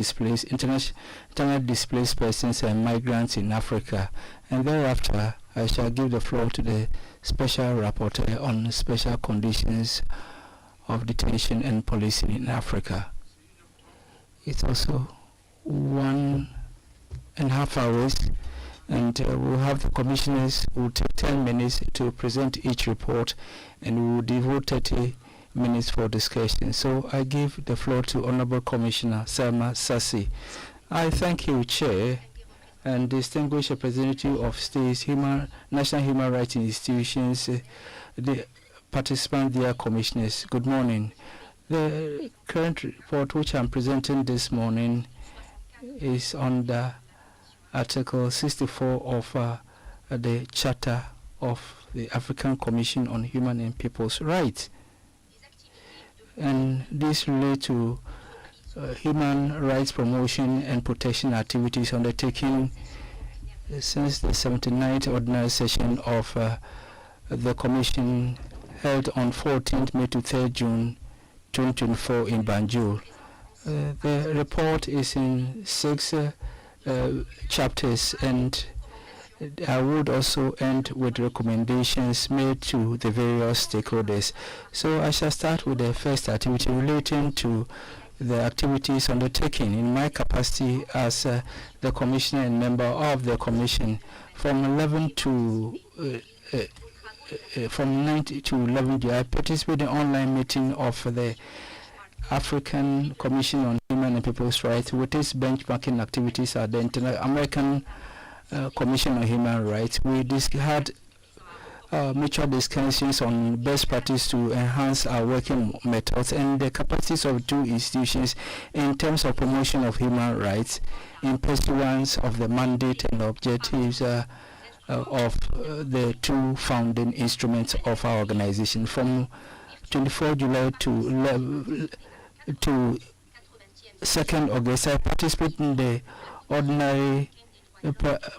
internal displaced persons and migrants in Africa. And thereafter, I shall give the floor to the Special Rapporteur on special conditions of detention and policing in Africa. It's also 1.5 hours, and we'll have the commissioners who will take 10 minutes to present each report, and we will devote 30 minutes for discussion. So I give the floor to Honorable Commissioner Selma Sassi. I thank you, Chair, and distinguished representative of states, national human rights institutions, the participants, their commissioners. Good morning. The current report which I'm presenting this morning is under Article 64 of the Charter of the African Commission on Human and People's Rights. And this relates to human rights promotion and protection activities undertaken since the 79th ordinary session of the Commission held on 14th May to 3rd June 2024 in Banjul. The report is in 6 chapters, and I would also end with recommendations made to the various stakeholders. So I shall start with the first activity relating to the activities undertaken in my capacity as the Commissioner and member of the Commission from 9 to 11. I participated in the online meeting of the African Commission on Human and People's Rights, with its benchmarking activities at the American Commission on Human Rights. We had mutual discussions on best practice to enhance our working methods and the capacities of two institutions in terms of promotion of human rights in pursuance of the mandate and objectives of the two founding instruments of our organization. From 24 July to 2nd August, I participated in the ordinary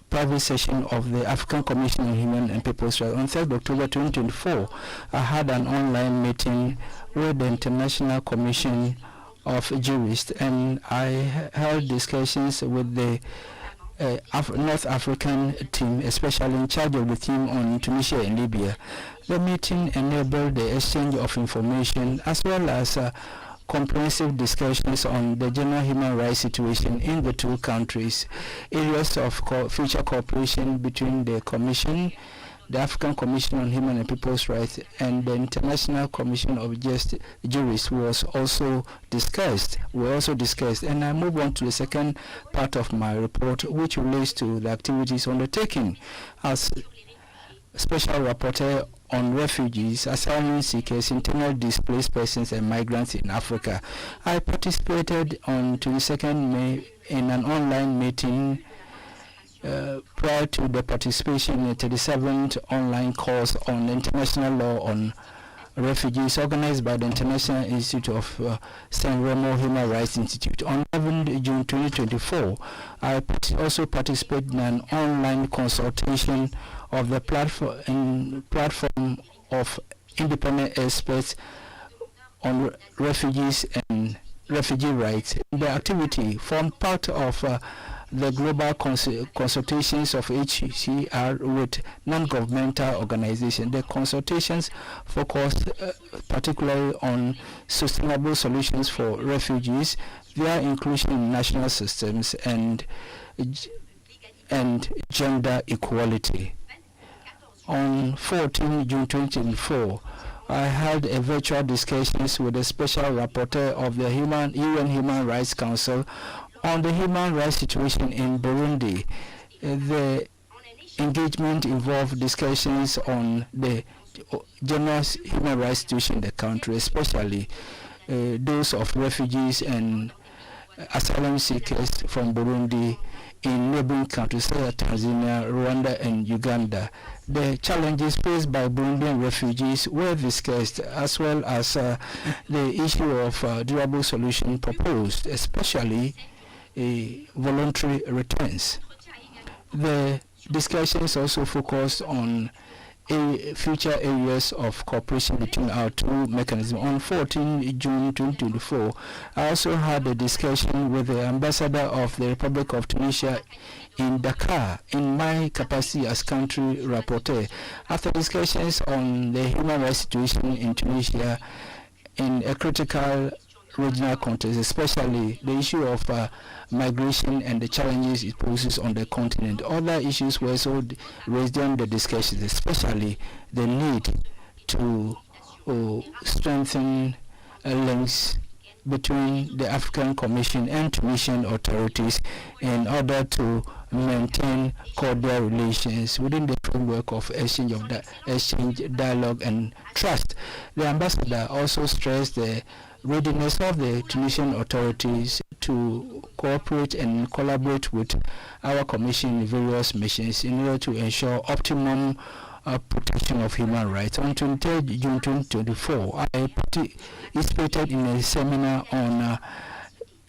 private session of the African Commission on Human and People's Rights. On 3rd October 2024, I had an online meeting with the International Commission of Jurists, and I held discussions with the North African team, especially in charge of the team on Tunisia and Libya. The meeting enabled the exchange of information as well as comprehensive discussions on the general human rights situation in the two countries, areas of future cooperation between the Commission, the African Commission on Human and People's Rights, and the International Commission of Jurists was also discussed. And I move on to the second part of my report, which relates to the activities undertaken as Special Rapporteur on refugees, asylum seekers, internally displaced persons, and migrants in Africa. I participated on 22nd May in an online meeting prior to the participation in the 37th online course on international law on refugees organized by the International Institute of San Remo Human Rights Institute. On 11 June 2024, I also participated in an online consultation of the platform of independent experts on refugees and refugee rights. The activity formed part of the global consultations of HCR with non-governmental organizations. The consultations focused particularly on sustainable solutions for refugees, their inclusion in national systems, and gender equality. On 14 June 2024, I held a virtual discussions with the Special Rapporteur of the UN Human Rights Council on the human rights situation in Burundi. The engagement involved discussions on the general human rights situation in the country, especially those of refugees and asylum seekers from Burundi in neighboring countries such as Tanzania, Rwanda, and Uganda. The challenges faced by Burundian refugees were discussed, as well as the issue of durable solution proposed, especially voluntary returns. The discussions also focused on future areas of cooperation between our two mechanisms. On 14 June 2024, I also had a discussion with the ambassador of the Republic of Tunisia in Dakar in my capacity as country rapporteur. After discussions on the human rights situation in Tunisia in a critical regional context, especially the issue of migration and the challenges it poses on the continent. Other issues were also raised during the discussions, especially the need to strengthen links between the African Commission and Tunisian authorities in order to maintain cordial relations within the framework of exchange dialogue and trust. The ambassador also stressed the readiness of the Tunisian authorities to cooperate and collaborate with our commission in various missions in order to ensure optimum protection of human rights. On 23 June 2024, I participated in a seminar on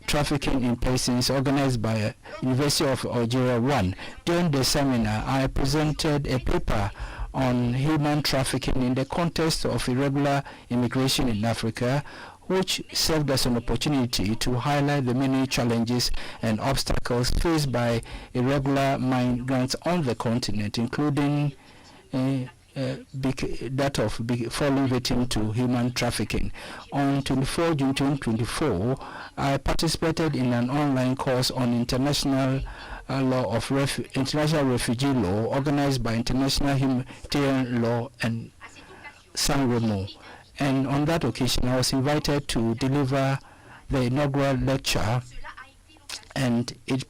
trafficking in persons organized by University of Algeria 1. During the seminar, I presented a paper on human trafficking in the context of irregular immigration in Africa, which served as an opportunity to highlight the many challenges and obstacles faced by irregular migrants on the continent, including that of falling victim to human trafficking. On 24 June 2024, I participated in an online course on international law of international refugee law organized by International Humanitarian Law and San Remo. And on that occasion, I was invited to deliver the inaugural lecture, and it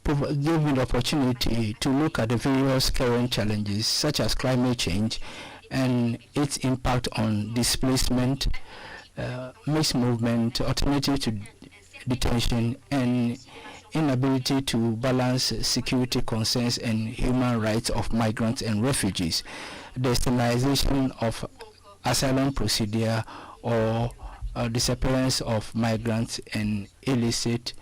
gave me the opportunity to look at the various current challenges, such as climate change and its impact on displacement, mixed movement, alternative to detention, and inability to balance security concerns and human rights of migrants and refugees, the standardization of asylum procedure, or disappearance of migrants, and illicit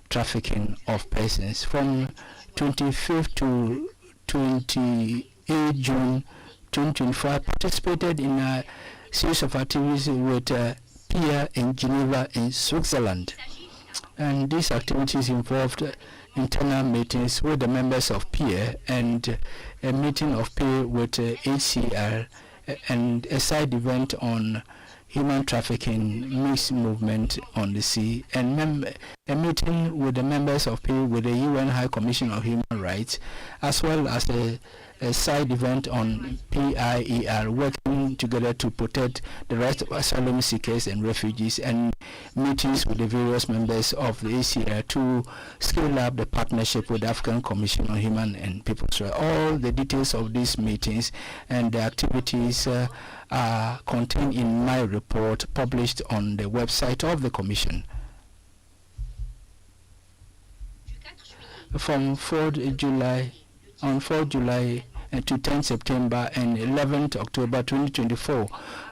trafficking of persons. From 25th to 28 June 2024, I participated in a series of activities with PIA in Geneva in Switzerland. And these activities involved internal meetings with the members of PIA and a meeting of PIA with HCR, and a side event on human trafficking, mixed movement on the sea, and a meeting with the members of PIA with the UN High Commission on Human Rights, as well as a side event on PIER, working together to protect the rights of asylum seekers and refugees, and meetings with the various members of the ACR to scale up the partnership with the African Commission on Human and People's Rights. All the details of these meetings and the activities are contained in my report published on the website of the Commission. From 4th July to 10 September and 11th October 2024,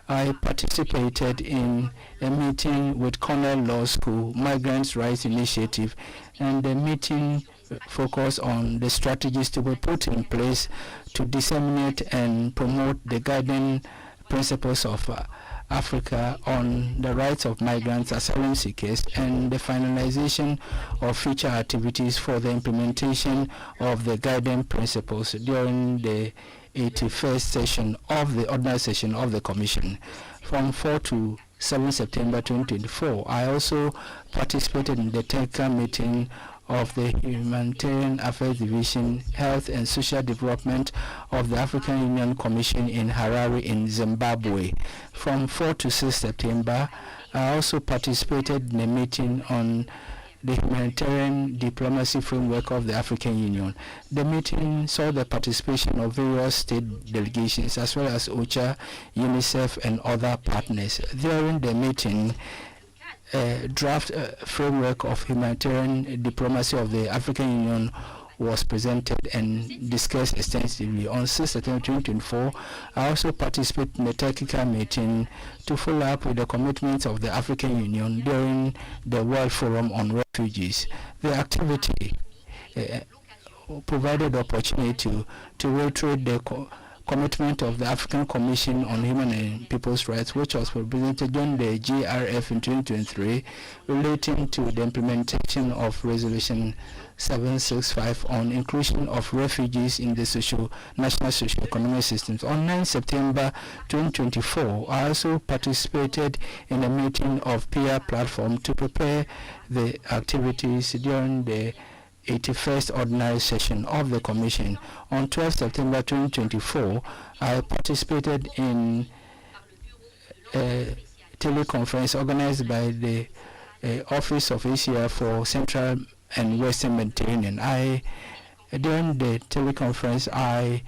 I participated in a meeting with Cornell Law School Migrants' Rights Initiative, and the meeting focused on the strategies to be put in place to disseminate and promote the guiding principles of Africa on the rights of migrants, asylum seekers, and the finalization of future activities for the implementation of the guiding principles during the 81st session of the ordinary session of the Commission. From 4 to 7 September 2024, I also participated in the technical meeting of the Humanitarian Affairs Division, Health and Social Development of the African Union Commission in Harare in Zimbabwe. From 4 to 6 September, I also participated in a meeting on the humanitarian diplomacy framework of the African Union. The meeting saw the participation of various state delegations as well as OCHA, UNICEF, and other partners. During the meeting, a draft framework of humanitarian diplomacy of the African Union was presented and discussed extensively. On 6 September 2024, I also participated in the technical meeting to follow up with the commitments of the African Union during the World Forum on Refugees. The activity provided the opportunity to reiterate the commitment of the African Commission on Human and People's Rights, which was presented during the GRF in 2023, relating to the implementation of Resolution 765 on inclusion of refugees in the national socio-economic systems. On 9 September 2024, I also participated in a meeting of peer platform to prepare the activities during the 81st Ordinary Session of the Commission. On 12 September 2024, I participated in a teleconference organized by the Office of ACR for Central and Western Mediterranean. During the teleconference, I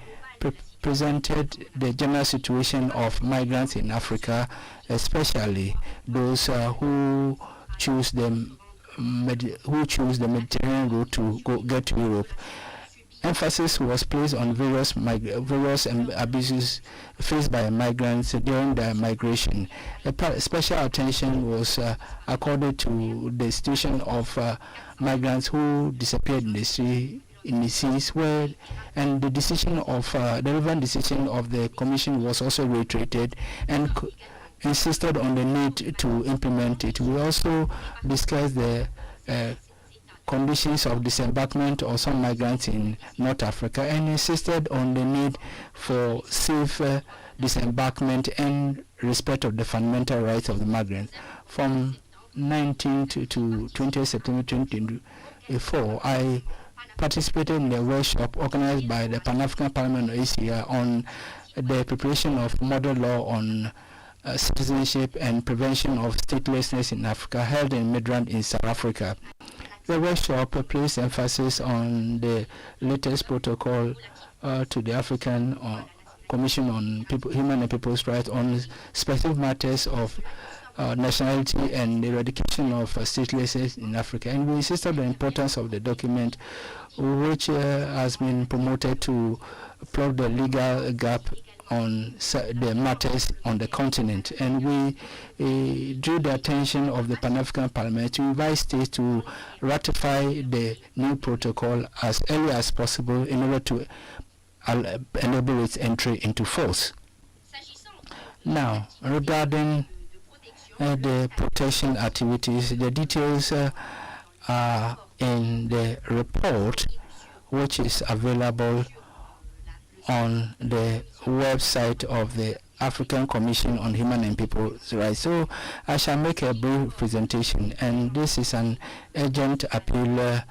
presented the general situation of migrants in Africa, especially those who choose the Mediterranean route to get to Europe. Emphasis was placed on various abuses faced by migrants during their migration. Special attention was accorded to the situation of migrants who disappeared in the seas, and the decision of the relevant decision of the Commission was also reiterated and insisted on the need to implement it. We also discussed the conditions of disembarkment of some migrants in North Africa and insisted on the need for safe disembarkment and respect of the fundamental rights of the migrants. From 19 to 20 September 2024, I participated in a workshop organized by the Pan-African Parliament ACR on the preparation of model law on citizenship and prevention of statelessness in Africa, held in Midrand in South Africa. The workshop placed emphasis on the latest protocol to the African Commission on Human and People's Rights on specific matters of nationality and the eradication of statelessness in Africa. And we insisted on the importance of the document, which has been promoted to plug the legal gap on the matters on the continent. And we drew the attention of the Pan-African Parliament to invite states to ratify the new protocol as early as possible in order to enable its entry into force. Now, regarding the protection activities, the details are in the report, which is available on the website of the African Commission on Human and People's Rights. So I shall make a brief presentation, and this is an urgent appeal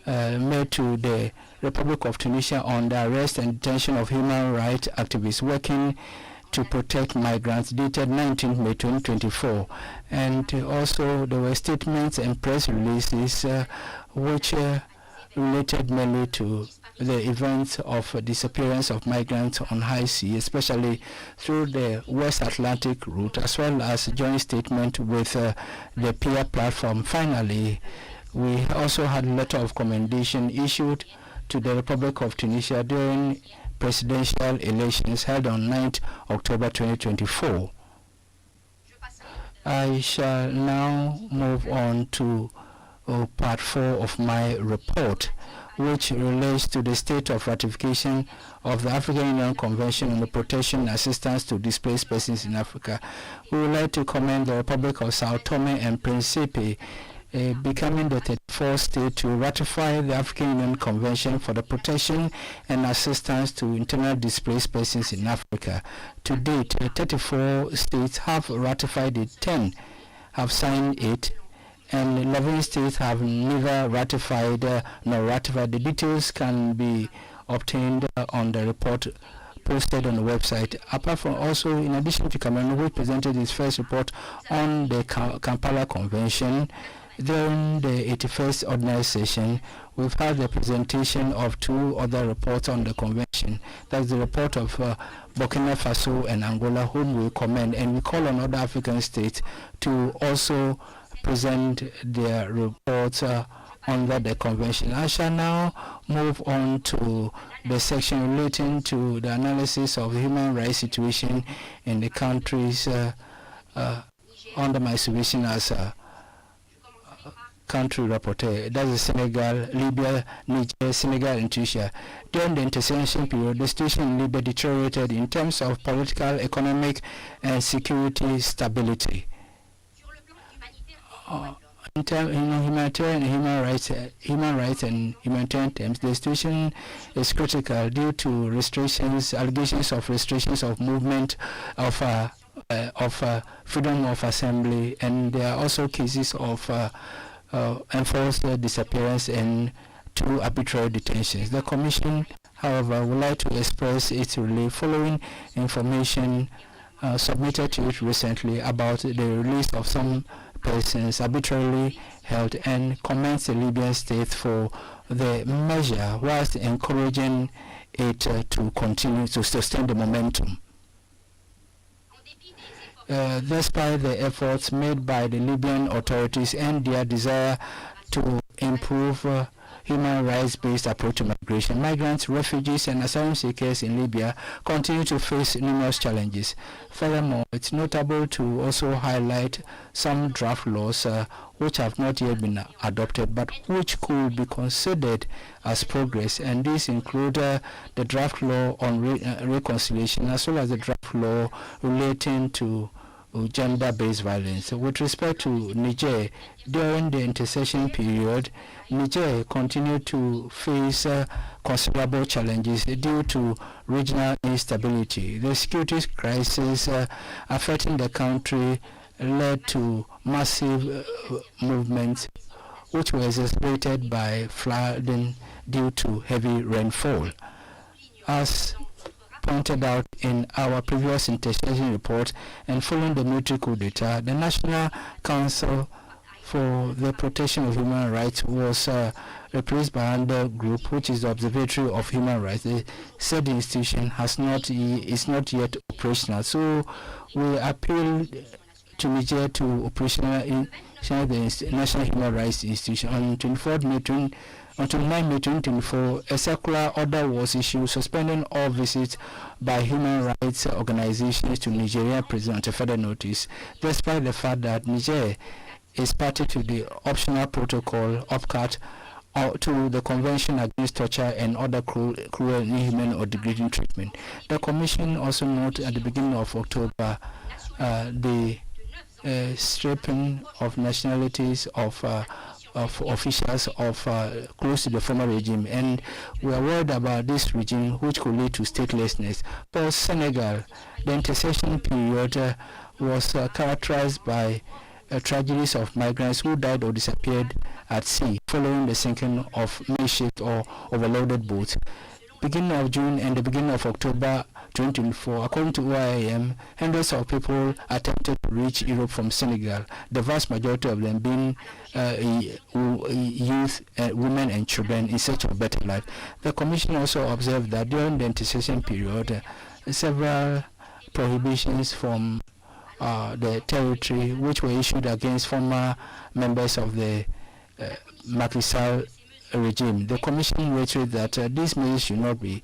made to the Republic of Tunisia on the arrest and detention of human rights activists working to protect migrants, dated 19 May 2024. And also there were statements and press releases which related mainly to the events of disappearance of migrants on high sea, especially through the West Atlantic route, as well as a joint statement with the peer platform. Finally, we also had a letter of commendation issued to the Republic of Tunisia during presidential elections held on 9th October 2024. I shall now move on to part 4 of my report, which relates to the state of ratification of the African Union Convention on the Protection and Assistance to Displaced Persons in Africa. We would like to commend the Republic of Sao Tome and Principe becoming the 34th state to ratify the African Union Convention for the Protection and Assistance to Internally Displaced Persons in Africa. To date, 34 states have ratified it, 10 have signed it, and 11 states have neither ratified nor ratified. The details can be obtained on the report posted on the website. Apart from also, in addition to Cameroon, who presented its first report on the Kampala Convention, during the 81st Ordinary Session, we've had the presentation of 2 other reports on the Convention. That's the report of Burkina Faso and Angola, whom we commend, and we call on other African states to also present their reports under the Convention. I shall now move on to the section relating to the analysis of the human rights situation in the countries under my supervision as country rapporteur, that is Senegal, Libya, Niger, Senegal, and Tunisia. During the intervention period, the situation in Libya deteriorated in terms of political, economic, and security stability. In humanitarian rights and humanitarian terms, the situation is critical due to allegations of restrictions of movement, of freedom of assembly, and there are also cases of enforced disappearance and 2 arbitrary detentions. The Commission, however, would like to express its relief following information submitted to it recently about the release of some persons arbitrarily held, and commends the Libyan state for the measure whilst encouraging it to continue to sustain the momentum. Despite the efforts made by the Libyan authorities and their desire to improve human rights-based approach to migration, migrants, refugees, and asylum seekers in Libya continue to face numerous challenges. Furthermore, it's notable to also highlight some draft laws which have not yet been adopted, but which could be considered as progress, and these include the draft law on reconciliation, as well as the draft law relating to gender-based violence. With respect to Niger, during the intercession period, Niger continued to face considerable challenges due to regional instability. The security crisis affecting the country led to massive movements, which were exacerbated by flooding due to heavy rainfall. As pointed out in our previous intercession report, and following the military coup d'etat, the National Council for the Protection of Human Rights was replaced by another group, which is the Observatory of Human Rights. They said the institution is not yet operational. So we appeal to Niger to operationalize the National Human Rights Institution. On 24th May until 9 May 2024, a circular order was issued suspending all visits by human rights organizations to Nigerian prisons until further notice, despite the fact that Niger is party to the optional protocol OPCAT to the Convention Against Torture and Other Cruel, Inhuman, or Degrading Treatment. The Commission also noted at the beginning of October the stripping of nationalities of officials of close to the former regime, and we are worried about this regime, which could lead to statelessness. For Senegal, the intercession period was characterized by tragedies of migrants who died or disappeared at sea following the sinking of makeshift or overloaded boats. Beginning of June and the beginning of October 2024, according to OIM, hundreds of people attempted to reach Europe from Senegal, the vast majority of them being youth, women and children in search of a better life. The Commission also observed that during the intercession period, several prohibitions from the territory which were issued against former members of the Macky Sall regime. The Commission reiterated that these measures should not be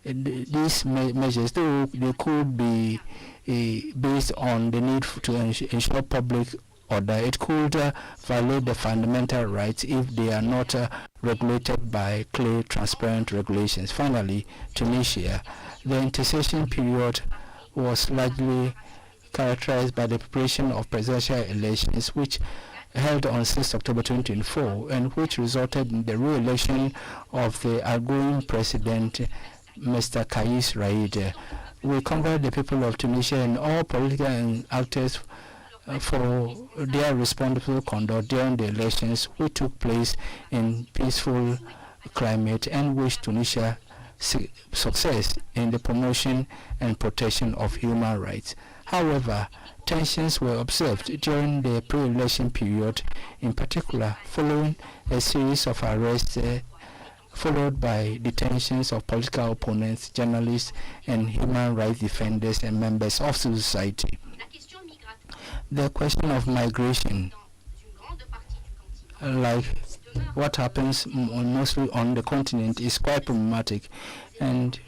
measures, though they could be based on the need to ensure public order. It could violate the fundamental rights if they are not regulated by clear, transparent regulations. Finally, Tunisia. The intercession period was largely characterized by the preparation of presidential elections, which held on 6 October 2024, and which resulted in the re-election of the outgoing president, Mr. Kais Saied. We congratulate the people of Tunisia and all political actors for their responsible conduct during the elections, which took place in peaceful climate, and wish Tunisia success in the promotion and protection of human rights. However, tensions were observed during the pre-election period, in particular following a series of arrests followed by detentions of political opponents, journalists, and human rights defenders and members of civil society. The question of migration, like what happens mostly on the continent, is quite problematic, and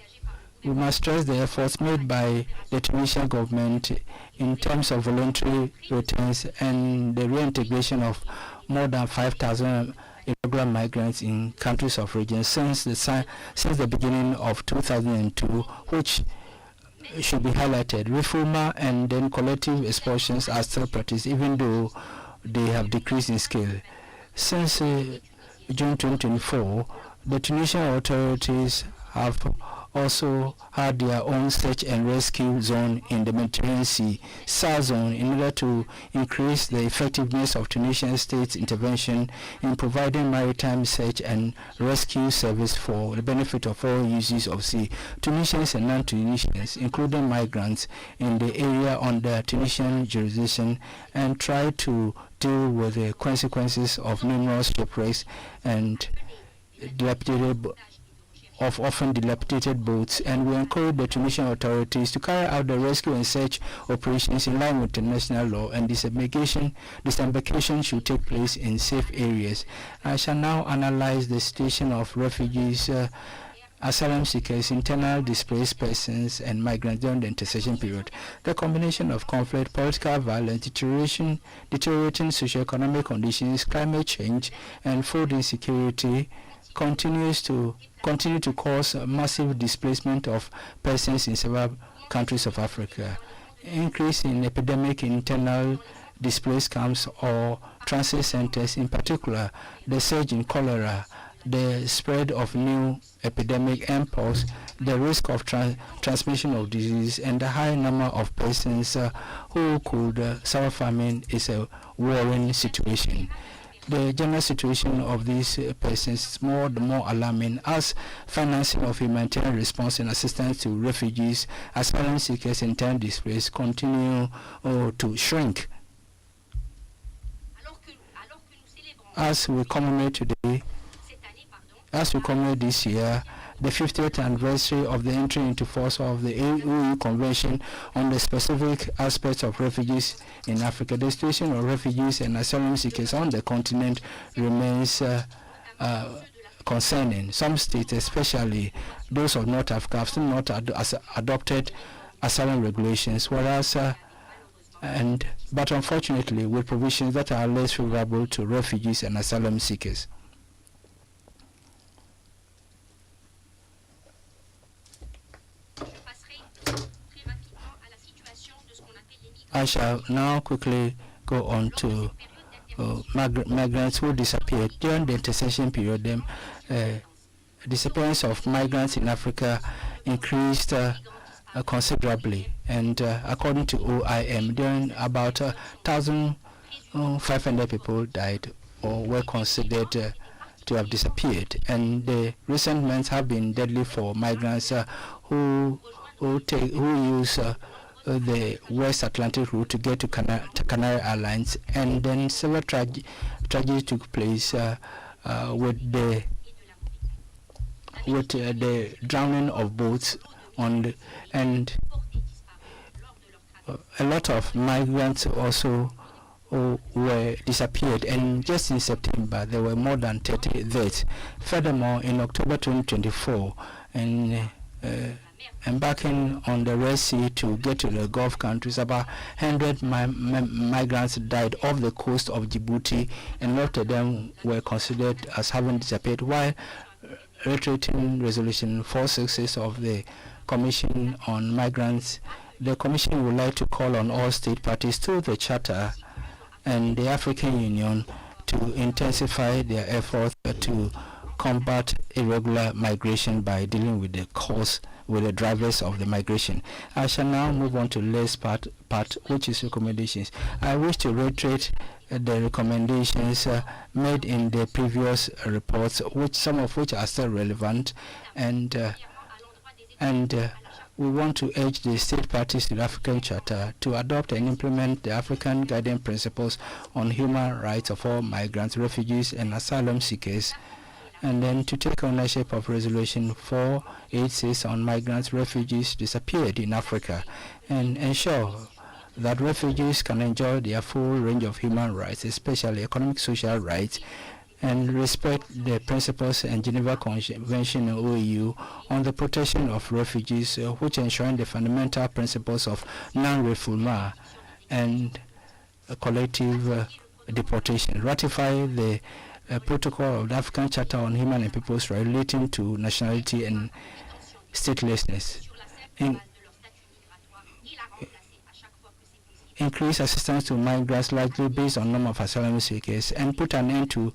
we must stress the efforts made by the Tunisian government in terms of voluntary returns and the reintegration of more than 5,000 irregular migrants in countries of region since the beginning of 2002, which should be highlighted. Refoulement and then collective expulsions are still practiced, even though they have decreased in scale. Since June 2024, the Tunisian authorities have also had their own search and rescue zone in the Mediterranean Sea, SAR zone, in order to increase the effectiveness of Tunisian state's intervention in providing maritime search and rescue service for the benefit of all users of sea, Tunisians and non-Tunisians, including migrants in the area under Tunisian jurisdiction, and try to deal with the consequences of numerous shipwrecks and often dilapidated boats, and we encourage the Tunisian authorities to carry out the rescue and search operations in line with international law, and disembarkation should take place in safe areas. I shall now analyze the situation of refugees, asylum seekers, internal displaced persons, and migrants during the intercession period. The combination of conflict, political violence, deteriorating socioeconomic conditions, climate change, and food insecurity continue to cause massive displacement of persons in several countries of Africa. Increase in epidemic internal displaced camps or transit centers, in particular the surge in cholera, the spread of new epidemic mpox, the risk of transmission of disease, and the high number of persons who could suffer famine is a worrying situation. The general situation of these persons is more alarming as financing of humanitarian response and assistance to refugees, asylum seekers, and internally displaced continue to shrink. As we commemorate this year, the 50th anniversary of the entry into force of the AU Convention on the specific aspects of refugees in Africa, the situation of refugees and asylum seekers on the continent remains concerning. Some states, especially those of North Africa, have still not adopted asylum regulations, whereas but unfortunately with provisions that are less favorable to refugees and asylum seekers. I shall now quickly go on to migrants who disappeared during the intercession period. The disappearance of migrants in Africa increased considerably, and according to OIM, during about 1,500 people died or were considered to have disappeared. And the recent months have been deadly for migrants who use the West Atlantic route to get to Canary Islands, and then several tragedies took place with the drowning of boats and a lot of migrants also were disappeared, and just in September there were more than 30 deaths. Furthermore, in October 2024, embarking on the Red Sea to get to the Gulf countries, about 100 migrants died off the coast of Djibouti, and a lot of them were considered as having disappeared, while reiterating Resolution 466 of the Commission on Migrants. The Commission would like to call on all state parties to the Charter and the African Union to intensify their efforts to combat irregular migration by dealing with the cause, with the drivers of the migration. I shall now move on to the last part, which is recommendations. I wish to reiterate the recommendations made in the previous reports, some of which are still relevant, and we want to urge the state parties to the African Charter to adopt and implement the African Guiding Principles on human rights of all migrants, refugees, and asylum seekers, and then to take ownership of Resolution 486 on migrants, refugees disappeared in Africa, and ensure that refugees can enjoy their full range of human rights, especially economic social rights, and respect the principles and Geneva Convention and OAU on the protection of refugees, which ensure the fundamental principles of non-refoulement and collective deportation, ratify the protocol of the African Charter on Human and People's Rights relating to nationality and statelessness, increase assistance to migrants largely based on number of asylum seekers, and put an end to.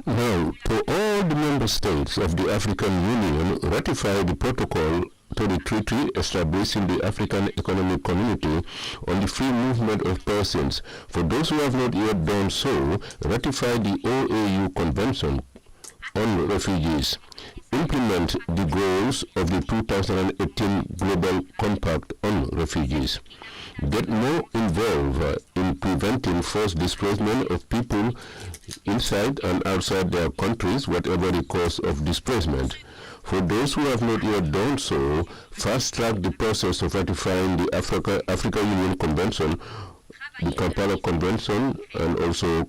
Now, to all the member states of the African Union, ratify the protocol to the treaty establishing the African Economic Community on the free movement of persons. For those who have not yet done so, ratify the OAU Convention on Refugees. Implement the goals of the 2018 Global Compact on Refugees. Get more involved in preventing forced displacement of people inside and outside their countries, whatever the cause of displacement. For those who have not yet done so, fast-track the process of ratifying the Africa Union Convention, the Kampala Convention, and also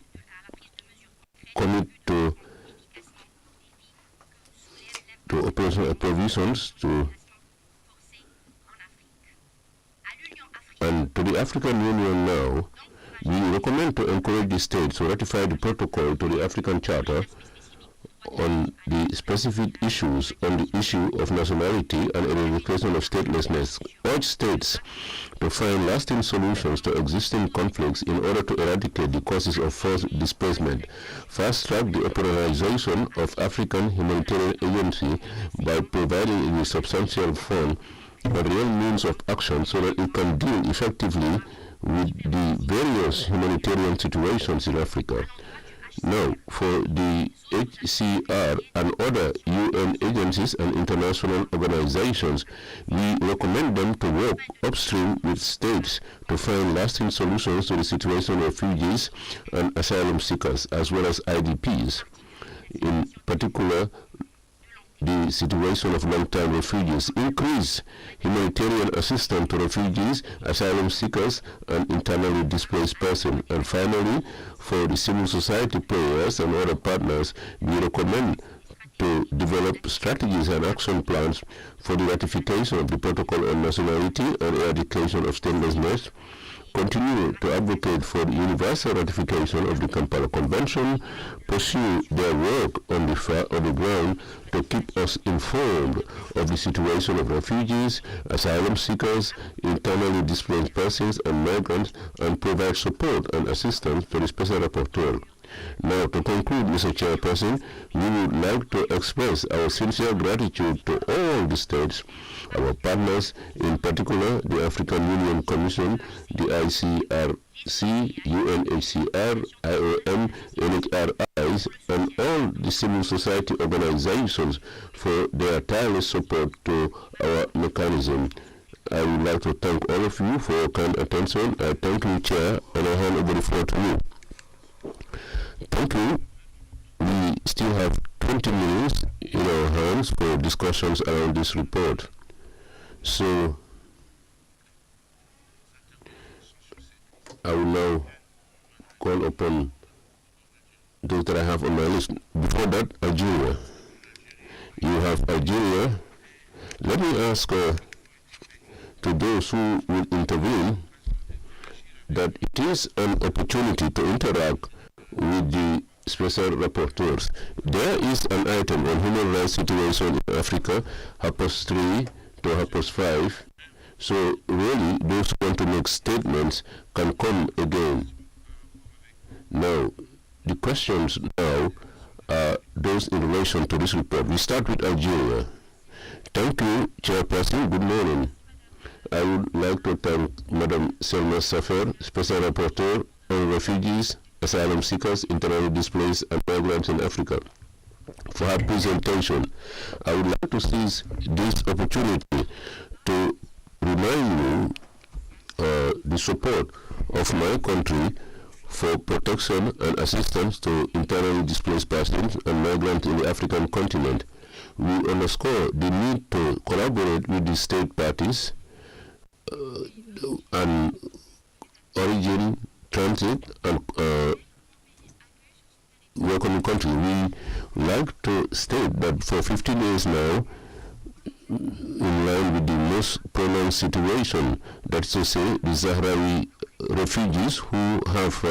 commit to operational provisions and to the African Union now. We recommend to encourage the states to ratify the protocol to the African Charter on the specific issues on the issue of nationality and eradication of statelessness. Urge states to find lasting solutions to existing conflicts in order to eradicate the causes of forced displacement. Fast-track the operationalization of African Humanitarian Agency by providing it with substantial fund and real means of action so that it can deal effectively with the various humanitarian situations in Africa. Now, for the HCR and other UN agencies and international organizations, we recommend them to work upstream with states to find lasting solutions to the situation of refugees and asylum seekers, as well as IDPs. In particular, the situation of long-term refugees, increase humanitarian assistance to refugees, asylum seekers, and internally displaced persons. And finally, for the civil society players and other partners, we recommend to develop strategies and action plans for the ratification of the Protocol on Nationality and eradication of statelessness, continue to advocate for the universal ratification of the Kampala Convention, pursue their work on the ground to keep us informed of the situation of refugees, asylum seekers, internally displaced persons, and migrants, and provide support and assistance to the Special Rapporteur. Now, to conclude, Mr. Chairperson, we would like to express our sincere gratitude to all the states, our partners, in particular the African Union Commission, the ICRC, UNHCR, IOM, NHRIs, and all the civil society organizations for their tireless support to our mechanism. I would like to thank all of you for your kind attention. I thank you, Chair, and I hand over the floor to you. Thank you. We still have 20 minutes in our hands for discussions around this report. So, I will now call upon those that I have on my list. Before that, Algeria. You have Algeria. Let me ask to those who will intervene that it is an opportunity to interact with the special rapporteurs. There is an item on human rights situation in Africa, HAPOS 3 to HAPOS 5. So really, those who want to make statements can come again. Now, the questions now are those in relation to this report. We start with Algeria. Thank you, Chairperson. Good morning. I would like to thank Madam Selma Safer, Special Rapporteur on Refugees, Asylum Seekers, Internally Displaced, and Migrants in Africa, for her presentation. I would like to seize this opportunity to remind you the support of my country for protection and assistance to internally displaced persons and migrants in the African continent. We underscore the need to collaborate with the state parties and origin, transit, and welcoming country. We like to state that for 15 years now, in line with the most most pronounced situation, that's to say the Sahrawi refugees who have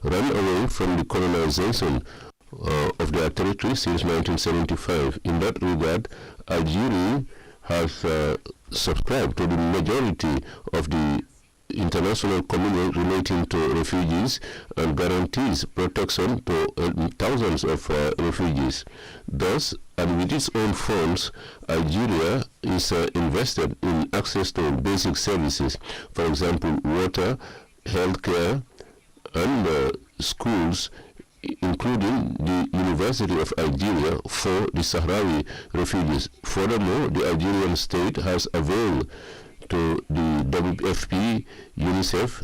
run away from the colonization of their territory since 1975. In that regard, Algeria has subscribed to the majority of the international community relating to refugees and guarantees protection to thousands of refugees. Thus, and with its own funds, Algeria is invested in access to basic services, for example, water, healthcare, and schools, including the University of Algeria for the Sahrawi refugees. Furthermore, the Algerian state has availed to the WFP, UNICEF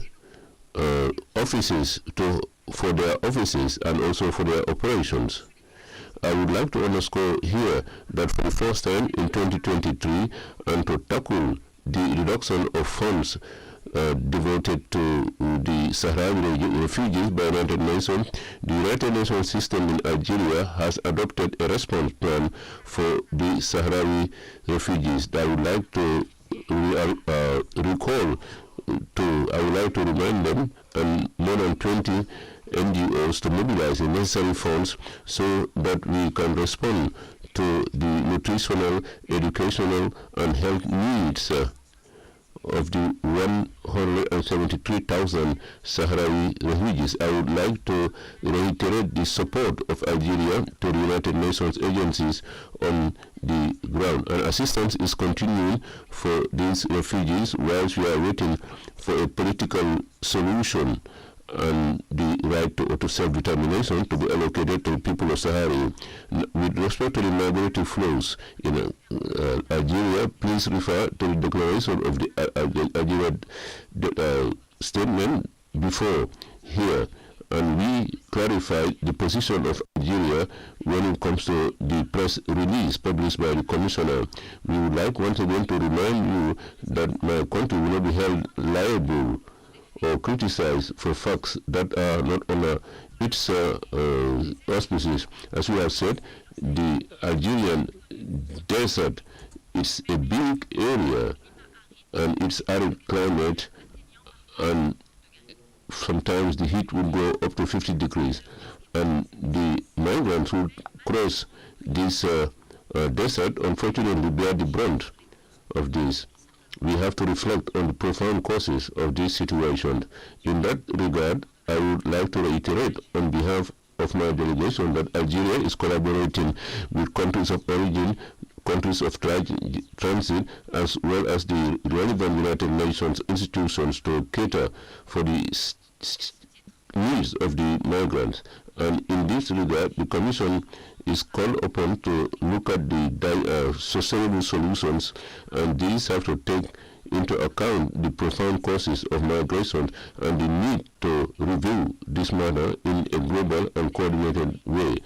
offices for their offices and also for their operations. I would like to underscore here that for the first time in 2023, and to tackle the reduction of funds devoted to the Sahrawi refugees by United Nations, the United Nations system in Algeria has adopted a response plan for the Sahrawi refugees. I would like to I would like to remind them and more than 20 NGOs to mobilize the necessary funds so that we can respond to the nutritional, educational, and health needs of the 173,000 Sahrawi refugees. I would like to reiterate the support of Algeria to the United Nations agencies on the ground. And assistance is continuing for these refugees whilst we are waiting for a political solution and the right to self-determination to be allocated to the people of Sahara. With respect to the migratory flows in Algeria, please refer to the declaration of the Algeria statement before here, and we clarified the position of Algeria when it comes to the press release published by the Commissioner. We would like once again to remind you that my country will not be held liable or criticized for facts that are not under its auspices. As we have said, the Algerian desert is a big area and it's arid climate, and sometimes the heat would go up to 50 degrees, and the migrants who cross this desert unfortunately bear the brunt of this. We have to reflect on the profound causes of this situation. In that regard, I would like to reiterate on behalf of my delegation that Algeria is collaborating with countries of origin, countries of transit, as well as the relevant United Nations institutions to cater for the needs of the migrants. And in this regard, the Commission is called upon to look at the sustainable solutions, and these have to take into account the profound causes of migration and the need to review this matter in a global and coordinated way.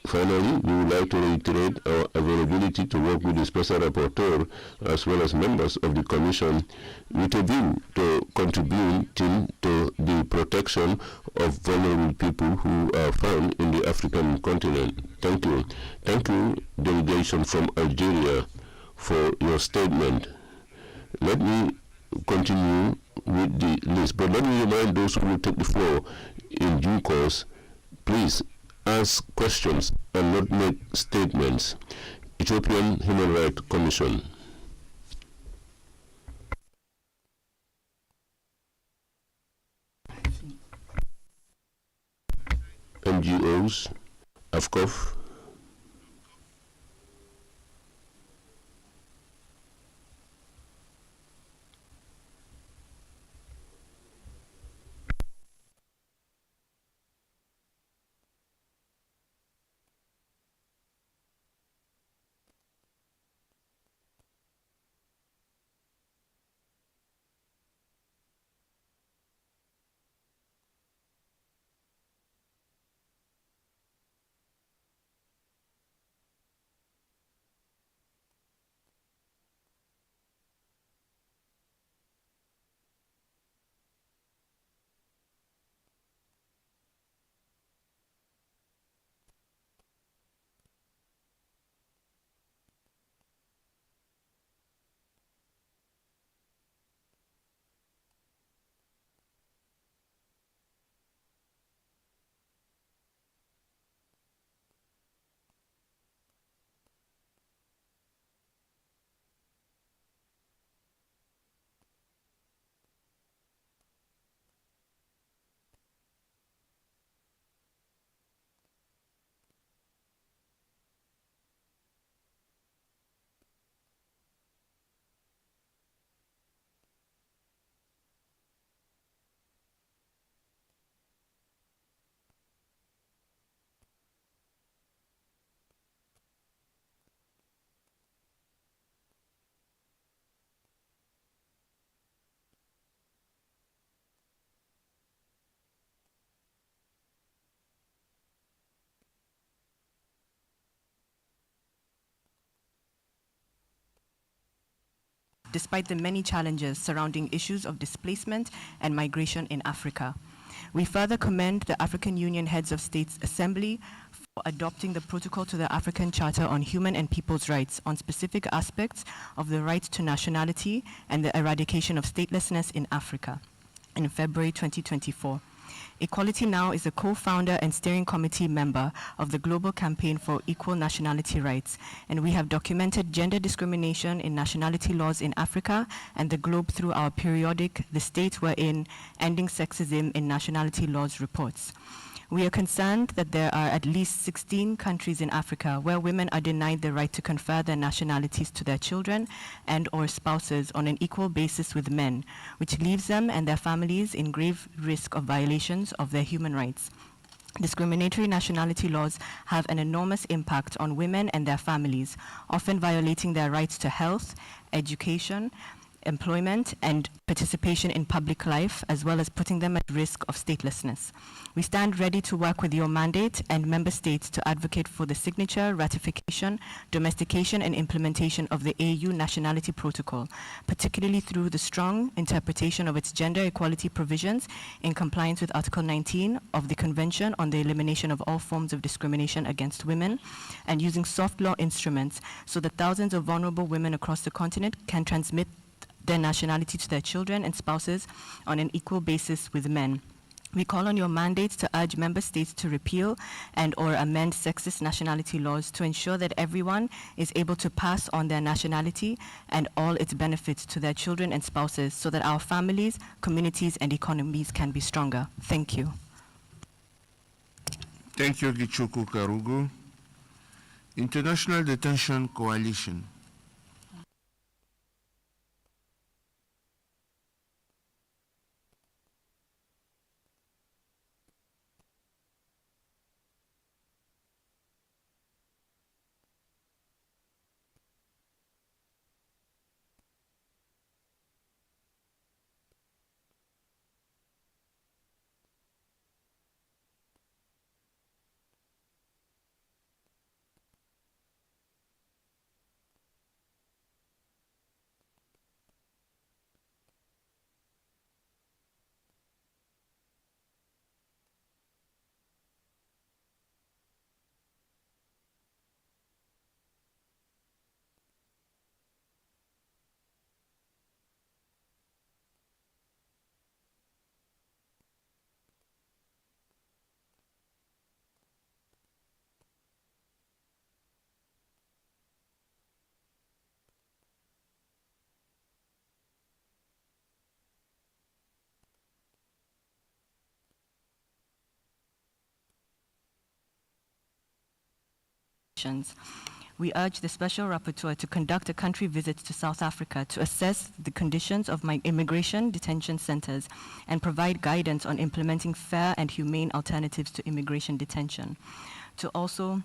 Finally, we would like to reiterate our availability to work with the Special Rapporteur as well as members of the Commission with a view to contributing to the protection of vulnerable people who are found in the African continent. Thank you. Thank you, delegation from Algeria, for your statement. Let me continue with the list, but let me remind those who will take the floor in due course, please ask questions and not make statements. Ethiopian Human Rights Commission. NGOs, AFCOF. despite the many challenges surrounding issues of displacement and migration in Africa. We further commend the African Union Heads of States Assembly for adopting the protocol to the African Charter on Human and People's Rights on specific aspects of the right to nationality and the eradication of statelessness in Africa in February 2024. Equality Now is a co-founder and steering committee member of the Global Campaign for Equal Nationality Rights, and we have documented gender discrimination in nationality laws in Africa and the globe through our periodic The State We're In, Ending Sexism in Nationality Laws reports. We are concerned that there are at least 16 countries in Africa where women are denied the right to confer their nationalities to their children and or spouses on an equal basis with men, which leaves them and their families in grave risk of violations of their human rights. Discriminatory nationality laws have an enormous impact on women and their families, often violating their rights to health, education, employment, and participation in public life, as well as putting them at risk of statelessness. We stand ready to work with your mandate and member states to advocate for the signature, ratification, domestication, and implementation of the AU Nationality Protocol, particularly through the strong interpretation of its gender equality provisions in compliance with Article 19 of the Convention on the Elimination of All Forms of Discrimination Against Women, and using soft law instruments so that thousands of vulnerable women across the continent can transmit their nationality to their children and spouses on an equal basis with men. We call on your mandates to urge member states to repeal and or amend sexist nationality laws to ensure that everyone is able to pass on their nationality and all its benefits to their children and spouses so that our families, communities, and economies can be stronger. Thank you. Thank you, Gichuku Karugu. International Detention Coalition. We urge the Special Rapporteur to conduct a country visit to South Africa to assess the conditions of immigration detention centers and provide guidance on implementing fair and humane alternatives to immigration detention. To also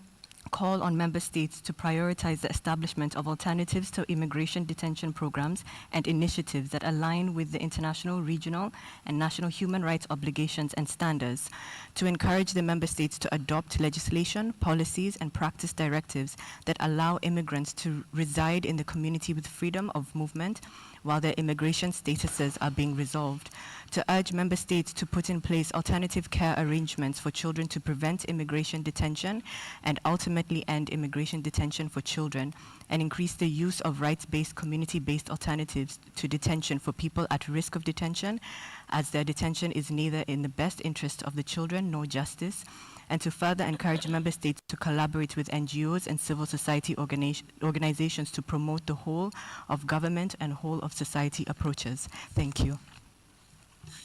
call on member states to prioritize the establishment of alternatives to immigration detention programs and initiatives that align with the international, regional, and national human rights obligations and standards, to encourage the member states to adopt legislation, policies, and practice directives that allow immigrants to reside in the community with freedom of movement while their immigration statuses are being resolved, to urge member states to put in place alternative care arrangements for children to prevent immigration detention and ultimately end immigration detention for children, and increase the use of rights-based, community-based alternatives to detention for people at risk of detention, as their detention is neither in the best interest of the children nor justice, and to further encourage member states to collaborate with NGOs and civil society organizations to promote the whole of government and whole of society approaches. Thank you.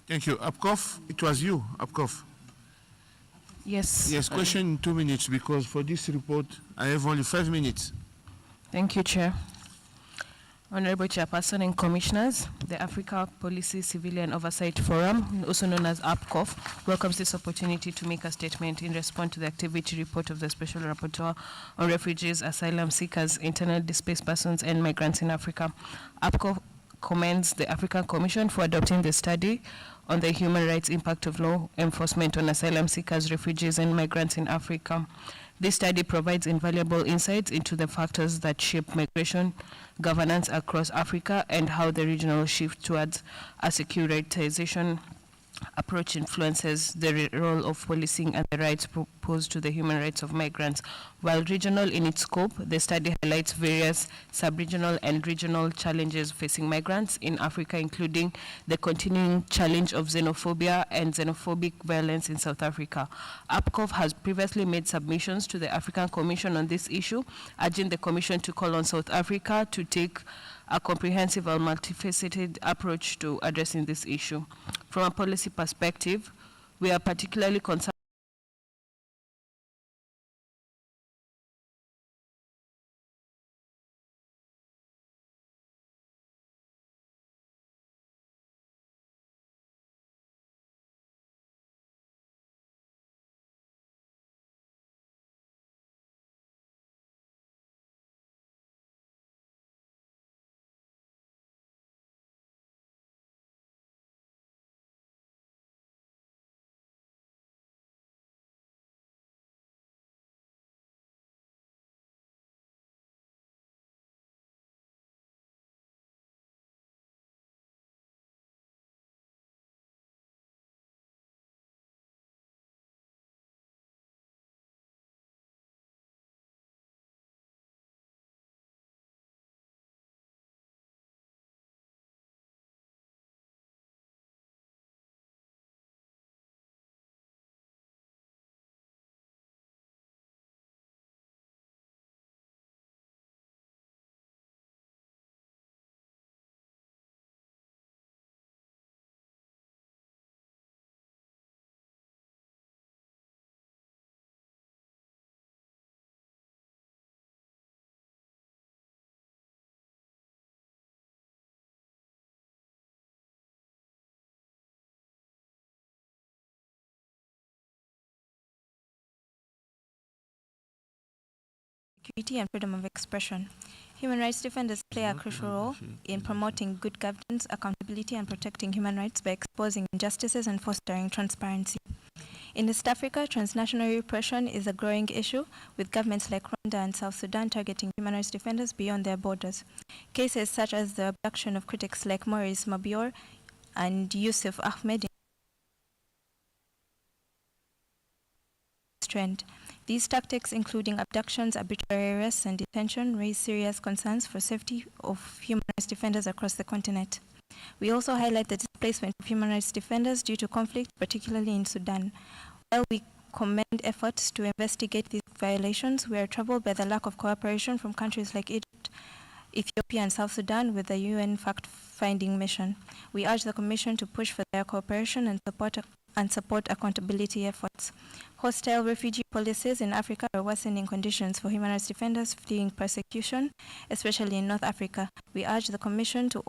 Thank you. Apkoff, it was you, Apkoff. Yes. Yes, question in 2 minutes, because for this report, I have only 5 minutes. Thank you, Chair. Honorable Chairperson and Commissioners, the Africa Policy Civilian Oversight Forum, also known as APCOF, welcomes this opportunity to make a statement in response to the activity report of the Special Rapporteur on Refugees, Asylum Seekers, Internally Displaced Persons, and Migrants in Africa. APCOF commends the African Commission for adopting the study on the human rights impact of law enforcement on asylum seekers, refugees, and migrants in Africa. This study provides invaluable insights into the factors that shape migration governance across Africa and how the regional shift towards a securitization approach influences the role of policing and the rights proposed to the human rights of migrants. While regional in its scope, the study highlights various sub-regional and regional challenges facing migrants in Africa, including the continuing challenge of xenophobia and xenophobic violence in South Africa. APCOF has previously made submissions to the African Commission on this issue, urging the Commission to call on South Africa to take a comprehensive and multifaceted approach to addressing this issue. From a policy perspective, we are particularly concerned security and freedom of expression. Human rights defenders play a crucial role in promoting good governance, accountability, and protecting human rights by exposing injustices and fostering transparency. In East Africa, transnational repression is a growing issue, with governments like Rwanda and South Sudan targeting human rights defenders beyond their borders. Cases such as the abduction of critics like Maurice Mabior and Yusuf Ahmed trend. These tactics, including abductions, arbitrary arrests, and detention, raise serious concerns for safety of human rights defenders across the continent. We also highlight the displacement of human rights defenders due to conflict, particularly in Sudan. While we commend efforts to investigate these violations, we are troubled by the lack of cooperation from countries like Egypt, Ethiopia, and South Sudan with the UN fact-finding mission. We urge the Commission to push for their cooperation and support accountability efforts. Hostile refugee policies in Africa are worsening conditions for human rights defenders fleeing persecution, especially in North Africa. We urge the Commission to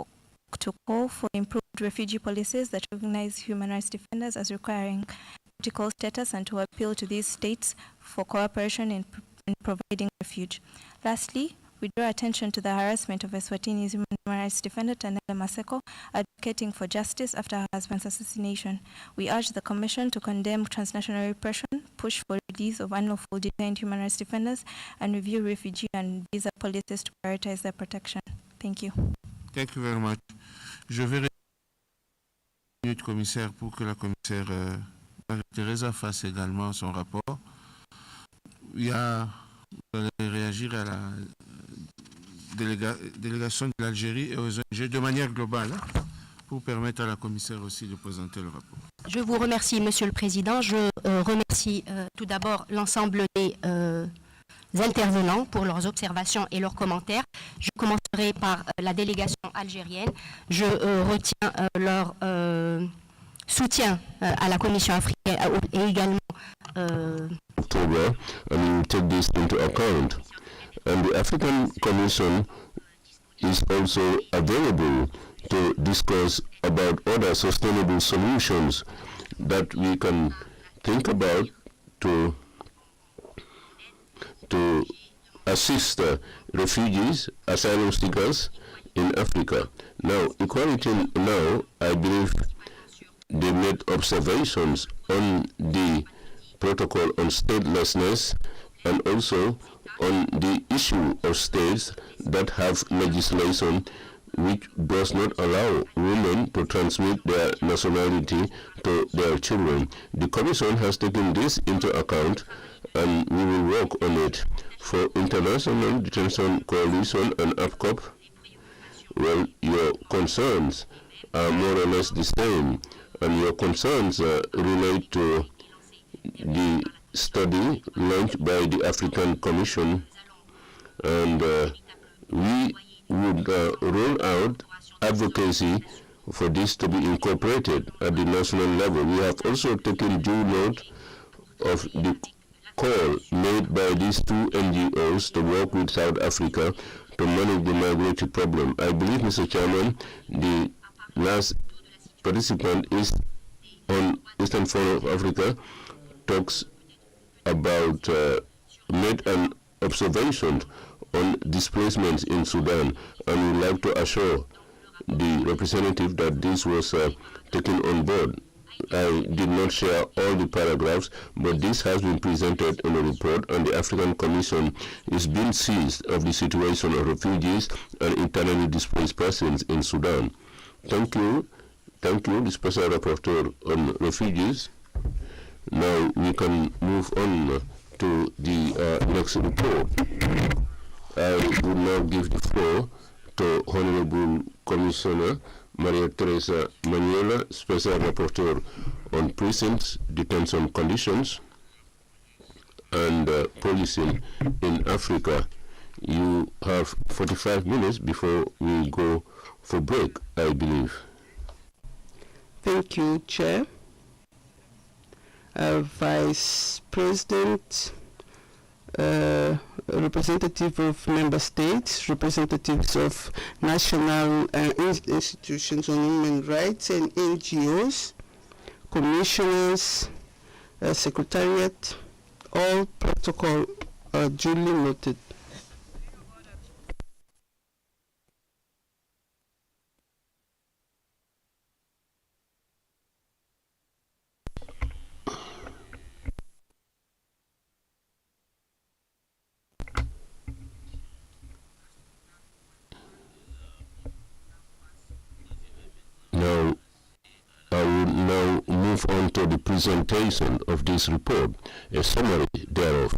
call for improved refugee policies that recognize human rights defenders as requiring political status and to appeal to these states for cooperation in providing refuge. Lastly, we draw attention to the harassment of Eswatini's human rights defender Tanele Maseko, advocating for justice after her husband's assassination. We urge the Commission to condemn transnational repression, push for release of unlawful detained human rights defenders, and review refugee and visa policies to prioritize their protection. Thank you. Thank you very much. Je vais minute commissaire pour que la commissaire Teresa fasse également son rapport. Vous allez réagir à la délégation de l'Algérie et aux ONG de manière globale pour permettre à la commissaire aussi de présenter le rapport. Je vous remercie, Monsieur le Président. Je remercie tout d'abord l'ensemble des intervenants pour leurs observations et leurs commentaires. Je commencerai par la délégation algérienne. Je retiens leur soutien à la Commission africaine et également October, and we take this into account. And the African Commission is also available to discuss about other sustainable solutions that we can think about to assist refugees, asylum seekers in Africa. Now, Equality Now, I believe they made observations on the protocol on statelessness and also on the issue of states that have legislation which does not allow women to transmit their nationality to their children. The Commission has taken this into account, and we will work on it. For International Detention Coalition and APCOP, well, your concerns are more or less the same, and your concerns relate to the study launched by the African Commission, and we would roll out advocacy for this to be incorporated at the national level. We have also taken due note of the call made by these two NGOs to work with South Africa to manage the migratory problem. I believe, Mr. Chairman, the last participant is on Eastern Forum of Africa talks about made an observation on displacements in Sudan, and would like to assure the representative that this was taken on board. I did not share all the paragraphs, but this has been presented in a report, and the African Commission is being seized of the situation of refugees and internally displaced persons in Sudan. Thank you. Thank you, the Special Rapporteur on Refugees. Now we can move on to the next report. I will now give the floor to Honorable Commissioner Maria Teresa Manuela, Special Rapporteur on Prisons, Detention Conditions, and Policing in Africa. You have 45 minutes before we go for break, I believe. Thank you, Chair. Vice President, representative of member states, representatives of national institutions on human rights and NGOs, commissioners, secretariat, all protocol duly noted. Now, I will now move on to the presentation of this report, a summary thereof.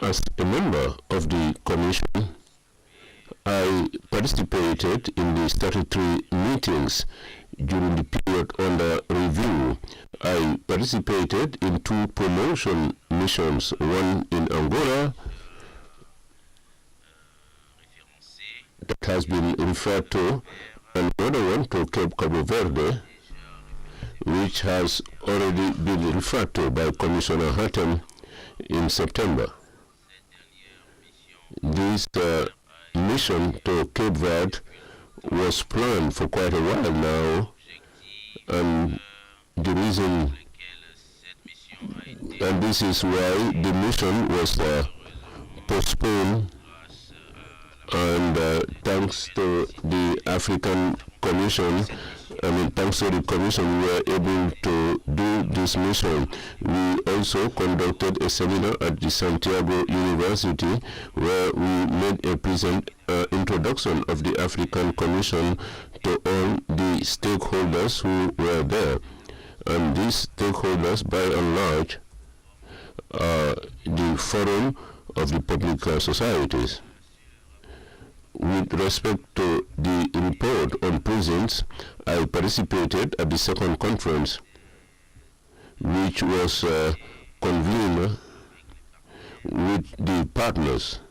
As a member of the Commission, I participated in the statutory meetings during the period under review. I participated in 2 promotion missions, one in Angola that has been referred to, and another one to Cape Cabo Verde, which has already been referred to by Commissioner Hatton in September. This mission to Cape Verde was planned for quite a while now, and the reason, and this is why the mission was postponed, and thanks to the African Commission, thanks to the Commission, we were able to do this mission. We also conducted a seminar at the Santiago University where we made a introduction of the African Commission to all the stakeholders who were there. And these stakeholders, by and large, are the Forum of the Public Societies. With respect to the report on prisons, I participated at the second conference, which was convened with the partners.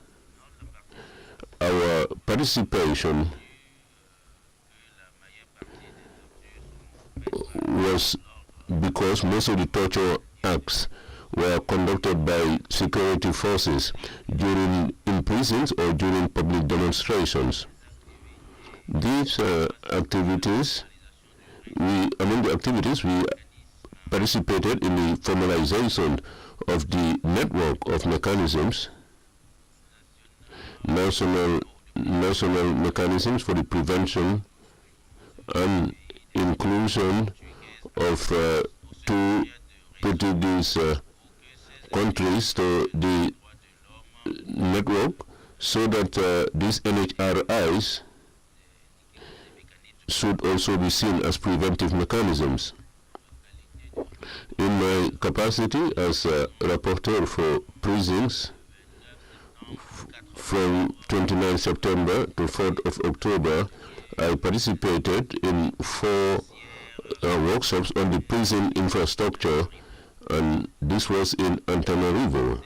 Our participation was because most of the torture acts were conducted by security forces in prisons or during public demonstrations. These activities, among the activities, we participated in the formalization of the network of mechanisms, national mechanisms for the prevention and inclusion of 2 Portuguese countries to the network so that these NHRIs should also be seen as preventive mechanisms. In my capacity as a rapporteur for prisons from 29 September to 4th of October, I participated in 4 workshops on the prison infrastructure, and this was in Antananarivo.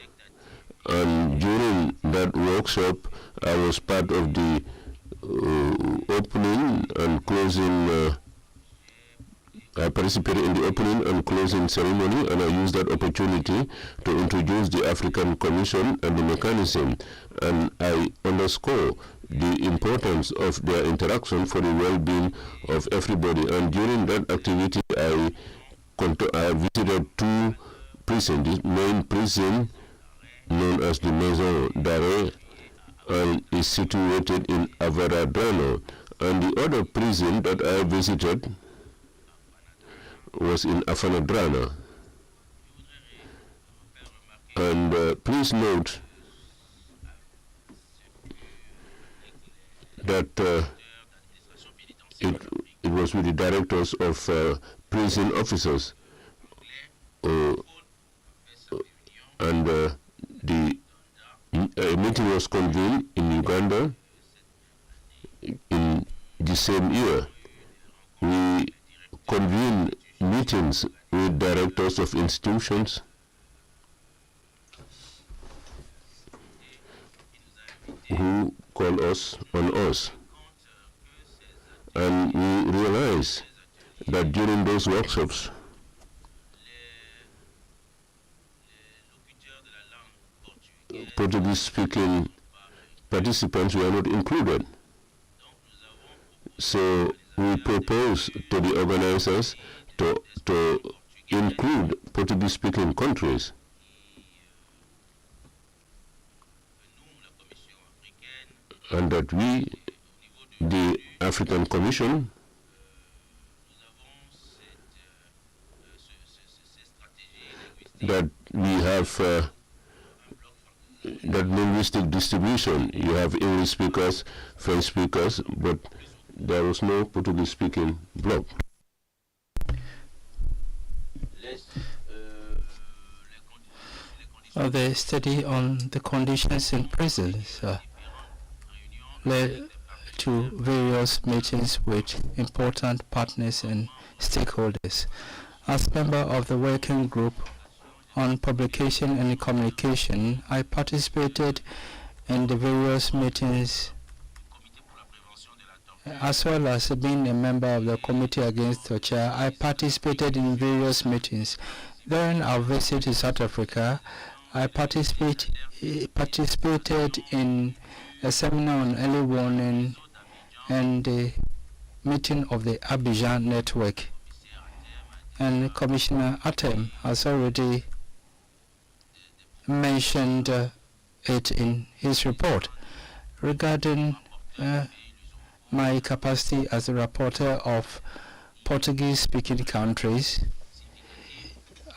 And during that workshop, I was part of the opening and closing. I participated in the opening and closing ceremony, and I used that opportunity to introduce the African Commission and the mechanism, and I underscore the importance of their interaction for the well-being of everybody. And during that activity, I visited 2 prisons. The main prison, known as the Maison d'Arrêt, and is situated in Avaradrano, and the other prison that I visited was in Afanadrana. And please note that it was with the directors of prison officers, and the meeting was convened in Uganda in the same year. We convened meetings with directors of institutions who call us on us, and we realize that during those workshops Portuguese-speaking participants were not included. So we propose to the organizers to include Portuguese-speaking countries. And that we, the African Commission, that we have that linguistic distribution. You have English speakers, French speakers, but there was no Portuguese speaking bloc. The study on the conditions in prisons led to various meetings with important partners and stakeholders. As member of the working group on publication and communication, I participated in the various meetings, as well as being a member of the Committee Against Torture. I participated in various meetings. During our visit to South Africa, I participated in a seminar on early warning and the meeting of the Abidjan Network. And Commissioner Atem has already mentioned it in his report. Regarding my capacity as a rapporteur of Portuguese-speaking countries,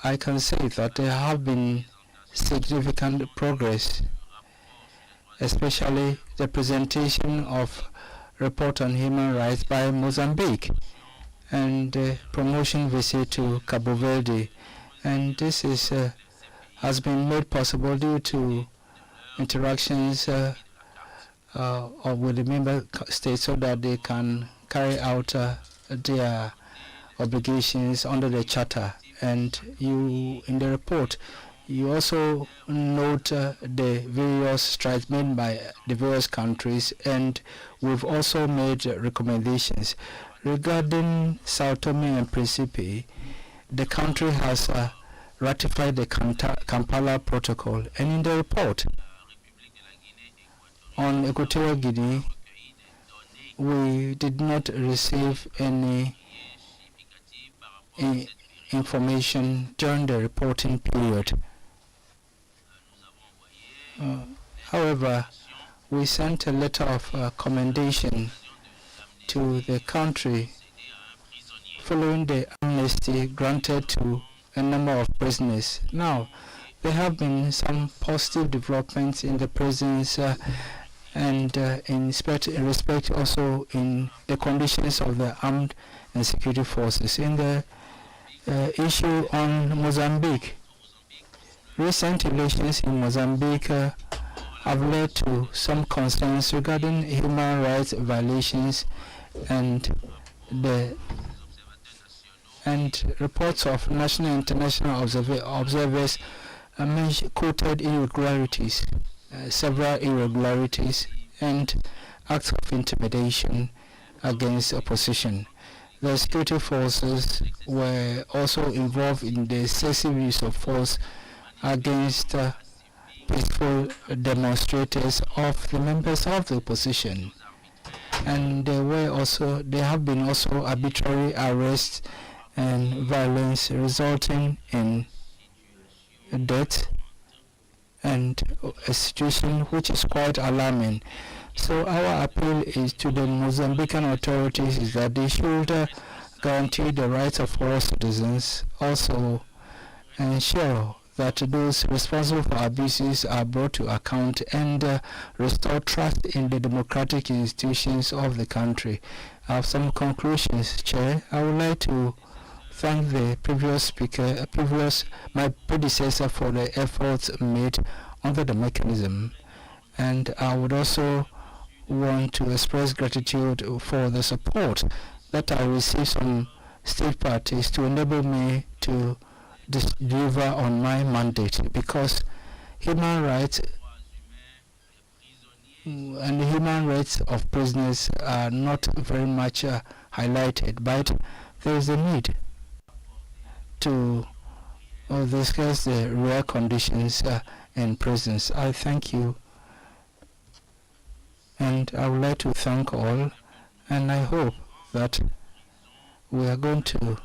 I can say that there have been significant progress, especially the presentation of report on human rights by Mozambique and promotion visit to Cabo Verde. And this is has been made possible due to interactions with the member states so that they can carry out their obligations under the Charter. And you, in the report, you also note the various strides made by the various countries, and we've also made recommendations. Regarding Sao Tome and Principe, the country has ratified the Kampala Protocol, and in the report on Equatorial Guinea, we did not receive any information during the reporting period. However, we sent a letter of commendation to the country following the amnesty granted to a number of prisoners. Now, there have been some positive developments in the prisons and in respect also in the conditions of the armed and security forces. In the issue on Mozambique, recent elections in Mozambique have led to some concerns regarding human rights violations and reports of national and international observers quoted irregularities, several irregularities and acts of intimidation against opposition. The security forces were also involved in the excessive use of force against peaceful demonstrators of the members of the opposition. And there have been also arbitrary arrests and violence resulting in death and a situation which is quite alarming. So our appeal is to the Mozambican authorities is that they should guarantee the rights of all citizens, also ensure that those responsible for abuses are brought to account and restore trust in the democratic institutions of the country. I have some conclusions, Chair. I would like to thank the previous speaker, my predecessor, for the efforts made under the mechanism, and I would also want to express gratitude for the support that I received from state parties to enable me to deliver on my mandate, because human rights and the human rights of prisoners are not very much highlighted, but there is a need to discuss the real conditions in prisons. I thank you, and I would like to thank all, and I hope that we are going to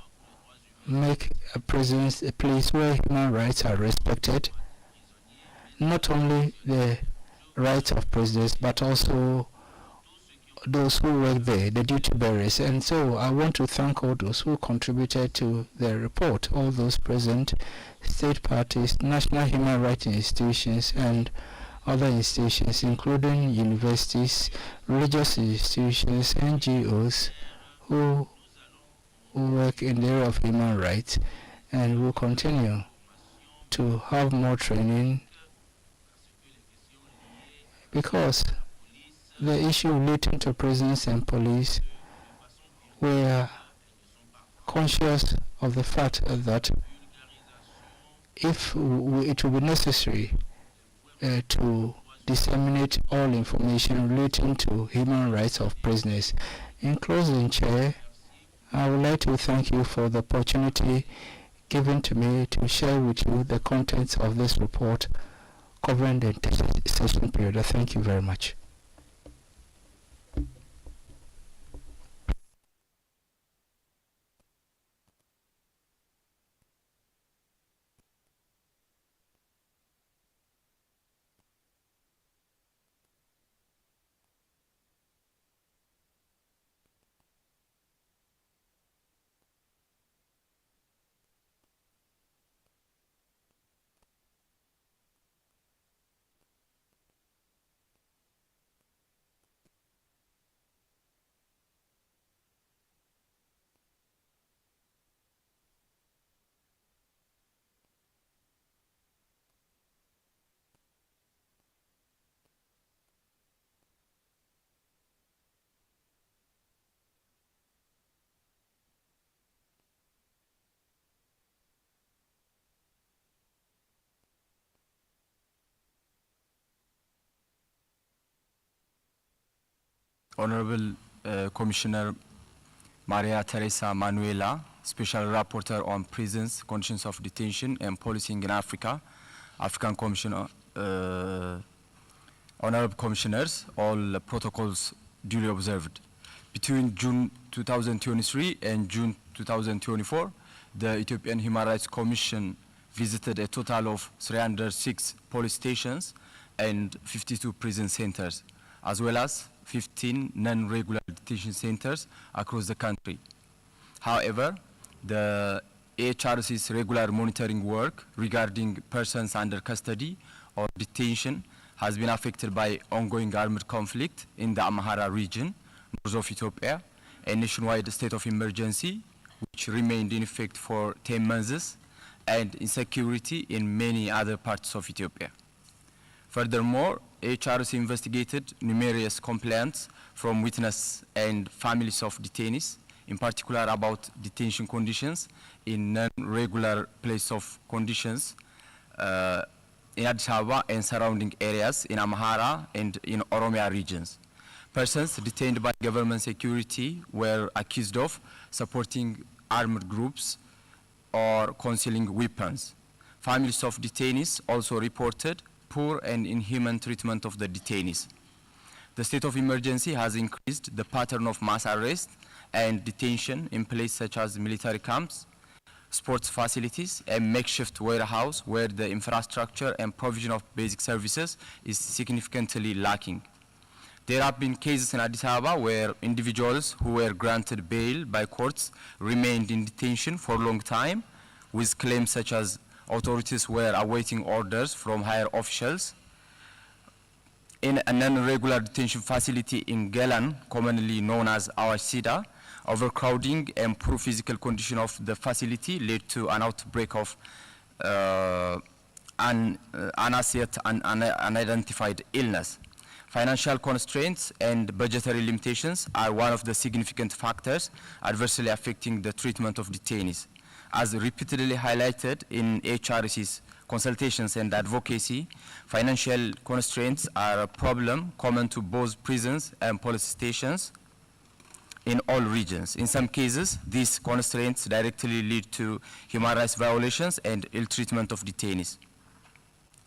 make a prisons a place where human rights are respected, not only the rights of prisoners but also those who work there, the duty bearers. And so I want to thank all those who contributed to the report, all those present, state parties, national human rights institutions and other institutions, including universities, religious institutions, NGOs, who work in the area of human rights, and will continue to have more training, because the issue relating to prisons and police, we are conscious of the fact that if it will be necessary to disseminate all information relating to human rights of prisoners. In closing, Chair, I would like to thank you for the opportunity given to me to share with you the contents of this report covering the session period. Thank you very much. Honorable Commissioner Maria Teresa Manuela, Special Rapporteur on Prisons, Conditions of Detention and Policing in Africa, African Commissioner, Honorable Commissioners, all protocols duly observed. Between June 2023 and June 2024, the Ethiopian Human Rights Commission visited a total of 306 police stations and 52 prison centers, as well as 15 non-regular detention centers across the country. However, the AHRC's regular monitoring work regarding persons under custody or detention has been affected by ongoing armed conflict in the Amhara region, north of Ethiopia, a nationwide state of emergency which remained in effect for 10 months, and insecurity in many other parts of Ethiopia. Furthermore, HRC investigated numerous complaints from witnesses and families of detainees, in particular about detention conditions in non-regular place of conditions in Addis Ababa and surrounding areas in Amhara and in Oromia regions. Persons detained by government security were accused of supporting armed groups or concealing weapons. Families of detainees also reported poor and inhuman treatment of the detainees. The state of emergency has increased the pattern of mass arrest and detention in places such as military camps, sports facilities, and makeshift warehouse where the infrastructure and provision of basic services is significantly lacking. There have been cases in Addis Ababa where individuals who were granted bail by courts remained in detention for a long time, with claims such as authorities were awaiting orders from higher officials. In a non-regular detention facility in Gelan, commonly known as Awashida, overcrowding and poor physical condition of the facility led to an outbreak of unidentified illness. Financial constraints and budgetary limitations are one of the significant factors adversely affecting the treatment of detainees. As repeatedly highlighted in HRC's consultations and advocacy, financial constraints are a problem common to both prisons and police stations in all regions. In some cases, these constraints directly lead to human rights violations and ill treatment of detainees.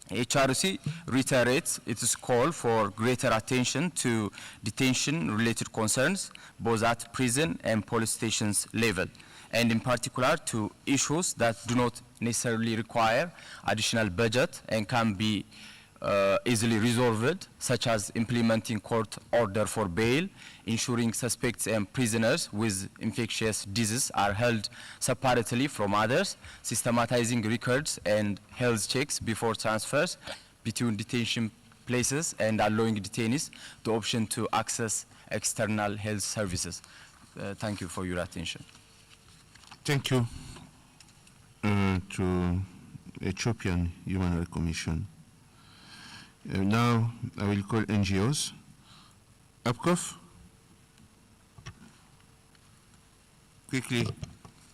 HRC reiterates its call for greater attention to detention-related concerns, both at prison and police stations level, and in particular to issues that do not necessarily require additional budget and can be easily resolved, such as implementing court order for bail, ensuring suspects and prisoners with infectious disease are held separately from others, systematizing records and health checks before transfers between detention places, and allowing detainees the option to access external health services. Thank you for your attention. Thank you to Ethiopian Human Rights Commission. Now I will call NGOs. Apkoff, quickly.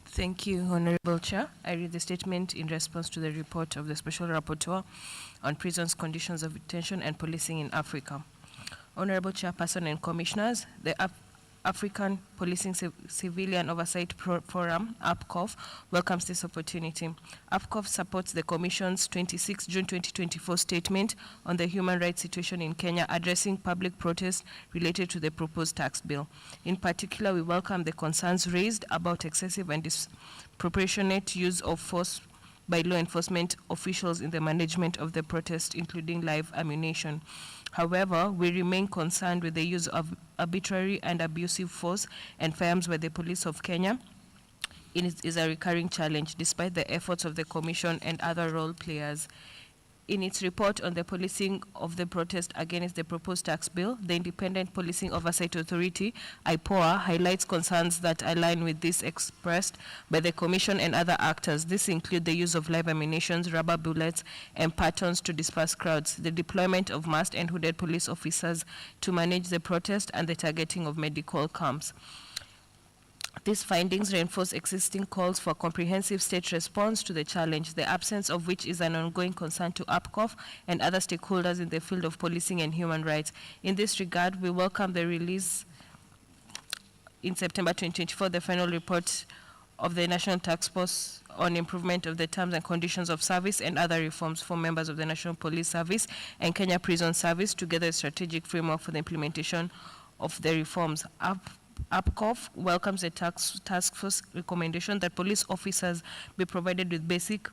Thank you, Honorable Chair. I read the statement in response to the report of the Special Rapporteur on prisons, conditions of detention and policing in Africa. Honorable Chairperson and Commissioners, the African Policing Civilian Oversight Forum, APCOF, welcomes this opportunity. APCOF supports the Commission's 26 June 2024 statement on the human rights situation in Kenya, addressing public protests related to the proposed tax bill. In particular, we welcome the concerns raised about excessive and disproportionate use of force by law enforcement officials in the management of the protest, including live ammunition. However, we remain concerned with the use of arbitrary and abusive force and firearms by the police of Kenya. It is a recurring challenge, despite the efforts of the Commission and other role players. In its report on the policing of the protest against the proposed tax bill, the Independent Policing Oversight Authority, IPOA, highlights concerns that align with this expressed by the Commission and other actors. This include the use of live ammunition, rubber bullets, and batons to disperse crowds, the deployment of masked and hooded police officers to manage the protest, and the targeting of medical camps. These findings reinforce existing calls for comprehensive state response to the challenge, the absence of which is an ongoing concern to APCOF and other stakeholders in the field of policing and human rights. In this regard, we welcome the release in September 2024, the final report of the National Task Force on improvement of the terms and conditions of service and other reforms for members of the National Police Service and Kenya Prison Service, together a strategic framework for the implementation of the reforms. APCOF welcomes the task force recommendation that police officers be provided with basic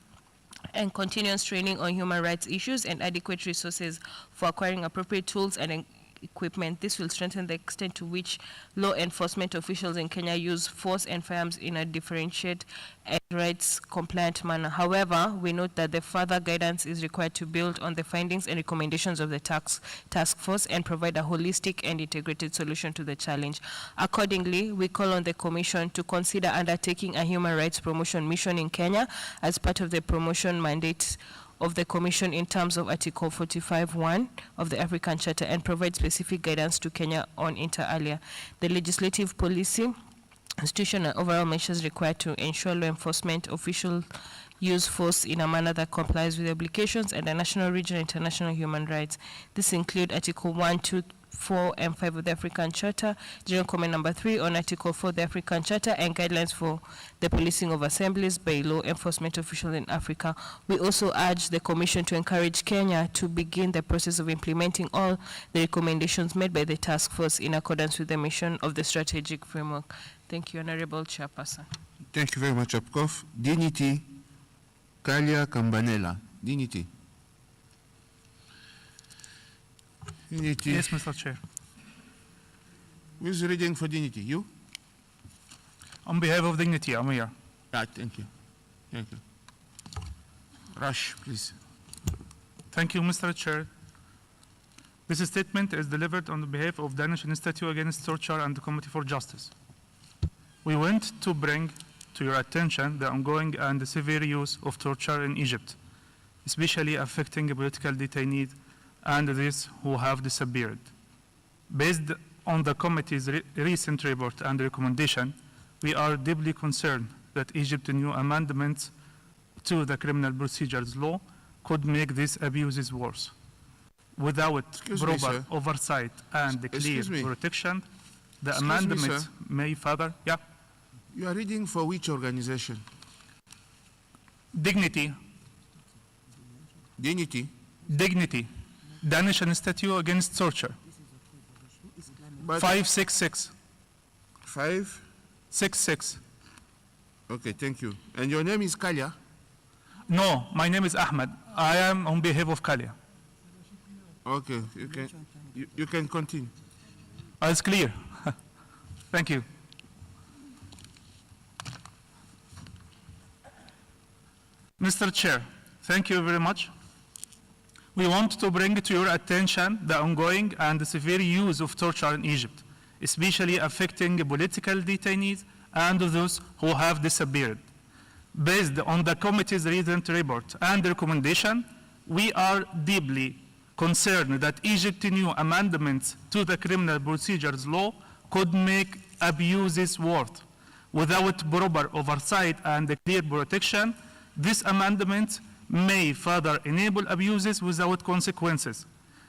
and continuous training on human rights issues and adequate resources for acquiring appropriate tools and equipment. This will strengthen the extent to which law enforcement officials in Kenya use force and firearms in a differentiated and rights-compliant manner. However, we note that the further guidance is required to build on the findings and recommendations of the task force and provide a holistic and integrated solution to the challenge. Accordingly, we call on the Commission to consider undertaking a human rights promotion mission in Kenya as part of the promotion mandate of the Commission in terms of Article 45(1) of the African Charter and provide specific guidance to Kenya on inter alia. The legislative policy, institutional and overall measures required to ensure law enforcement officials use force in a manner that complies with the obligations and the national, regional, and international human rights. This include Article 1, 2, 4, and 5 of the African Charter, General Comment Number 3 on Article 4 of the African Charter, and guidelines for the policing of assemblies by law enforcement officials in Africa. We also urge the Commission to encourage Kenya to begin the process of implementing all the recommendations made by the task force in accordance with the mission of the strategic framework. Thank you, Honorable Chairperson. Thank you very much, Apkoff. Dignity, Kalia Kambanela. Dignity. Dignity. Yes, Mr. Chair. Who is reading for Dignity? You? On behalf of Dignity, I'm here. Right, thank you. Thank you. Rush, please. Thank you, Mr. Chair. This statement is delivered on behalf of the Danish Institute Against Torture and the Committee for Justice. We want to bring to your attention the ongoing and the severe use of torture in Egypt, especially affecting political detainees and those who have disappeared. Based on the committee's recent report and recommendation, we are deeply concerned that Egypt's new amendments to the criminal procedures law could make these abuses worse. Without proper oversight and clear protection, the amendments may further. Yeah. You are reading for which organization? Dignity. Dignity? Dignity. Danish Institute Against Torture. 566. 566. Okay, thank you. And your name is Kalia? No, my name is Ahmed. I am on behalf of Kalia. Okay, you can continue. It's clear. Thank you. Mr. Chair, thank you very much. We want to bring to your attention the ongoing and severe use of torture in Egypt, especially affecting political detainees and those who have disappeared. Based on the committee's recent report and recommendation, we are deeply concerned that Egypt's new amendments to the criminal procedures law could make abuses worse. Without proper oversight and clear protection, this amendment may further enable abuses without consequences.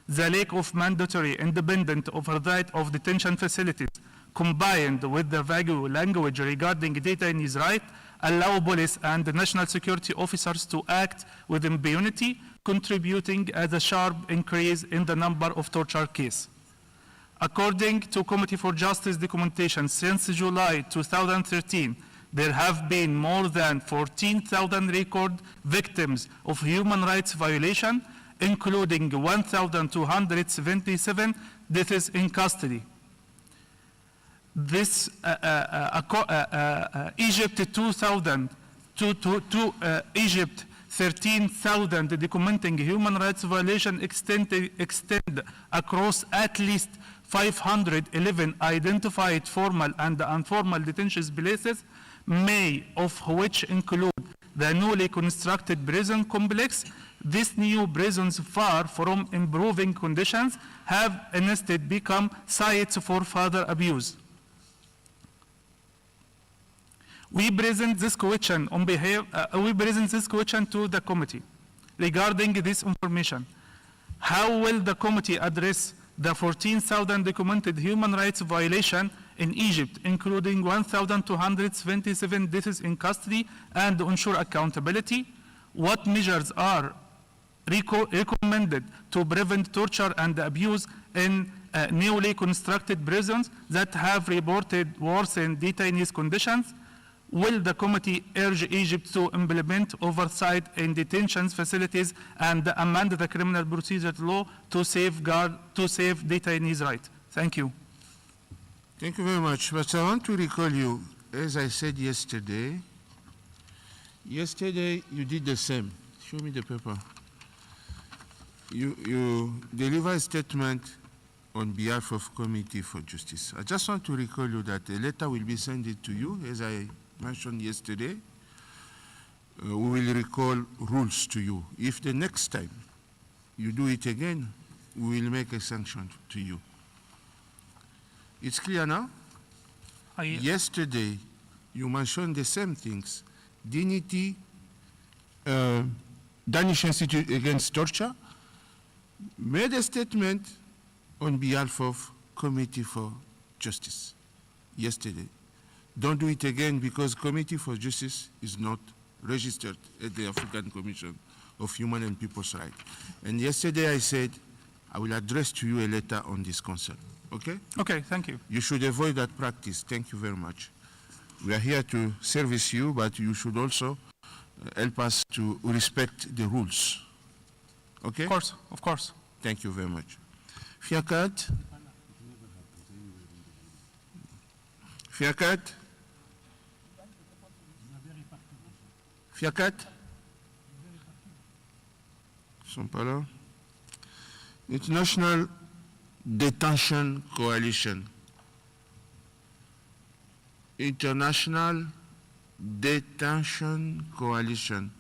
The lack of mandatory independent oversight of detention facilities, combined with the vague language regarding detainees' rights, allow police and national security officers to act with impunity, contributing as a sharp increase in the number of torture cases. According to Committee for Justice documentation, since July 2013, there have been more than 14,000 record victims of human rights violation, including 1,277 deaths in custody. This Egypt 13,000 documenting human rights violation extend across at least 511 identified formal and informal detention places, many of which include the newly constructed prison complex. These new prisons, far from improving conditions, have instead become sites for further abuse. We present this question to the committee regarding this information. How will the committee address the 14,000 documented human rights violation in Egypt, including 1,227 deaths in custody, and ensure accountability? What measures are recommended to prevent torture and abuse in newly constructed prisons that have reported worsened detainees' conditions? Will the committee urge Egypt to implement oversight in detention facilities and amend the criminal procedure law to save detainees' rights? Thank you. Thank you very much. But I want to recall you, as I said yesterday, you did the same. Show me the paper. You deliver a statement on behalf of Committee for Justice. I just want to recall you that a letter will be sent to you, as I mentioned yesterday. We will recall rules to you. If the next time you do it again, we will make a sanction to you. It's clear now? Yesterday, you mentioned the same things. Dignity, Danish Institute Against Torture, made a statement on behalf of Committee for Justice yesterday. Don't do it again, because Committee for Justice is not registered at the African Commission of Human and People's Rights. And yesterday I said, I will address to you a letter on this concern, okay? Okay, thank you. You should avoid that practice. Thank you very much. We are here to service you, but you should also help us to respect the rules, okay? Of course. Thank you very much. Fiakat? Fiakat? Fiakat? Ils sont pas là. International Detention Coalition. International Detention Coalition.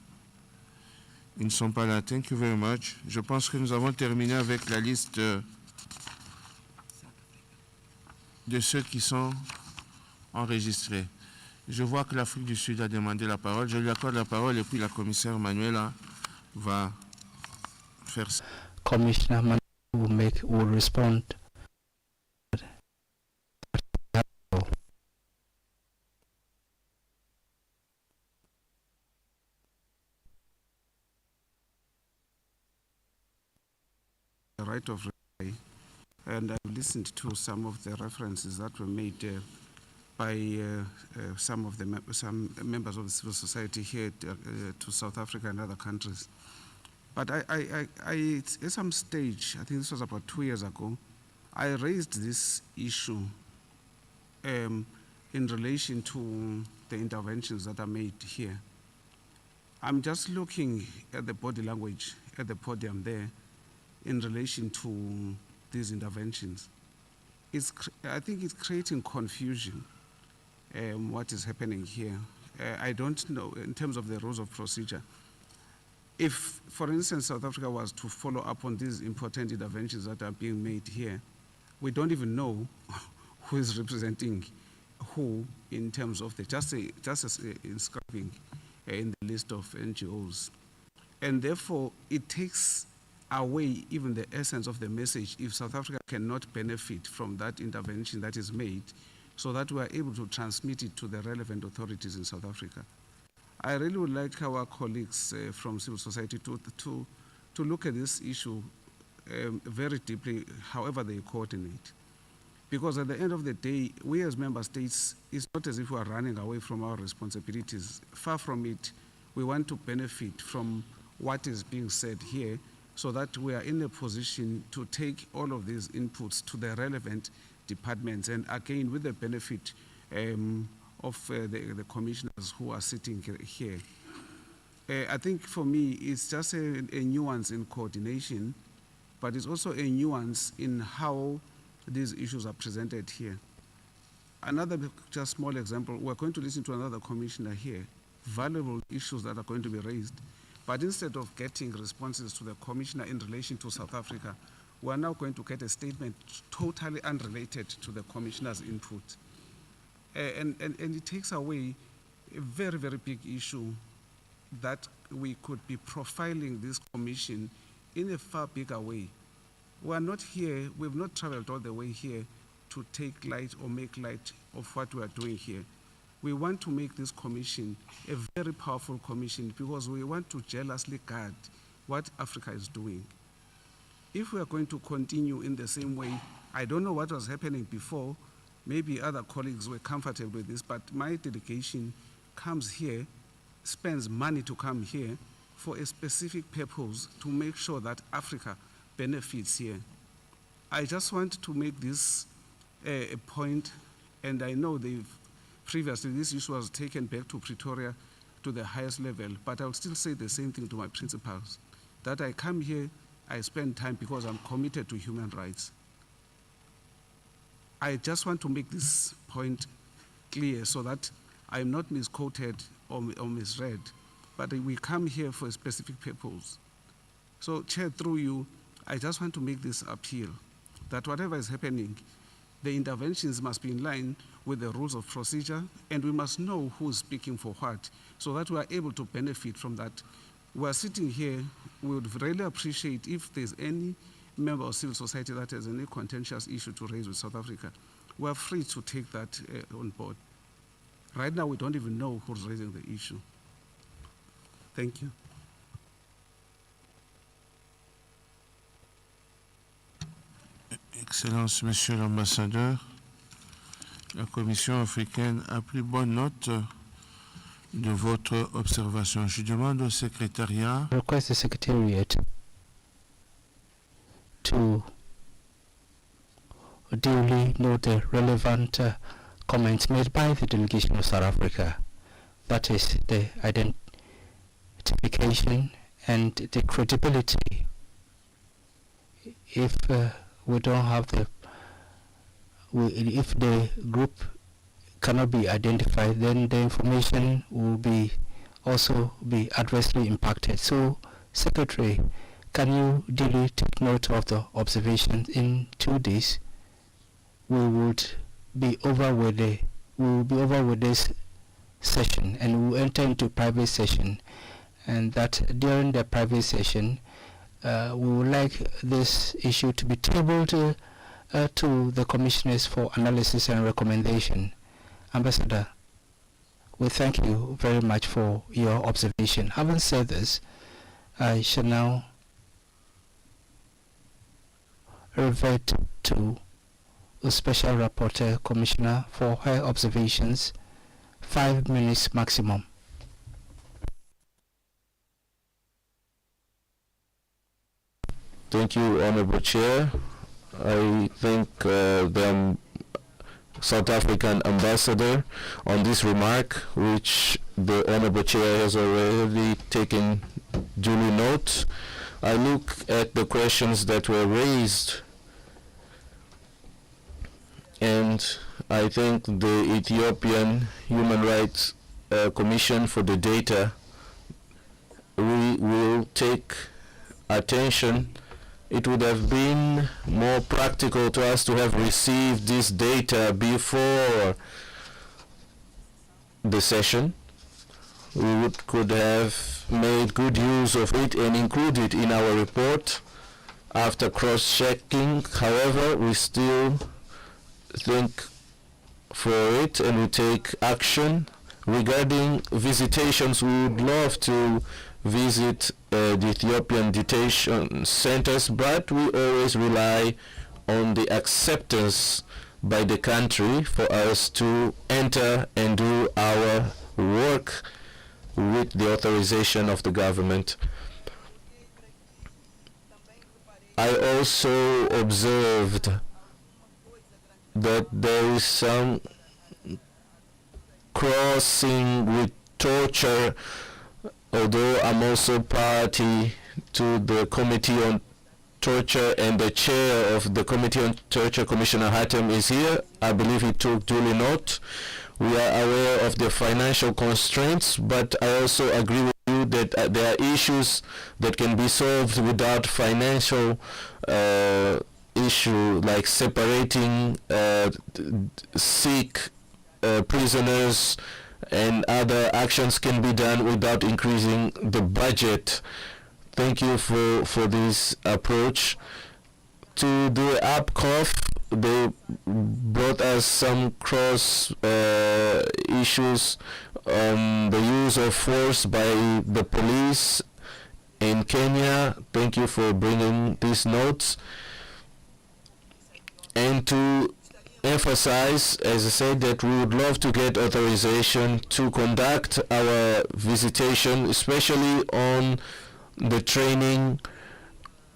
Ils ne sont pas là. Thank you very much. Je pense que nous avons terminé avec la liste de ceux qui sont enregistrés. Je vois que l'Afrique du Sud a demandé la parole. Je lui accorde la parole et puis la commissaire Manuela va faire ça. Commissioner Manuela will respond. The right of reply, and I've listened to some of the references that were made by some members of the civil society here to South Africa and other countries. But I at some stage, I think this was about 2 years ago, I raised this issue in relation to the interventions that are made here. I'm just looking at the body language at the podium there in relation to these interventions. I think it's creating confusion, what is happening here. I don't know, in terms of the rules of procedure, if, for instance, South Africa was to follow up on these important interventions that are being made here, we don't even know who is representing who in terms of the just as inscribing in the list of NGOs. And therefore, it takes away even the essence of the message if South Africa cannot benefit from that intervention that is made, so that we are able to transmit it to the relevant authorities in South Africa. I really would like our colleagues from civil society to look at this issue very deeply, however they coordinate. Because at the end of the day, we as member states, it's not as if we are running away from our responsibilities. Far from it, we want to benefit from what is being said here, so that we are in a position to take all of these inputs to the relevant departments, and again, with the benefit of the commissioners who are sitting here. I think for me, it's just a nuance in coordination, but it's also a nuance in how these issues are presented here. Another just small example, we're going to listen to another commissioner here, valuable issues that are going to be raised, but instead of getting responses to the commissioner in relation to South Africa, we're now going to get a statement totally unrelated to the commissioner's input. And it takes away a very, very big issue that we could be profiling this commission in a far bigger way. We are not here, we've not traveled all the way here to take light or make light of what we are doing here. We want to make this commission a very powerful commission because we want to jealously guard what Africa is doing. If we are going to continue in the same way, I don't know what was happening before, maybe other colleagues were comfortable with this, but my delegation comes here, spends money to come here for a specific purpose to make sure that Africa benefits here. I just want to make this a point, and I know previously this issue was taken back to Pretoria to the highest level, but I will still say the same thing to my principals, that I come here, I spend time because I'm committed to human rights. I just want to make this point clear so that I'm not misquoted or misread, but we come here for a specific purpose. So, Chair, through you, I just want to make this appeal that whatever is happening, the interventions must be in line with the rules of procedure, and we must know who is speaking for what, so that we are able to benefit from that. We are sitting here, we would really appreciate if there's any member of civil society that has any contentious issue to raise with South Africa, we are free to take that on board. Right now, we don't even know who's raising the issue. Thank you. Excellences, Monsieur l'Ambassadeur, la Commission africaine a pris bonne note de votre observation. Je demande au secrétariat Request the Secretariat to duly note the relevant comments made by the delegation of South Africa. That is the identification and the credibility. If we don't have if the group cannot be identified, then the information will also be adversely impacted. So, Secretary, can you duly take note of the observations? In 2 days, we will be over with this session, and we will enter into private session, and that during the private session, we would like this issue to be tabled to the commissioners for analysis and recommendation. Ambassador, we thank you very much for your observation. Having said this, I shall now revert to the Special Rapporteur Commissioner for her observations. 5 minutes maximum. Thank you, Honorable Chair. I thank the South African Ambassador on this remark, which the Honorable Chair has already taken duly note. I look at the questions that were raised, and I thank the Ethiopian Human Rights Commission for the data. We will take attention. It would have been more practical to us to have received this data before the session. We could have made good use of it and included it in our report after cross-checking. However, we still think for it and we take action. Regarding visitations, we would love to visit the Ethiopian detention centers, but we always rely on the acceptance by the country for us to enter and do our work with the authorization of the government. I also observed that there is some crossing with torture, although I'm also party to the Committee on Torture, and the chair of the Committee on Torture, Commissioner Hatem, is here. I believe he took duly note. We are aware of the financial constraints, but I also agree with you that there are issues that can be solved without financial issue, like separating sick prisoners, and other actions can be done without increasing the budget. Thank you for this approach. To the APCOF, they brought us some cross issues on the use of force by the police in Kenya. Thank you for bringing these notes. And to emphasize, as I said, that we would love to get authorization to conduct our visitation, especially on the training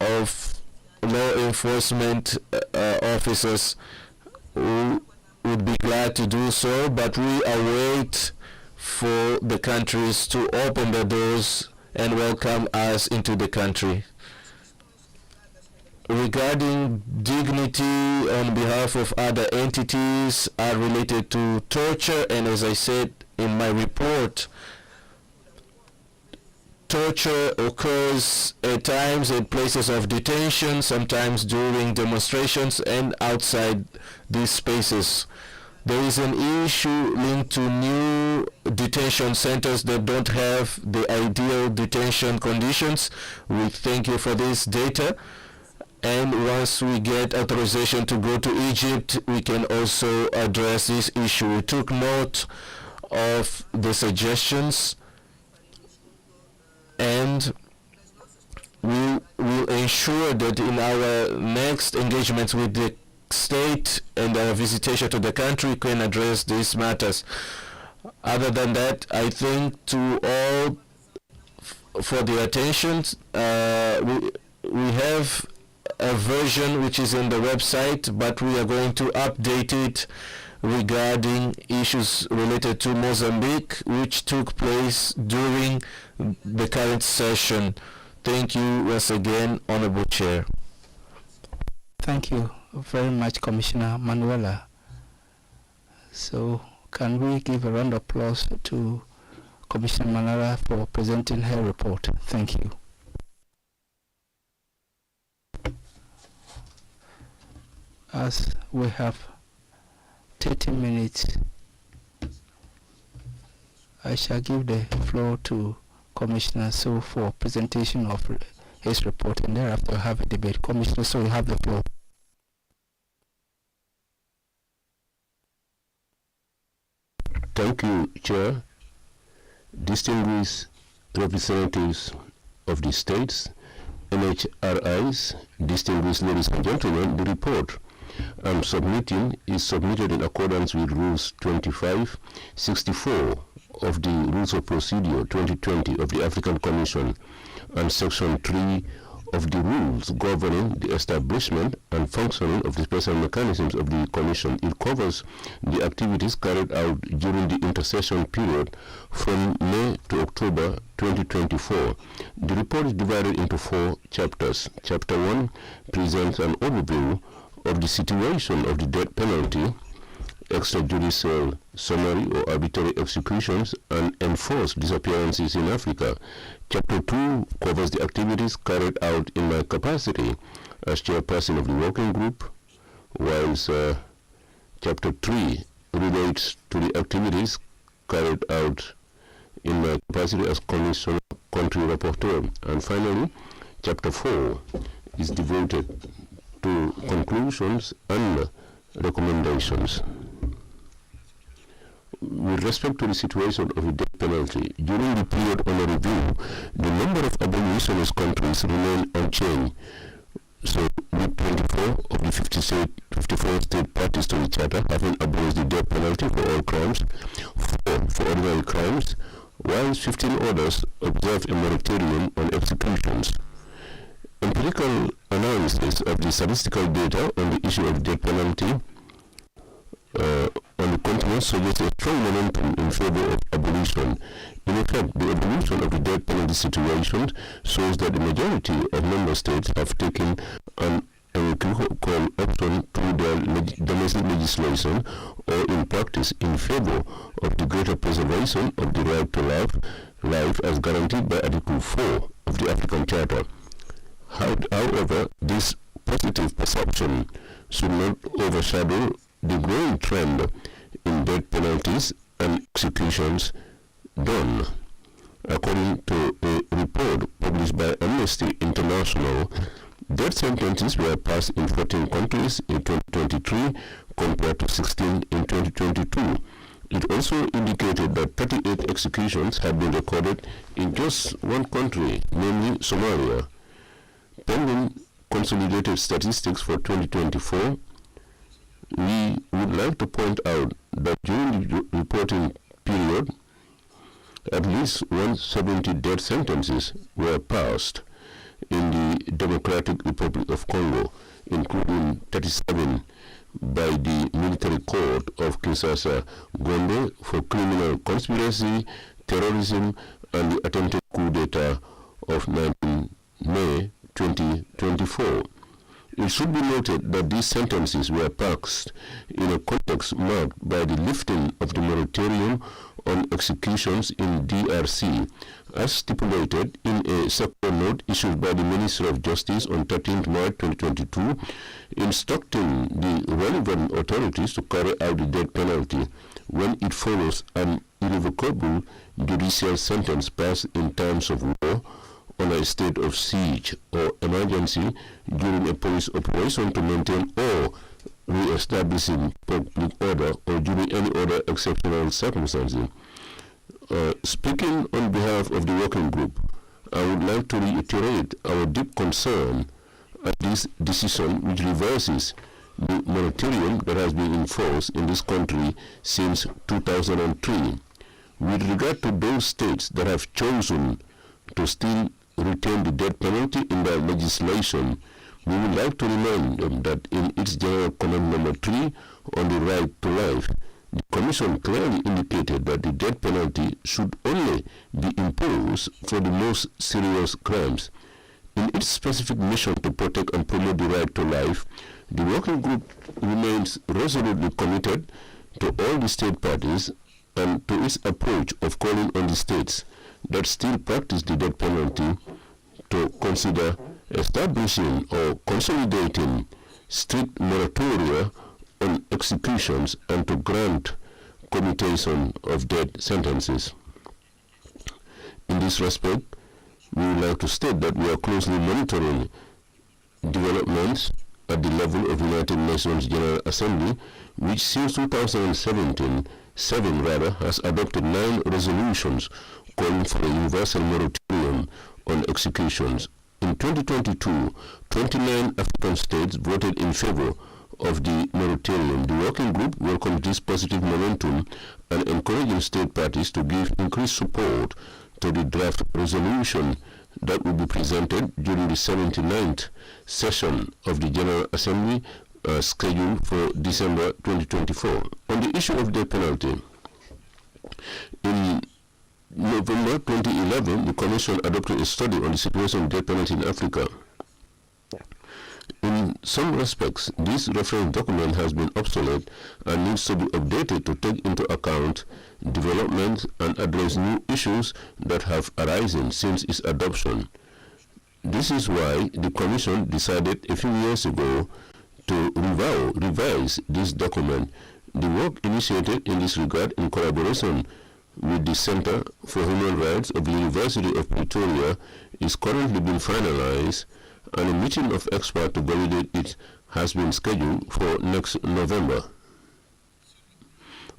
of law enforcement officers. We would be glad to do so, but we await for the countries to open the doors and welcome us into the country. Regarding dignity on behalf of other entities are related to torture, and as I said in my report, torture occurs at times at places of detention, sometimes during demonstrations and outside these spaces. There is an issue linked to new detention centers that don't have the ideal detention conditions. We thank you for this data. And once we get authorization to go to Egypt, we can also address this issue. We took note of the suggestions, and we will ensure that in our next engagements with the state and our visitation to the country, we can address these matters. Other than that, I thank to all for the attention. We have a version which is in the website, but we are going to update it regarding issues related to Mozambique, which took place during the current session. Thank you once again, Honorable Chair. Thank you very much, Commissioner Manuela. So can we give a round of applause to Commissioner Manuela for presenting her report? Thank you. As we have 30 minutes, I shall give the floor to Commissioner So for presentation of his report, and thereafter have a debate. Commissioner So, you have the floor. Thank you, Chair. Distinguished representatives of the states, NHRIs, distinguished ladies and gentlemen, the report I'm submitting is submitted in accordance with Rules 25, 64 of the Rules of Procedure 2020 of the African Commission and Section 3 of the rules governing the establishment and functioning of the special mechanisms of the Commission. It covers the activities carried out during the intercession period from May to October 2024. The report is divided into 4 chapters. Chapter 1 presents an overview of the situation of the death penalty, extrajudicial summary or arbitrary executions, and enforced disappearances in Africa. Chapter 2 covers the activities carried out in my capacity as chairperson of the working group, whilst Chapter 3 relates to the activities carried out in my capacity as Commissioner Country Rapporteur. And finally, Chapter 4 is devoted to conclusions and recommendations. With respect to the situation of the death penalty, during the period under review, the number of abolitionist countries remained unchanged. So, with 24 of the 54 state parties to the Charter having abolished the death penalty for all crimes, 4 for ordinary crimes, while 15 others observed a moratorium on executions. Empirical analysis of the statistical data on the issue of death penalty on the continent suggests a strong momentum in favor of abolition. In effect, the evolution of the death penalty situation shows that the majority of member states have taken an unequivocal option through their domestic legislation or in practice in favor of the greater preservation of the right to life as guaranteed by Article 4 of the African Charter. However, this positive perception should not overshadow the growing trend in death penalties and executions done. According to a report published by Amnesty International, death sentences were passed in 14 countries in 2023 compared to 16 in 2022. It also indicated that 38 executions had been recorded in just one country, namely Somalia. Pending consolidated statistics for 2024, We would like to point out that during the reporting period, at least 170 death sentences were passed in the Democratic Republic of Congo, including 37 by the military court of Kinshasa Gombe for criminal conspiracy, terrorism, and the attempted coup d'etat of 19 May 2024. It should be noted that these sentences were passed in a context marked by the lifting of the moratorium on executions in DRC, as stipulated in a separate note issued by the Minister of Justice on 13 March 2022, instructing the relevant authorities to carry out the death penalty when it follows an irrevocable judicial sentence passed in times of war, on a state of siege or emergency, during a police operation to maintain or re-establishing public order, or during any other exceptional circumstances. Speaking on behalf of the working group, I would like to reiterate our deep concern at this decision, which reverses the moratorium that has been enforced in this country since 2003. With regard to those states that have chosen to still retain the death penalty in their legislation, we would like to remind them that in its General Comment number 3 on the right to life, the Commission clearly indicated that the death penalty should only be imposed for the most serious crimes. In its specific mission to protect and promote the right to life, the working group remains resolutely committed to all the state parties and to its approach of calling on the states that still practice the death penalty to consider establishing or consolidating strict moratoria on executions and to grant commutation of death sentences. In this respect, we would like to state that we are closely monitoring developments at the level of United Nations General Assembly, which since 2017 has adopted 9 resolutions calling for a universal moratorium on executions. In 2022, 29 African states voted in favor of the moratorium. The working group welcomes this positive momentum and encouraging state parties to give increased support to the draft resolution that will be presented during the 79th session of the General Assembly scheduled for December 2024. On the issue of death penalty, in November 2011, the Commission adopted a study on the situation of death penalty in Africa. In some respects, this reference document has been obsolete and needs to be updated to take into account developments and address new issues that have arisen since its adoption. This is why the Commission decided a few years ago to revise this document. The work initiated in this regard in collaboration with the Center for Human Rights of the University of Pretoria is currently being finalized, and a meeting of experts to validate it has been scheduled for next November.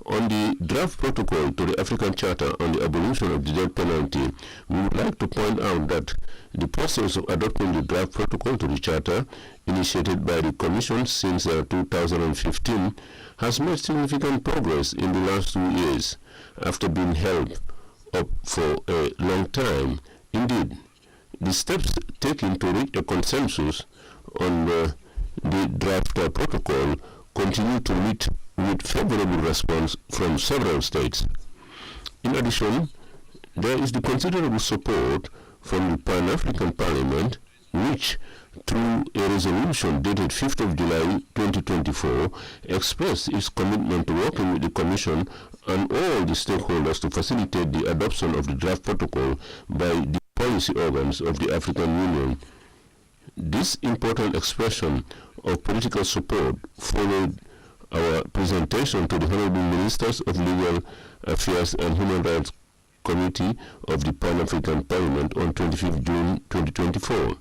On the draft protocol to the African Charter on the abolition of the death penalty, we would like to point out that the process of adopting the draft protocol to the Charter, initiated by the Commission since 2015, has made significant progress in the last 2 years, after being held up for a long time. Indeed, the steps taken to reach a consensus on the draft protocol continue to meet with favorable response from several states. In addition, there is the considerable support from the Pan-African Parliament, which, through a resolution dated 5th of July 2024, expressed its commitment to working with the Commission and all the stakeholders to facilitate the adoption of the draft protocol by the policy organs of the African Union. This important expression of political support followed our presentation to the Honorable Ministers of Legal Affairs and Human Rights Committee of the Pan-African Parliament on 25th June 2024.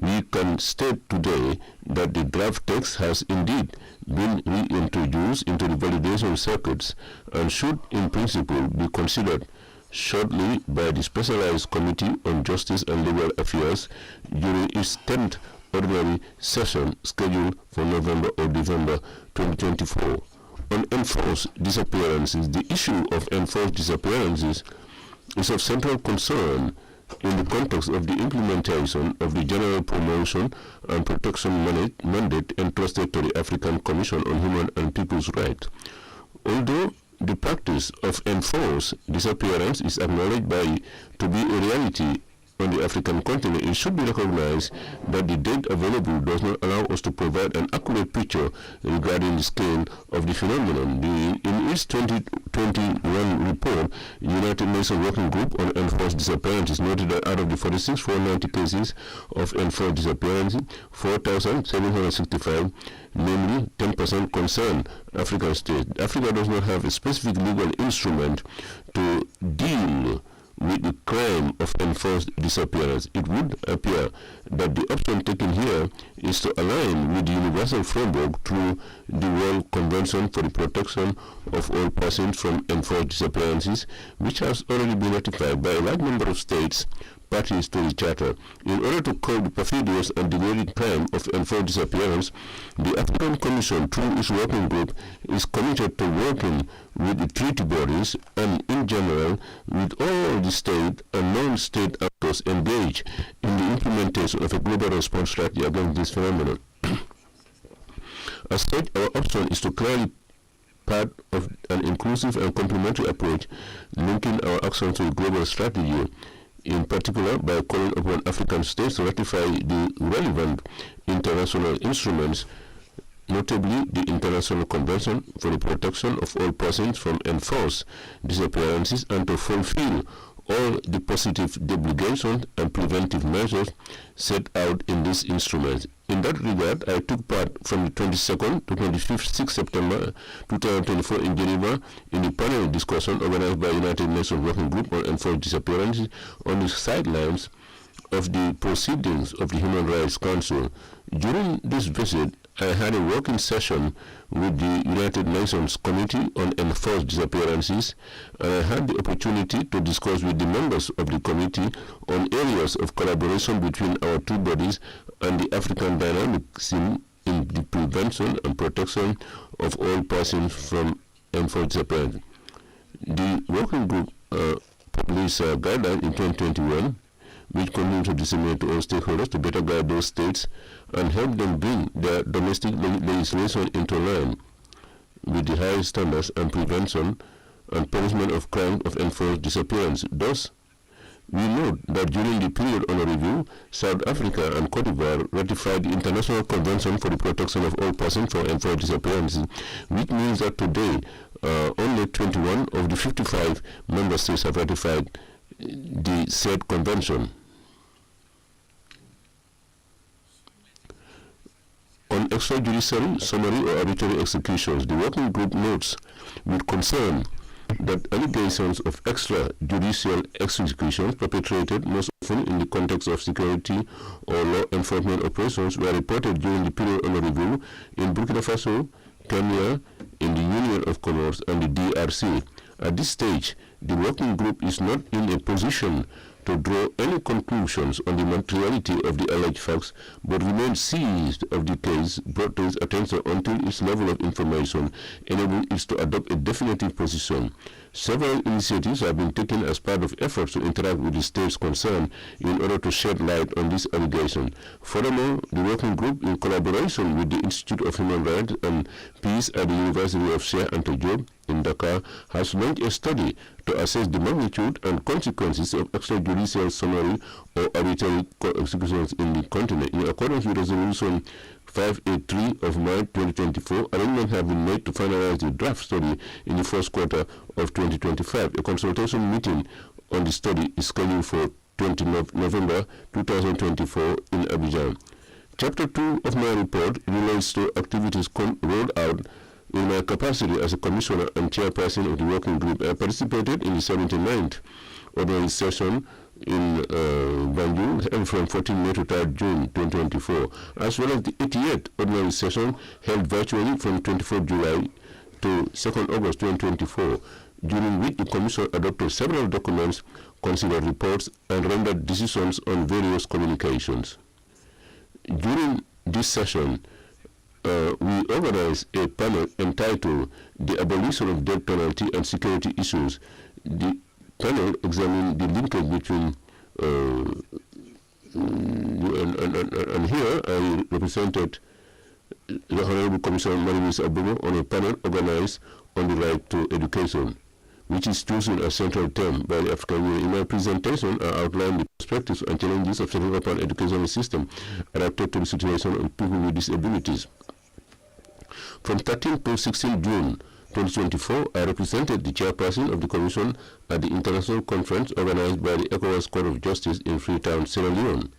We can state today that the draft text has indeed been reintroduced into the validation circuits and should in principle be considered shortly by the Specialized Committee on Justice and Legal Affairs during its 10th ordinary session scheduled for November or December 2024. On enforced disappearances, the issue of enforced disappearances is of central concern in the context of the implementation of the General Promotion and Protection mandate entrusted to the African Commission on Human and People's Rights. Although the practice of enforced disappearance is acknowledged to be a reality on the African continent, it should be recognized that the data available does not allow us to provide an accurate picture regarding the scale of the phenomenon. In its 2021 report, the United Nations Working Group on Enforced Disappearances noted that out of the 46,490 cases of enforced disappearance, 4,765, namely 10%, concern African states. Africa does not have a specific legal instrument to deal with the crime of enforced disappearance. It would appear that the option taken here is to align with the universal framework through the World Convention for the Protection of All Persons from Enforced Disappearances, which has already been ratified by a large number of states parties to the Charter. In order to curb the perfidious and degrading crime of enforced disappearance, the African Commission, through its working group, is committed to working with the treaty bodies and, in general, with all the state and non-state actors engaged in the implementation of a global response strategy against this phenomenon. As such, our option is to clearly part of an inclusive and complementary approach, linking our actions to a global strategy, in particular by calling upon African states to ratify the relevant international instruments, notably the International Convention for the Protection of All Persons from Enforced Disappearances, and to fulfill all the positive obligations and preventive measures set out in these instruments. In that regard, I took part from the 22nd to 25th September 2024 in Geneva in the panel discussion organized by United Nations Working Group on Enforced Disappearances on the sidelines of the proceedings of the Human Rights Council. During this visit, I had a working session with the United Nations Committee on Enforced Disappearances, and I had the opportunity to discuss with the members of the committee on areas of collaboration between our two bodies and the African dynamics in the prevention and protection of all persons from enforced disappearance. The working group published a guideline in 2021 which continues to disseminate to all stakeholders to better guide those states and help them bring their domestic legislation into line with the highest standards and prevention and punishment of crime of enforced disappearance. Thus, we note that during the period under review, South Africa and Cote d'Ivoire ratified the International Convention for the Protection of All Persons from Enforced Disappearances, which means that today only 21 of the 55 member states have ratified the said convention. On extrajudicial, summary or arbitrary executions, the working group notes with concern that allegations of extrajudicial executions perpetrated most often in the context of security or law enforcement operations were reported during the period under review in Burkina Faso, Kenya, in the Union of Commerce and the DRC. At this stage, the working group is not in a position to draw any conclusions on the materiality of the alleged facts, but remains seized of the case brought to its attention until its level of information enables it to adopt a definitive position. Several initiatives have been taken as part of efforts to interact with the states concerned in order to shed light on this allegation. Furthermore, the working group, in collaboration with the Institute of Human Rights and Peace at the University of Cheikh Anta Diop in Dakar, has launched a study to assess the magnitude and consequences of extrajudicial summary or arbitrary executions in the continent. In accordance with Resolution 583 of March 2024, arrangements have been made to finalize the draft study in the first quarter of 2025. A consultation meeting on the study is scheduled for 20 November 2024 in Abidjan. Chapter 2 of my report relates to activities rolled out in my capacity as a commissioner and chairperson of the working group. I participated in the 79th ordinary session in Banjul, held from 14 May to 3 June 2024, as well as the 88th ordinary session held virtually from 24 July to 2nd August 2024, during which the Commission adopted several documents, considered reports, and rendered decisions on various communications. During this session, we organized a panel entitled The Abolition of Death Penalty and Security Issues. The panel examined the linkage between and here I represented the Honorable Commissioner Marie-Louise Abumo on a panel organized on the right to education, which is chosen as central theme by the African Union. In my presentation, I outlined the perspectives and challenges of setting up an educational system adapted to the situation of people with disabilities. From 13 to 16 June 2024, I represented the chairperson of the Commission at the international conference organized by the ECOWAS Court of Justice in Freetown, Sierra Leone.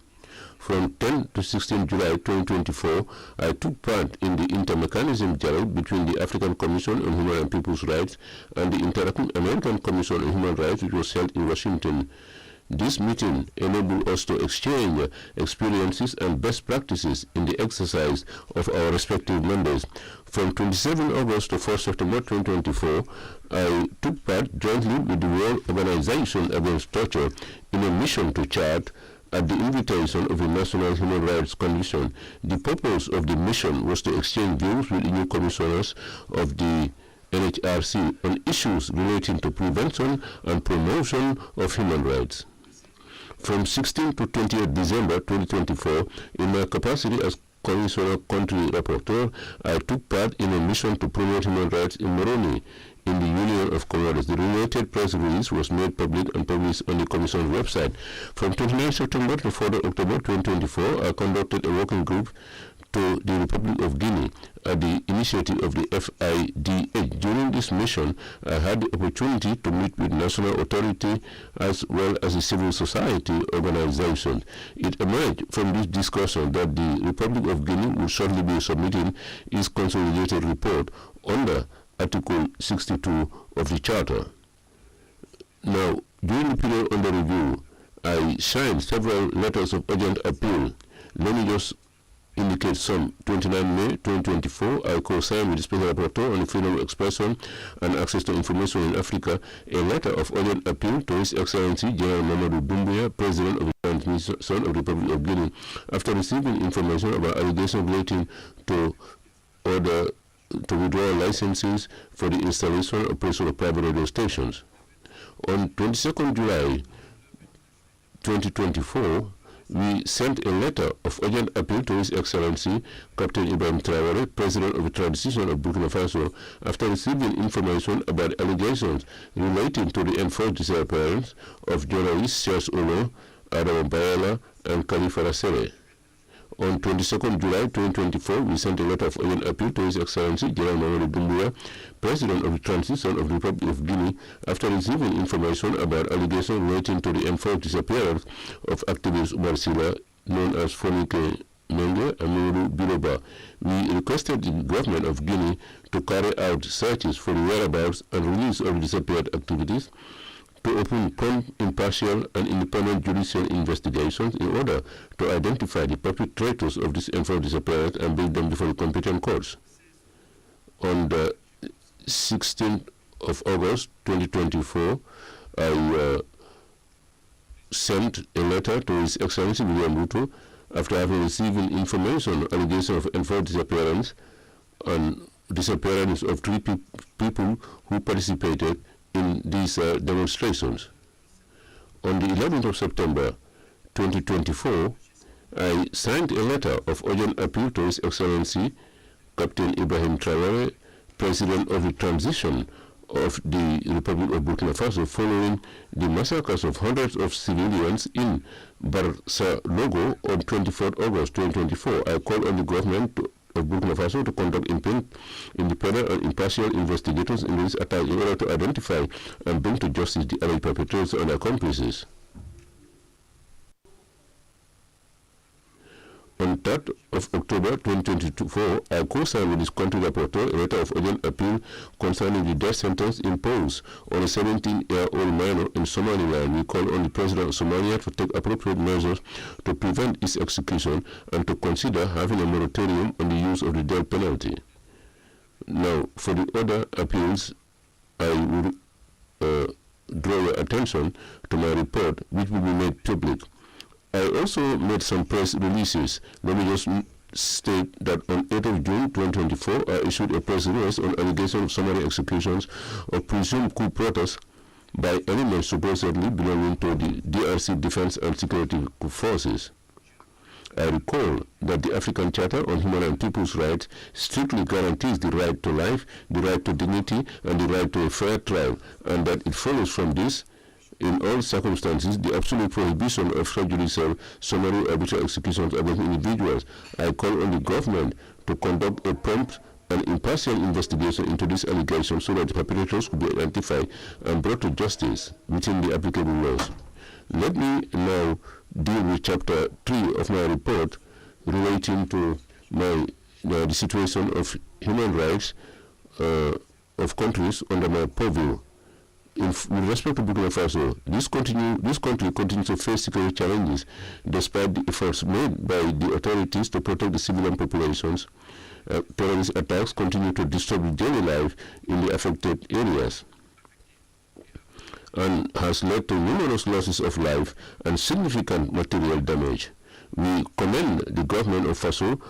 From 10 to 16 July 2024, I took part in the inter-mechanism dialogue between the African Commission on Human and People's Rights and the Inter-American Commission on Human Rights, which was held in Washington. This meeting enabled us to exchange experiences and best practices in the exercise of our respective mandates. From 27 August to 4 September 2024, I took part jointly with the World Organization Against Torture in a mission to Chad at the invitation of the National Human Rights Commission. The purpose of the mission was to exchange views with the new commissioners of the NHRC on issues relating to prevention and promotion of human rights. From 16 to 28 December 2024, in my capacity as Commissioner Country Rapporteur, I took part in a mission to promote human rights in Moroni, in the Union of Comoros. The related press release was made public and published on the Commission's website. From 29 September to 4 October 2024, I conducted a working group to the Republic of Guinea at the initiative of the FIDH. During this mission, I had the opportunity to meet with national authority as well as the civil society organizations. It emerged from this discussion that the Republic of Guinea will shortly be submitting its consolidated report under Article 62 of the Charter. Now, during the period under review, I signed several letters of urgent appeal. Let me just indicate some. 29 May 2024, I co-signed with the Special Rapporteur on the freedom of expression and access to information in Africa a letter of urgent appeal to His Excellency General Mamadou Doumbouya, President of the Transmission of the Republic of Guinea, after receiving information about allegations relating to order to withdraw licenses for the installation or operation of private radio stations. On 22nd July 2024, we sent a letter of urgent appeal to His Excellency Captain Ibrahim Traoré, President of the Transition of Burkina Faso, after receiving information about allegations relating to the enforced disappearance of journalists Charles Olo, Adam Bayala, and Khalifa Rassere. On 22nd July 2024, we sent a letter of urgent appeal to His Excellency General Mamadou Doumbouya, President of the Transition of the Republic of Guinea, after receiving information about allegations relating to the enforced disappearance of activist Umar Sila, known as Fonike Menge and Mamadou Biloba. We requested the government of Guinea to carry out searches for the whereabouts and release of disappeared activities, to open prompt, impartial, and independent judicial investigations in order to identify the perpetrators of this enforced disappearance and bring them before the competent courts. On the 16th of August 2024, I sent a letter to His Excellency William Ruto after having received information on allegations of enforced disappearance and disappearance of 3 people who participated in these demonstrations. On the 11th of September 2024, I signed a letter of urgent appeal to His Excellency Captain Ibrahim Traoré, President of the Transition of the Republic of Burkina Faso, following the massacres of hundreds of civilians in Barça Logo on 24th August 2024. I called on the government of Burkina Faso to conduct independent and impartial investigations in this attack in order to identify and bring to justice the alleged perpetrators and accomplices. On 3rd of October 2024, I co-signed with his country rapporteur a letter of urgent appeal concerning the death sentence imposed on a 17-year-old minor in Somaliland. We call on the President of Somalia to take appropriate measures to prevent its execution and to consider having a moratorium on the use of the death penalty. Now, for the other appeals, I will draw your attention to my report, which will be made public I also made some press releases. Let me just state that on 8th of June 2024, I issued a press release on allegation of summary executions of presumed coup plotters by elements supposedly belonging to the DRC Defense and Security Forces. I recall that the African Charter on Human and People's Rights strictly guarantees the right to life, the right to dignity, and the right to a fair trial, and that it follows from this, in all circumstances, the absolute prohibition of extrajudicial summary arbitrary executions against individuals. I call on the government to conduct a prompt and impartial investigation into this allegation so that the perpetrators could be identified and brought to justice within the applicable laws. Let me now deal with Chapter 3 of my report relating to the situation of human rights of countries under my purview. With respect to Burkina Faso, this country continues to face security challenges despite the efforts made by the authorities to protect the civilian populations. Terrorist attacks continue to disturb daily life in the affected areas and has led to numerous losses of life and significant material damage. We commend the government of Faso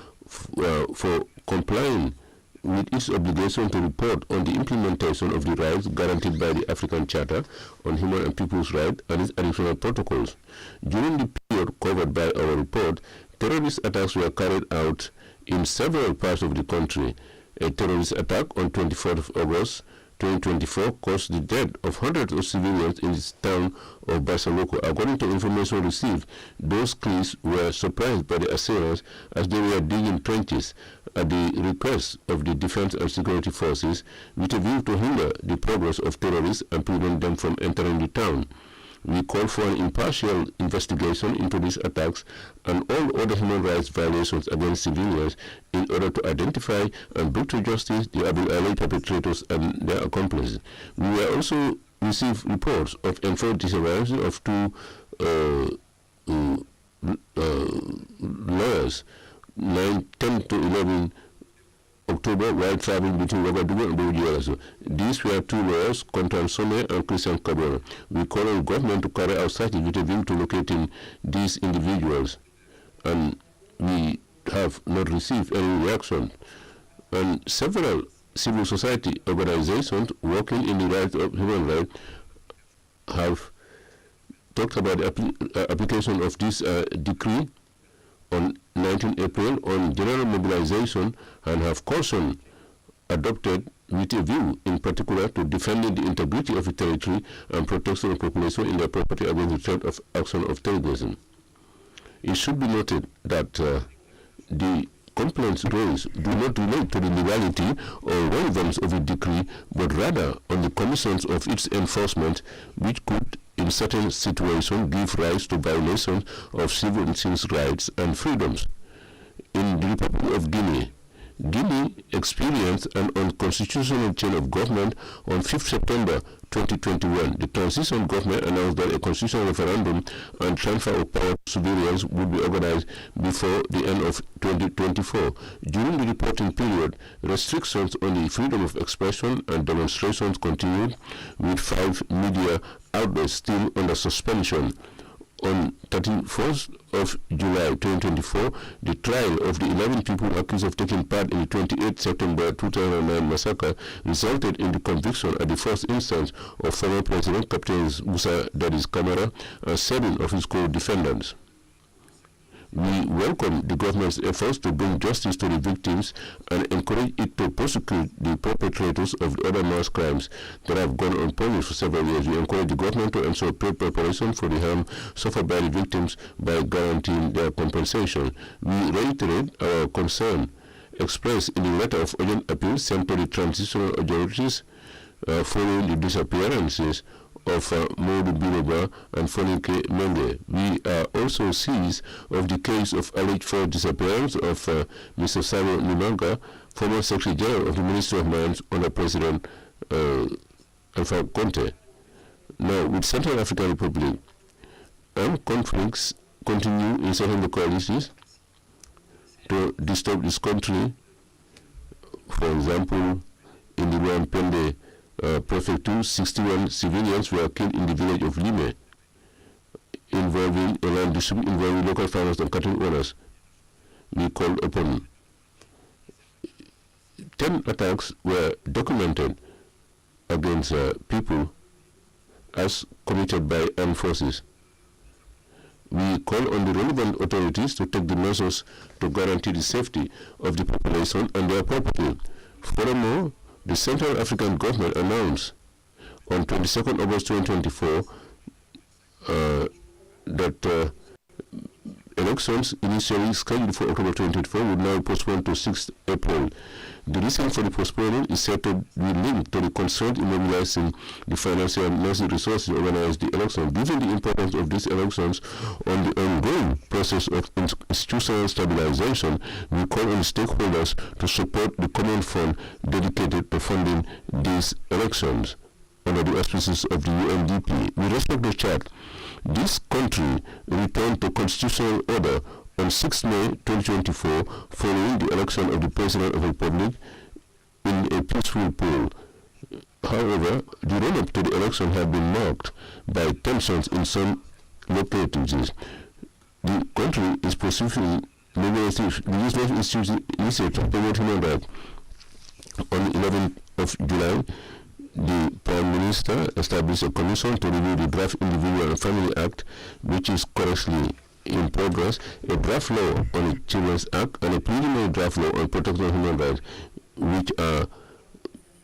for complying with its obligation to report on the implementation of the rights guaranteed by the African Charter on Human and People's Rights and its additional protocols. During the period covered by our report, terrorist attacks were carried out in several parts of the country. A terrorist attack on 24th of August 2024 caused the death of hundreds of civilians in the town of Basaloko. According to information received, those cliques were surprised by the assailants as they were digging trenches at the request of the Defense and Security Forces with a view to hinder the progress of terrorists and prevent them from entering the town. We call for an impartial investigation into these attacks and all other human rights violations against civilians in order to identify and bring to justice the alleged perpetrators and their accomplices. We will also receive reports of enforced disappearances of two lawyers, 10 to 11 October, while traveling between Ouagadougou and Bourdieu. These were two lawyers, Contan Some and Christian Cabral. We call on government to carry out searches with a view to locating these individuals, and we have not received any reaction. And several civil society organizations working in the rights of human rights have talked about the application of this decree on 19 April on general mobilization and have caution adopted with a view in particular to defending the integrity of the territory and protection of population in their property against the threat of action of terrorism. It should be noted that the complaints raised do not relate to the legality or relevance of the decree, but rather on the conditions of its enforcement, which could in certain situations give rise to violations of citizens' rights and freedoms. In the Republic of Guinea, Guinea experienced an unconstitutional change of government on 5th September 2021. The transition government announced that a constitutional referendum and transfer of power to civilians would be organized before the end of 2024. During the reporting period, restrictions on the freedom of expression and demonstrations continued, with 5 media outlets still under suspension. On 31st of July 2024, the trial of the 11 people accused of taking part in the 28 September 2009 massacre resulted in the conviction at the first instance of former President Captain Musa Dadis Camara and 7 of his co-defendants. We welcome the government's efforts to bring justice to the victims and encourage it to prosecute the perpetrators of the other mass crimes that have gone unpunished for several years. We encourage the government to ensure preparation for the harm suffered by the victims by guaranteeing their compensation. We reiterate our concern expressed in the letter of urgent appeal sent to the transitional authorities following the disappearances of Maudou Biloba and Fonike Mende. We are also seized of the case of alleged forced disappearance of Mr. Sabo Nimanga, former Secretary General of the Ministry of Mines under President Alpha Conte. Now, with Central African Republic, armed conflicts continue in certain localities to disturb this country. For example, in the Ruampende Prefecture, 61 civilians were killed in the village of Lime. involving land dispute involving local farmers and cattle owners. We called upon 10 attacks were documented against people as committed by armed forces. We call on the relevant authorities to take the measures to guarantee the safety of the population and their property. Furthermore, the Central African government announced on 22nd August 2024 that elections initially scheduled for October 2024 will now postpone to 6th April. The reason for the postponement is said to be linked to the concern in mobilizing the financial and necessary resources to organize the election. Given the importance of these elections on the ongoing process of institutional stabilization, we call on stakeholders to support the common fund dedicated to funding these elections under the auspices of the UNDP. We respect the chart. This country returned to constitutional order on 6 May 2024 following the election of the President of the Republic in a peaceful poll. However, the run-up to the election has been marked by tensions in some localities. The country is pursuing legislative initiative to promote human rights. On the 11th of July, the Prime Minister established a commission to review the draft Individual and Family Act, which is currently in progress, a draft law on the Children's Act, and a preliminary draft law on protection of human rights, which are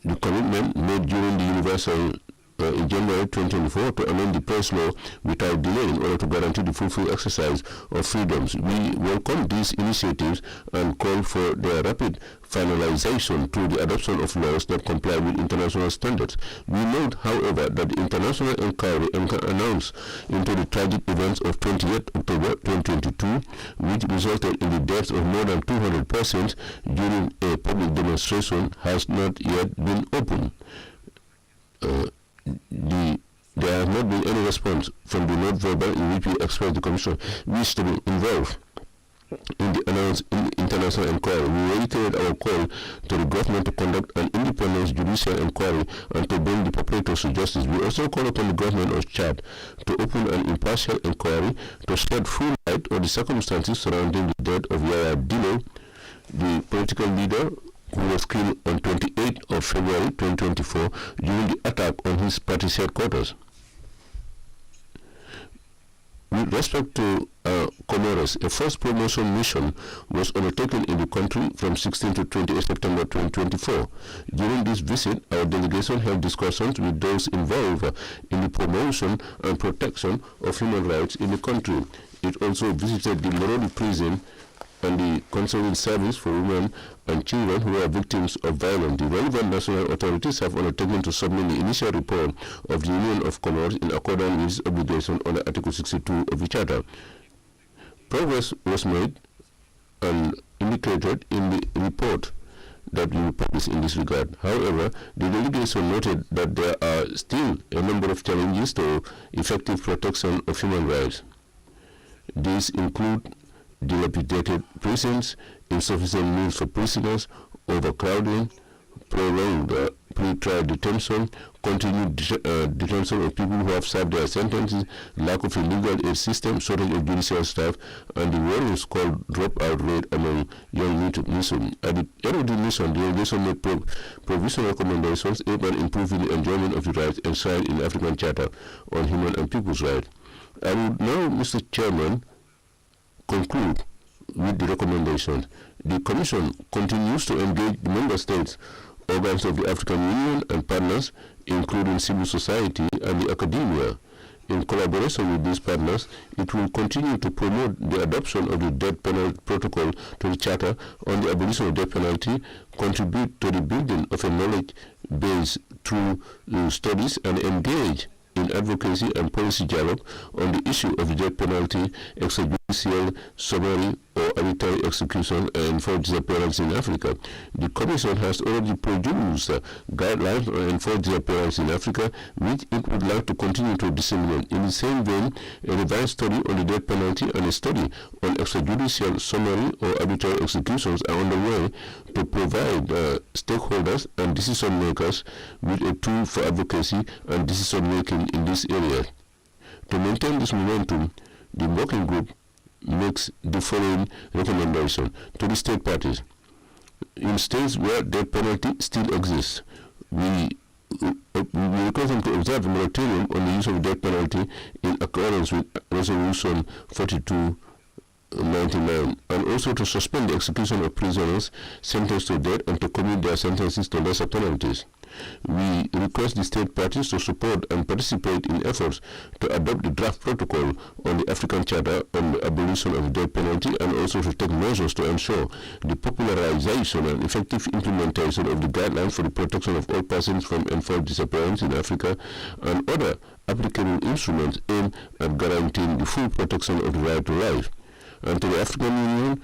the commitment made during the Universal in January 2024 to amend the press law without delay in order to guarantee the full exercise of freedoms. We welcome these initiatives and call for their rapid finalization through the adoption of laws that comply with international standards. We note, however, that the international inquiry announced into the tragic events of 28 October 2022, which resulted in the deaths of more than 200 persons during a public demonstration, has not yet been opened. There has not been any response from the note verbal in which we express the Commission wish to be involved in the announced international inquiry. We reiterate our call to the government to conduct an independent judicial inquiry and to bring the perpetrators to justice. We also call upon the government of Chad to open an impartial inquiry to shed full light on the circumstances surrounding the death of Yaya Dilo, the political leader who was killed on 28th of February 2024 during the attack on his party's headquarters. With respect to Comoros, a first promotion mission was undertaken in the country from 16 to 28 September 2024. During this visit, our delegation held discussions with those involved in the promotion and protection of human rights in the country. It also visited the Moroni prison and the Consular Service for Women and Children who are victims of violence. The relevant national authorities have undertaken to submit the initial report of the Union of Comoros in accordance with its obligation under Article 62 of the Charter. Progress was made and indicated in the report that we will publish in this regard. However, the delegation noted that there are still a number of challenges to effective protection of human rights. These include dilapidated prisons, insufficient meals for prisoners, overcrowding, prolonged pre-trial detention, continued detention of people who have served their sentences, lack of a legal aid system, shortage of judicial staff, and the worries called dropout rate among young Muslims. At the end of the mission, the delegation made provisional recommendations aimed at improving the enjoyment of the rights enshrined in the African Charter on Human and People's Rights. I would now, Mr. Chairman, conclude with the recommendations. The Commission continues to engage the Member States, organs of the African Union and partners, including civil society and the academia. In collaboration with these partners, it will continue to promote the adoption of the death penalty protocol to the Charter on the abolition of death penalty, contribute to the building of a knowledge base through studies, and engage in advocacy and policy dialogue on the issue of the death penalty, extrajudicial, summary, or arbitrary execution and enforced disappearance in Africa. The Commission has already produced guidelines on enforced disappearance in Africa, which it would like to continue to disseminate. In the same vein, a revised study on the death penalty and a study on extrajudicial, summary, or arbitrary executions are underway to provide stakeholders and decision makers with a tool for advocacy and decision making in this area. To maintain this momentum, the working group makes the following recommendation to the state parties. In states where death penalty still exists, we request them to observe a moratorium on the use of death penalty in accordance with Resolution 4299, and also to suspend the execution of prisoners sentenced to death and to commit their sentences to lesser penalties. We request the state parties to support and participate in efforts to adopt the draft protocol on the African Charter on the abolition of the death penalty, and also to take measures to ensure the popularization and effective implementation of the guidelines for the protection of all persons from enforced disappearance in Africa and other applicable instruments aimed at guaranteeing the full protection of the right to life. And to the African Union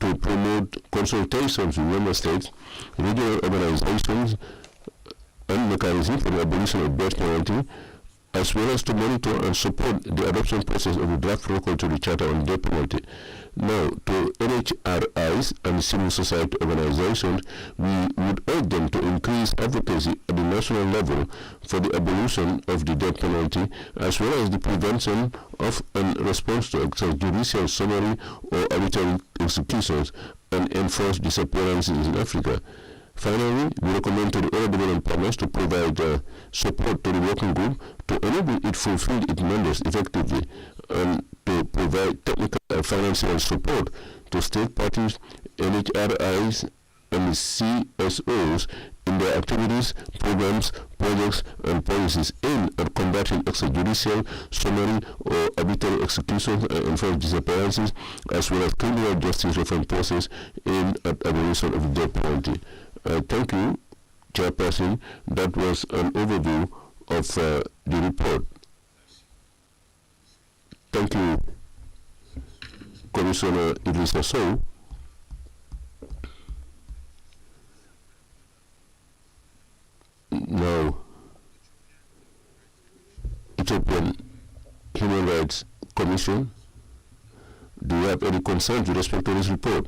to promote consultations with member states, regional organizations, and mechanisms for the abolition of death penalty, as well as to monitor and support the adoption process of the draft protocol to the Charter on death penalty. Now, to NHRIs and civil society organizations, we would urge them to increase advocacy at the national level for the abolition of the death penalty, as well as the prevention of and response to extrajudicial summary or arbitrary executions and enforced disappearances in Africa. Finally, we recommend to the other development partners to provide support to the working group to enable it fulfill its mandates effectively, and to provide technical and financial support to state parties, NHRIs, and CSOs in their activities, programs, projects, and policies aimed at combating extrajudicial, summary, or arbitrary executions and enforced disappearances, as well as criminal justice reform process aimed at abolition of the death penalty. Thank you, Chairperson. That was an overview of the report. Thank you, Commissioner Idrissa Sow. Now, Ethiopian Human Rights Commission, do you have any concerns with respect to this report?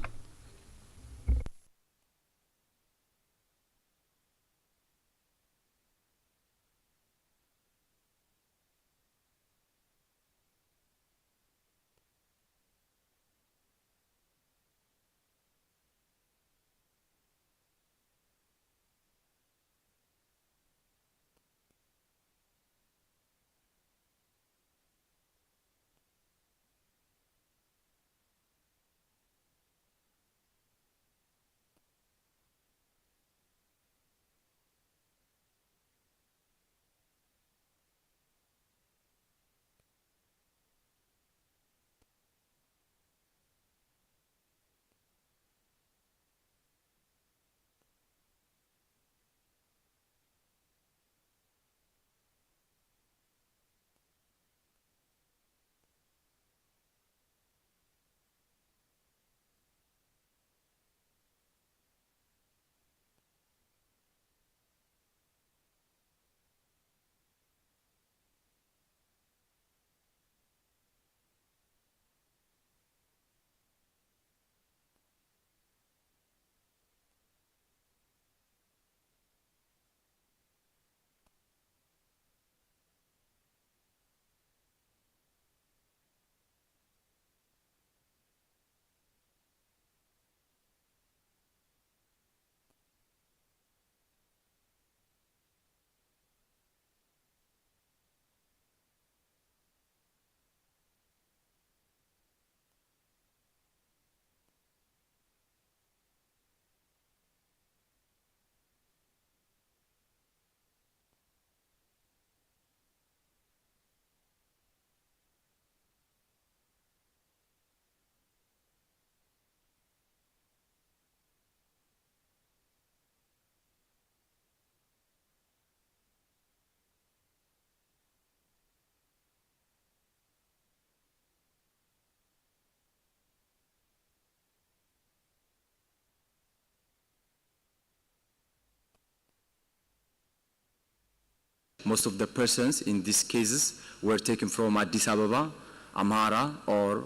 Most of the persons in these cases were taken from Addis Ababa, Amhara, or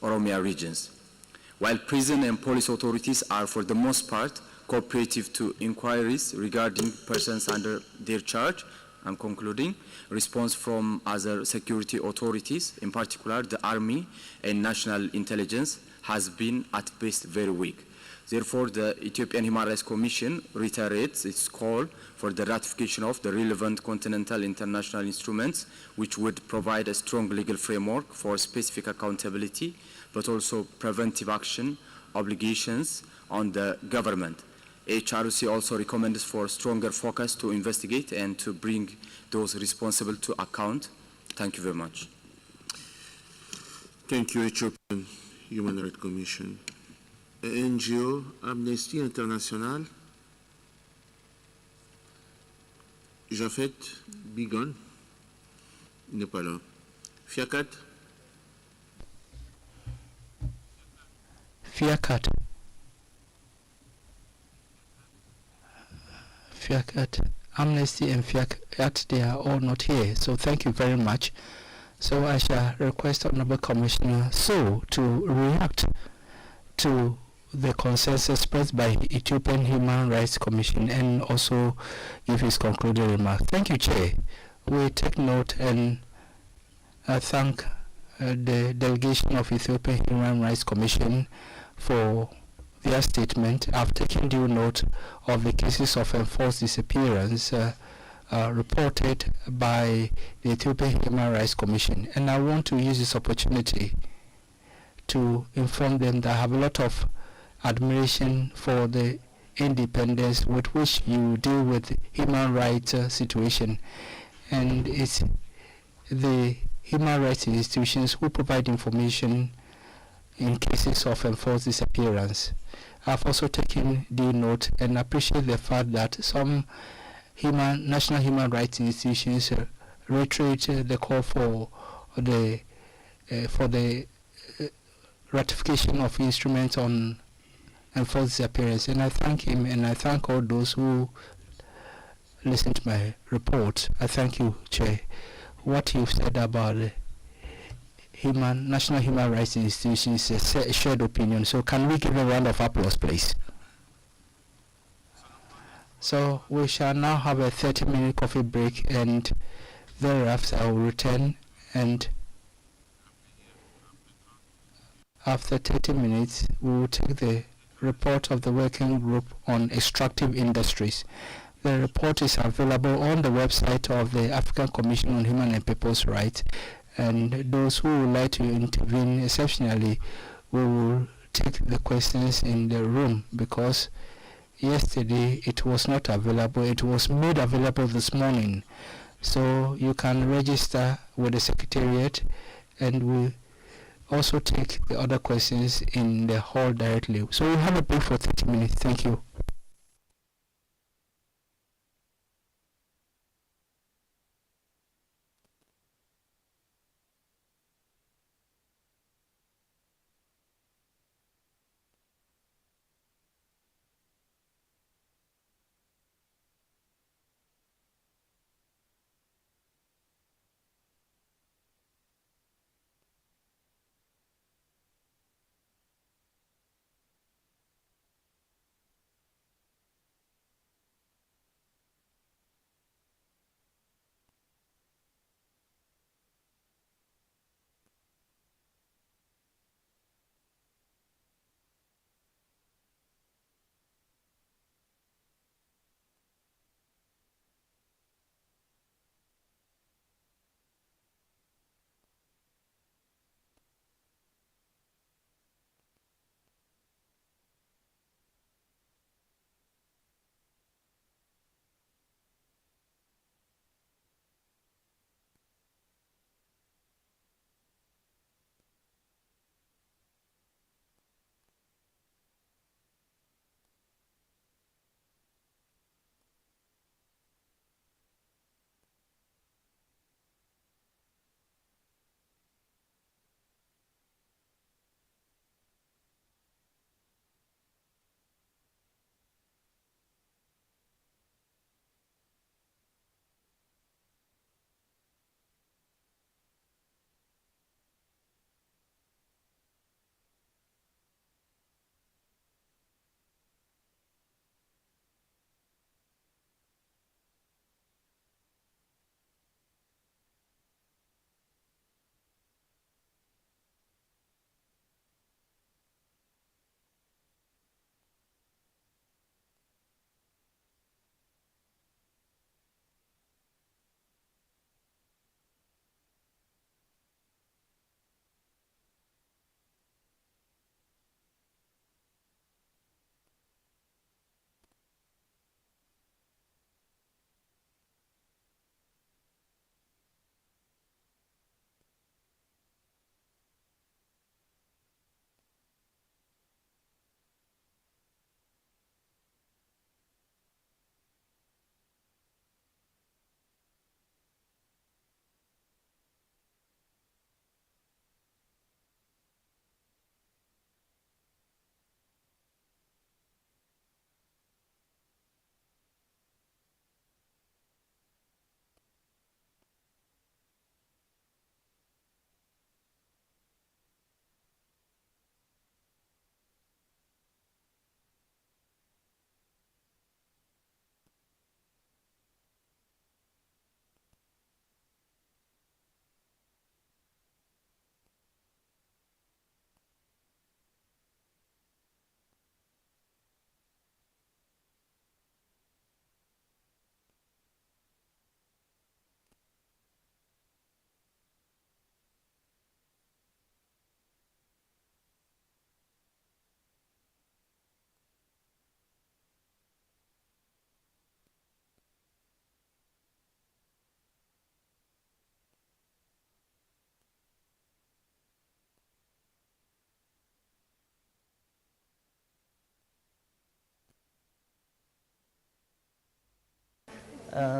Oromia regions. While prison and police authorities are for the most part cooperative to inquiries regarding persons under their charge, I'm concluding, response from other security authorities, in particular the Army and National Intelligence, has been at best very weak. Therefore, the Ethiopian Human Rights Commission reiterates its call for the ratification of the relevant continental international instruments, which would provide a strong legal framework for specific accountability, but also preventive action obligations on the government. HRC also recommends for stronger focus to investigate and to bring those responsible to account. Thank you very much. Thank you, Ethiopian Human Rights Commission. NGO Amnesty International. Jafet Bigon, il n'est pas là. Fiakat. Fiakat. Fiakat. Amnesty and Fiakat, they are all not here. So thank you very much. So I shall request Honorable Commissioner So to react to the concerns expressed by Ethiopian Human Rights Commission and also give his concluding remarks. Thank you, Chair. We take note and thank the delegation of Ethiopian Human Rights Commission for their statement. I've taken due note of the cases of enforced disappearance reported by the Ethiopian Human Rights Commission, and I want to use this opportunity to inform them that I have a lot of admiration for the independence with which you deal with human rights situation, and it's the human rights institutions who provide information in cases of enforced disappearance. I've also taken due note and appreciate the fact that some national human rights institutions reiterate the call for the ratification of instruments on enforced disappearance, and I thank him and I thank all those who listen to my report. I thank you, Chair. What you've said about national human rights institutions is a shared opinion. So can we give a round of applause, please? So we shall now have a 30-minute coffee break, and thereafter I will return, and after 30 minutes we will take the report of the working group on extractive industries. The report is available on the website of the African Commission on Human and People's Rights, and those who would like to intervene exceptionally, we will take the questions in the room, because yesterday it was not available. It was made available this morning. So you can register with the Secretariat, and we also take the other questions in the hall directly. So we'll have a break for 30 minutes. Thank you.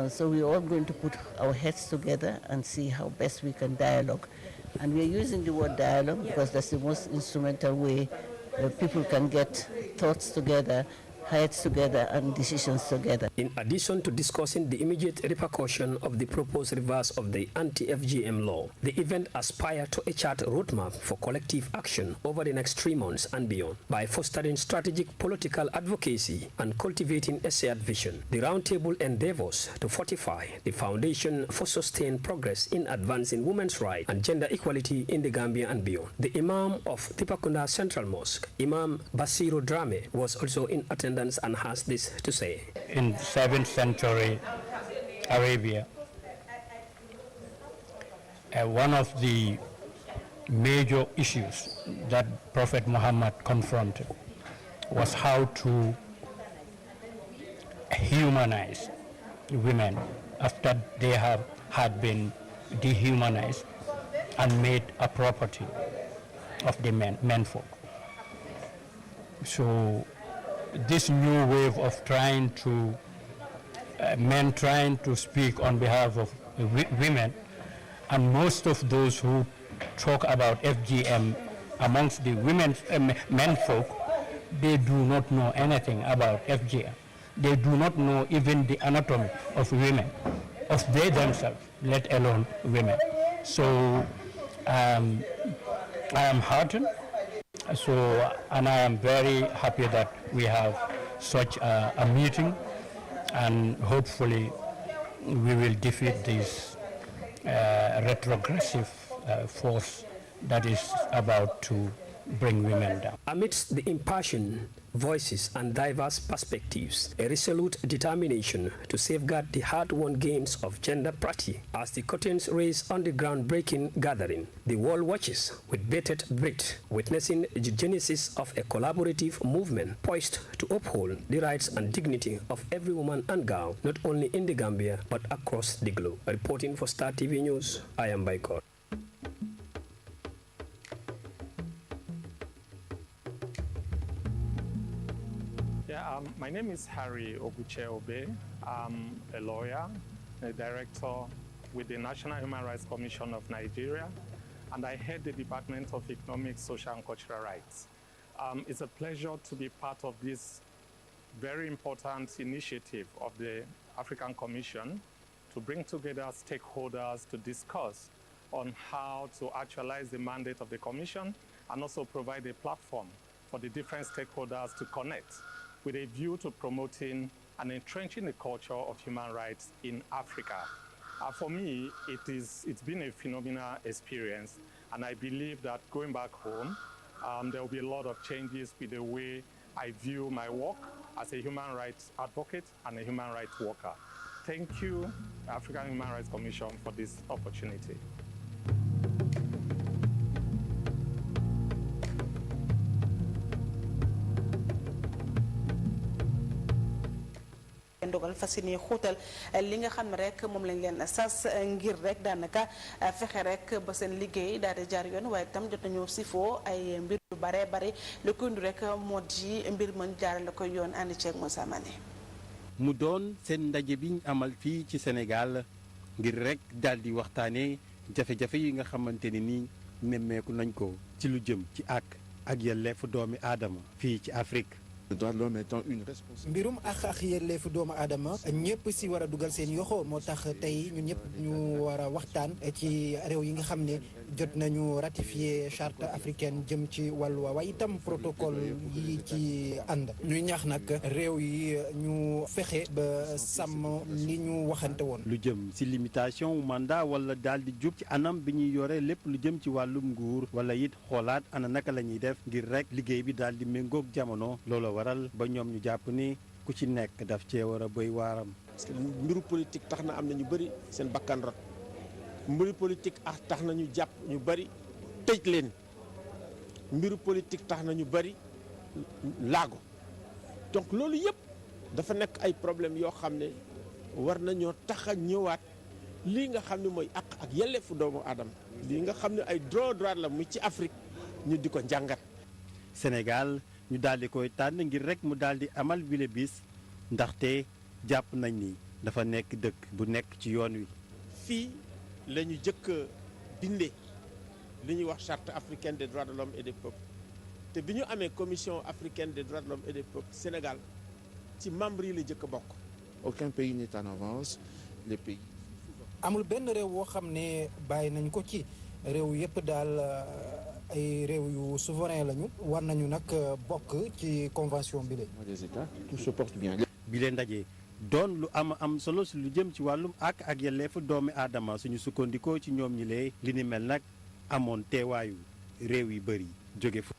So we're all going to put our heads together and see how best we can dialogue. And we're using the word dialogue because that's the most instrumental way people can get thoughts together, heads together, and decisions together. In addition to discussing the immediate repercussion of the proposed reverse of the anti-FGM law, the event aspired to a chart roadmap for collective action over the next 3 months and beyond by fostering strategic political advocacy and cultivating a shared vision. The roundtable endeavors to fortify the foundation for sustained progress in advancing women's rights and gender equality in the Gambia and beyond. The Imam of Tipakunda Central Mosque, Imam Basiru Drame, was also in attendance and has this to say. In 7th century Arabia, one of the major issues that Prophet Muhammad confronted was how to humanize women after they had been dehumanized and made a property of the menfolk. So this new wave of trying to men trying to speak on behalf of women, and most of those who talk about FGM amongst the menfolk, they do not know anything about FGM. They do not know even the anatomy of women, of they themselves, let alone women. So I am heartened. And I am very happy that we have such a meeting, and hopefully we will defeat this retrogressive force that is about to bring women down. Amidst the impassioned voices and diverse perspectives, a resolute determination to safeguard the hard-won gains of gender parity. As the curtains raise on the groundbreaking gathering, the world watches with bated breath, witnessing the genesis of a collaborative movement poised to uphold the rights and dignity of every woman and girl, not only in the Gambia, but across the globe. Reporting for Star TV News, I am Baikor. My name is Harry Oguche Obe. I'm a lawyer, a director with the National Human Rights Commission of Nigeria, and I head the Department of Economic, Social and Cultural Rights. It's a pleasure to be part of this very important initiative of the African Commission to bring together stakeholders to discuss on how to actualize the mandate of the Commission and also provide a platform for the different stakeholders to connect with a view to promoting and entrenching the culture of human rights in Africa. For me, it's been a phenomenal experience, and I believe that going back home, there will be a lot of changes with the way I view my work as a human rights advocate and a human rights worker. Thank you, African Human Rights Commission, for this opportunity. ndogal fas yéene xóotal li nga xam ne rek moom lañ leen sas ngir rek daanaka fexe rek ba seen liggéey daal di jaar yoon, waaye tam jot nañu sifoo ay mbir yu bare bare lu ko indi rek moo di mbir mën jaarale ko yoon ànd ceeg Moussa Mané. mu doon seen ndaje bi ñu amal fii ci Sénégal ngir rek daal di waxtaanee jafe-jafe yi nga xamante ne nii nemmeeku nañ ko ci lu jëm ci ak yelleefu doomi aadama fii ci Afrique. mbirum ak yelleefu doomu aadama ñëpp si war a dugal seen yoxo moo tax tey ñun ñëpp ñu war a waxtaan ci réew yi nga xam ne jot nañu ratifié charte africaine jëm ci wàllu waaye itam protocole yi ci ànd ñuy ñaax nag réew yi ñu fexe ba sàmm li ñu waxante woon. lu jëm si limitation mandat wala daal di jub ci anam bi ñuy yore lépp lu jëm ci wàllum nguur wala it xoolaat ana naka la ñuy def ngir rek liggéey bi daal di méngoog jamono loolu waral ba ñoom ñu jàpp ni ku ci nekk daf cee war a béy waaram. parce que mbiru politique tax na am na ñu bëri seen bakkan rot mbiru politique tax na ñu jàpp ñu bëri tëj leen mbiru politique tax na ñu bëri laago donc loolu yëpp dafa nekk ay problème yoo xam ne war nañoo tax a ñëwaat lii nga xam ne mooy ak yelleefu doomu aadama lii nga xam ne ay droit la mu ci Afrique ñu di ko njàngat. Sénégal ñu daal di koy tànn ngir rek mu daal di amal bile bis ndaxte jàpp nañ ni dafa nekk dëkk bu nekk ci yoon wi. fii la ñu jëkk bindee li ñuy wax charte africaine des droits de l'homme et des peuples te bi ñu amee commission africaine des droits de l'homme et des peuples Sénégal ci membre yi la jëkk bokk. Aucun pays n'est en avance. Les pays. amul benn réew woo xam ne bàyyi nañ ko ci réew yëpp daal ay réew yu souverain lañu war nañu nag bokk ci convention bi la. Les États, tout se porte bien. bi leen ndaje doon lu am solo si lu jëm ci wàllum ak yelleefu doomi aadama suñu sukkandikoo ci ñoom ñi lee li ni mel nag amoon teewaayu réew yi bëri jóge fu.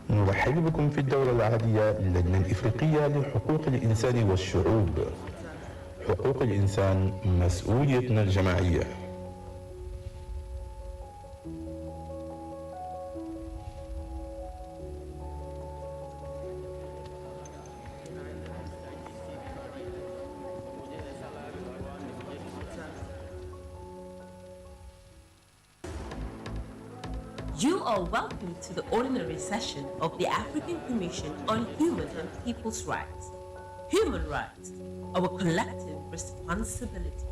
نرحب بكم في الدورة العادية للجنة الإفريقية لحقوق الإنسان والشعوب. حقوق الإنسان مسؤوليتنا الجماعية. You are welcome to the ordinary session of the African Commission on Human and People's Rights. Human rights, our collective responsibility.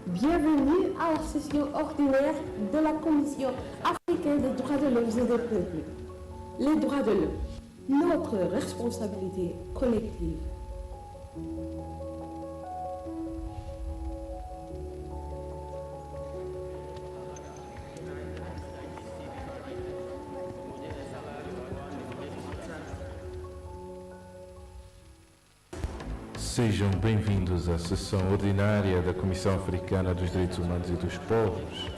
Bienvenue à la session ordinaire de la Commission africaine des droits de l'homme et des peuples. Les droits de l'homme, notre responsabilité collective. Sejam bem-vindos à sessão ordinária da Comissão Africana dos Direitos Humanos e dos Povos.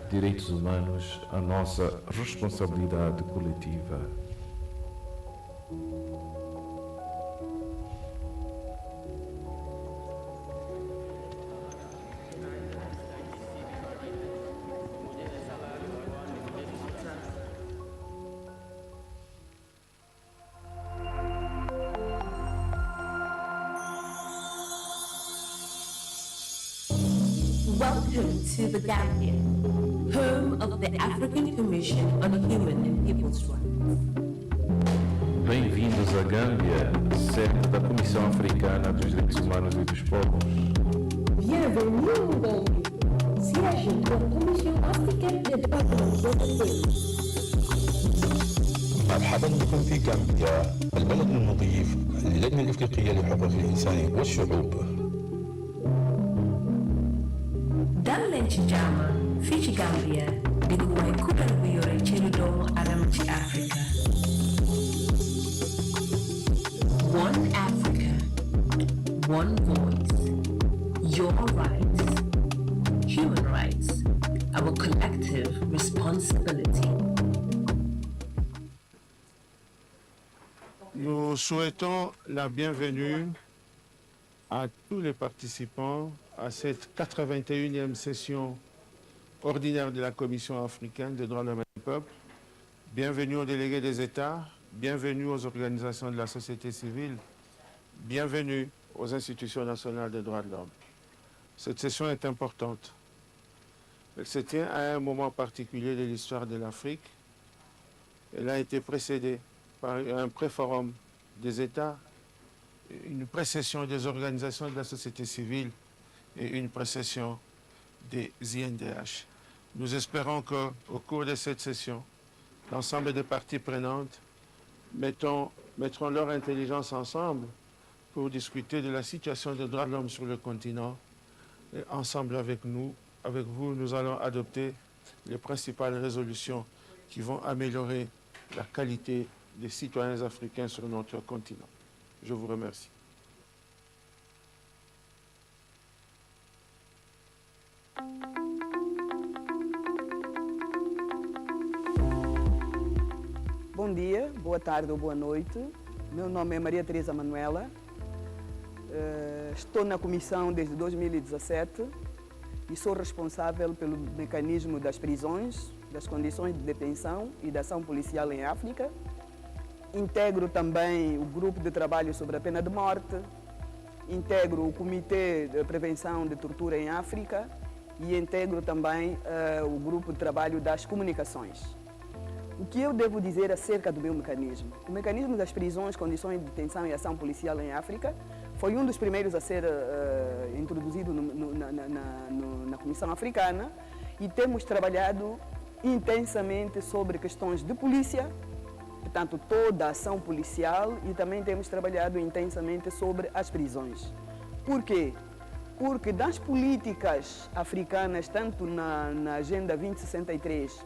Direitos humanos, a nossa responsabilidade coletiva. Welcome to the Gambia, home of the African Commission on Human and People's Rights. Bem-vindos à Gâmbia, sede da Comissão Africana dos Direitos Humanos e dos Povos. Bienvenue au Gambie, siège de la Commission africaine des droits de l'homme. مرحبا بكم في غامبيا، البلد المضيف للجنة الإفريقية لحقوق الإنسان والشعوب. dal leen ci jàmm fii ci Gambia dëkkuwaay kuréel bu yore cëri doomu Adama ci Afrika. One Africa, one voice, your rights, human rights, our collective responsibility. Nous souhaitons la bienvenue à tous les participants à cette 81e session ordinaire de la Commission africaine des droits de l'homme et du peuple. Bienvenue aux délégués des États, bienvenue aux organisations de la société civile, bienvenue aux institutions nationales des droits de l'homme. Cette session est importante. Elle se tient à un moment particulier de l'histoire de l'Afrique. Elle a été précédée par un pré-forum des États, une précession des organisations de la société civile et une précession des INDH. Nous espérons qu'au cours de cette session, l'ensemble des parties prenantes mettront leur intelligence ensemble pour discuter de la situation des droits de l'homme sur le continent. Et ensemble avec vous, nous allons adopter les principales résolutions qui vont améliorer la qualité des citoyens africains sur notre continent. Je vous remercie. Bom dia, boa tarde ou boa noite. Meu nome é Maria Teresa Manuela. Estou na comissão desde 2017 e sou responsável pelo mecanismo das prisões, das condições de detenção e da ação policial em África. Integro também o grupo de trabalho sobre a pena de morte, integro o Comitê de Prevenção de Tortura em África e integro também o grupo de trabalho das comunicações. O que eu devo dizer acerca do meu mecanismo? O mecanismo das prisões, condições de detenção e ação policial em África foi um dos primeiros a ser introduzido na Comissão Africana e temos trabalhado intensamente sobre questões de polícia, portanto, toda a ação policial, e também temos trabalhado intensamente sobre as prisões. Por quê? Porque das políticas africanas, tanto na Agenda 2063,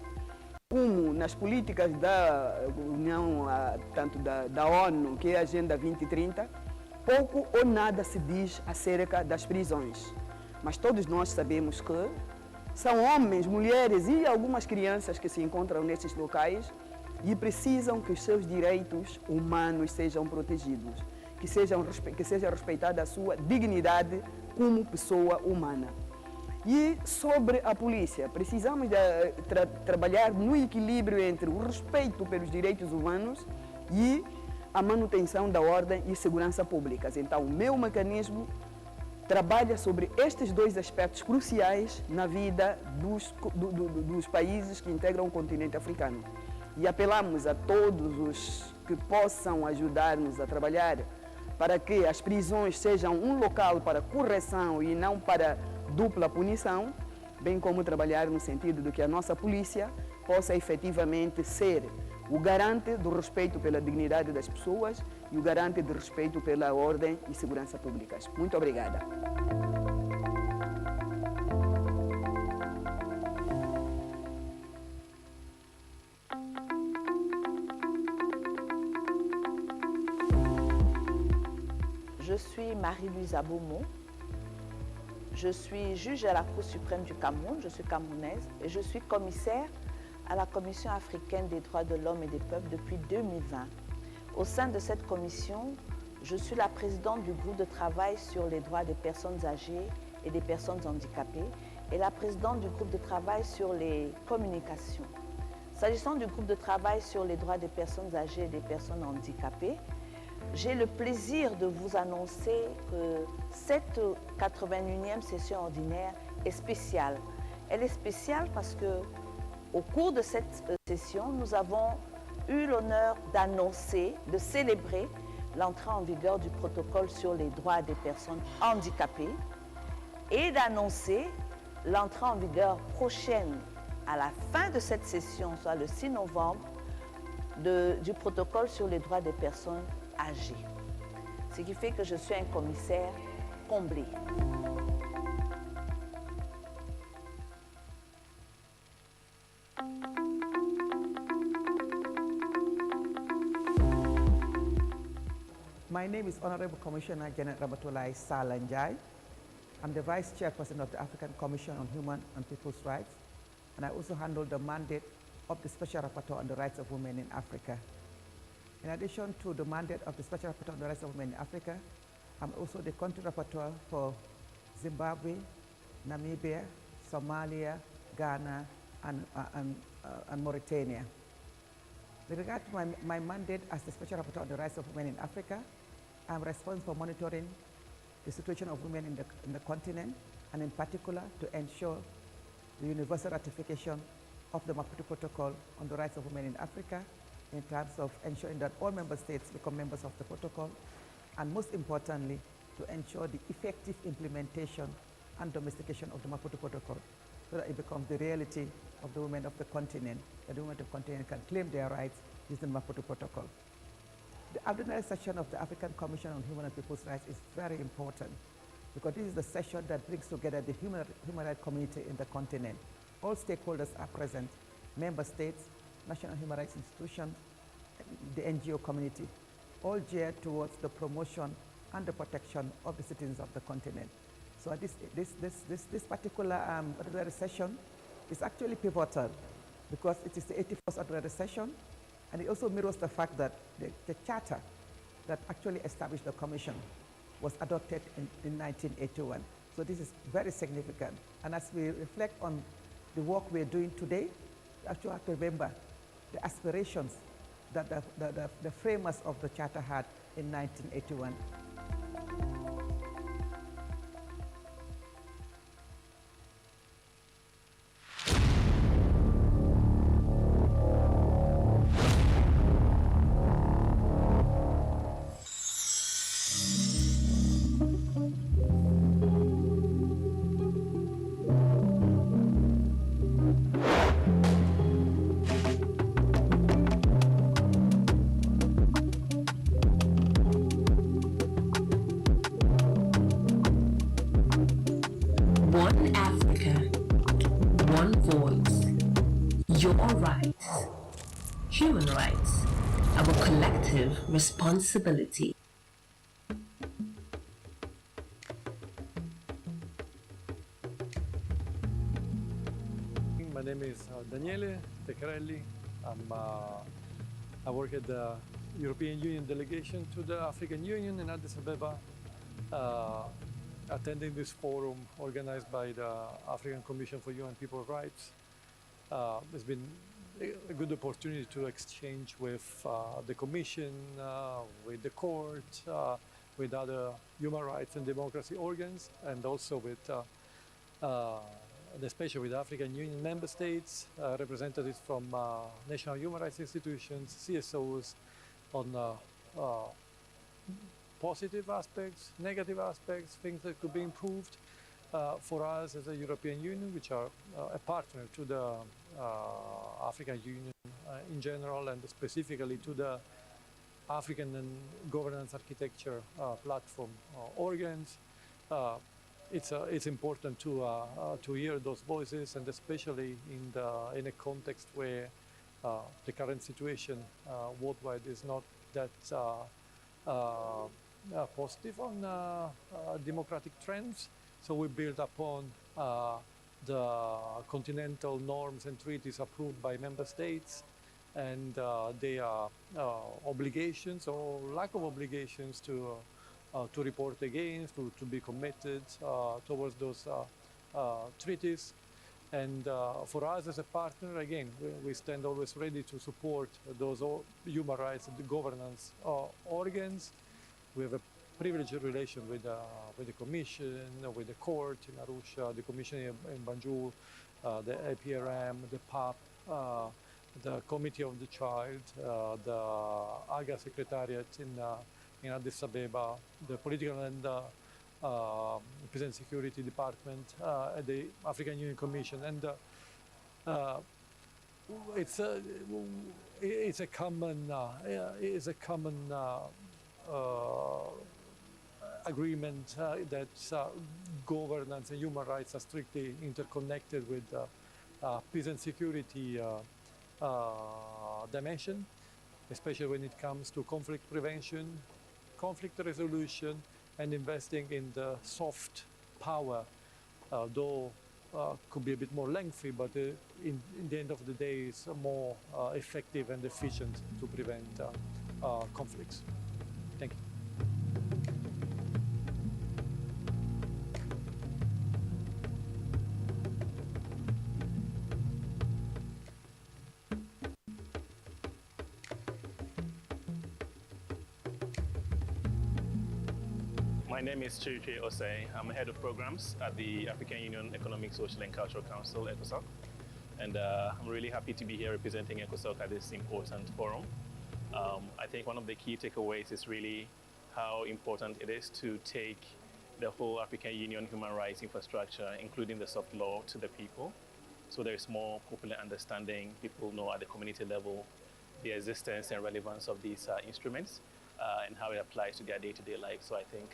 como nas políticas da União, tanto da ONU, que é a Agenda 2030, pouco ou nada se diz acerca das prisões. Mas todos nós sabemos que são homens, mulheres e algumas crianças que se encontram nesses locais e precisam que os seus direitos humanos sejam protegidos, que seja respeitada a sua dignidade como pessoa humana. E sobre a polícia, precisamos trabalhar no equilíbrio entre o respeito pelos direitos humanos e a manutenção da ordem e segurança públicas. Então, o meu mecanismo trabalha sobre estes dois aspectos cruciais na vida dos países que integram o continente africano. E apelamos a todos os que possam ajudar-nos a trabalhar para que as prisões sejam um local para correção e não para dupla punição, bem como trabalhar no sentido de que a nossa polícia possa efetivamente ser o garante do respeito pela dignidade das pessoas e o garante do respeito pela ordem e segurança públicas. Muito obrigada. Je suis Marie-Louise Abomo. Je suis juge à la Cour suprême du Cameroun, je suis camerounaise et je suis commissaire à la Commission africaine des droits de l'homme et des peuples depuis 2020. Au sein de cette commission, je suis la présidente du groupe de travail sur les droits des personnes âgées et des personnes handicapées et la présidente du groupe de travail sur les communications. S'agissant du groupe de travail sur les droits des personnes âgées et des personnes handicapées, j'ai le plaisir de vous annoncer que cette 81e session ordinaire est spéciale. Elle est spéciale parce que au cours de cette session, nous avons eu l'honneur d'annoncer, de célébrer l'entrée en vigueur du protocole sur les droits des personnes handicapées et d'annoncer l'entrée en vigueur prochaine à la fin de cette session, soit le 6 novembre, du protocole sur les droits des personnes âgées. Ce qui fait que je suis un commissaire comblé. My name is Honorable Commissioner Janet Ramatulai Salanjai. I'm the Vice Chairperson of the African Commission on Human and People's Rights, and I also handle the mandate of the Special Rapporteur on the Rights of Women in Africa. In addition to the mandate of the Special Rapporteur on the Rights of Women in Africa, I'm also the Country Rapporteur for Zimbabwe, Namibia, Somalia, Ghana, and Mauritania. With regard to my mandate as the Special Rapporteur on the Rights of Women in Africa, I'm responsible for monitoring the situation of women in the continent, and in particular to ensure the universal ratification of the Maputo Protocol on the rights of women in Africa, in terms of ensuring that all member states become members of the protocol, and most importantly, to ensure the effective implementation and domestication of the Maputo Protocol, so that it becomes the reality of the women of the continent, that the women of the continent can claim their rights using the Maputo Protocol. The ordinary session of the African Commission on Human and People's Rights is very important because this is the session that brings together the human rights community in the continent. All stakeholders are present, member states, national human rights institutions, the NGO community, all geared towards the promotion and the protection of the citizens of the continent. So this particular ordinary session is actually pivotal because it is the 81st ordinary session, and it also mirrors the fact that the charter that actually established the commission was adopted in 1981. So this is very significant. And as we reflect on the work we're doing today, we actually have to remember the aspirations that the framers of the charter had in 1981. One Africa, one voice, your rights, human rights, our collective responsibility. My name is Daniele Teccarelli. I work at the European Union delegation to the African Union in Addis Ababa, attending this forum organized by the African Commission for Human and People's Rights. It's been a good opportunity to exchange with the Commission, with the court, with other human rights and democracy organs, and also with especially with African Union member states, representatives from national human rights institutions, CSOs, on positive aspects, negative aspects, things that could be improved for us as a European Union, which are a partner to the African Union in general, and specifically to the African and governance architecture platform organs. It's important to hear those voices, and especially in a context where the current situation worldwide is not that positive on democratic trends. So we build upon the continental norms and treaties approved by member states and their obligations or lack of obligations to report against, to be committed towards those treaties. And for us as a partner, again, we stand always ready to support those human rights and governance organs. We have a privileged relation with the Commission, with the court in Arusha, the Commission in Banjul, the APRM, the PAP, the Committee of the Child, the AGA Secretariat in Addis Abeba, the Political and Peace and Security Department at the African Union Commission, and it's a common agreement that governance and human rights are strictly interconnected with peace and security dimension, especially when it comes to conflict prevention, conflict resolution, and investing in the soft power, though could be a bit more lengthy, but in the end of the day, it's more effective and efficient to prevent conflicts. Thank you. My name is Chirike Osei. I'm head of programs at the African Union Economic, Social and Cultural Council, ECOSOC. And I'm really happy to be here representing ECOSOC at this important forum. I think one of the key takeaways is really how important it is to take the whole African Union human rights infrastructure, including the soft law, to the people. So there's more popular understanding. People know at the community level the existence and relevance of these instruments. And how it applies to their day-to-day life. So I think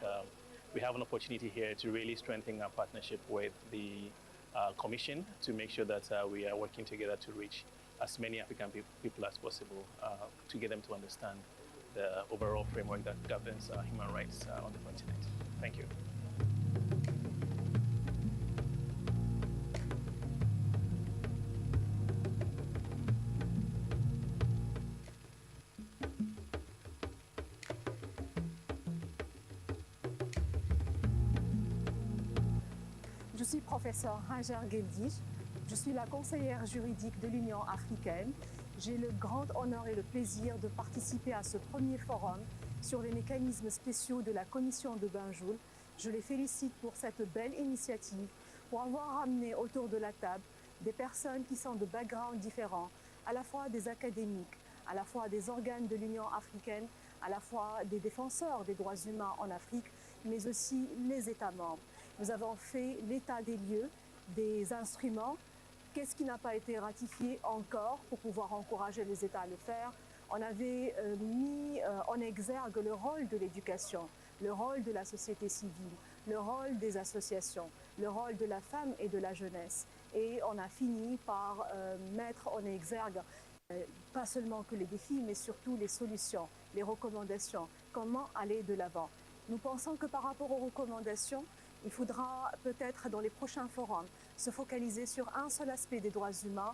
we have an opportunity here to really strengthen our partnership with the Commission to make sure that we are working together to reach as many African people as possible to get them to understand the overall framework that governs human rights on the continent. Thank you. Je suis professeur Hajar Geldij, je suis la conseillère juridique de l'Union africaine. J'ai le grand honneur et le plaisir de participer à ce premier forum sur les mécanismes spéciaux de la Commission de Banjul. Je les félicite pour cette belle initiative, pour avoir ramené autour de la table des personnes qui sont de backgrounds différents, à la fois des académiques, à la fois des organes de l'Union africaine, à la fois des défenseurs des droits humains en Afrique, mais aussi les États membres. Nous avons fait l'état des lieux, des instruments, qu'est-ce qui n'a pas été ratifié encore pour pouvoir encourager les États à le faire. On avait mis en exergue le rôle de l'éducation, le rôle de la société civile, le rôle des associations, le rôle de la femme et de la jeunesse. Et on a fini par mettre en exergue pas seulement que les défis, mais surtout les solutions, les recommandations, comment aller de l'avant. Nous pensons que par rapport aux recommandations, il faudra peut-être dans les prochains forums se focaliser sur un seul aspect des droits humains.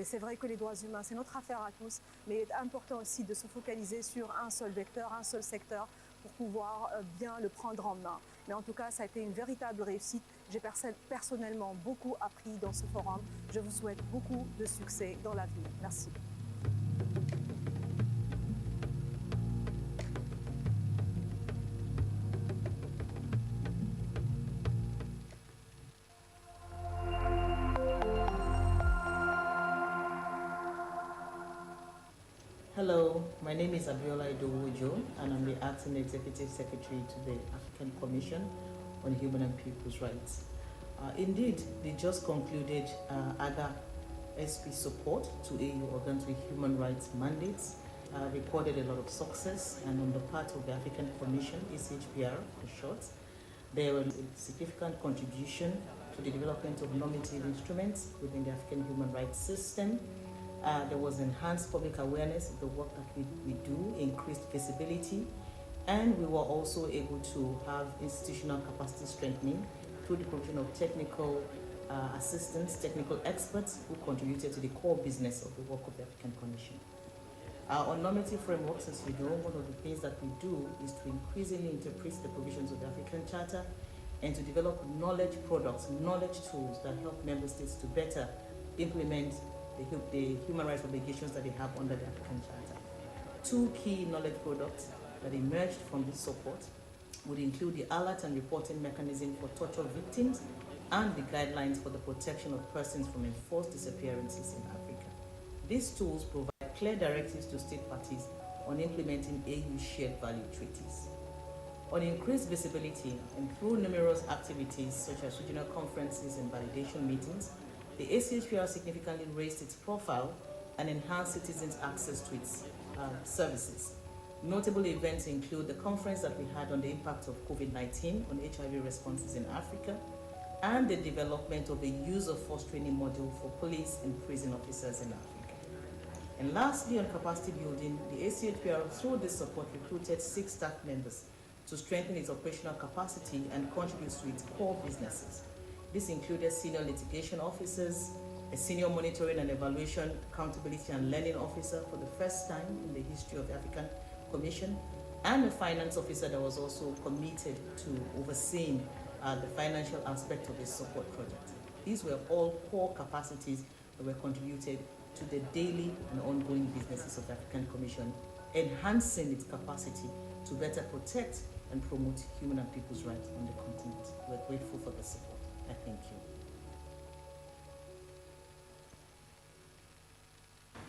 C'est vrai que les droits humains, c'est notre affaire à tous, mais il est important aussi de se focaliser sur un seul vecteur, un seul secteur pour pouvoir bien le prendre en main. Mais en tout cas, ça a été une véritable réussite. J'ai personnellement beaucoup appris dans ce forum. Je vous souhaite beaucoup de succès dans l'avenir. Merci. Hello, my name is Abiola Idowu-Ojo, and I'm the Acting Executive Secretary to the African Commission on Human and People's Rights. Indeed, they just concluded AGA SP support to AU organs with human rights mandates, recorded a lot of success, and on the part of the African Commission, ACHPR for short, there was a significant contribution to the development of normative instruments within the African human rights system. There was enhanced public awareness of the work that we do, increased visibility, And we were also able to have institutional capacity strengthening through the provision of technical assistance, technical experts who contributed to the core business of the work of the African Commission. On normative frameworks, as you know, one of the things that we do is to increasingly interpret the provisions of the African Charter and to develop knowledge products, knowledge tools that help member states to better implement the human rights obligations that they have under the African Charter. Two key knowledge products that emerged from this support would include the alert and reporting mechanism for torture victims and the guidelines for the protection of persons from enforced disappearances in Africa. These tools provide clear directives to state parties on implementing AU shared value treaties. On increased visibility and through numerous activities such as regional conferences and validation meetings, the ACHPR significantly raised its profile and enhanced citizens' access to its services. Notable events include the conference that we had on the impact of COVID-19 on HIV responses in Africa, and the development of a use of force training module for police and prison officers in Africa. And lastly, on capacity building, the ACHPR, through this support, recruited 6 staff members to strengthen its operational capacity and contribute to its core businesses. This included senior litigation officers, a senior monitoring and evaluation, accountability and learning officer for the first time in the history of the African Commission, and a finance officer that was also committed to overseeing the financial aspect of this support project. These were all core capacities that were contributed to the daily and ongoing businesses of the African Commission, enhancing its capacity to better protect and promote human and people's rights on the continent. We're grateful for the support. I thank you.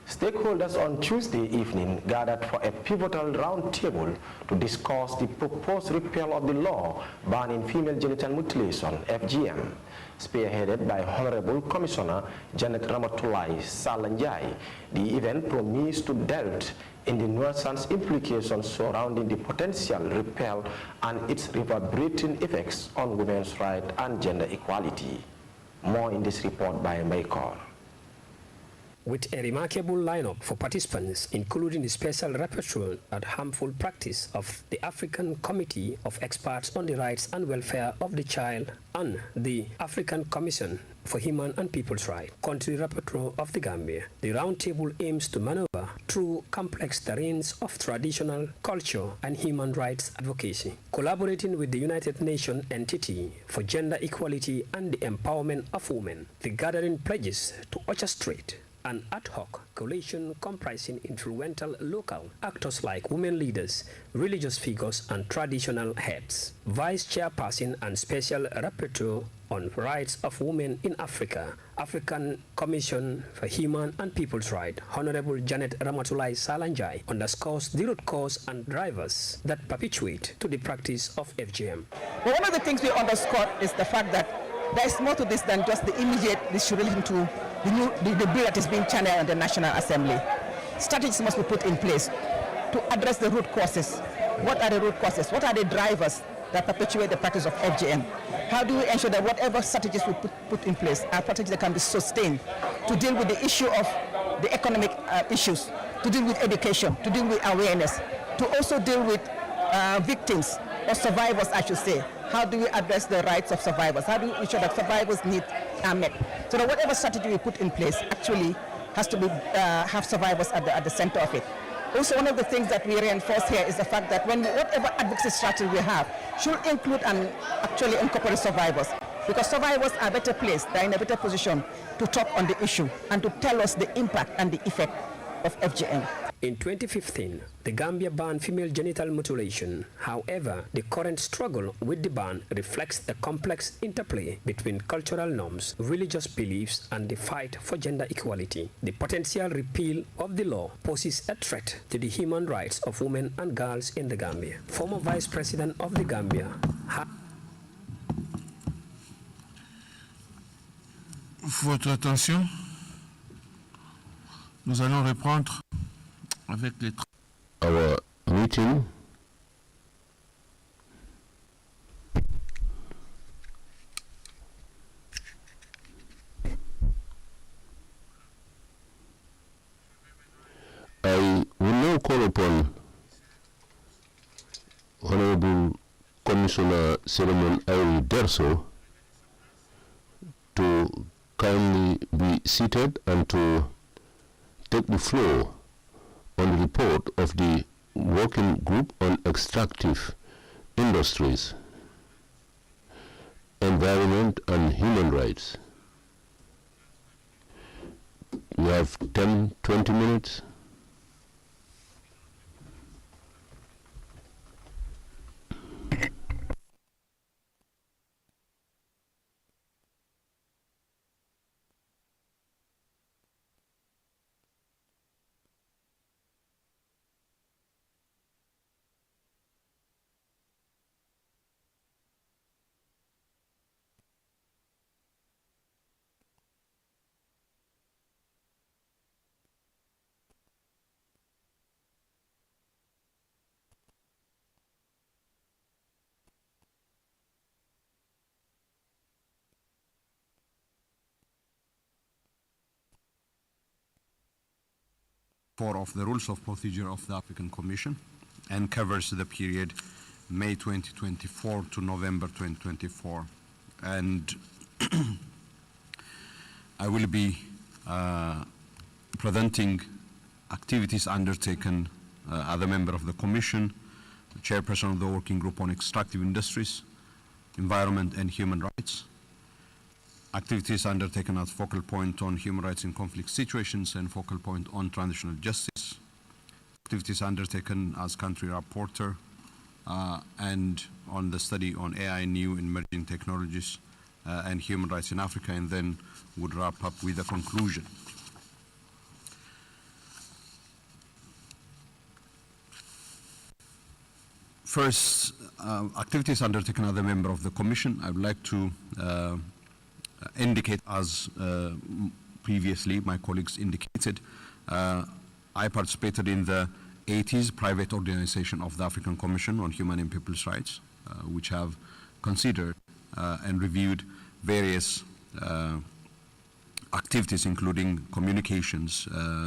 Stakeholders on Tuesday evening gathered for a pivotal roundtable to discuss the proposed repeal of the law banning female genital mutilation, FGM. Spearheaded by Honorable Commissioner Janet Ramatoulaye Salanjai, the event promised to delve in the nuanced implications surrounding the potential repeal and its reverberating effects on women's rights and gender equality. More in this report by Maikor. With a remarkable lineup for participants, including the special rapporteur on harmful practice of the African Committee of Experts on the Rights and Welfare of the Child and the African Commission for Human and People's Rights, country rapporteur of the Gambia, the roundtable aims to maneuver through complex terrains of traditional culture and human rights advocacy, collaborating with the United Nations entity for gender equality and the empowerment of women. The gathering pledges to orchestrate an ad hoc coalition comprising influential local actors like women leaders, religious figures, and traditional heads. Vice Chairperson and Special Rapporteur on Rights of Women in Africa, African Commission for Human and People's Rights, Honorable Janet Ramatoulaye Salanjai, underscores the root cause and drivers that perpetuate to the practice of FGM. Well, one of the things we underscore is the fact that there is more to this than just the immediate relation to the bill that is being channeled in the National Assembly. Strategies must be put in place to address the root causes. What are the root causes? What are the drivers that perpetuate the practice of FGM? How do we ensure that whatever strategies we put in place are strategies that can be sustained to deal with the issue of the economic issues, to deal with education, to deal with awareness, to also deal with victims or survivors, I should say. How do we address the rights of survivors? How do we ensure that survivors' needs are met? So that whatever strategy we put in place actually has to be have survivors at the center of it. Also, one of the things that we reinforce here is the fact that whatever advocacy strategy we have should include and actually incorporate survivors, because survivors are better placed, they're in a better position to talk on the issue and to tell us the impact and the effect of FGM. In 2015, the Gambia banned female genital mutilation. However, the current struggle with the ban reflects the complex interplay between cultural norms, religious beliefs, and the fight for gender equality. The potential repeal of the law poses a threat to the human rights of women and girls in the Gambia. Former Vice President of the Gambia, Votre attention, nous allons reprendre avec les Our meeting I will now call upon Commissioner Solomon Auri Derso to kindly be seated and to take the floor on the report of the Working Group on Extractive Industries, Environment and Human Rights. You have 10-20 minutes. Of the Rules of Procedure of the African Commission and covers the period May 2024 to November 2024. And I will be presenting activities undertaken as a member of the Commission, the chairperson of the Working Group on Extractive Industries, Environment and Human Rights, activities undertaken as focal point on human rights in conflict situations and focal point on transitional justice, activities undertaken as country rapporteur, and on the study on AI, new emerging technologies, and human rights in Africa, and then would wrap up with a conclusion. First, activities undertaken as a member of the Commission. I would like to indicate, as previously my colleagues indicated, I participated in the 80s private organization of the African Commission on Human and People's Rights, which have considered and reviewed various activities, including communications,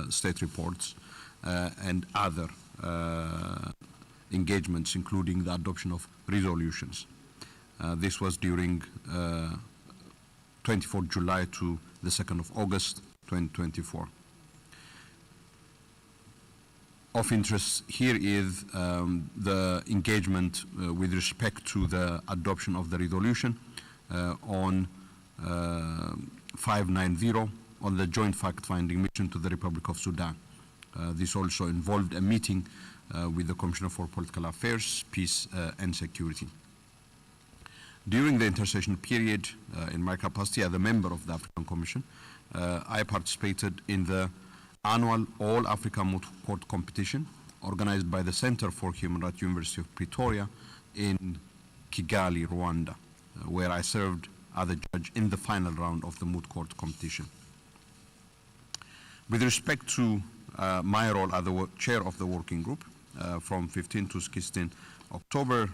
state reports, and other engagements, including the adoption of resolutions. This was during 24th July to the 2nd of August 2024. Of interest here is the engagement with respect to the adoption of the resolution on 590 on the joint fact-finding mission to the Republic of Sudan. This also involved a meeting with the Commissioner for Political Affairs, Peace and Security. During the intersession period, in my capacity as a member of the African Commission, I participated in the annual All Africa Moot Court competition organized by the Center for Human Rights, University of Pretoria in Kigali, Rwanda, where I served as a judge in the final round of the Moot Court competition. With respect to my role as the chair of the working group, from 15 to 16 October,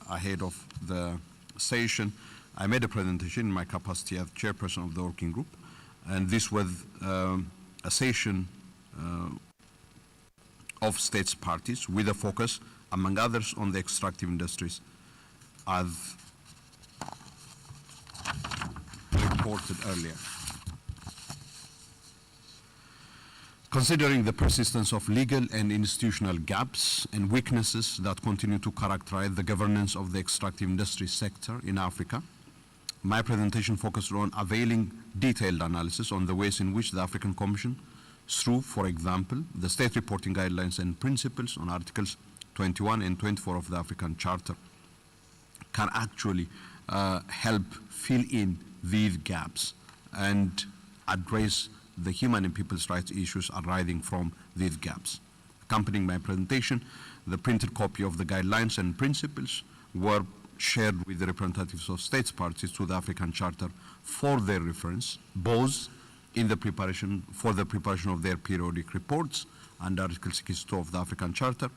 ahead of the session, I made a presentation in my capacity as chairperson of the working group, and this was a session of states parties with a focus, among others, on the extractive industries, as reported earlier. Considering the persistence of legal and institutional gaps and weaknesses that continue to characterize the governance of the extractive industry sector in Africa, my presentation focused on availing detailed analysis on the ways in which the African Commission, through, for example, the state reporting guidelines and principles on Articles 21 and 24 of the African Charter, can actually help fill in these gaps and address the human and people's rights issues arising from these gaps. Accompanying my presentation, the printed copy of the guidelines and principles were shared with the representatives of states parties to the African Charter for their reference, both in the preparation of their periodic reports under Article 62 of the African Charter,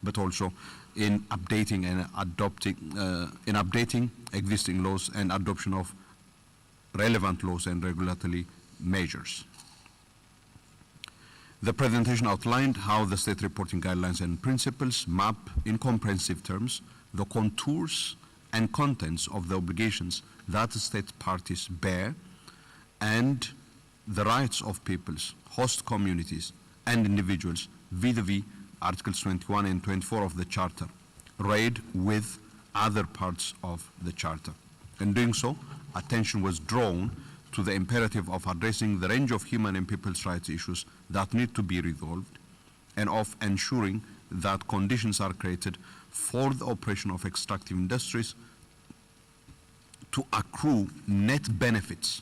but also in updating and adopting existing laws and adoption of relevant laws and regulatory measures. The presentation outlined how the state reporting guidelines and principles map in comprehensive terms the contours and contents of the obligations that the state parties bear and the rights of peoples, host communities, and individuals vis-a-vis Articles 21 and 24 of the Charter, read with other parts of the Charter. In doing so, attention was drawn to the imperative of addressing the range of human and people's rights issues that need to be resolved, and of ensuring that conditions are created for the operation of extractive industries to accrue net benefits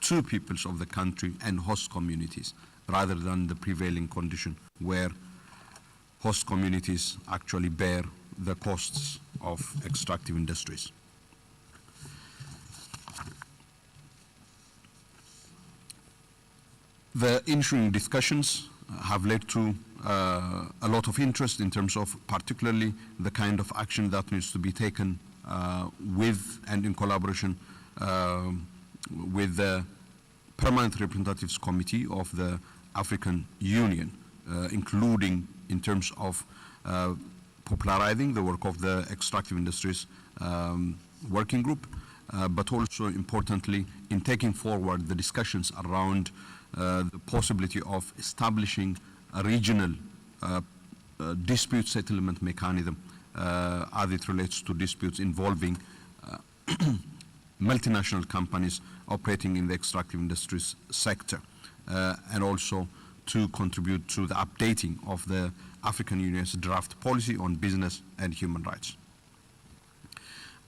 to peoples of the country and host communities, rather than the prevailing condition where host communities actually bear the costs of extractive industries. The ensuing discussions have led to a lot of interest in terms of particularly the kind of action that needs to be taken with and in collaboration with the Permanent Representatives Committee of the African Union, including in terms of popularizing the work of the Extractive Industries Working Group, but also importantly in taking forward the discussions around the possibility of establishing a regional dispute settlement mechanism as it relates to disputes involving multinational companies operating in the extractive industries sector, and also to contribute to the updating of the African Union's draft policy on business and human rights.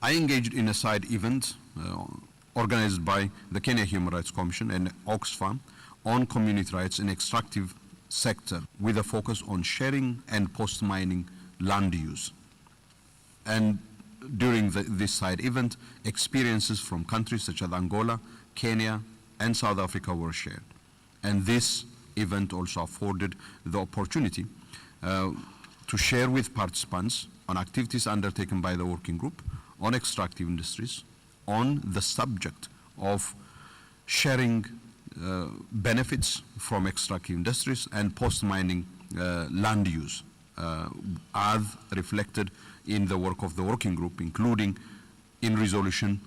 I engaged in a side event organized by the Kenya Human Rights Commission and Oxfam on community rights in extractive sector with a focus on sharing and post-mining land use. And during this side event, experiences from countries such as Angola, Kenya, and South Africa were shared. And this event also afforded the opportunity to share with participants on activities undertaken by the working group on extractive industries on the subject of sharing benefits from extractive industries and post-mining land use as reflected in the work of the working group, including in resolution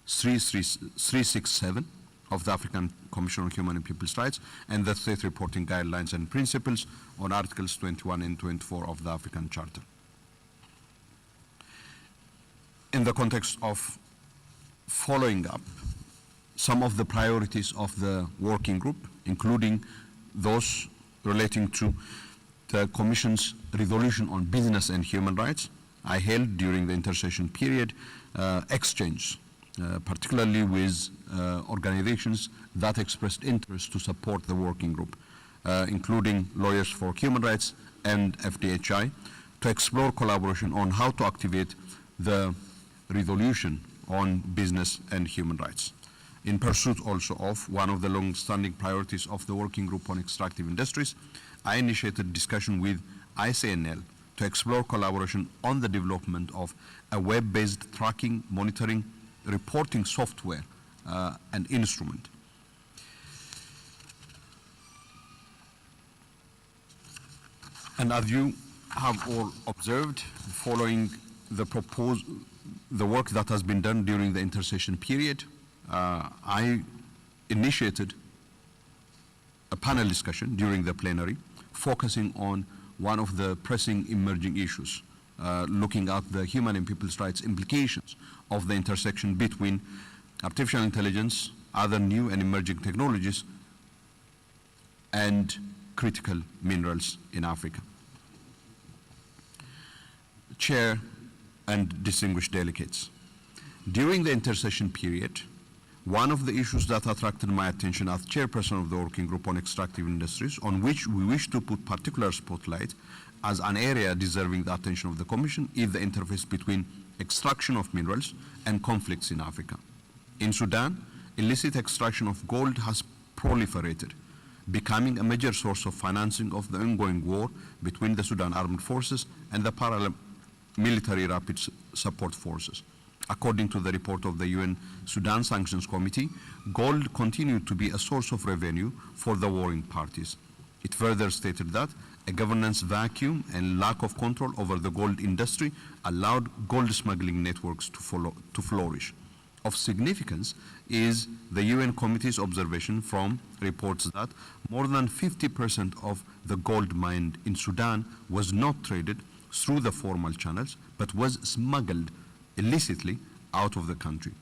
367 of the African Commission on Human and People's Rights and the state reporting guidelines and principles on Articles 21 and 24 of the African Charter. In the context of following up some of the priorities of the working group, including those relating to the Commission's resolution on business and human rights, I held during the intersession period exchange, particularly with organizations that expressed interest to support the working group, including Lawyers for Human Rights and FDHI, to explore collaboration on how to activate the resolution on business and human rights. In pursuit also of one of the long-standing priorities of the working group on extractive industries, I initiated discussion with ICNL to explore collaboration on the development of a web-based tracking, monitoring, reporting software and instrument. And as you have all observed, following the work that has been done during the intersession period, I initiated a panel discussion during the plenary focusing on one of the pressing emerging issues, looking at the human and people's rights implications of the intersection between artificial intelligence, other new and emerging technologies, and critical minerals in Africa. Chair and distinguished delegates, during the intersession period, one of the issues that attracted my attention as chairperson of the working group on extractive industries, on which we wish to put particular spotlight as an area deserving the attention of the Commission, is the interface between extraction of minerals and conflicts in Africa. In Sudan, illicit extraction of gold has proliferated, becoming a major source of financing of the ongoing war between the Sudan Armed Forces and the paramilitary rapid support forces. According to the report of the UN Sudan Sanctions Committee, gold continued to be a source of revenue for the warring parties. It further stated that A governance vacuum and lack of control over the gold industry allowed gold smuggling networks to flourish. Of significance is the UN Committee's observation from reports that more than 50% of the gold mined in Sudan was not traded through the formal channels, but was smuggled illicitly out of the country.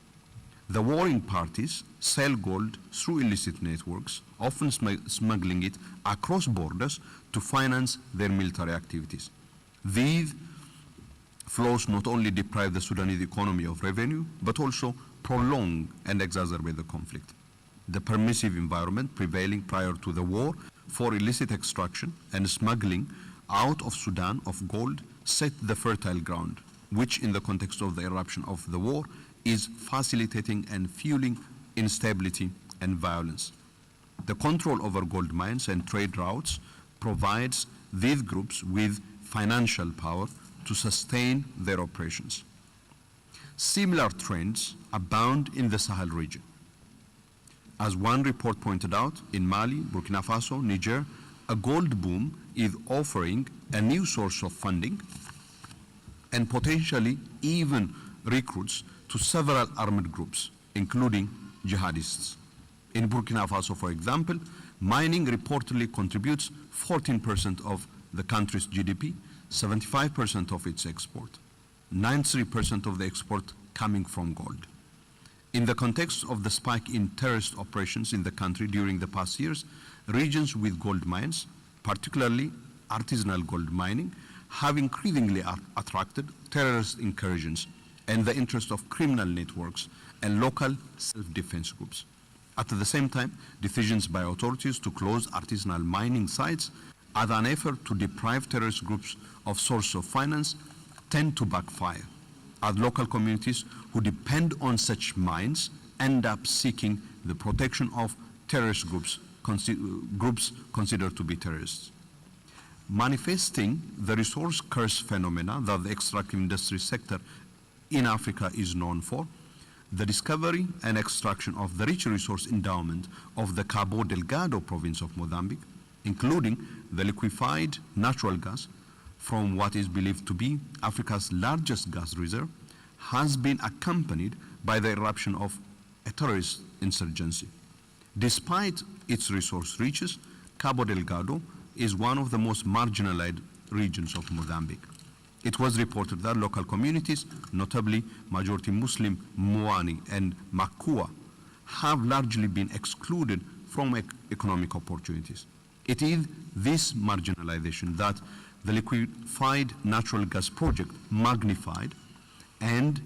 The warring parties sell gold through illicit networks, often smuggling it across borders to finance their military activities. These flows not only deprive the Sudanese economy of revenue, but also prolong and exacerbate the conflict. The permissive environment prevailing prior to the war for illicit extraction and smuggling out of Sudan of gold set the fertile ground, which in the context of the eruption of the war is facilitating and fueling instability and violence. The control over gold mines and trade routes provides these groups with financial power to sustain their operations. Similar trends abound in the Sahel region. As one report pointed out, in Mali, Burkina Faso, Niger, a gold boom is offering a new source of funding and potentially even recruits to several armed groups, including jihadists. In Burkina Faso, for example, mining reportedly contributes 14% of the country's GDP, 75% of its export, 93% of the export coming from gold. In the context of the spike in terrorist operations in the country during the past years, regions with gold mines, particularly artisanal gold mining, have increasingly attracted terrorist incursions and the interest of criminal networks and local self-defense groups. At the same time, decisions by authorities to close artisanal mining sites as an effort to deprive terrorist groups of source of finance tend to backfire, as local communities who depend on such mines end up seeking the protection of terrorist groups considered to be terrorists. Manifesting the resource curse phenomena that the extractive industry sector in Africa is known for, the discovery and extraction of the rich resource endowment of the Cabo Delgado province of Mozambique, including the liquefied natural gas from what is believed to be Africa's largest gas reserve, has been accompanied by the eruption of a terrorist insurgency. Despite its resource riches, Cabo Delgado is one of the most marginalized regions of Mozambique. It was reported that local communities, notably majority Muslim Moani and Makua, have largely been excluded from economic opportunities. It is this marginalization that the liquefied natural gas project magnified, and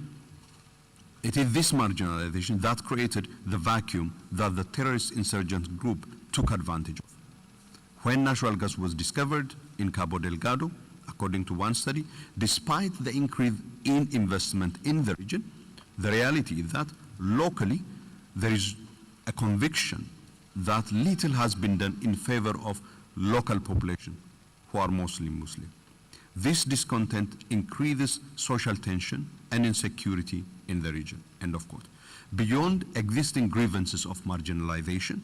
it is this marginalization that created the vacuum that the terrorist insurgent group took advantage of. When natural gas was discovered in Cabo Delgado, according to one study, despite the increase in investment in the region, the reality is that locally there is a conviction that little has been done in favor of local population who are mostly Muslim. This discontent increases social tension and insecurity in the region, end of quote. Beyond existing grievances of marginalization,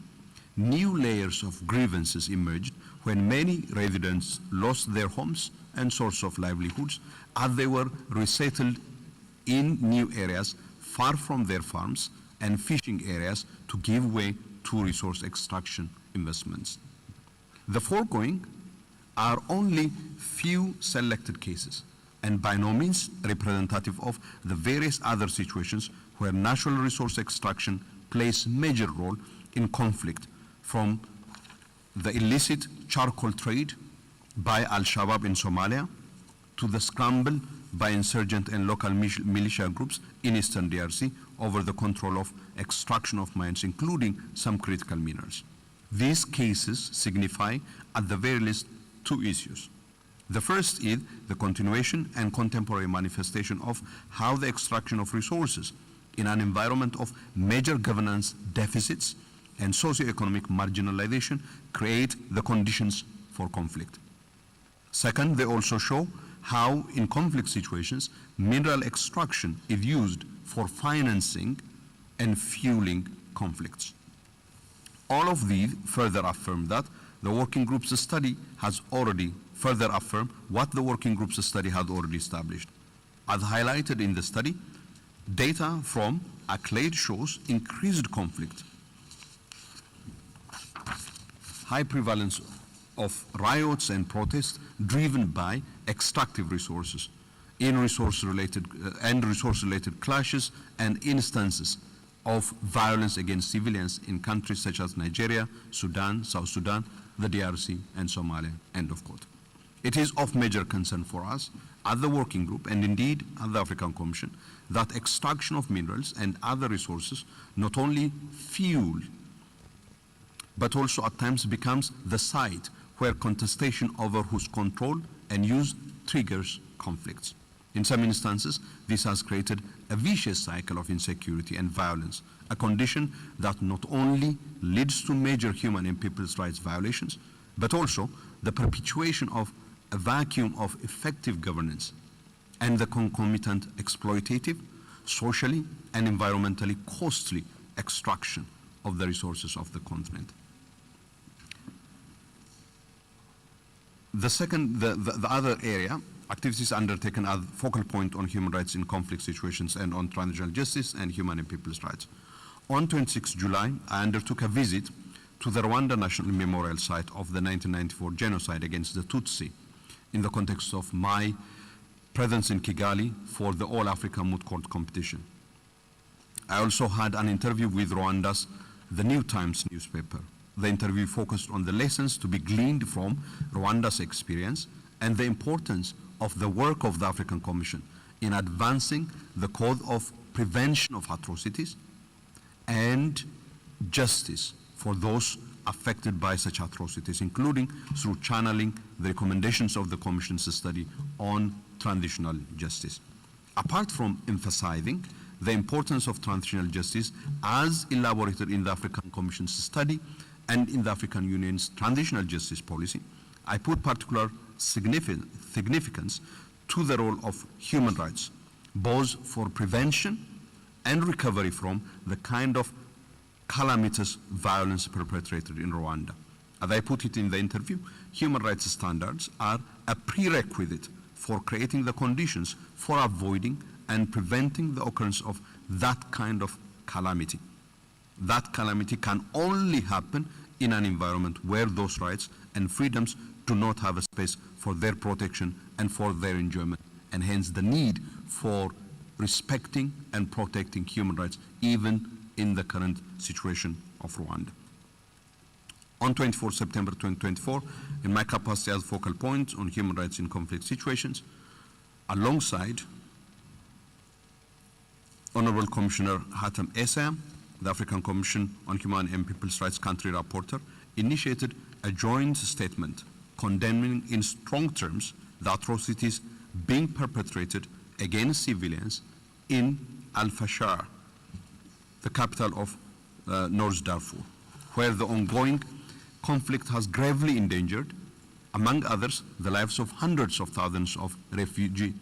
new layers of grievances emerged when many residents lost their homes and source of livelihoods as they were resettled in new areas far from their farms and fishing areas to give way to resource extraction investments. The foregoing are only few selected cases and by no means representative of the various other situations where natural resource extraction plays a major role in conflict, from the illicit charcoal trade by Al-Shabaab in Somalia to the scramble by insurgent and local militia groups in eastern DRC over the control of extraction of mines, including some critical minerals. These cases signify, at the very least, two issues. The first is the continuation and contemporary manifestation of how the extraction of resources in an environment of major governance deficits and socioeconomic marginalization create the conditions for conflict. Second, they also show how in conflict situations, mineral extraction is used for financing and fueling conflicts. All of these further affirm that the working group's study has already further affirm what the working group's study had already established. As highlighted in the study, data from ACLAID shows increased conflict, high prevalence of riots and protests driven by extractive resources, resource-related clashes and instances of violence against civilians in countries such as Nigeria, Sudan, South Sudan, the DRC, and Somalia, end of quote. It is of major concern for us at the working group and indeed at the African Commission that extraction of minerals and other resources not only fuel but also at times becomes the site where contestation over whose control and use triggers conflicts. In some instances, this has created a vicious cycle of insecurity and violence, a condition that not only leads to major human and people's rights violations, but also the perpetuation of a vacuum of effective governance and the concomitant exploitative, socially and environmentally costly extraction of the resources of the continent. The other area, activities undertaken as focal point on human rights in conflict situations and on transitional justice and human and people's rights. On 26 July, I undertook a visit to the Rwanda National Memorial Site of the 1994 genocide against the Tutsi in the context of my presence in Kigali for the All Africa Moot Court competition. I also had an interview with Rwanda's The New Times newspaper. The interview focused on the lessons to be gleaned from Rwanda's experience and the importance of the work of the African Commission in advancing the code of prevention of atrocities and justice for those affected by such atrocities, including through channeling the recommendations of the Commission's study on transitional justice. Apart from emphasizing the importance of transitional justice as elaborated in the African Commission's study and in the African Union's transitional justice policy, I put particular significance to the role of human rights, both for prevention and recovery from the kind of calamitous violence perpetrated in Rwanda. As I put it in the interview, human rights standards are a prerequisite for creating the conditions for avoiding and preventing the occurrence of that kind of calamity. That calamity can only happen in an environment where those rights and freedoms do not have a space for their protection and for their enjoyment, and hence the need for respecting and protecting human rights even in the current situation of Rwanda. On 24 September 2024, in my capacity as focal point on human rights in conflict situations, alongside Honorable Commissioner Hatem Essa, the African Commission on Human and People's Rights Country Rapporteur, initiated a joint statement condemning in strong terms the atrocities being perpetrated against civilians in Al-Fashar, the capital of North Darfur, where the ongoing conflict has gravely endangered, among others, the lives of hundreds of thousands of refugee,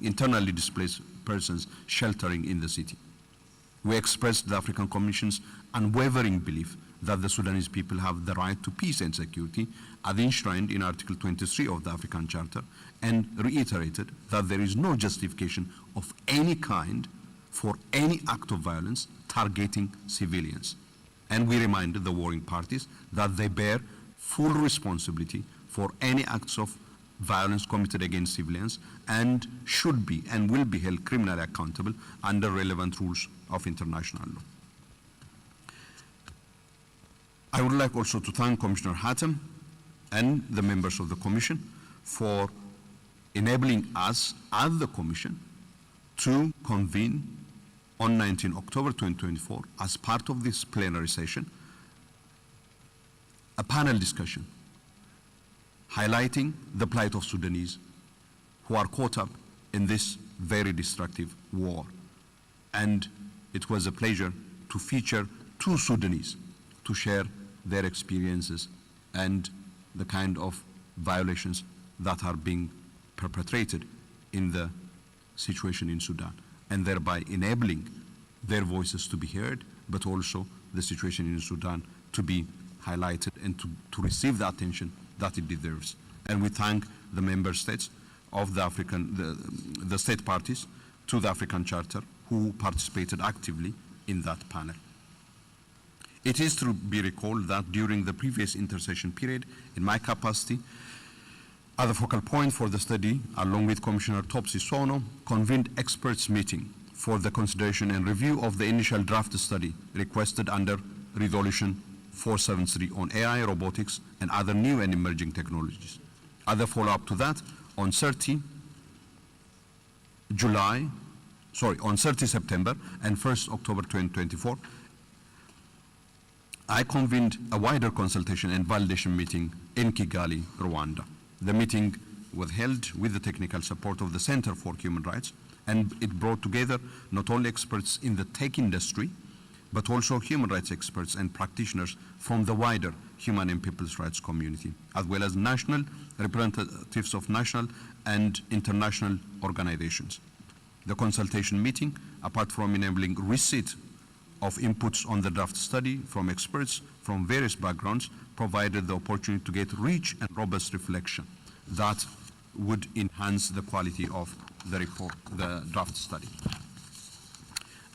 internally displaced persons sheltering in the city. We expressed the African Commission's unwavering belief that the Sudanese people have the right to peace and security as enshrined in Article 23 of the African Charter, and reiterated that there is no justification of any kind for any act of violence targeting civilians. And we reminded the warring parties that they bear full responsibility for any acts of violence committed against civilians and should be and will be held criminally accountable under relevant rules of international law. I would like also to thank Commissioner Hatem and the members of the Commission for enabling us as the Commission to convene on 19 October 2024 as part of this plenary session a panel discussion highlighting the plight of Sudanese who are caught up in this very destructive war. And it was a pleasure to feature two Sudanese to share their experiences and the kind of violations that are being perpetrated in the situation in Sudan, and thereby enabling their voices to be heard, but also the situation in Sudan to be highlighted and to receive the attention that it deserves. And we thank the member states of the state parties to the African Charter who participated actively in that panel. It is to be recalled that during the previous intersession period, in my capacity, as the focal point for the study, along with Commissioner Topsy Sono, convened experts meeting for the consideration and review of the initial draft study requested under Resolution 473 on AI, robotics, and other new and emerging technologies. As a follow-up to that, on 30 September and 1st October 2024, I convened a wider consultation and validation meeting in Kigali, Rwanda. The meeting was held with the technical support of the Center for Human Rights, and it brought together not only experts in the tech industry, but also human rights experts and practitioners from the wider human and people's rights community, as well as national representatives of national and international organizations. The consultation meeting, apart from enabling receipt of inputs on the draft study from experts from various backgrounds, provided the opportunity to get rich and robust reflection that would enhance the quality of the report, the draft study.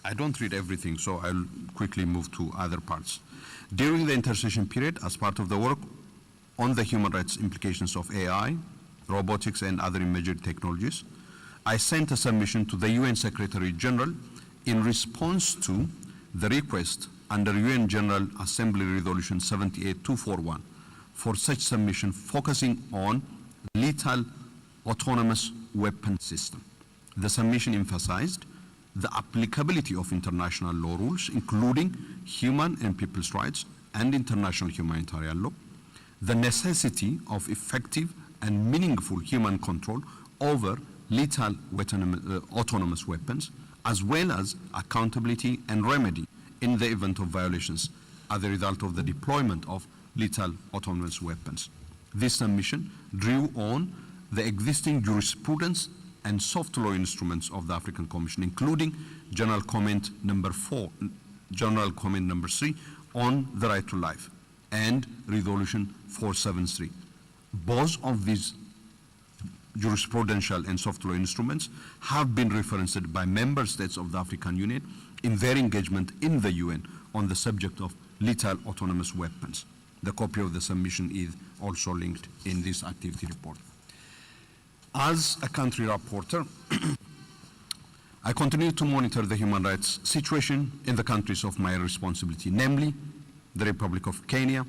I don't read everything, so I'll quickly move to other parts. During the intersession period, as part of the work on the human rights implications of AI, robotics, and other emerging technologies, I sent a submission to the UN Secretary General in response to the request under UN General Assembly Resolution 78241 for such submission focusing on lethal autonomous weapon system. The submission emphasized the applicability of international law rules, including human and people's rights and international humanitarian law, the necessity of effective and meaningful human control over lethal autonomous weapons, as well as accountability and remedy in the event of violations as a result of the deployment of lethal autonomous weapons. This submission drew on the existing jurisprudence and soft law instruments of the African Commission, including General Comment number 4, General Comment number 3 on the right to life, and Resolution 473. Both of these jurisprudential and soft law instruments have been referenced by member states of the African Union in their engagement in the UN on the subject of lethal autonomous weapons. The copy of the submission is also linked in this activity report. As a country rapporteur, I continue to monitor the human rights situation in the countries of my responsibility, namely the Republic of Kenya,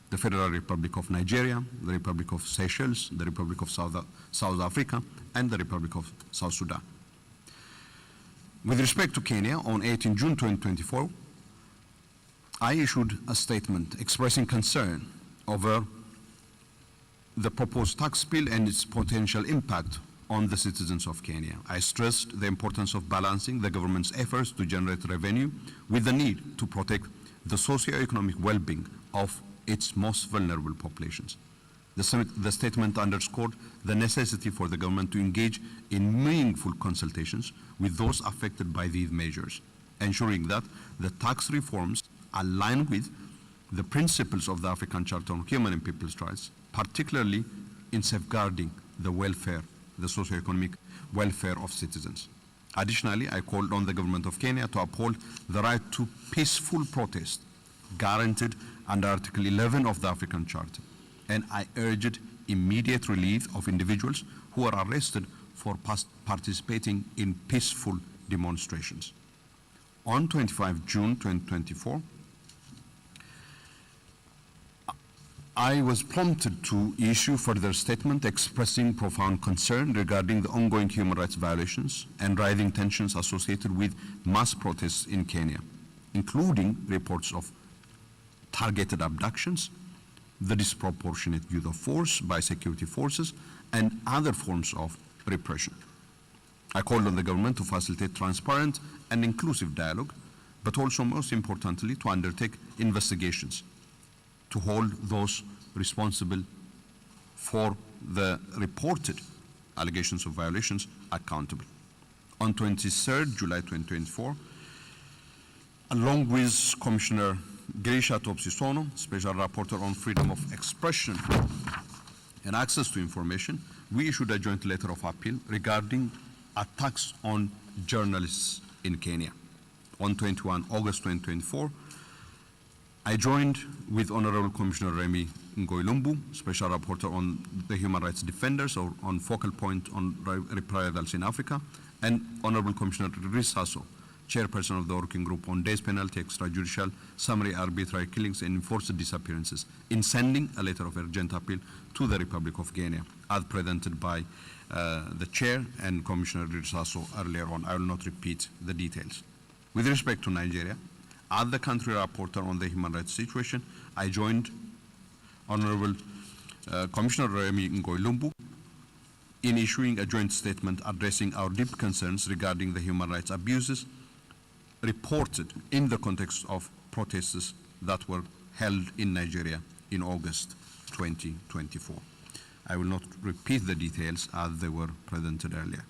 the Federal Republic of Nigeria, the Republic of Seychelles, the Republic of South Africa, and the Republic of South Sudan. With respect to Kenya, on 18 June 2024, I issued a statement expressing concern over the proposed tax bill and its potential impact on the citizens of Kenya. I stressed the importance of balancing the government's efforts to generate revenue with the need to protect the socio-economic well-being of its most vulnerable populations. The statement underscored the necessity for the government to engage in meaningful consultations with those affected by these measures, ensuring that the tax reforms align with the principles of the African Charter on Human and People's Rights, particularly in safeguarding the welfare, the socio-economic welfare of citizens. Additionally, I called on the government of Kenya to uphold the right to peaceful protest guaranteed under Article 11 of the African Charter, and I urged immediate release of individuals who are arrested for participating in peaceful demonstrations. On 25 June 2024, I was prompted to issue further statement expressing profound concern regarding the ongoing human rights violations and rising tensions associated with mass protests in Kenya, including reports of targeted abductions, the disproportionate use of force by security forces, and other forms of repression. I called on the government to facilitate transparent and inclusive dialogue, but also, most importantly, to undertake investigations to hold those responsible for the reported allegations of violations accountable. On 23rd July 2024, along with Commissioner Grisha Topsy Sono, Special Rapporteur on Freedom of Expression and access to information, we issued a joint letter of appeal regarding attacks on journalists in Kenya. On 21 August 2024, I joined with Honorable Commissioner Remy Ngoilumbu, Special Rapporteur on the Human Rights Defenders, or on focal point on reprisals in Africa, and Honorable Commissioner Rhys Hasso, Chairperson of the Working Group on Death Penalty, Extrajudicial, Summary Arbitrary Killings, and Enforced Disappearances, in sending a letter of urgent appeal to the Republic of Guinea, as presented by the Chair and Commissioner Rhys Hasso earlier on. I will not repeat the details. With respect to Nigeria, as the country rapporteur on the human rights situation, I joined Honorable Commissioner Remy Ngoilumbu in issuing a joint statement addressing our deep concerns regarding the human rights abuses reported in the context of protests that were held in Nigeria in August 2024. I will not repeat the details as they were presented earlier.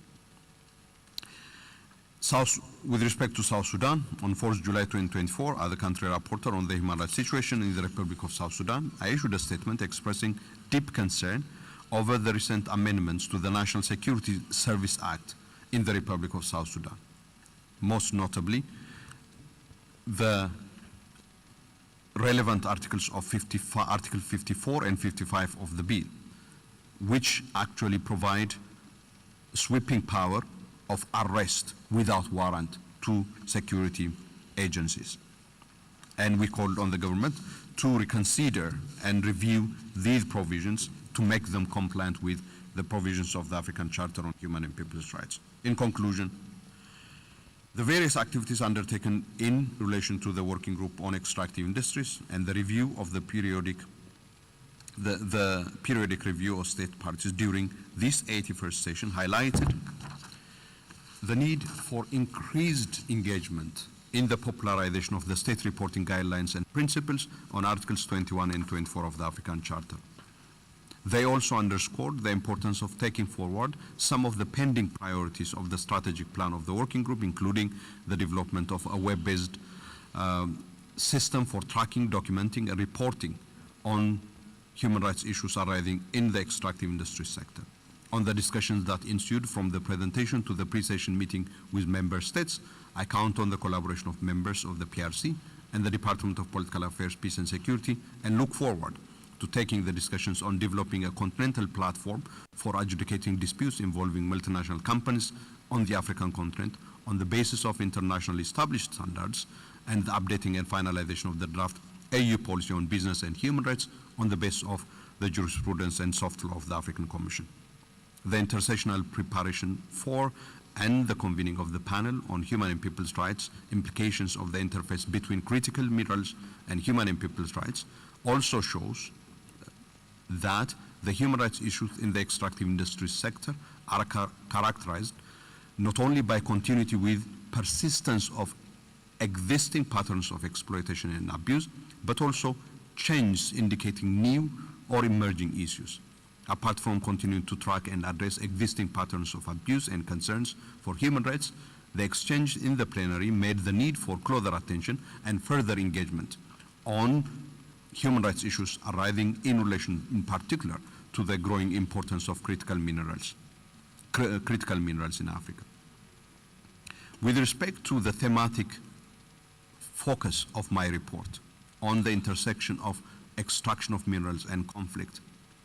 With respect to South Sudan, on 4th July 2024, as the country rapporteur on the human rights situation in the Republic of South Sudan, I issued a statement expressing deep concern over the recent amendments to the National Security Service Act in the Republic of South Sudan. Most notably, the relevant articles of Article 54 and 55 of the bill, which actually provide sweeping power of arrest without warrant to security agencies. And we called on the government to reconsider and review these provisions to make them compliant with the provisions of the African Charter on Human and People's Rights. In conclusion, the various activities undertaken in relation to the Working Group on Extractive Industries and the review of the periodic review of state parties during this 81st session highlighted the need for increased engagement in the popularization of the state reporting guidelines and principles on Articles 21 and 24 of the African Charter. They also underscored the importance of taking forward some of the pending priorities of the strategic plan of the working group, including the development of a web-based system for tracking, documenting, and reporting on human rights issues arising in the extractive industry sector. On the discussions that ensued from the presentation to the pre-session meeting with member states, I count on the collaboration of members of the PRC and the Department of Political Affairs, Peace and Security, and look forward to taking the discussions on developing a continental platform for adjudicating disputes involving multinational companies on the African continent on the basis of internationally established standards, and the updating and finalization of the draft AU policy on business and human rights on the basis of the jurisprudence and soft law of the African Commission. The intersessional preparation for and the convening of the panel on human and people's rights, implications of the interface between critical minerals and human and people's rights, also shows that the human rights issues in the extractive industry sector are characterized not only by continuity with persistence of existing patterns of exploitation and abuse, but also change indicating new or emerging issues. Apart from continuing to track and address existing patterns of abuse and concerns for human rights, the exchange in the plenary made the need for closer attention and further engagement on human rights issues arising in relation in particular to the growing importance of critical minerals in Africa. With respect to the thematic focus of my report on the intersection of extraction of minerals and conflict,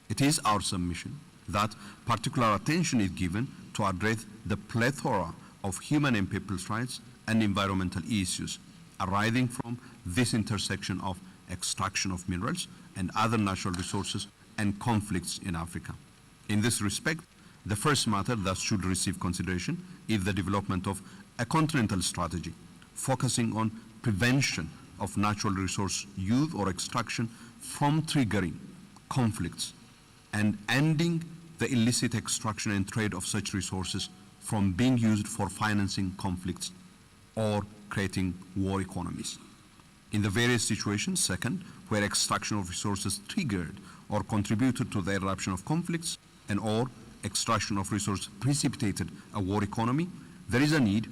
it is our submission that particular attention is given to address the plethora of human and people's rights and environmental issues arising from this intersection of extraction of minerals and other natural resources and conflicts in Africa. In this respect, the first matter that should receive consideration is the development of a continental strategy focusing on prevention of natural resource use or extraction from triggering conflicts and ending the illicit extraction and trade of such resources from being used for financing conflicts or creating war economies. In the various situations, second, where extraction of resources triggered or contributed to the eruption of conflicts and or extraction of resources precipitated a war economy, there is a need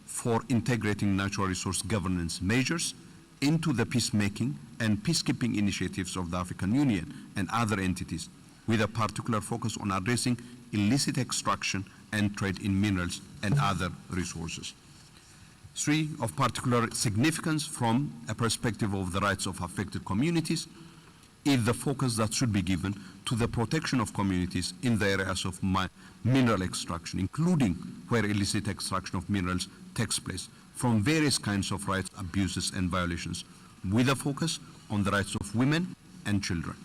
for integrating natural resource governance measures into the peacemaking and peacekeeping initiatives of the African Union and other entities, with a particular focus on addressing illicit extraction and trade in minerals and other resources. 3, of particular significance from a perspective of the rights of affected communities is the focus that should be given to the protection of communities in the areas of mineral extraction, including where illicit extraction of minerals takes place, from various kinds of rights abuses and violations, with a focus on the rights of women and children.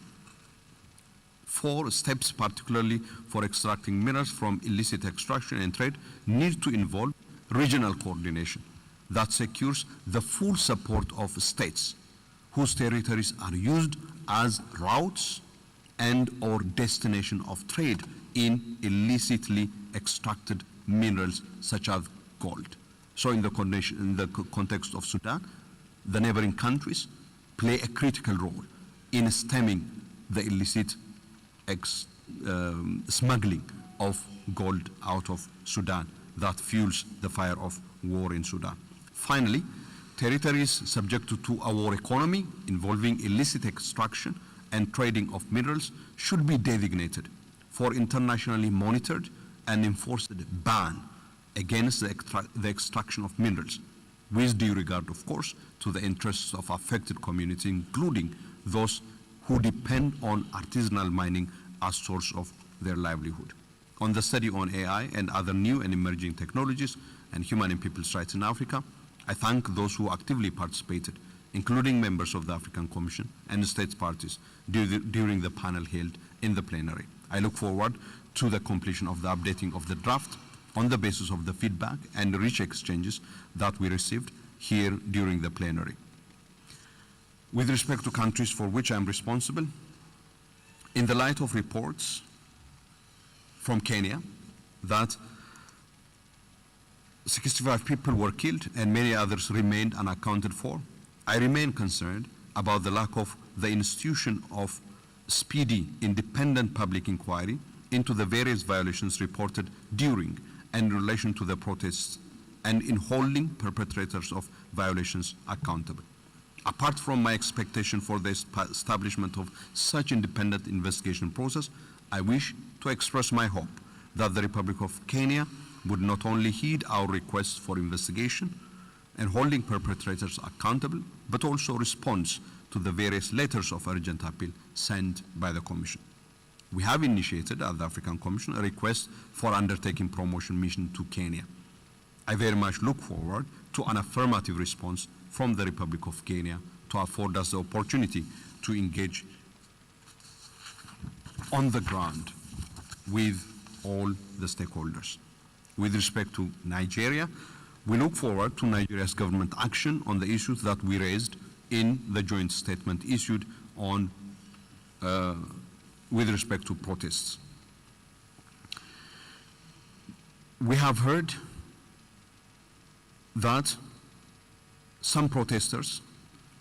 4, steps particularly for extracting minerals from illicit extraction and trade need to involve regional coordination that secures the full support of states whose territories are used as routes and or destination of trade in illicitly extracted minerals such as gold. So in the context of Sudan, the neighboring countries play a critical role in stemming the illicit smuggling of gold out of Sudan that fuels the fire of war in Sudan. Finally, territories subject to a war economy involving illicit extraction and trading of minerals should be designated for internationally monitored and enforced ban against the extraction of minerals, with due regard, of course, to the interests of affected communities, including those who depend on artisanal mining as source of their livelihood. On the study on AI and other new and emerging technologies and human and people's rights in Africa, I thank those who actively participated, including members of the African Commission and the states parties during the panel held in the plenary. I look forward to the completion of the updating of the draft on the basis of the feedback and the rich exchanges that we received here during the plenary. With respect to countries for which I am responsible, in the light of reports from Kenya that 65 people were killed and many others remained unaccounted for, I remain concerned about the lack of the institution of speedy, independent public inquiry into the various violations reported during and in relation to the protests, and in holding perpetrators of violations accountable. Apart from my expectation for the establishment of such independent investigation process, I wish to express my hope that the Republic of Kenya would not only heed our requests for investigation and holding perpetrators accountable, but also responds to the various letters of urgent appeal sent by the Commission. We have initiated at the African Commission a request for undertaking promotion mission to Kenya. I very much look forward to an affirmative response from the Republic of Kenya to afford us the opportunity to engage on the ground with all the stakeholders. With respect to Nigeria, we look forward to Nigeria's government action on the issues that we raised in the joint statement issued on with respect to protests. We have heard that some protesters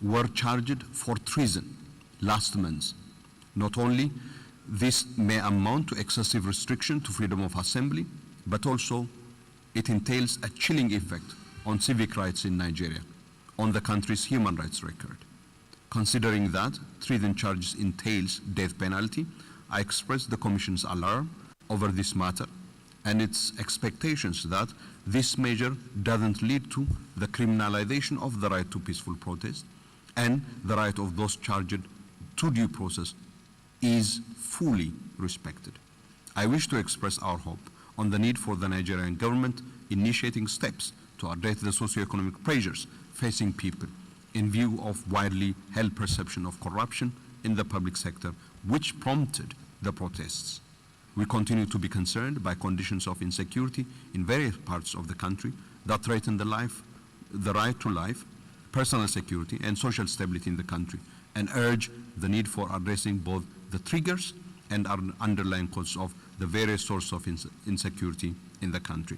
were charged for treason last month. Not only this may amount to excessive restriction to freedom of assembly, but also it entails a chilling effect on civic rights in Nigeria, on the country's human rights record. Considering that treason charges entails death penalty, I express the Commission's alarm over this matter and its expectations that this measure doesn't lead to the criminalization of the right to peaceful protest, and the right of those charged to due process is fully respected. I wish to express our hope on the need for the Nigerian government initiating steps to address the socio-economic pressures facing people in view of widely held perception of corruption in the public sector, which prompted the protests. We continue to be concerned by conditions of insecurity in various parts of the country that threaten the right to life, personal security, and social stability in the country, and urge the need for addressing both the triggers and underlying causes of the various sources of insecurity in the country.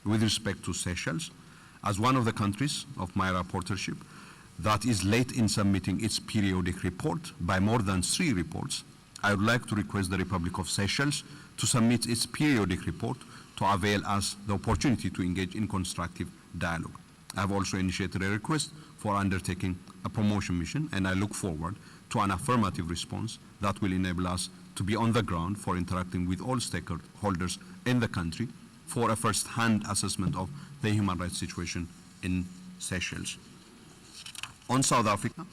With respect to Seychelles, as one of the countries of my rapporteurship that is late in submitting its periodic report by more than 3 reports, I would like to request the Republic of Seychelles to submit its periodic report to avail us the opportunity to engage in constructive dialogue. I have also initiated a request for undertaking a promotion mission, and I look forward to an affirmative response that will enable us to be on the ground for interacting with all stakeholders in the country for a first-hand assessment of the human rights situation in Seychelles. On South Africa,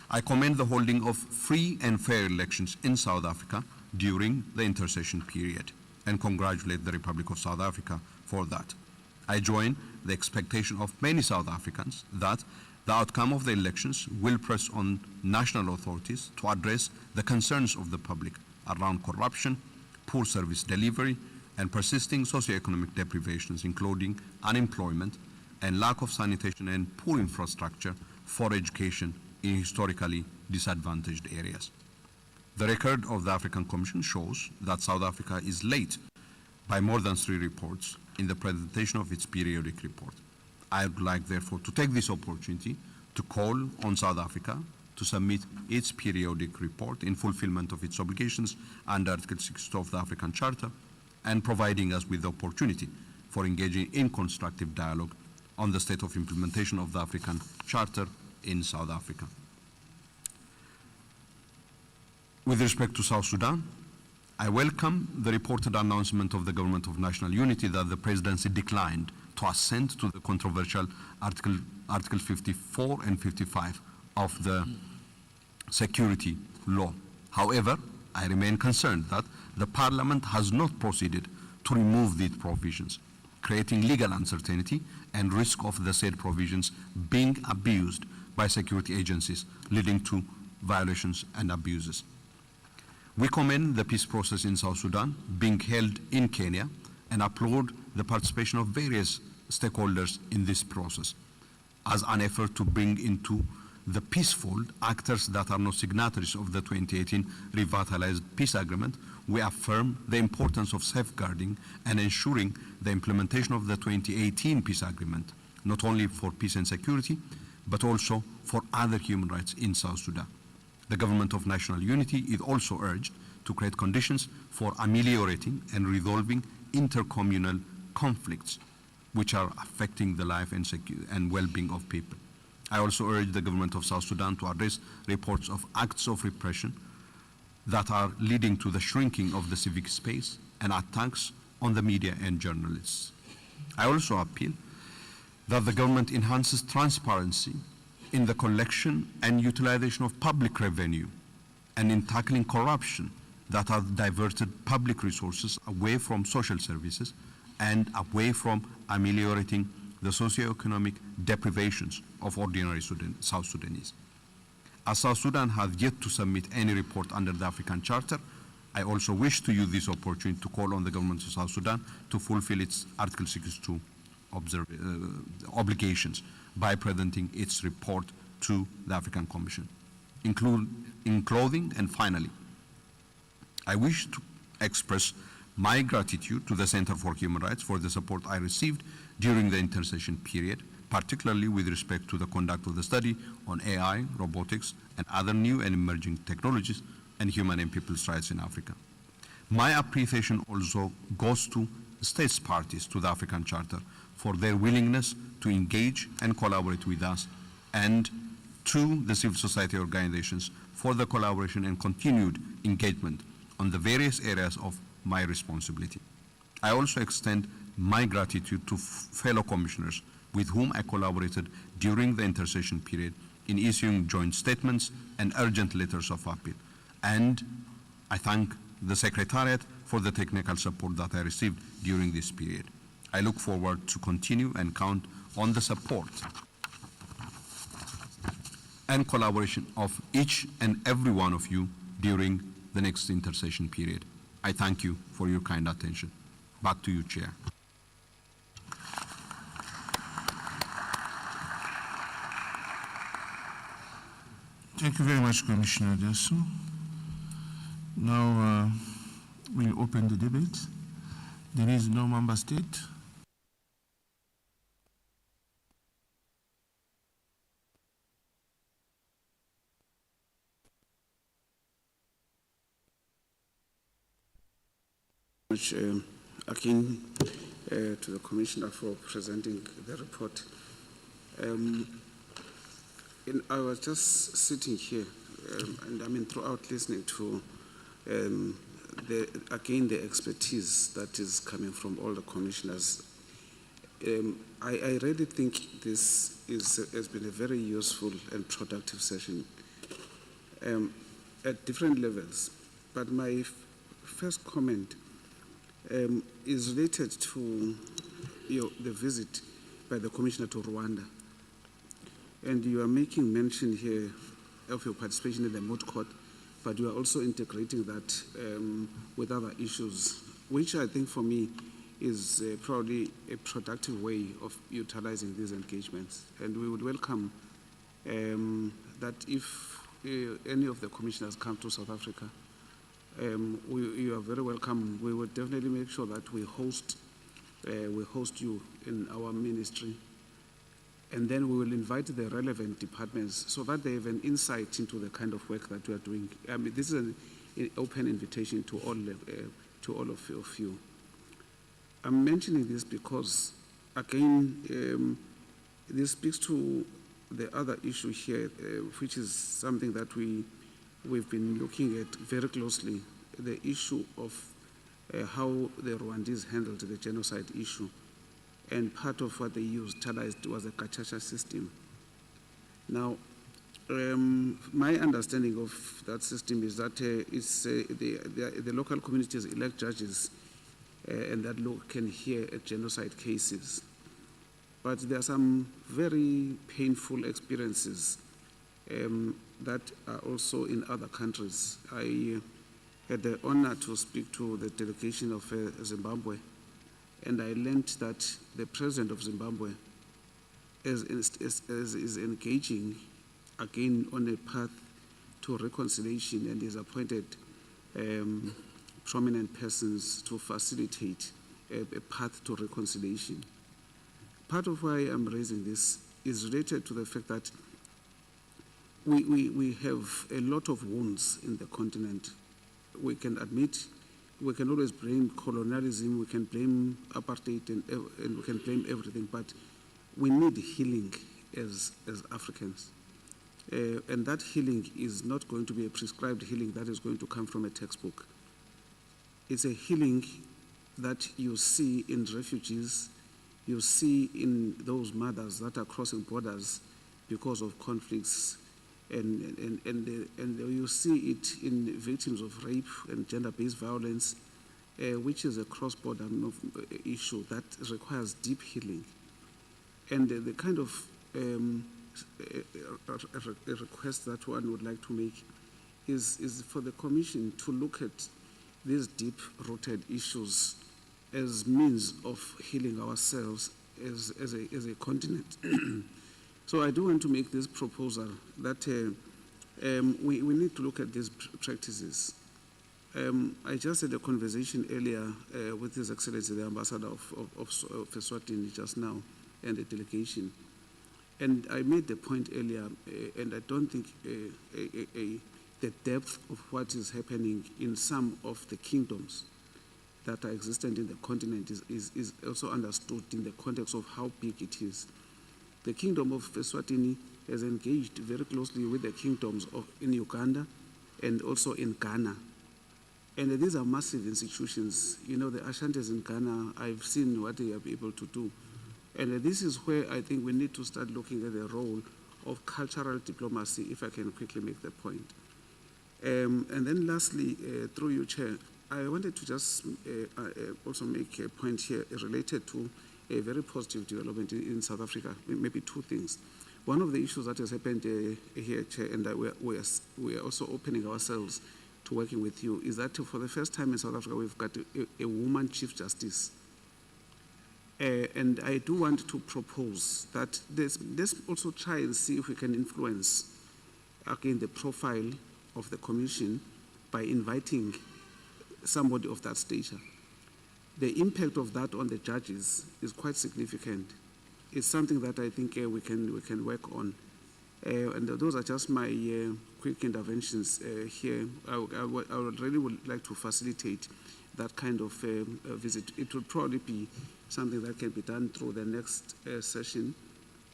I commend the holding of free and fair elections in South Africa during the intersession period and congratulate the Republic of South Africa for that. I join the expectation of many South Africans that the outcome of the elections will press on national authorities to address the concerns of the public around corruption, poor service delivery, and persisting socioeconomic deprivations, including unemployment and lack of sanitation and poor infrastructure for education in historically disadvantaged areas. The record of the African Commission shows that South Africa is late by more than 3 reports in the presentation of its periodic report. I would like, therefore, to take this opportunity to call on South Africa to submit its periodic report in fulfillment of its obligations under Article 62 of the African Charter and providing us with the opportunity for engaging in constructive dialogue on the state of implementation of the African Charter in South Africa. With respect to South Sudan, I welcome the reported announcement of the Government of National Unity that the Presidency declined to assent to the controversial Article 54 and 55 of the security law. However, I remain concerned that the Parliament has not proceeded to remove these provisions, creating legal uncertainty and risk of the said provisions being abused by security agencies, leading to violations and abuses. We commend the peace process in South Sudan being held in Kenya and applaud the participation of various stakeholders in this process as an effort to bring into the peaceful actors that are not signatories of the 2018 revitalized peace agreement. We affirm the importance of safeguarding and ensuring the implementation of the 2018 peace agreement, not only for peace and security, but also for other human rights in South Sudan. The Government of National Unity is also urged to create conditions for ameliorating and resolving intercommunal conflicts which are affecting the life and well-being of people. I also urge the Government of South Sudan to address reports of acts of repression that are leading to the shrinking of the civic space and attacks on the media and journalists. I also appeal that the government enhances transparency in the collection and utilization of public revenue and in tackling corruption that have diverted public resources away from social services and away from ameliorating the socioeconomic deprivations of ordinary South Sudanese. As South Sudan has yet to submit any report under the African Charter, I also wish to use this opportunity to call on the government of South Sudan to fulfill its Article 62 obligations by presenting its report to the African Commission. In closing, and finally, I wish to express my gratitude to the Center for Human Rights for the support I received during the intersession period, particularly with respect to the conduct of the study on AI, robotics, and other new and emerging technologies and human and people's rights in Africa. My appreciation also goes to states parties to the African Charter for their willingness to engage and collaborate with us, and to the civil society organizations for the collaboration and continued engagement on the various areas of my responsibility. I also extend my gratitude to fellow commissioners with whom I collaborated during the intercession period in issuing joint statements and urgent letters of appeal. And I thank the Secretariat for the technical support that I received during this period. I look forward to continue and count on the support and collaboration of each and every one of you during the next intercession period. I thank you for your kind attention. Back to you, Chair. Thank you very much, Commissioner Dasso. Now we'll open the debate. There is no member state. Much akin to the Commissioner for presenting the report. I was just sitting here, and I mean throughout listening to again, the expertise that is coming from all the commissioners. I really think this has been a very useful and productive session at different levels. But my first comment is related to the visit by the Commissioner to Rwanda. And you are making mention here of your participation in the moot court, but you are also integrating that with other issues, which I think for me is probably a productive way of utilizing these engagements. And we would welcome that if any of the commissioners come to South Africa, you are very welcome. We will definitely make sure that we host you in our ministry, and then we will invite the relevant departments so that they have an insight into the kind of work that we are doing. I mean, this is an open invitation to all of you. I'm mentioning this because, again, this speaks to the other issue here, which is something that we've been looking at very closely, the issue of how the Rwandese handled the genocide issue. And part of what they utilized was a Gacaca system. Now, my understanding of that system is that the local communities elect judges and that can hear genocide cases. But there are some very painful experiences that are also in other countries. I had the honor to speak to the delegation of Zimbabwe, and I learned that the president of Zimbabwe is engaging again on a path to reconciliation, and is appointed prominent persons to facilitate a path to reconciliation. Part of why I'm raising this is related to the fact that we have a lot of wounds in the continent. We can admit, we can always blame colonialism, we can blame apartheid, and we can blame everything, but we need healing as Africans. And that healing is not going to be a prescribed healing that is going to come from a textbook. It's a healing that you see in refugees, you see in those mothers that are crossing borders because of conflicts, and you see it in victims of rape and gender-based violence, which is a cross-border issue that requires deep healing. And the kind of a request that one would like to make is for the Commission to look at these deep-rooted issues as means of healing ourselves as a continent. So I do want to make this proposal that we need to look at these practices. I just had a conversation earlier with His Excellency, the Ambassador of Eswatini just now, and the delegation. And I made the point earlier, and I don't think the depth of what is happening in some of the kingdoms that are existent in the continent is also understood in the context of how big it is. The Kingdom of Eswatini has engaged very closely with the kingdoms in Uganda and also in Ghana. And these are massive institutions. You know, the Ashantis in Ghana, I've seen what they are able to do. And this is where I think we need to start looking at the role of cultural diplomacy, if I can quickly make the point. And then lastly, through you, Chair, I wanted to just also make a point here related to a very positive development in South Africa, maybe two things. One of the issues that has happened here, Chair, and we are also opening ourselves to working with you, is that for the first time in South Africa, we've got a woman Chief Justice. And I do want to propose that let's also try and see if we can influence, again, the profile of the Commission by inviting somebody of that stature. The impact of that on the judges is quite significant. It's something that I think we can work on. And those are just my quick interventions here. I would like to facilitate that kind of visit. It will probably be something that can be done through the next session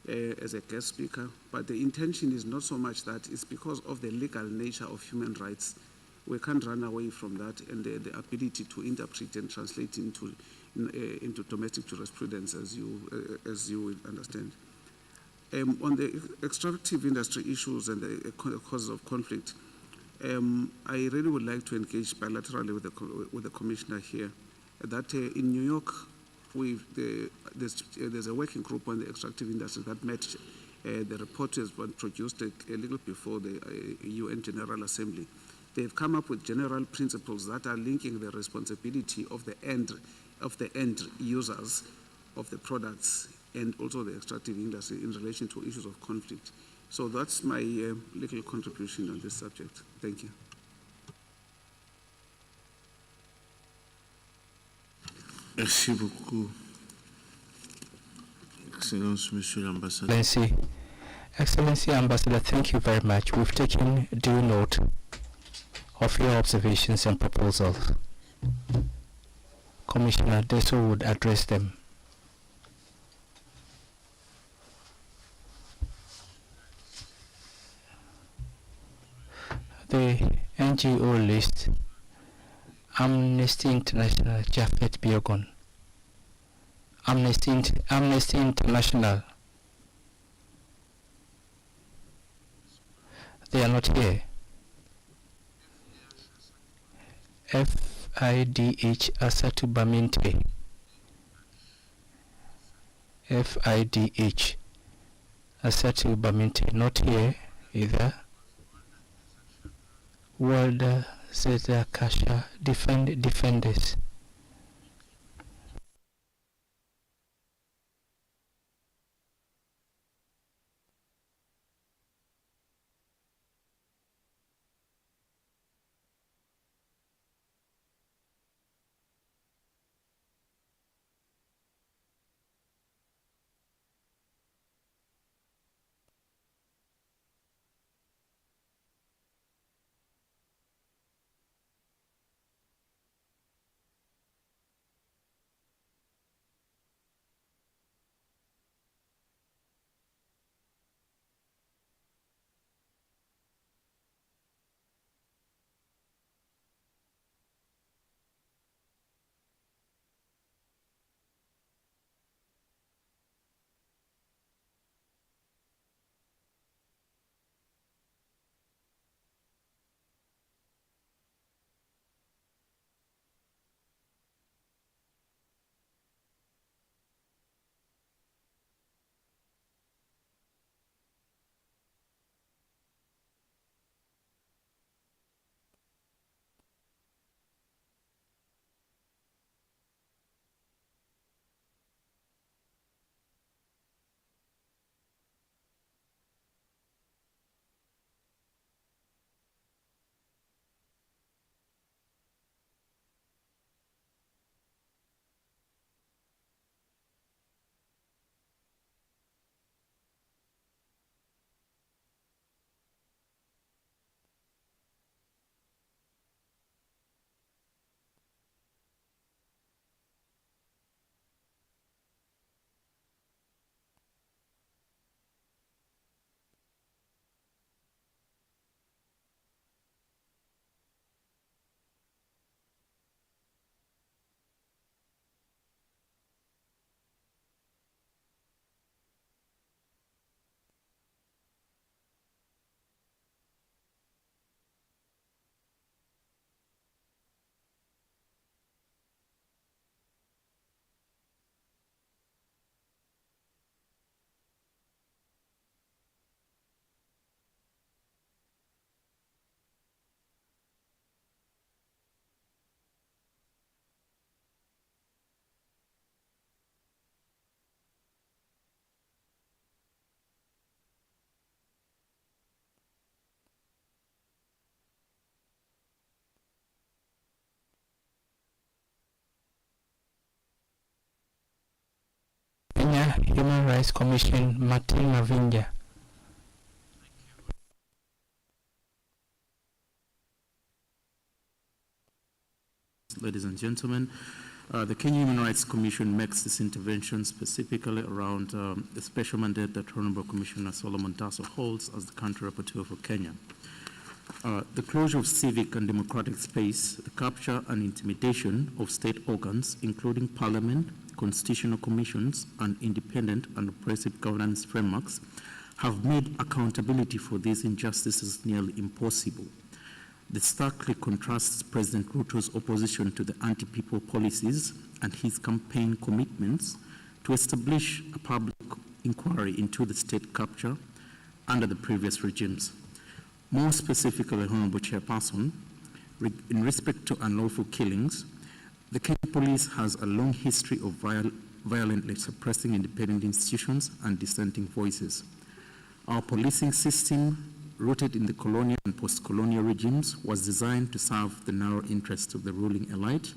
as a guest speaker. But the intention is not so much that, it's because of the legal nature of human rights we can't run away from that, and the ability to interpret and translate into domestic jurisprudence, as you would understand. On the extractive industry issues and the causes of conflict, I really would like to engage bilaterally with the commissioner here. That in New York, there's a working group on the extractive industry that met. The report has been produced a little before the UN General Assembly. They've come up with general principles that are linking the responsibility of the end users of the products and also the extractive industry in relation to issues of conflict. So that's my little contribution on this subject. Thank you. Merci beaucoup. Excellence, Monsieur l'Ambassadeur. Excellency Ambassador, thank you very much. We've taken due note of your observations and proposals. Commissioner Deso would address them. The NGO list: Amnesty International, Japhet Biogon. Amnesty International. They are not here. FIDH Asatu Baminte. FIDH Asatu Baminte, not here either. World Zeta Kasha Defenders. Human Rights Commission, Martin Mavinga. Ladies and gentlemen, the Kenya Human Rights Commission makes this intervention specifically around the special mandate that Honorable Commissioner Solomon Tasso holds as the country rapporteur for Kenya. The closure of civic and democratic space, the capture and intimidation of state organs, including parliament, constitutional commissions, and independent and oppressive governance frameworks, have made accountability for these injustices nearly impossible. This starkly contrasts President Ruto's opposition to the anti-people policies and his campaign commitments to establish a public inquiry into the state capture under the previous regimes. More specifically, Honorable Chairperson, in respect to unlawful killings, the Kenya Police has a long history of violently suppressing independent institutions and dissenting voices. Our policing system, rooted in the colonial and post-colonial regimes, was designed to serve the narrow interests of the ruling elite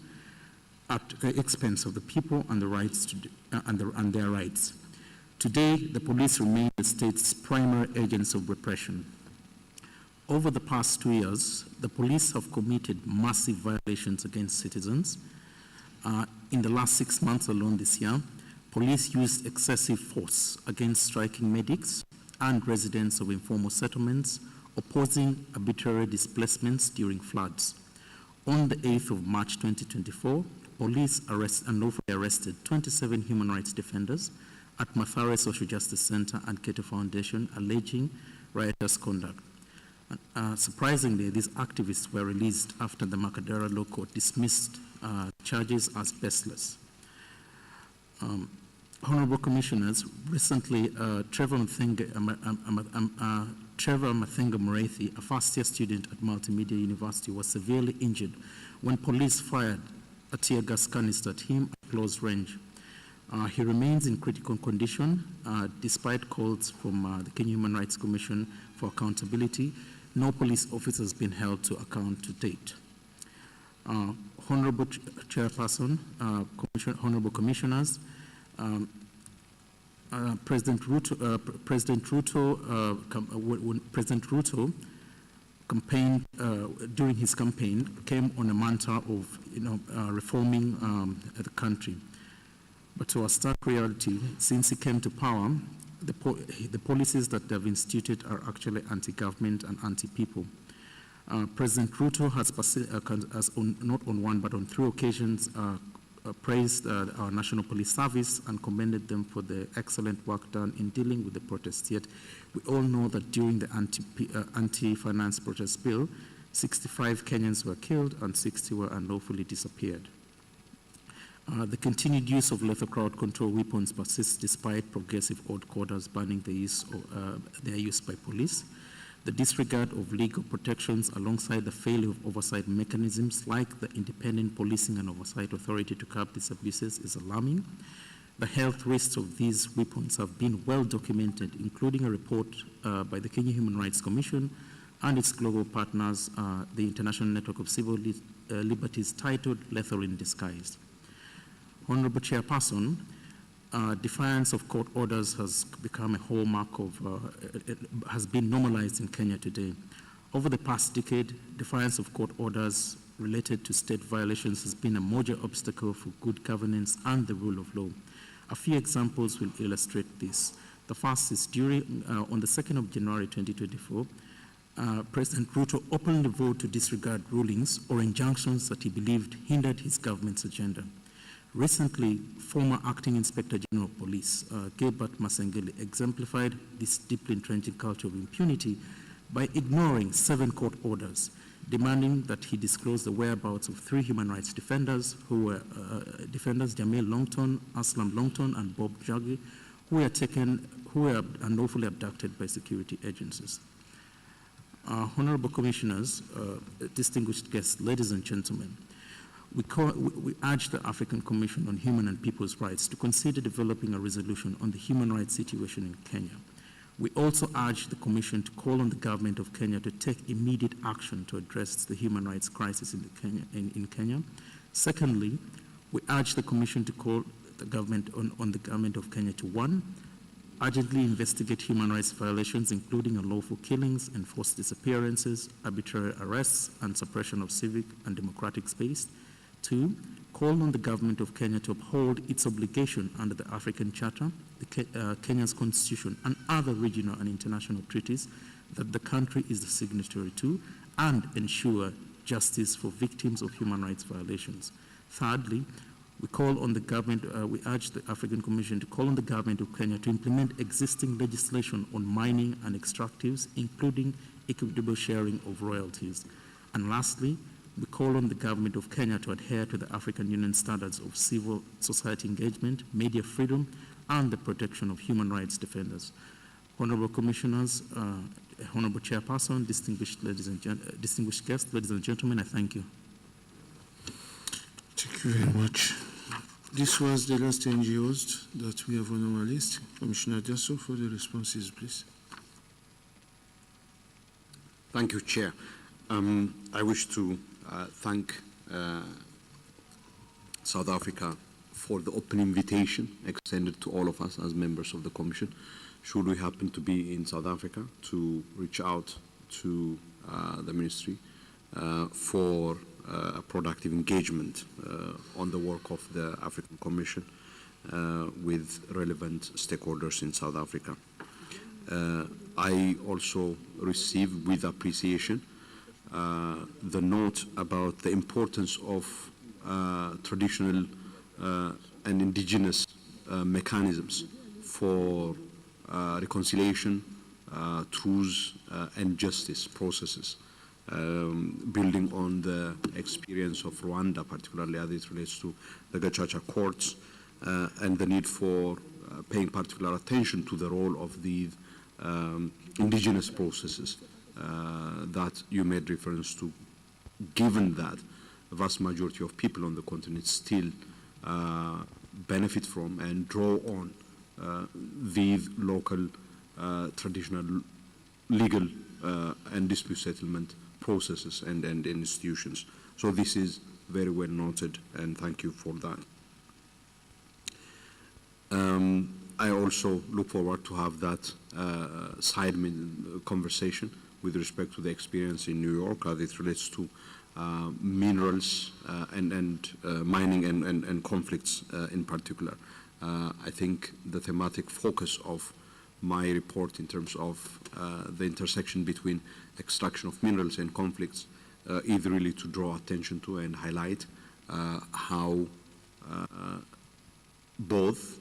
at the expense of the people and, their rights. Today, the police remain the state's primary agents of repression. Over the past 2 years, the police have committed massive violations against citizens. In the last 6 months alone this year, police used excessive force against striking medics and residents of informal settlements opposing arbitrary displacements during floods. On the 8th of March 2024, police unlawfully arrested 27 human rights defenders at Mathare Social Justice Center and Keto Foundation, alleging riotous conduct. Surprisingly, these activists were released after the Makadara Law Court dismissed charges as baseless. Honorable Commissioners, recently Trevor Mathenga Mureithi, a first-year student at Multimedia University, was severely injured when police fired a tear gas canister at him at close range. He remains in critical condition despite calls from the Kenya Human Rights Commission for accountability. No police officer has been held to account to date. Honorable Chairperson, Honorable Commissioners, President Ruto campaigned during his campaign came on a mantra of reforming the country. But to a stark reality, since he came to power, the policies that they have instituted are actually anti-government and anti-people. President Ruto has not on one but on 3 occasions praised our National Police Service and commended them for the excellent work done in dealing with the protests. Yet we all know that during the anti-finance protest bill, 65 Kenyans were killed and 60 were unlawfully disappeared. The continued use of lethal crowd control weapons persists despite progressive odd quarters banning their use by police. The disregard of legal protections alongside the failure of oversight mechanisms like the Independent Policing and Oversight Authority to curb these abuses is alarming. The health risks of these weapons have been well documented, including a report by the Kenya Human Rights Commission and its global partners, the International Network of Civil Liberties, titled Lethal in Disguise. Honorable Chairperson, defiance of court orders has become a hallmark of, has been normalized in Kenya today. Over the past decade, defiance of court orders related to state violations has been a major obstacle for good governance and the rule of law. A few examples will illustrate this. The first is on the 2nd of January 2024, President Ruto openly vowed to disregard rulings or injunctions that he believed hindered his government's agenda. Recently, former Acting Inspector General of Police, Gilbert Masengeli, exemplified this deeply entrenching culture of impunity by ignoring 7 court orders, demanding that he disclose the whereabouts of 3 human rights defenders who were Jamil Longton, Aslam Longton, and Bob Jagi, who were unlawfully abducted by security agencies. Honorable Commissioners, distinguished guests, ladies and gentlemen, we urge the African Commission on Human and People's Rights to consider developing a resolution on the human rights situation in Kenya. We also urge the Commission to call on the government of Kenya to take immediate action to address the human rights crisis in Kenya. Secondly, we urge the Commission to call the government on the government of Kenya to 1, urgently investigate human rights violations, including unlawful killings, enforced disappearances, arbitrary arrests, and suppression of civic and democratic space. 2, call on the government of Kenya to uphold its obligation under the African Charter, Kenya's Constitution, and other regional and international treaties that the country is the signatory to, and ensure justice for victims of human rights violations. Thirdly, we call on the government, we urge the African Commission to call on the government of Kenya to implement existing legislation on mining and extractives, including equitable sharing of royalties. And lastly, we call on the government of Kenya to adhere to the African Union standards of civil society engagement, media freedom, and the protection of human rights defenders. Honorable Commissioners, Honorable Chairperson, distinguished guests, ladies and gentlemen, I thank you. Thank you very much. This was the last NGOs that we have on our list. Commissioner Diasso, for the responses, please. Thank you, Chair. I wish to thank South Africa for the open invitation extended to all of us as members of the Commission, should we happen to be in South Africa, to reach out to the Ministry for a productive engagement on the work of the African Commission with relevant stakeholders in South Africa. I also received with appreciation the note about the importance of traditional and indigenous mechanisms for reconciliation, truth, and justice processes, building on the experience of Rwanda, particularly as it relates to the Gacaca courts, and the need for paying particular attention to the role of the indigenous processes that you made reference to, given that the vast majority of people on the continent still benefit from and draw on these local traditional legal and dispute settlement processes and institutions. So this is very well noted, and thank you for that. I also look forward to have that side conversation with respect to the experience in New York as it relates to minerals and mining and conflicts in particular. I think the thematic focus of my report in terms of the intersection between extraction of minerals and conflicts is really to draw attention to and highlight how both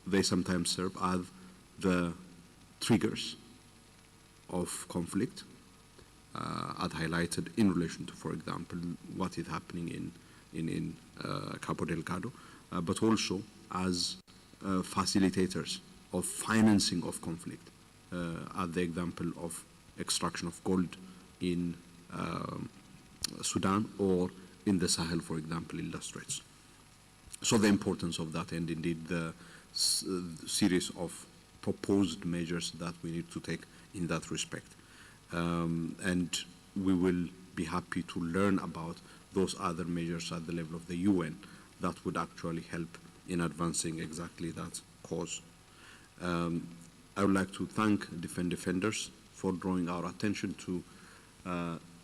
they sometimes serve as the triggers of conflict, as highlighted in relation to, for example, what is happening in Cabo Delgado, but also as facilitators of financing of conflict, as the example of extraction of gold in Sudan or in the Sahel, for example, in the Straits. So the importance of that, and indeed the series of proposed measures that we need to take in that respect. And we will be happy to learn about those other measures at the level of the UN that would actually help in advancing exactly that cause. I would like to thank Defenders for drawing our attention to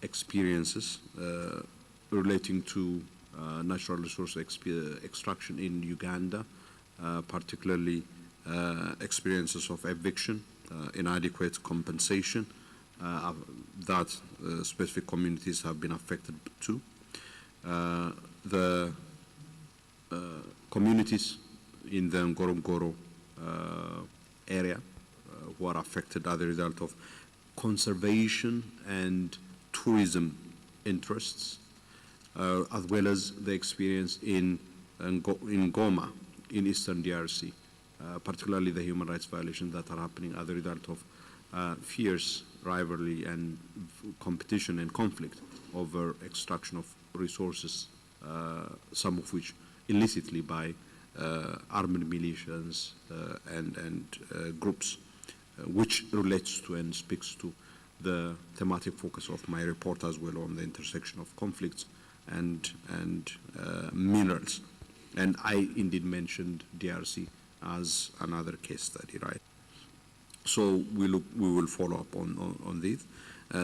experiences relating to natural resource extraction in Uganda, particularly experiences of eviction, inadequate compensation that specific communities have been affected too. The communities in the Ngorongoro area who are affected as a result of conservation and tourism interests, as well as the experience in Goma, in Eastern DRC, particularly the human rights violations that are happening as a result of fierce rivalry and competition and conflict over extraction of resources, some of which illicitly by armed militias and groups, which relates to and speaks to the thematic focus of my report as well on the intersection of conflicts and minerals. And I indeed mentioned DRC as another case study, right? So we will follow up on this.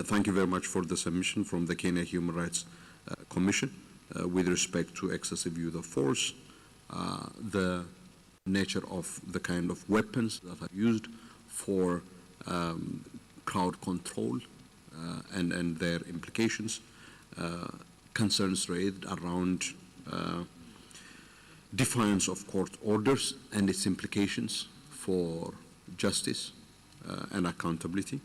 Thank you very much for the submission from the Kenya Human Rights Commission with respect to excessive use of force, the nature of the kind of weapons that are used for crowd control and their implications, concerns raised around defiance of court orders and its implications for justice and accountability,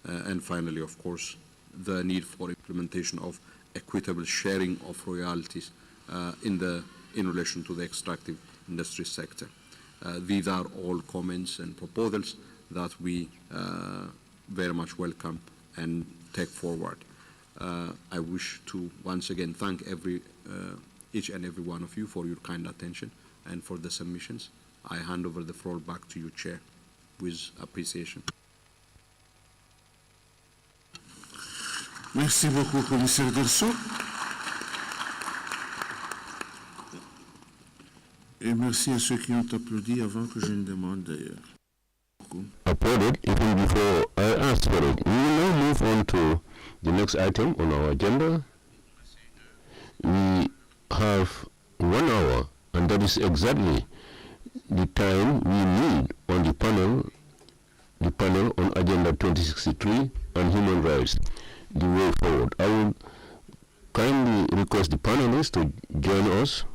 and finally, of course, the need for implementation of equitable sharing of royalties in relation to the extractive industry sector. These are all comments and proposals that we very much welcome and take forward. I wish to once again thank each and every one of you for your kind attention and for the submissions. I hand over the floor back to you, Chair, with appreciation. Merci beaucoup, Commissaire Garçon. Et merci à ceux qui ont applaudi avant que je ne demande d'ailleurs. Applauded even before I asked for it. We will now move on to the next item on our agenda. We have 1 hour, and that is exactly the time we need on the panel on Agenda 2063 on human rights, the way forward. I will kindly request the panelists to join us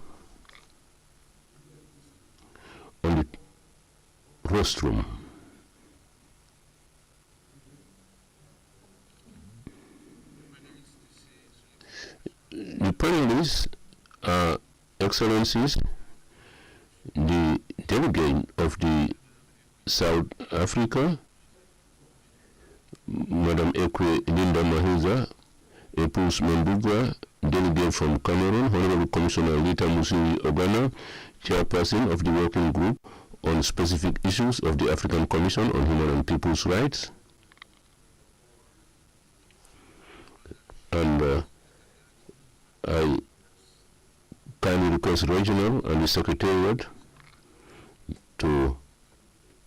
on the rostrum. The panelists are Excellencies, the delegate of the South Africa, Madam Ekwe Linda Mahiza, Epus Mendugwa, delegate from Cameroon, Honorable Commissioner Lita Musiri Ogana, Chairperson of the Working Group on Specific Issues of the African Commission on Human and People's Rights, and I kindly request Regional and the Secretariat to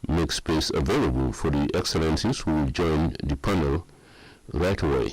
make space available for the Excellencies who will join the panel right away.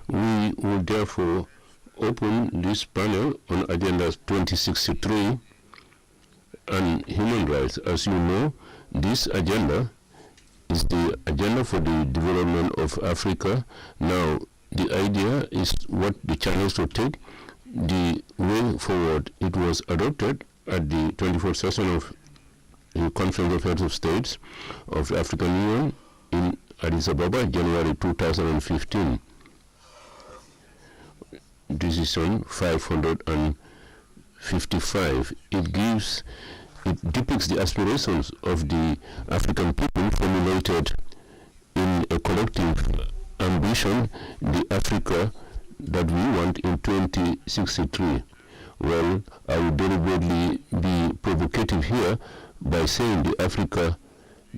We will therefore open this panel on Agenda 2063 and human rights. As you know, this agenda is the agenda for the development of Africa. Now, the idea is what the channels to take, the way forward. It was adopted at the 24th session of the Conference of Heads of States of the African Union in Addis Ababa, January 2015. Decision 555. It depicts the aspirations of the African people formulated in a collective ambition, the Africa that we want in 2063. Well, I will deliberately be provocative here by saying the Africa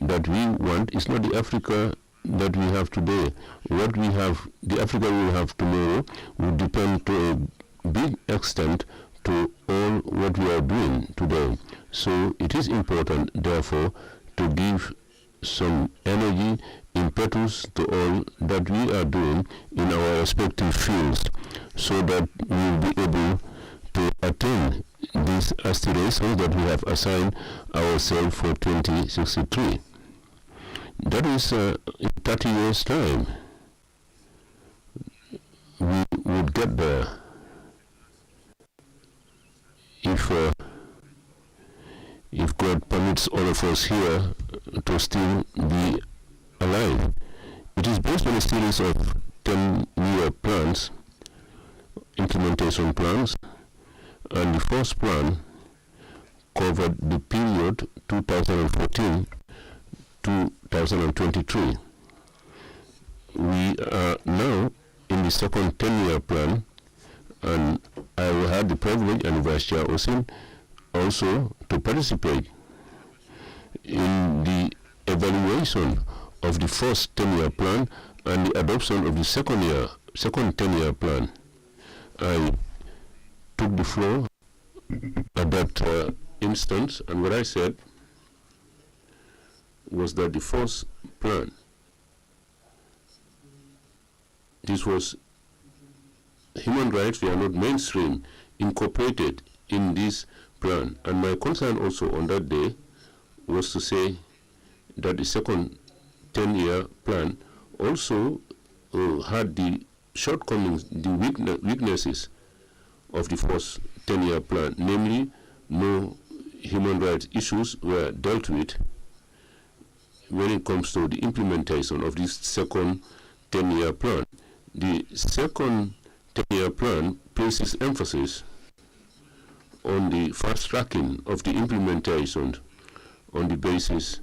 that we want is not the Africa that we have today. What we have, the Africa we will have tomorrow, will depend to a big extent to all what we are doing today. So it is important, therefore, to give some energy, impetus to all that we are doing in our respective fields, so that we will be able to attain these aspirations that we have assigned ourselves for 2063. That is in 30 years' time. We would get there if God permits all of us here to still be alive. It is based on a series of 10-year plans, implementation plans, and the first plan covered the period 2014-2023. We are now in the second 10-year plan, and I had the privilege, and Vice Chair Osin, also to participate in the evaluation of the first 10-year plan and the adoption of the second 10-year plan. I took the floor at that instance, and what I said was that the first plan, this was human rights, we are not mainstream, incorporated in this plan. And my concern also on that day was to say that the second 10-year plan also had the shortcomings, the weaknesses of the first 10-year plan, namely no human rights issues were dealt with when it comes to the implementation of this second 10-year plan. The second 10-year plan places emphasis on the fast-tracking of the implementation on the basis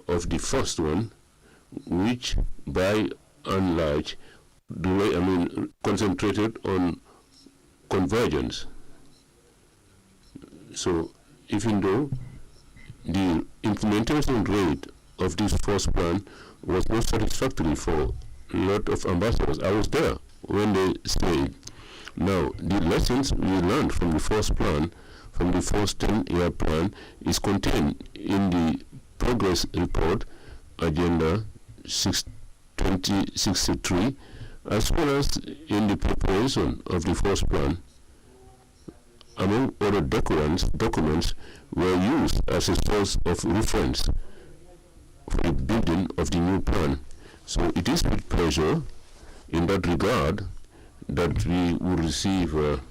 of the first one, which by and large, concentrated on convergence. So even though the implementation rate of this first plan was not satisfactory for a lot of ambassadors, I was there when they stayed. Now, the lessons we learned from the first plan, from the first 10-year plan, is contained in the progress report, Agenda 2063, as well as in the preparation of the first plan. Among other documents were used as a source of reference for the building of the new plan. So it is with pleasure in that regard that we will receive our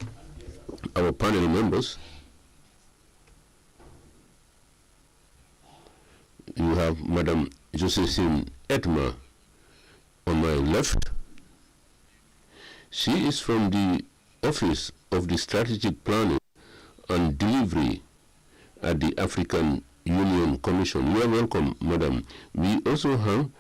panel members. You have Madam Josephine Edma on my left. She is from the Office of the Strategic Planning and Delivery at the African Union Commission. You are welcome, Madam. We also have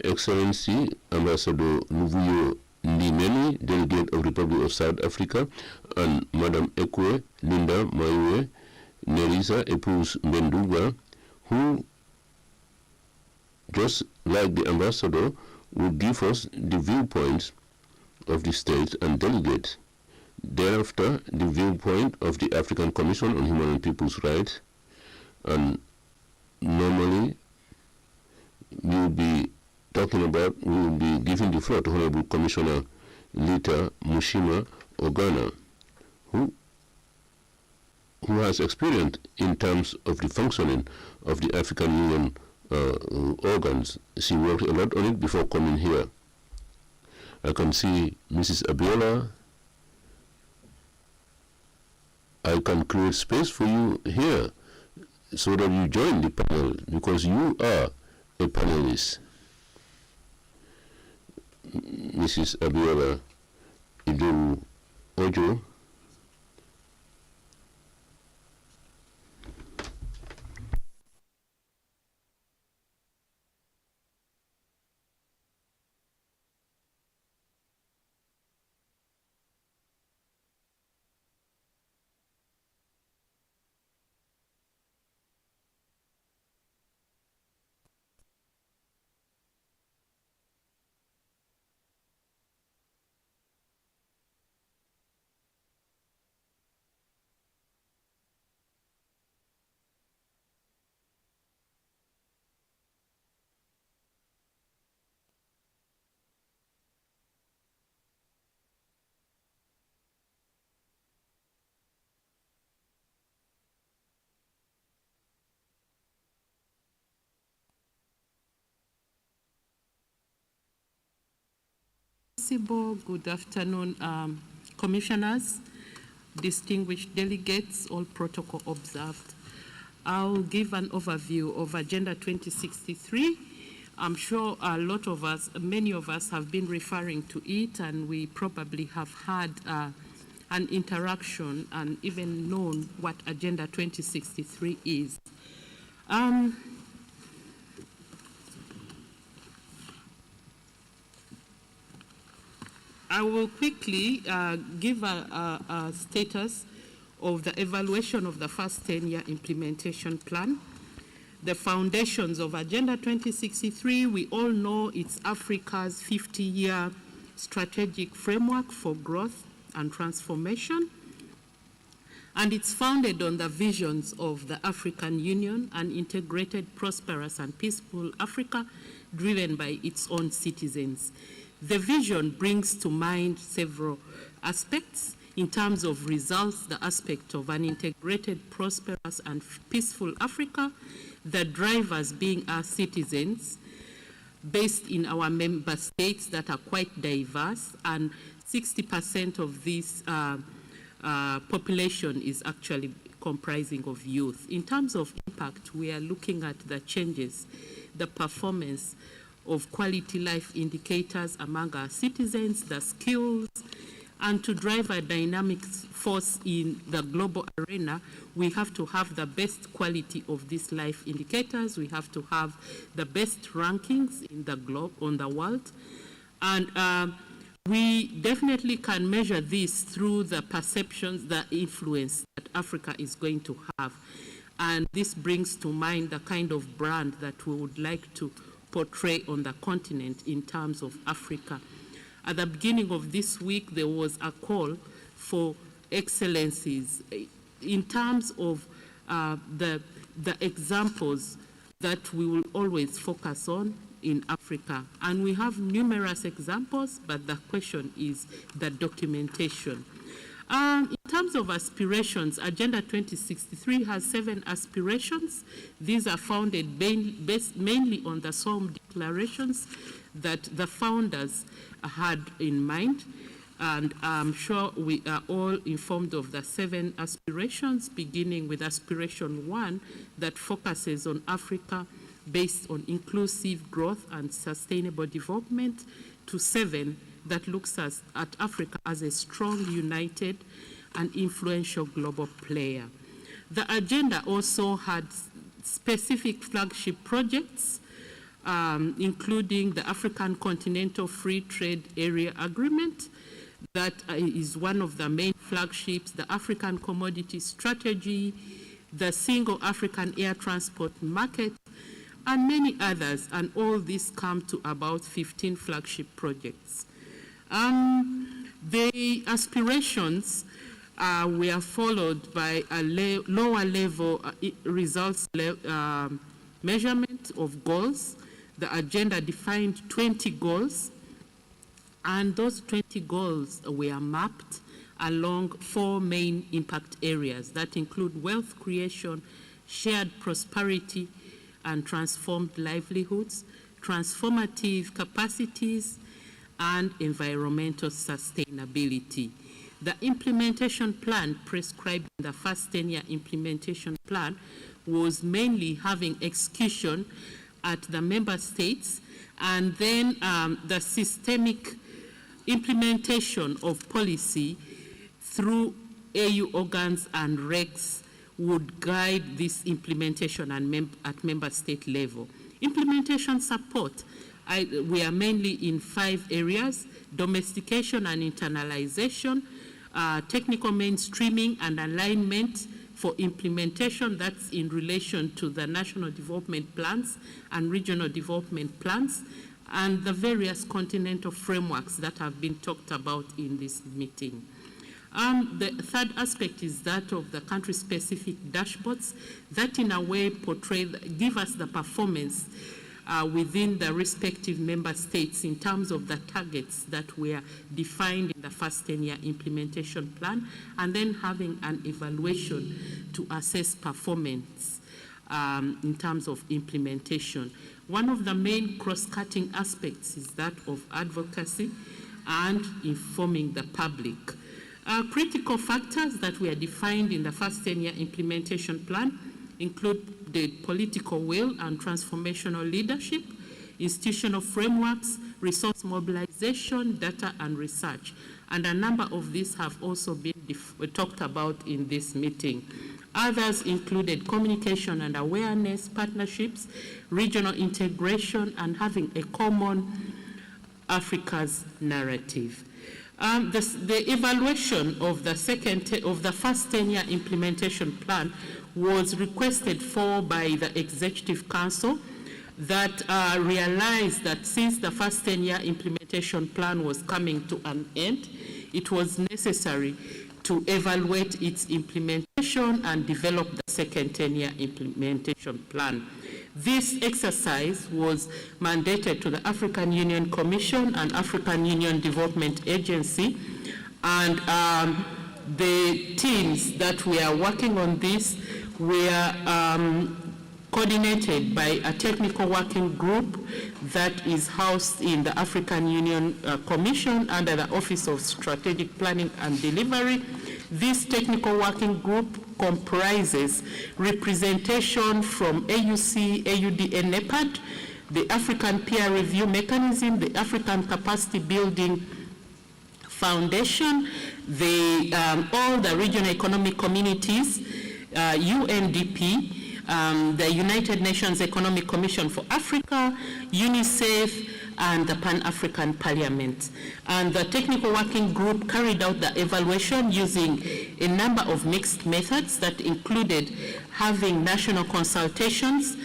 Excellency Ambassador Luvuyo Ndimeni, Delegate of the Republic of South Africa, and Madam Ekwe Linda Maiwe Nerisa Epus Menduga, who, just like the ambassador, will give us the viewpoints of the states and delegates. Thereafter, the viewpoint of the African Commission on Human and People's Rights, and normally we will be giving the floor to Honorable Commissioner Lita Mushima Ogana, who has experience in terms of the functioning of the African Union organs. She worked a lot on it before coming here. I can see Mrs. Abiola. I can create space for you here so that you join the panel, because you are a panelist. Mrs. Abiola Idu Ojo. possible. Good afternoon, commissioners, distinguished delegates, all protocol observed. I'll give an overview of Agenda 2063. I'm sure a lot of us, many of us have been referring to it, and we probably have had an interaction and even known what Agenda 2063 is. I will quickly give a status of the evaluation of the first 10-year implementation plan. The foundations of Agenda 2063, we all know it's Africa's 50-year strategic framework for growth and transformation. And it's founded on the visions of the African Union, an integrated, prosperous, and peaceful Africa driven by its own citizens. The vision brings to mind several aspects. In terms of results, the aspect of an integrated, prosperous, and peaceful Africa, the drivers being our citizens, based in our member states that are quite diverse, and 60% of this population is actually comprising of youth. In terms of impact, we are looking at the changes, the performance of quality life indicators among our citizens, the skills, and to drive a dynamic force in the global arena, we have to have the best quality of these life indicators. We have to have the best rankings in the globe, on the world. And we definitely can measure this through the perceptions, the influence that Africa is going to have. And this brings to mind the kind of brand that we would like to portray on the continent in terms of Africa. At the beginning of this week, there was a call for excellencies in terms of the examples that we will always focus on in Africa. And we have numerous examples, but the question is the documentation. In terms of aspirations, Agenda 2063 has 7 aspirations. These are founded based mainly on the solemn declarations that the founders had in mind. And I'm sure we are all informed of the 7 aspirations, beginning with aspiration 1 that focuses on Africa based on inclusive growth and sustainable development, to 7 that looks at Africa as a strong, united, and influential global player. The agenda also had specific flagship projects, including the African Continental Free Trade Area Agreement, that is one of the main flagships, the African Commodity Strategy, the Single African Air Transport Market, and many others, and all these come to about 15 flagship projects. The aspirations were followed by a lower level results measurement of goals. The agenda defined 20 goals, and those 20 goals were mapped along 4 main impact areas that include wealth creation, shared prosperity and transformed livelihoods, transformative capacities, and environmental sustainability. The implementation plan prescribed in the first 10-year implementation plan was mainly having execution at the member states, and then the systemic implementation of policy through AU organs and regs would guide this implementation at member state level. Implementation support, we are mainly in 5 areas: domestication and internalization, technical mainstreaming and alignment for implementation, that's in relation to the national development plans and regional development plans, and the various continental frameworks that have been talked about in this meeting. The third aspect is that of the country-specific dashboards that in a way give us the performance within the respective member states in terms of the targets that were defined in the first 10-year implementation plan, and then having an evaluation to assess performance in terms of implementation. One of the main cross-cutting aspects is that of advocacy, and informing the public. Critical factors that were defined in the first 10-year implementation plan include the political will and transformational leadership, institutional frameworks, resource mobilization, data and research. And a number of these have also been talked about in this meeting. Others included communication and awareness, partnerships, regional integration, and having a common Africa's narrative. The evaluation of the first 10-year implementation plan was requested for by the Executive Council that realized that since the first 10-year implementation plan was coming to an end, it was necessary to evaluate its implementation and develop the second 10-year implementation plan. This exercise was mandated to the African Union Commission and African Union Development Agency, and the teams that were working on this were coordinated by a technical working group that is housed in the African Union Commission under the Office of Strategic Planning and Delivery. This technical working group comprises representation from AUC, AUD, and NEPAD, the African Peer Review Mechanism, the African Capacity Building Foundation, all the regional economic communities, UNDP, the United Nations Economic Commission for Africa, UNICEF, and the Pan-African Parliament. And the technical working group carried out the evaluation using a number of mixed methods that included having national consultations,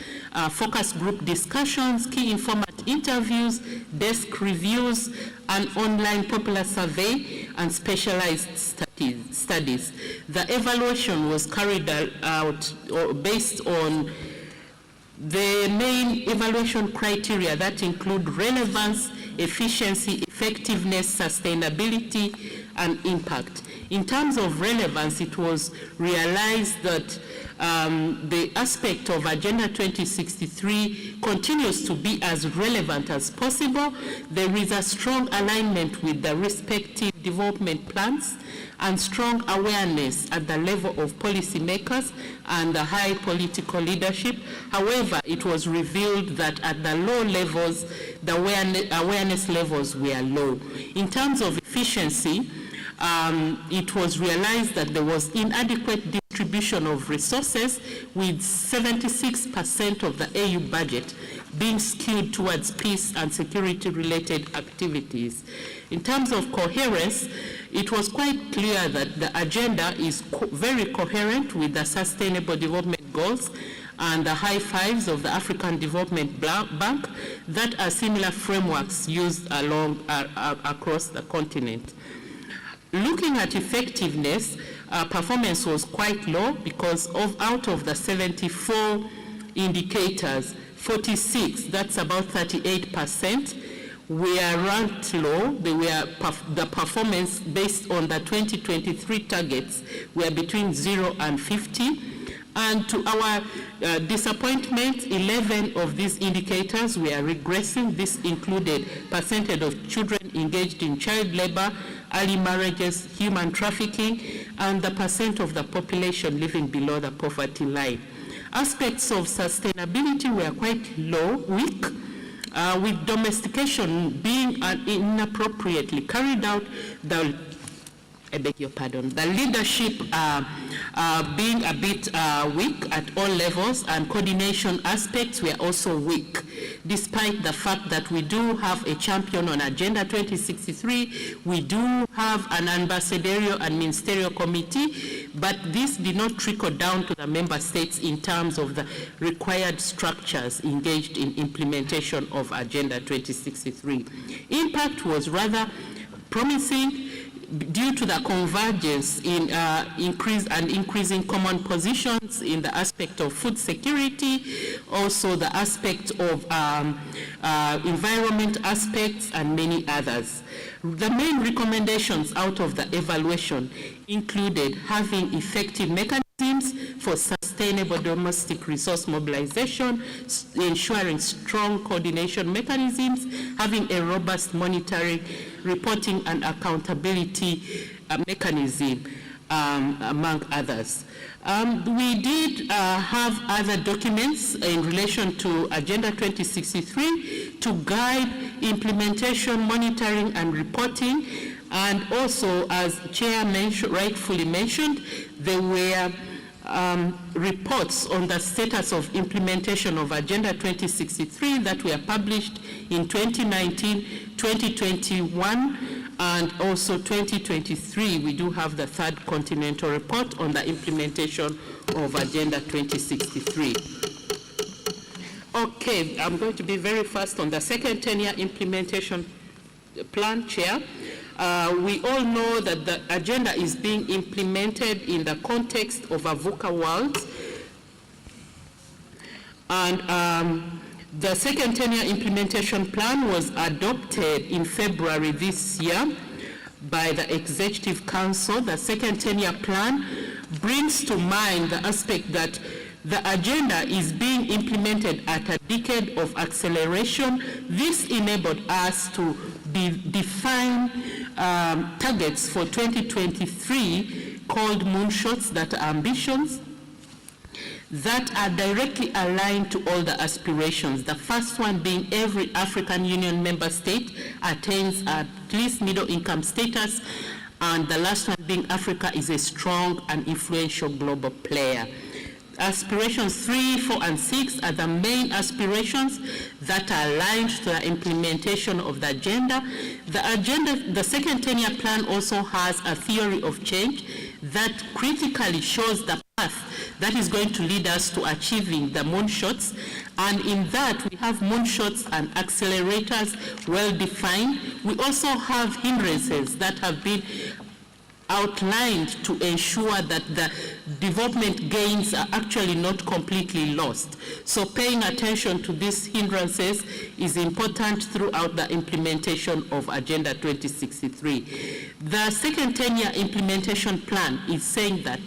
focus group discussions, key informant interviews, desk reviews, an online popular survey, and specialized studies. The evaluation was carried out based on the main evaluation criteria that include relevance, efficiency, effectiveness, sustainability, and impact. In terms of relevance, it was realized that the aspect of Agenda 2063 continues to be as relevant as possible. There is a strong alignment with the respective development plans and strong awareness at the level of policymakers and the high political leadership. However, it was revealed that at the low levels, the awareness levels were low. In terms of efficiency, it was realized that there was inadequate distribution of resources, with 76% of the AU budget being skewed towards peace and security related activities. In terms of coherence, it was quite clear that the agenda is very coherent with the Sustainable Development Goals and the high fives of the African Development Bank that are similar frameworks used across the continent. Looking at effectiveness, performance was quite low because out of the 74 indicators, 46, that's about 38%, were ranked low. They were the performance based on the 2023 targets were between 0 and 50. And to our disappointment, 11 of these indicators were regressing. This included percentage of children engaged in child labor, early marriages, human trafficking, and the percent of the population living below the poverty line. Aspects of sustainability were quite weak, with domestication being inappropriately carried out, the leadership being a bit weak at all levels, and coordination aspects were also weak, despite the fact that we do have a champion on Agenda 2063, we do have an ambassadorial and ministerial committee, but this did not trickle down to the member states in terms of the required structures engaged in implementation of Agenda 2063. Impact was rather promising due to the convergence in increasing common positions in the aspect of food security, also the aspect of environment aspects, and many others. The main recommendations out of the evaluation included having effective mechanisms for sustainable domestic resource mobilization, ensuring strong coordination mechanisms, having a robust monitoring, reporting and accountability mechanism, among others. We did have other documents in relation to Agenda 2063 to guide implementation, monitoring and reporting. And also, as Chair rightfully mentioned, there were reports on the status of implementation of Agenda 2063 that were published in 2019, 2021, and also 2023. We do have the third continental report on the implementation of Agenda 2063. Okay, I'm going to be very fast on the second 10-year implementation plan, Chair. We all know that the agenda is being implemented in the context of a VUCA world. And the second 10-year implementation plan was adopted in February this year by the Executive Council. The second 10-year plan brings to mind the aspect that the agenda is being implemented at a decade of acceleration. This enabled us to define targets for 2023 called moonshots, that are ambitions, that are directly aligned to all the aspirations. The first one being every African Union member state attains at least middle income status, and the last one being Africa is a strong and influential global player. Aspirations 3, 4, and 6 are the main aspirations that are aligned to the implementation of the agenda. The second 10-year plan also has a theory of change that critically shows the path that is going to lead us to achieving the moonshots. And in that, we have moonshots and accelerators well defined. We also have hindrances that have been outlined to ensure that the development gains are actually not completely lost. So paying attention to these hindrances is important throughout the implementation of Agenda 2063. The second 10-year implementation plan is saying that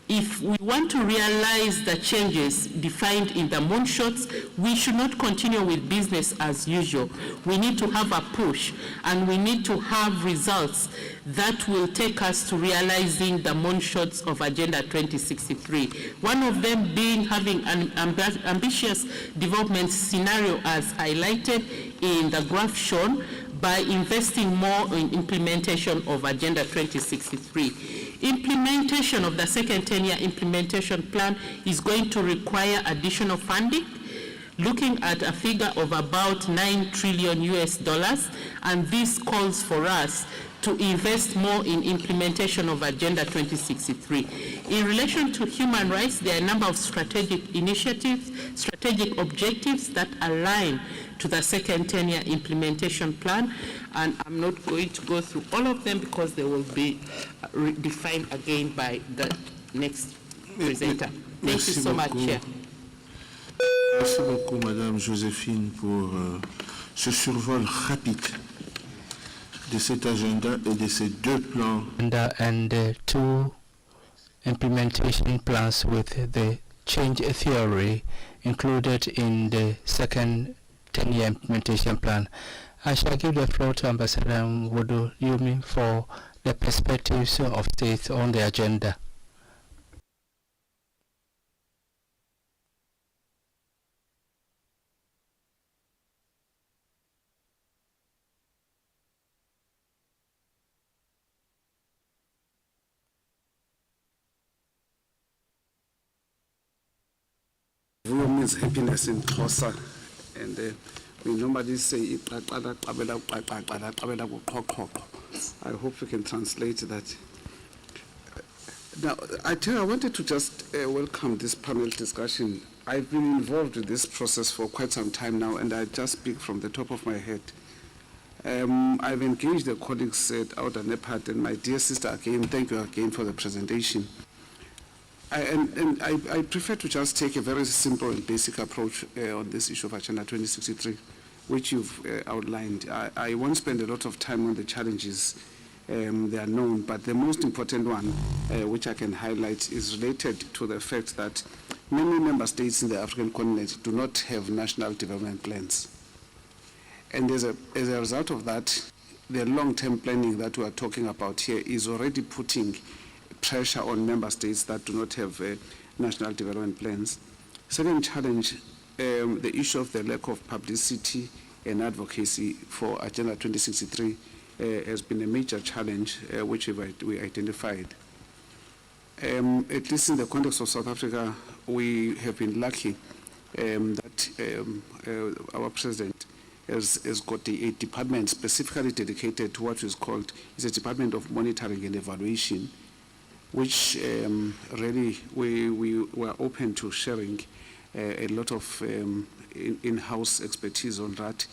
if we want to realize the changes defined in the moonshots, we should not continue with business as usual. We need to have a push, and we need to have results that will take us to realizing the moonshots of Agenda 2063. One of them being having an ambitious development scenario as highlighted in the graph shown by investing more in implementation of Agenda 2063. Implementation of the second 10-year implementation plan is going to require additional funding, looking at a figure of about $9 trillion US, and this calls for us to invest more in implementation of Agenda 2063. In relation to human rights, there are a number of strategic initiatives, strategic objectives that align to the second 10-year implementation plan, and I'm not going to go through all of them because they will be defined again by the next presenter. Thank you so much, Chair. Merci beaucoup, Madame Joséphine, pour ce survol rapide de cet agenda et de ces deux plans. And two implementation plans with the change theory included in the second 10-year implementation plan. I shall give the floor to Ambassador Wodo Yumi for the perspectives of states on the agenda. Vuyo means happiness in Xhosa, and we normally say I hope you can translate that. Now, I wanted to just welcome this panel discussion. I've been involved with this process for quite some time now, and I just speak from the top of my head. I've engaged the colleagues at Auda Nepad, and my dear sister again, thank you again for the presentation. I prefer to just take a very simple and basic approach on this issue of Agenda 2063, which you've outlined. I won't spend a lot of time on the challenges they are known, but the most important one, which I can highlight, is related to the fact that many member states in the African continent do not have national development plans. And as a result of that, the long-term planning that we are talking about here is already putting pressure on member states that do not have national development plans. Second challenge, the issue of the lack of publicity and advocacy for Agenda 2063 has been a major challenge which we identified. At least in the context of South Africa, we have been lucky that our president has got a department specifically dedicated to what is called, is a Department of Monitoring and Evaluation, which really we were open to sharing a lot of in-house expertise on that.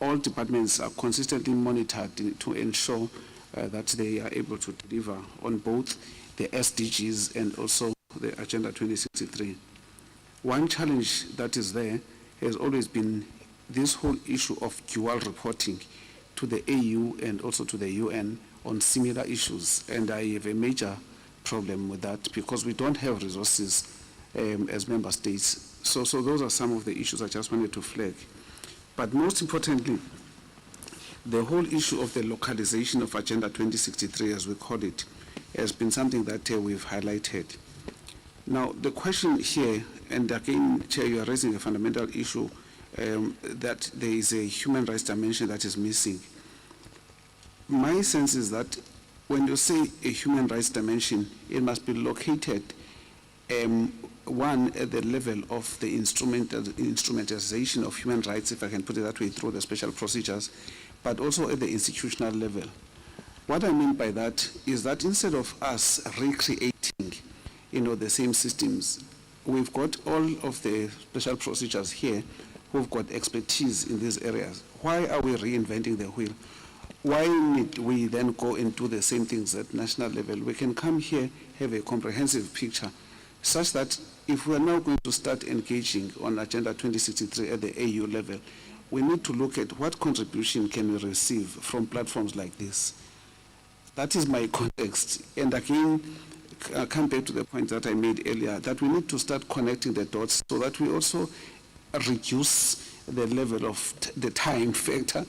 All departments are consistently monitored to ensure that they are able to deliver on both the SDGs and also the Agenda 2063. One challenge that is there has always been this whole issue of dual reporting to the AU and also to the UN on similar issues, and I have a major problem with that because we don't have resources as member states. So those are some of the issues I just wanted to flag. But most importantly, the whole issue of the localization of Agenda 2063, as we call it, has been something that we've highlighted. Now, the question here, and again, Chair, you are raising a fundamental issue, that there is a human rights dimension that is missing. My sense is that when you say a human rights dimension, it must be located, one, at the level of the instrumentalization of human rights, if I can put it that way, through the special procedures, but also at the institutional level. What I mean by that is that instead of us recreating, the same systems, we've got all of the special procedures here who've got expertise in these areas. Why are we reinventing the wheel? Why need we then go and do the same things at national level? We can come here, have a comprehensive picture, such that if we are now going to start engaging on Agenda 2063 at the AU level, we need to look at what contribution can we receive from platforms like this. That is my context. And again, I come back to the point that I made earlier, that we need to start connecting the dots so that we also reduce the level of the time factor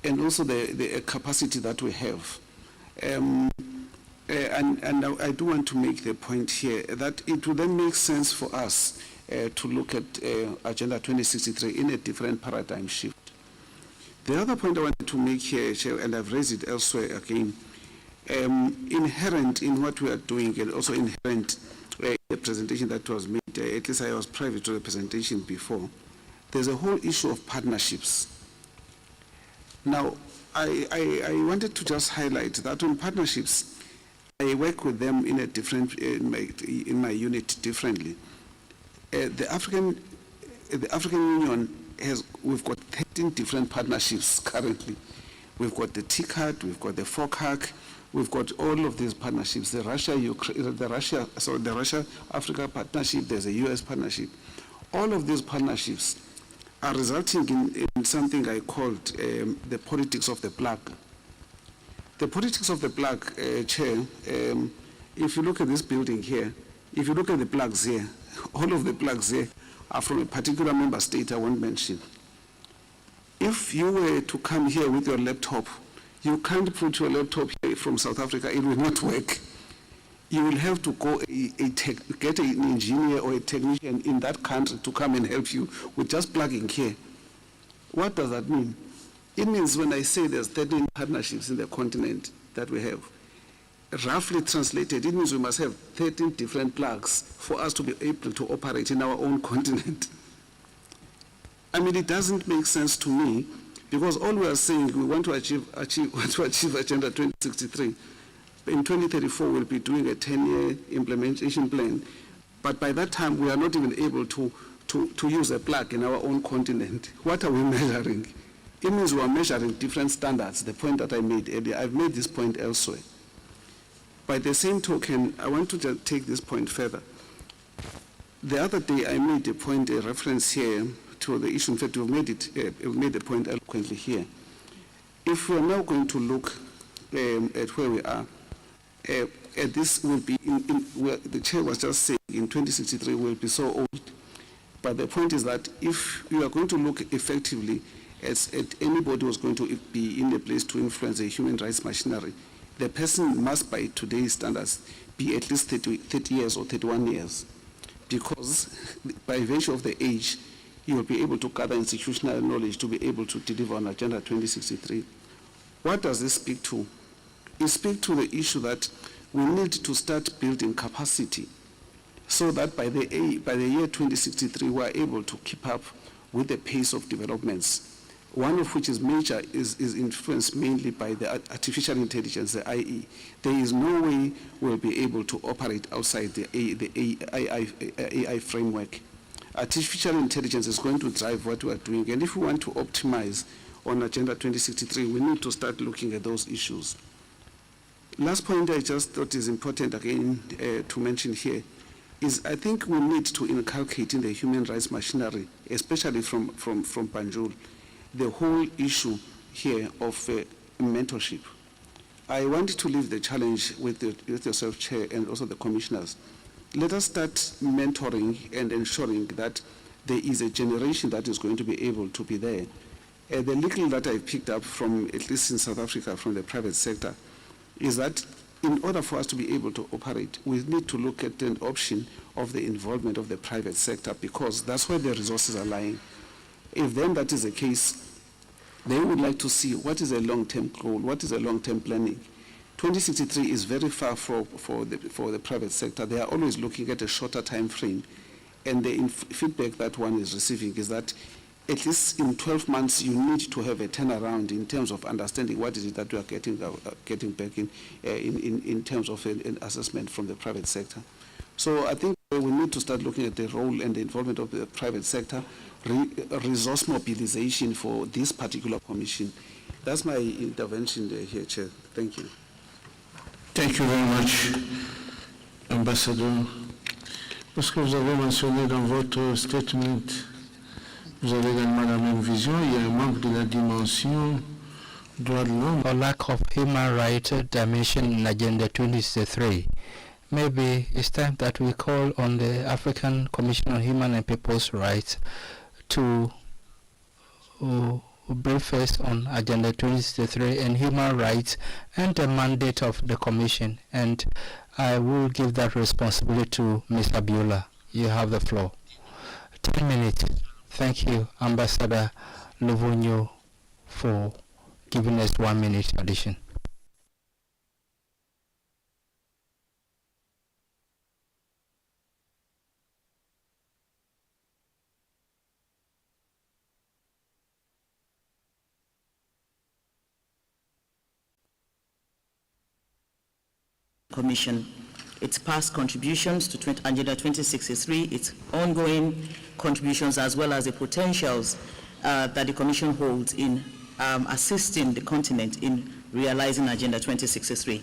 and also the capacity that we have. And I do want to make the point here that it would then make sense for us to look at Agenda 2063 in a different paradigm shift. The other point I wanted to make here, Chair, and I've raised it elsewhere again, inherent in what we are doing and also inherent in the presentation that was made, at least I was privy to the presentation before, there's a whole issue of partnerships. Now, I wanted to just highlight that on partnerships, I work with them in a different, in my unit differently. The African Union we've got 13 different partnerships currently. We've got the TICAD, we've got the FOCAC, we've got all of these partnerships, the Russia-Africa partnership, there's a US partnership. All of these partnerships are resulting in something I called the politics of the plug. The politics of the plug, Chair, if you look at this building here, if you look at the plugs here, all of the plugs here are from a particular member state I won't mention. If you were to come here with your laptop, you can't put your laptop here from South Africa, it will not work. You will have to go get an engineer or a technician in that country to come and help you with just plugging here. What does that mean? It means when I say there's 13 partnerships in the continent that we have, roughly translated, it means we must have 13 different plugs for us to be able to operate in our own continent. I mean, it doesn't make sense to me, because all we are saying, we want to achieve Agenda 2063. In 2034, we'll be doing a 10-year implementation plan. But by that time, we are not even able to use a plug in our own continent. What are we measuring? It means we are measuring different standards, the point that I made earlier. I've made this point elsewhere. By the same token, I want to just take this point further. The other day, I made a point, a reference here to the issue. In fact, we've made the point eloquently here. If we're now going to look at where we are. This will be, where the chair was just saying, in 2063 will be so old. But the point is that if you are going to look effectively at anybody who's going to be in a place to influence the human rights machinery, the person must, by today's standards, be at least 30 years or 31 years. Because by virtue of the age, you will be able to gather institutional knowledge to be able to deliver on Agenda 2063. What does this speak to? It speaks to the issue that we need to start building capacity so that by the year 2063, we are able to keep up with the pace of developments, one of which is major, is influenced mainly by the artificial intelligence, the IE. There is no way we'll be able to operate outside the AI framework. Artificial intelligence is going to drive what we are doing, and if we want to optimize on Agenda 2063, we need to start looking at those issues. Last point I just thought is important again to mention here is I think we need to inculcate in the human rights machinery, especially from Banjul, the whole issue here of mentorship. I want to leave the challenge with yourself, Chair, and also the commissioners. Let us start mentoring and ensuring that there is a generation that is going to be able to be there. The little that I picked up from, at least in South Africa, from the private sector, is that in order for us to be able to operate, we need to look at an option of the involvement of the private sector, because that's where the resources are lying. If then that is the case, they would like to see what is a long-term goal, what is a long-term planning. 2063 is very far for the private sector. They are always looking at a shorter time frame, and the feedback that one is receiving is that at least in 12 months you need to have a turnaround in terms of understanding what is it that we are getting back in terms of an assessment from the private sector. So I think we need to start looking at the role and the involvement of the private sector, resource mobilization for this particular commission. That's my intervention here, Chair. Thank you. Thank you very much, Ambassador. Parce que vous avez mentionné dans votre statement, vous avez également la même vision, il y a un manque de la dimension droit de l'homme. For lack of human rights dimension in Agenda 2063, maybe it's time that we call on the African Commission on Human and People's Rights to brief us on Agenda 2063 and human rights and the mandate of the Commission. And I will give that responsibility to Ms. Abiola. You have the floor. 10 minutes. Thank you, Ambassador Luvunyo, for giving us 1 minute addition. Commission, its past contributions to Agenda 2063, its ongoing contributions, as well as the potentials that the Commission holds in assisting the continent in realizing Agenda 2063.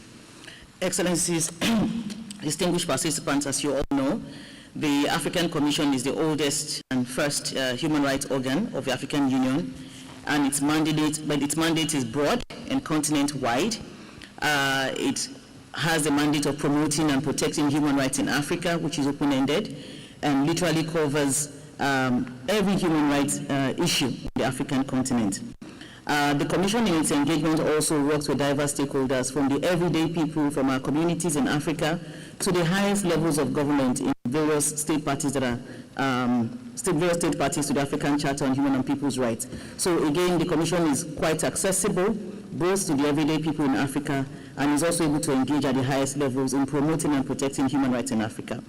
Excellencies, distinguished participants, as you all know, the African Commission is the oldest and first human rights organ of the African Union, and its mandate is broad and continent-wide. It has the mandate of promoting and protecting human rights in Africa, which is open-ended, and literally covers every human rights issue on the African continent. The Commission in its engagement also works with diverse stakeholders, from the everyday people from our communities in Africa to the highest levels of government in various state parties that are various state parties to the African Charter on Human and People's Rights. So again, the Commission is quite accessible both to the everyday people in Africa, and is also able to engage at the highest levels in promoting and protecting human rights in Africa.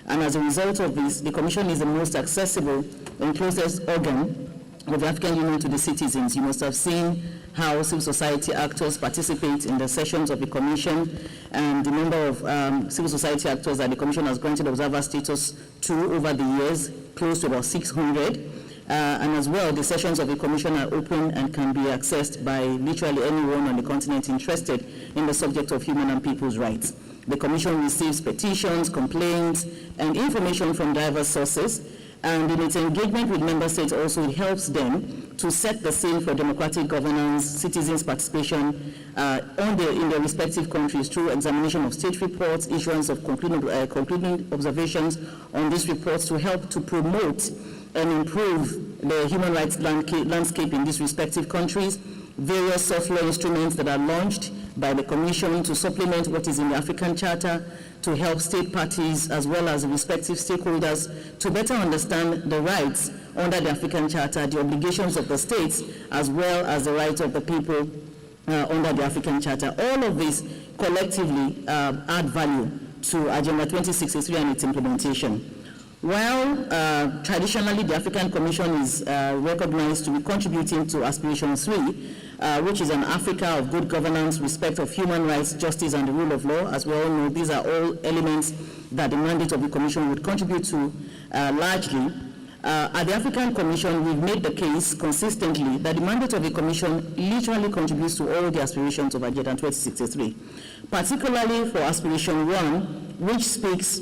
And as a result of this, the Commission is the most accessible and closest organ of the African Union to the citizens. You must have seen how civil society actors participate in the sessions of the Commission, and the number of civil society actors that the Commission has granted observer status to over the years, close to about 600. And as well, the sessions of the Commission are open and can be accessed by literally anyone on the continent interested in the subject of human and people's rights. The Commission receives petitions, complaints, and information from diverse sources, And in its engagement with member states also, it helps them to set the scene for democratic governance, citizens' participation in their respective countries through examination of state reports, issuance of concluding observations on these reports to help to promote and improve the human rights landscape in these respective countries, various soft law instruments that are launched by the Commission to supplement what is in the African Charter, to help state parties as well as the respective stakeholders to better understand the rights under the African Charter, the obligations of the states, as well as the rights of the people under the African Charter. All of this collectively add value to Agenda 2063 and its implementation. While traditionally the African Commission is recognized to be contributing to Aspiration 3, which is an Africa of good governance, respect of human rights, justice, and the rule of law, as we all know, these are all elements that the mandate of the Commission would contribute to largely. At the African Commission, we've made the case consistently that the mandate of the Commission literally contributes to all the aspirations of Agenda 2063, particularly for Aspiration 1, which speaks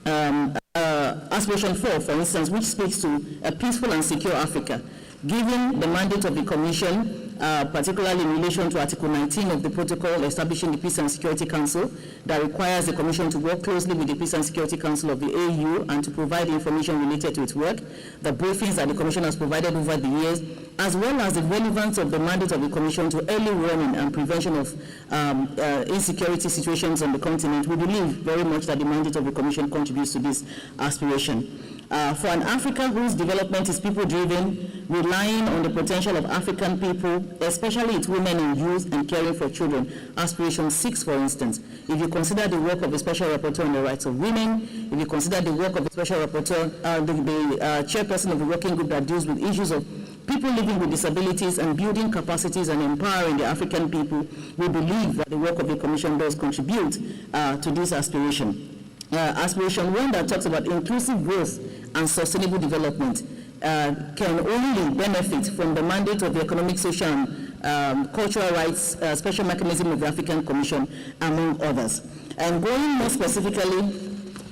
Aspiration 4, for instance, which speaks to a peaceful and secure Africa. Given the mandate of the Commission, particularly in relation to Article 19 of the protocol establishing the Peace and Security Council, that requires the Commission to work closely with the Peace and Security Council of the AU and to provide information related to its work, the briefings that the Commission has provided over the years, as well as the relevance of the mandate of the Commission to early warning and prevention of insecurity situations on the continent, we believe very much that the mandate of the Commission contributes to this aspiration. For an Africa whose development is people-driven, relying on the potential of African people, especially its women and youth, and caring for children, Aspiration 6, for instance, if you consider the work of the Special Rapporteur on the Rights of Women, if you consider the work of the Special Rapporteur, the chairperson of the working group that deals with issues of people living with disabilities and building capacities and empowering the African people, we believe that the work of the Commission does contribute to this aspiration. Aspiration 1 that talks about inclusive growth and sustainable development can only benefit from the mandate of the Economic, Social, and Cultural Rights Special Mechanism of the African Commission, among others. And going more specifically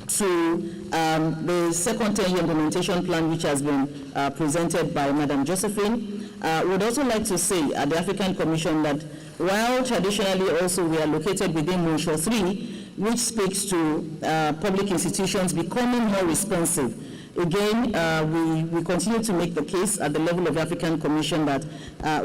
to the second 10-year implementation plan, which has been presented by Madam Josephine, would also like to say at the African Commission that while traditionally also we are located within Monshore 3, which speaks to public institutions becoming more responsive. Again, we continue to make the case at the level of the African Commission that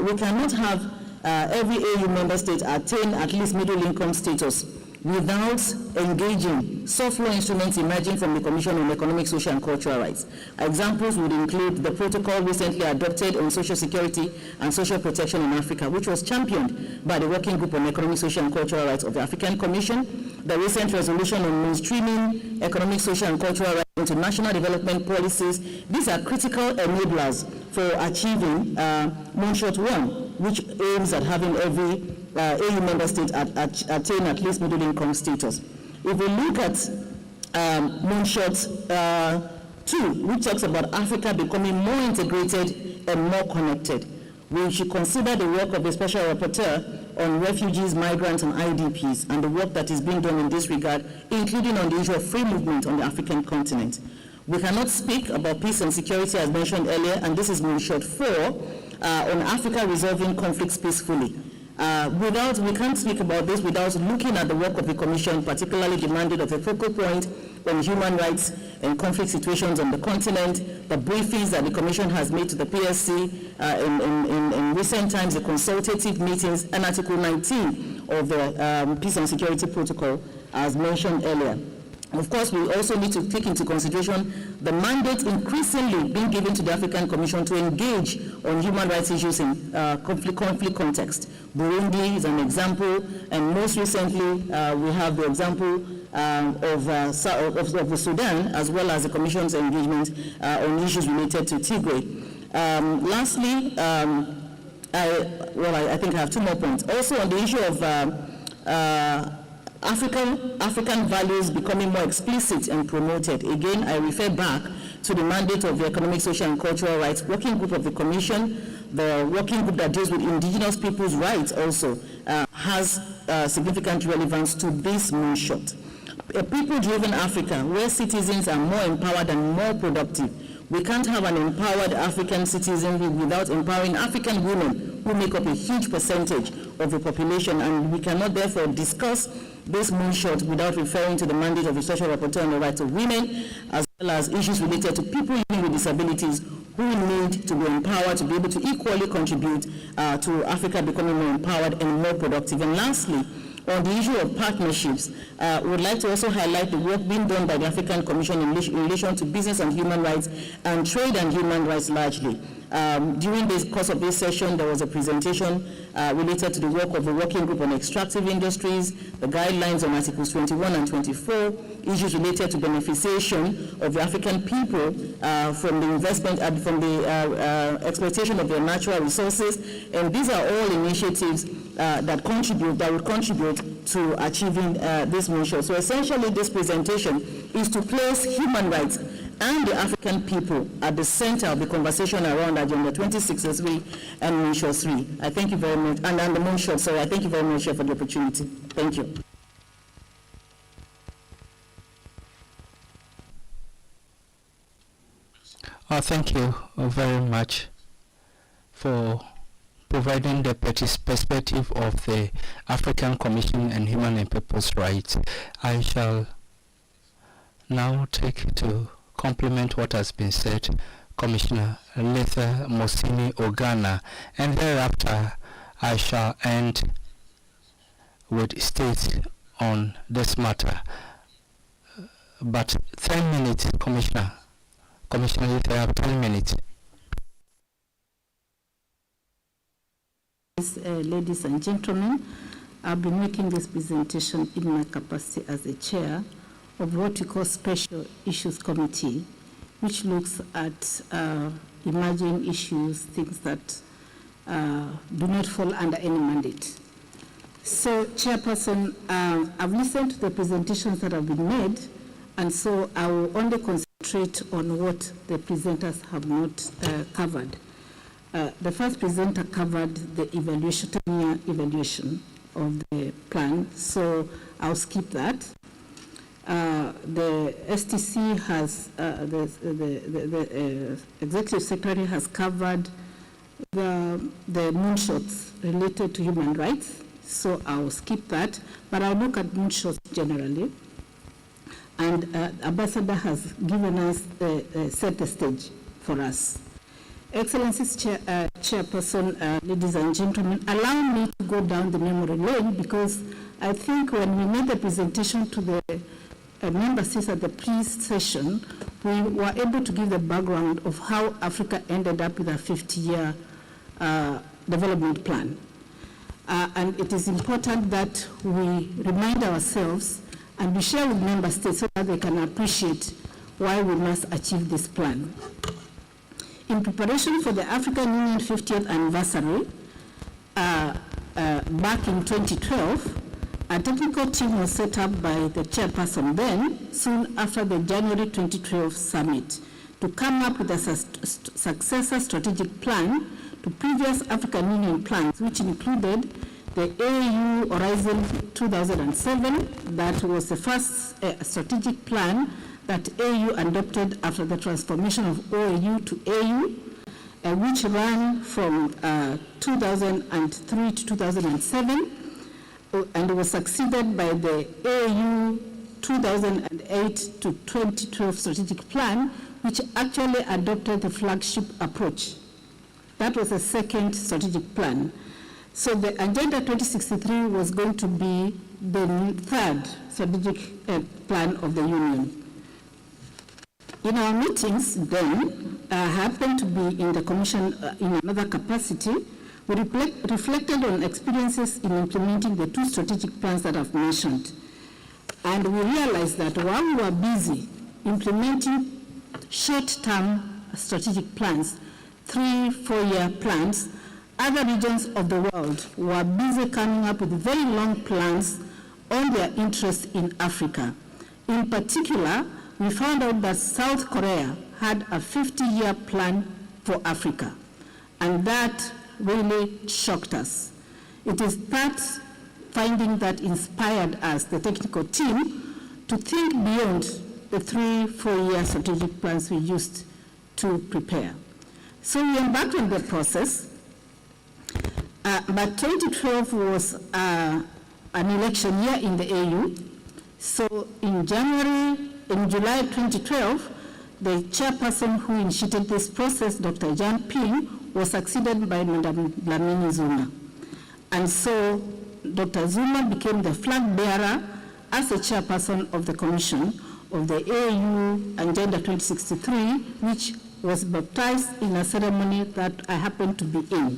we cannot have every AU member state attain at least middle income status without engaging soft law instruments emerging from the Commission on Economic, Social, and Cultural Rights. Examples would include the protocol recently adopted on social security and social protection in Africa, which was championed by the Working Group on Economic, Social, and Cultural Rights of the African Commission, the recent resolution on mainstreaming economic, social, and cultural rights into national development policies. These are critical enablers for achieving Moonshot 1, which aims at having every AU member state attain at least middle income status. If we look at Moonshot 2, which talks about Africa becoming more integrated and more connected, we should consider the work of the Special Rapporteur on refugees, migrants, and IDPs, and the work that is being done in this regard, including on the issue of free movement on the African continent. We cannot speak about peace and security as mentioned earlier, and this is Moonshot 4, on Africa resolving conflicts peacefully. We can't speak about this without looking at the work of the Commission, particularly the mandate of the focal point on human rights and conflict situations on the continent, the briefings that the Commission has made to the PSC in recent times, the consultative meetings, and Article 19 of the Peace and Security Protocol, as mentioned earlier. Of course, we also need to take into consideration the mandate increasingly being given to the African Commission to engage on human rights issues in conflict context. Burundi is an example, and most recently we have the example of the Sudan, as well as the Commission's engagement on issues related to Tigray. Lastly, I think I have two more points. Also on the issue of African values becoming more explicit and promoted. Again, I refer back to the mandate of the Economic, Social, and Cultural Rights Working Group of the Commission. The working group that deals with indigenous people's rights also has significant relevance to this moonshot. A people-driven Africa, where citizens are more empowered and more productive, We can't have an empowered African citizenry without empowering African women who make up a huge percentage of the population, and we cannot therefore discuss this moonshot without referring to the mandate of the Special Rapporteur on the Rights of Women, as well as issues related to people living with disabilities who need to be empowered to be able to equally contribute to Africa becoming more empowered and more productive. And lastly, on the issue of partnerships, we would like to also highlight the work being done by the African Commission in relation to business and human rights and trade and human rights largely. During the course of this session, there was a presentation related to the work of the Working Group on Extractive Industries, the guidelines on Articles 21 and 24, issues related to beneficiation of the African people from the investment, from the exploitation of their natural resources, and these are all initiatives that would contribute to achieving this mission. So essentially, this presentation is to place human rights and the African people at the center of the conversation around Agenda 2063 and Moonshot 3. I thank you very much, and the Moonshot, sorry, I thank you very much for the opportunity. Thank you. Thank you very much for providing the perspective of the African Commission on Human and People's Rights. I shall now take to complement what has been said, Commissioner Letha Mosini Ogana, and thereafter I shall end with states on this matter. But 10 minutes, Commissioner. Commissioner Letha, you have 10 minutes. Ladies and gentlemen, I'll be making this presentation in my capacity as the chair of what we call Special Issues Committee, which looks at emerging issues, things that do not fall under any mandate. So, Chairperson, I've listened to the presentations that have been made, and so I will only concentrate on what the presenters have not covered. The first presenter covered the 10-year evaluation of the plan, so I'll skip that. The STC has, the Executive Secretary has covered the moonshots related to human rights, so I'll skip that, but I'll look at moonshots generally. And Ambassador has given us set the stage for us. Excellencies, Chairperson, ladies and gentlemen, allow me to go down the memory lane, because I think when we made the presentation to the member states at the pre-session, we were able to give the background of how Africa ended up with a 50-year development plan. And it is important that we remind ourselves and we share with member states so that they can appreciate why we must achieve this plan. In preparation for the African Union 50th anniversary, back in 2012, a technical team was set up by the chairperson then, soon after the January 2012 summit, to come up with a successor strategic plan to previous African Union plans, which included the AU Horizon 2007, that was the first strategic plan that AU adopted after the transformation of OAU to AU, which ran from 2003 to 2007, and was succeeded by the AU 2008 to 2012 strategic plan, which actually adopted the flagship approach. That was the second strategic plan. So the Agenda 2063 was going to be the third strategic plan of the Union. In our meetings then, happened to be in the Commission in another capacity, we reflected on experiences in implementing the two strategic plans that I've mentioned. And we realized that while we were busy implementing short-term strategic plans, 3-4-year plans, other regions of the world were busy coming up with very long plans on their interest in Africa. In particular, we found out that South Korea had a 50-year plan for Africa, and that really shocked us. It is that finding that inspired us, the technical team, to think beyond the 3-4-year strategic plans we used to prepare. So we embarked on the process, but 2012 was an election year in the AU. So in July 2012, the chairperson who initiated this process, Dr. Jan Ping, was succeeded by Madam Dlamini Zuma. And so Dr. Zuma became the flag bearer as the chairperson of the Commission of the AU Agenda 2063, which was baptized in a ceremony that I happened to be in.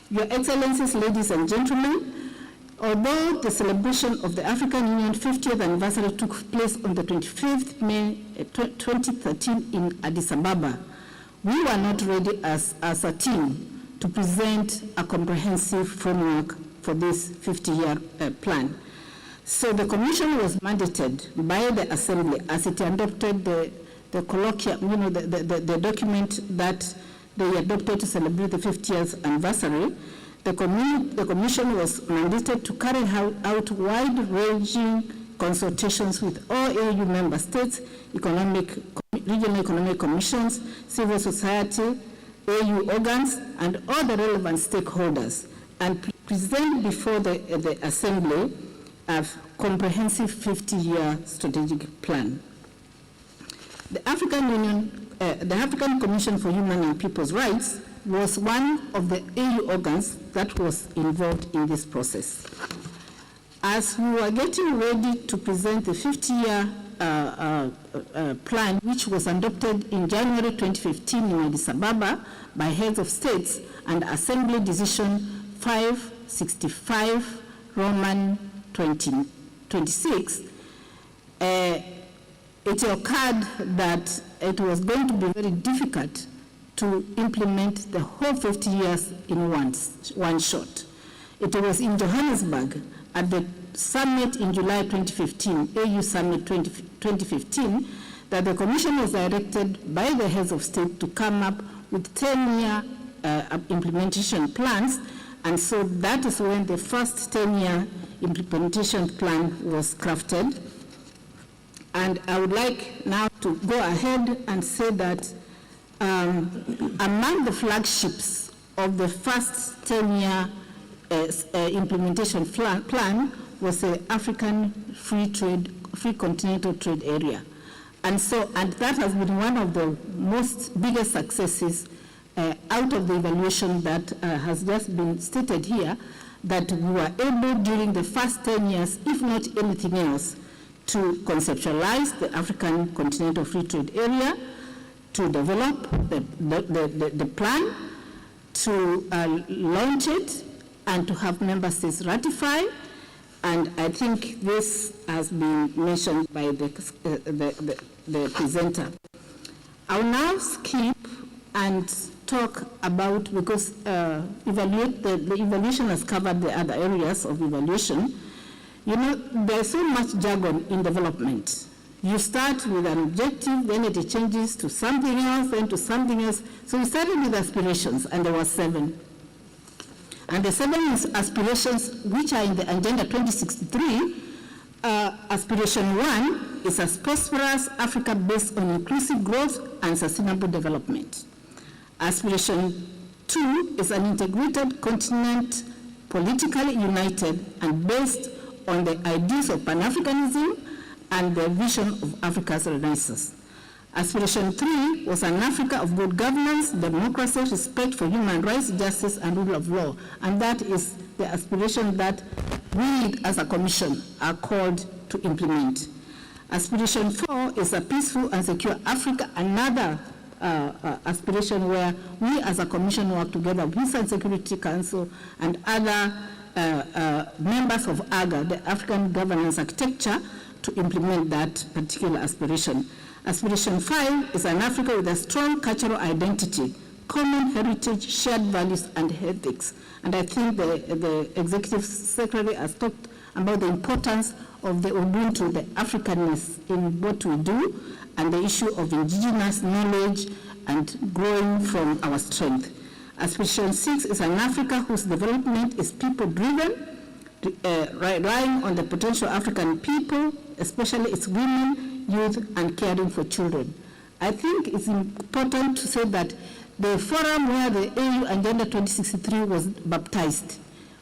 Your Excellencies, ladies and gentlemen, although the celebration of the African Union 50th anniversary took place on the 25th May 2013 in Addis Ababa, we were not ready as a team to present a comprehensive framework for this 50-year plan. So the Commission was mandated by the Assembly as it adopted the colloquium, the document that they adopted to celebrate the 50th anniversary. The Commission was mandated to carry out wide-ranging consultations with all AU member states, regional economic commissions, civil society, AU organs, and all the relevant stakeholders, and present before the Assembly a comprehensive 50-year strategic plan. The African Commission for Human and People's Rights was one of the AU organs that was involved in this process. As we were getting ready to present the 50-year plan, which was adopted in January 2015 in Addis Ababa by heads of states and Assembly Decision 565 Roman 26, it occurred that it was going to be very difficult to implement the whole 50 years in one shot. It was in Johannesburg at the summit in July 2015, AU Summit 2015, that the Commission was directed by the heads of state to come up with 10-year implementation plans, and so that is when the first 10-year implementation plan was crafted. And I would like now to go ahead and say that among the flagships of the first 10-year implementation plan was the African Free Continental Trade Area. And that has been one of the biggest successes out of the evaluation that has just been stated here, that we were able during the first 10 years, if not anything else, to conceptualize the African Continental Free Trade Area, to develop the plan, to launch it, and to have member states ratify. And I think this has been mentioned by the presenter. I'll now skip and talk about, because the evaluation has covered the other areas of evaluation. You know, there's so much jargon in development. You start with an objective, then it changes to something else, then to something else. So we started with aspirations, and there were 7. And the 7 aspirations, which are in the Agenda 2063, aspiration 1 is a prosperous Africa based on inclusive growth and sustainable development. Aspiration 2 is an integrated continent, politically united and based on the ideas of Pan-Africanism and the vision of Africa's Renaissance. Aspiration 3 was an Africa of good governance, democracy, respect for human rights, justice, and rule of law. And that is the aspiration that we, as a commission, are called to implement. Aspiration 4 is a peaceful and secure Africa, another aspiration where we, as a commission, work together with Peace and Security Council and other members of AGA, the African Governance Architecture, to implement that particular aspiration. Aspiration 5 is an Africa with a strong cultural identity, common heritage, shared values, and ethics. And I think the Executive Secretary has talked about the importance of the Ubuntu, the Africanness in what we do, and the issue of indigenous knowledge and growing from our strength. Aspiration 6 is an Africa whose development is people-driven, relying on the potential African people, especially its women, youth, and caring for children. I think it's important to say that the forum where the AU Agenda 2063 was baptized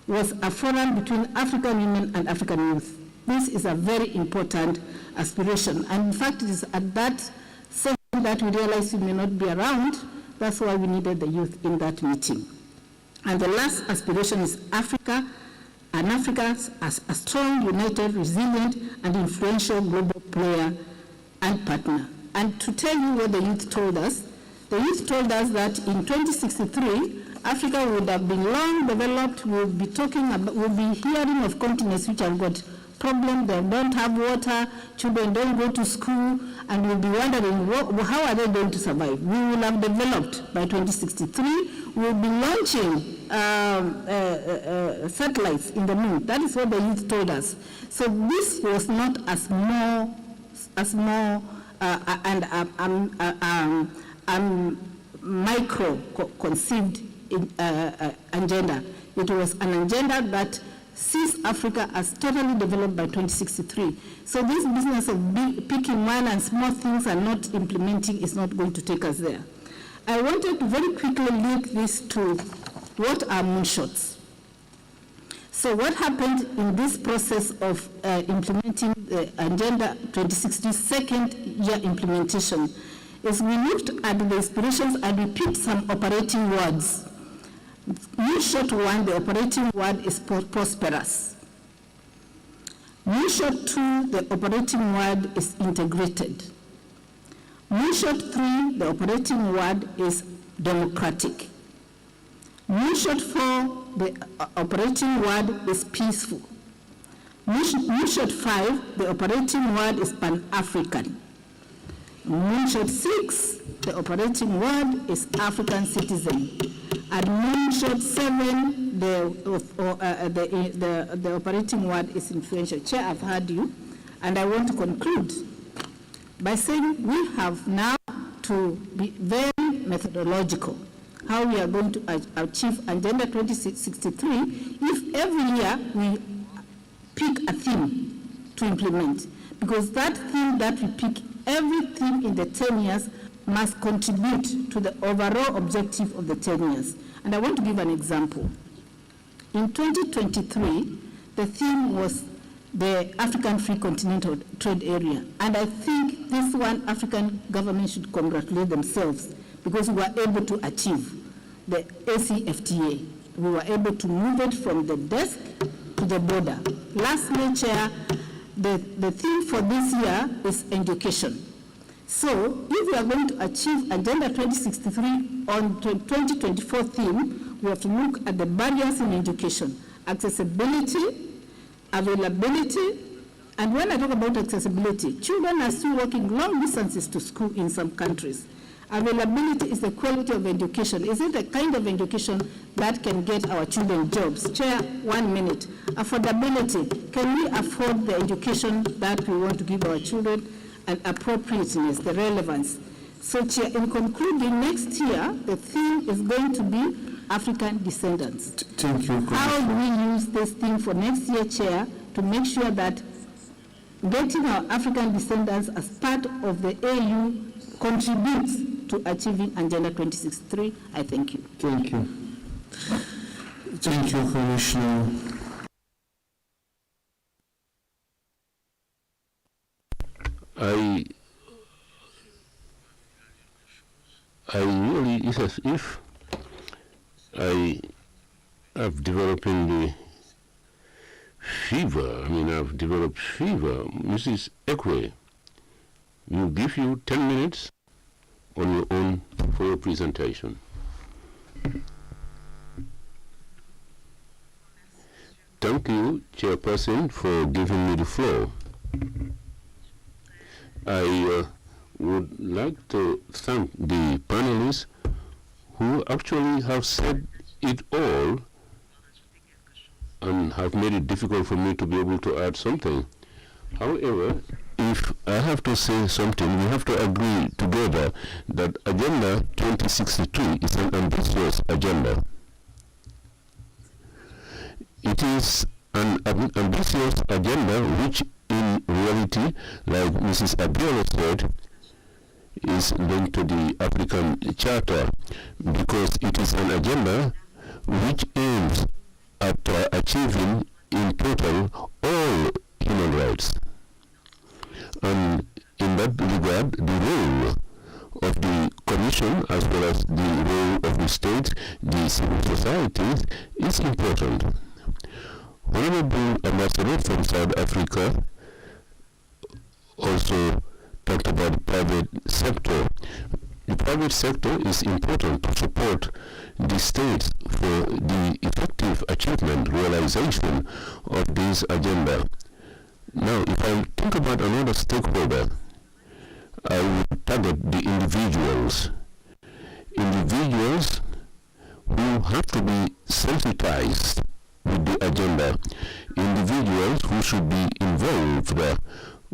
was a forum between African women and African youth. This is a very important aspiration. And in fact, it is at that session that we realized we may not be around. That's why we needed the youth in that meeting. And the last aspiration is Africa, and Africa as a strong, united, resilient, and influential global player and partner. And to tell you what the youth told us that in 2063, Africa would have been long developed. We'll be hearing of continents which have got problems. They don't have water, children don't go to school, and we'll be wondering how are they going to survive. We will have developed by 2063. We'll be launching satellites in the moon. That is what the youth told us. So this was not a small micro-conceived agenda. It was an agenda that sees Africa as totally developed by 2063. So this business of picking one and small things and not implementing is not going to take us there. I wanted to very quickly link this to what are moonshots. So what happened in this process of implementing the Agenda 2060 second year implementation is we looked at the aspirations and we picked some operating words. Moonshot 1, the operating word is prosperous. Moonshot 2, the operating word is integrated. Moonshot 3, the operating word is democratic. Moonshot 4, the operating word is peaceful. Moonshot 5, the operating word is Pan-African. Moonshot 6, the operating word is African citizen. And Moonshot 7, the operating word is influential. Chair, I've heard you, and I want to conclude by saying we have now to be very methodological how we are going to achieve Agenda 2063 if every year we pick a theme to implement. Because that theme that we pick, every theme in the 10 years must contribute to the overall objective of the 10 years. And I want to give an example. In 2023, the theme was the African Free Continental Trade Area. And I think this one African government should congratulate themselves because we were able to achieve the ACFTA. We were able to move it from the desk to the border. Lastly, Chair, the theme for this year is education. So if we are going to achieve Agenda 2063 on 2024 theme, we have to look at the barriers in education, accessibility, availability, and when I talk about accessibility, children are still walking long distances to school in some countries. Availability is the quality of education. Is it the kind of education that can get our children jobs? Chair, 1 minute. Affordability. Can we afford the education that we want to give our children? And appropriateness, the relevance. So, Chair, in concluding, next year, the theme is going to be African descendants. Thank you. How do we use this theme for next year, Chair, to make sure that getting our African descendants as part of the AU contributes to achieving Agenda 2063? I thank you. Thank you. Thank you, Commissioner. I really, it's as if I have developed the fever. I mean, I've developed fever. Mrs. Ekwe, we'll give you 10 minutes on your own for your presentation. Thank you, Chairperson, for giving me the floor. I would like to thank the panelists who actually have said it all and have made it difficult for me to be able to add something. However, if I have to say something, we have to agree together that Agenda 2063 is an ambitious agenda. It is an ambitious agenda which in reality, like Mrs. Abiola said, is linked to the African Charter because it is an agenda which aims at achieving in total all human rights. And in that regard, the role of the Commission as well as the role of the state, the civil society, is important. Honorable Ambassador from South Africa also talked about the private sector. The private sector is important to support the state for the effective achievement, realization of this agenda. Now, if I think about another stakeholder, I will target the individuals. Individuals who have to be sensitized with the agenda. Individuals who should be involved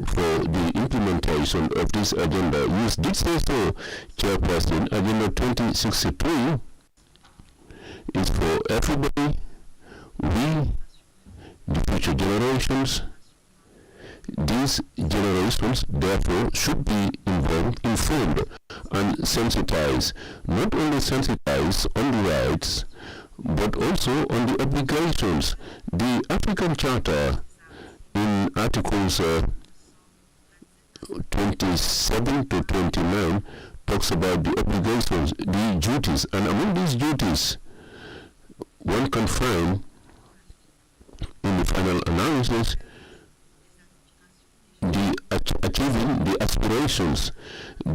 for the implementation of this agenda. You did say so, Chairperson. Agenda 2063 is for everybody, we, the future generations. These generations, therefore, should be involved, informed, and sensitized. Not only sensitized on the rights, but also on the obligations. The African Charter, in Articles 27 to 29, talks about the obligations, the duties, and among these duties, one can find in the final analysis the achieving the aspirations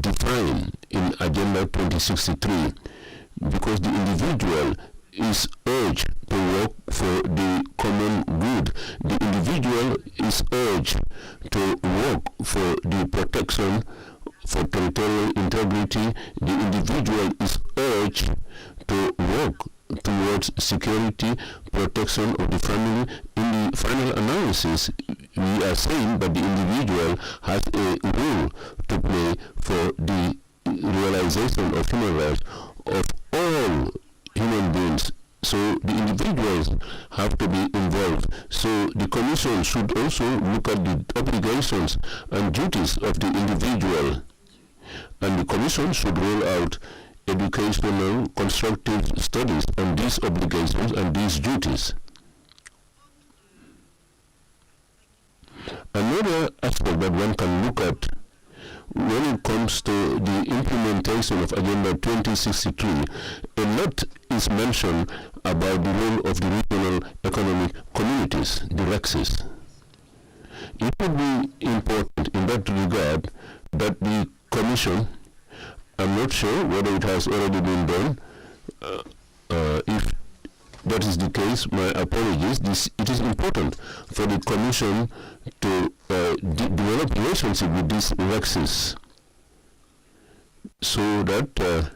defined in Agenda 2063, because the individual is urged to work for the common good. The individual is urged to work for the protection for territorial integrity. The individual is urged to work towards security, protection of the family. In the final analysis, we are saying that the individual has a role to play for the realization of human rights of all human beings. So the individuals have to be involved. So the Commission should also look at the obligations and duties of the individual. And the Commission should roll out educational, constructive studies on these obligations and these duties. Another aspect that one can look at when it comes to the implementation of Agenda 2063, a lot is mentioned about the role of the regional economic communities, the RECs. It would be important in that regard that the Commission, I'm not sure whether it has already been done, if that is the case, my apologies. It is important for the Commission to develop relationship with these RECs so that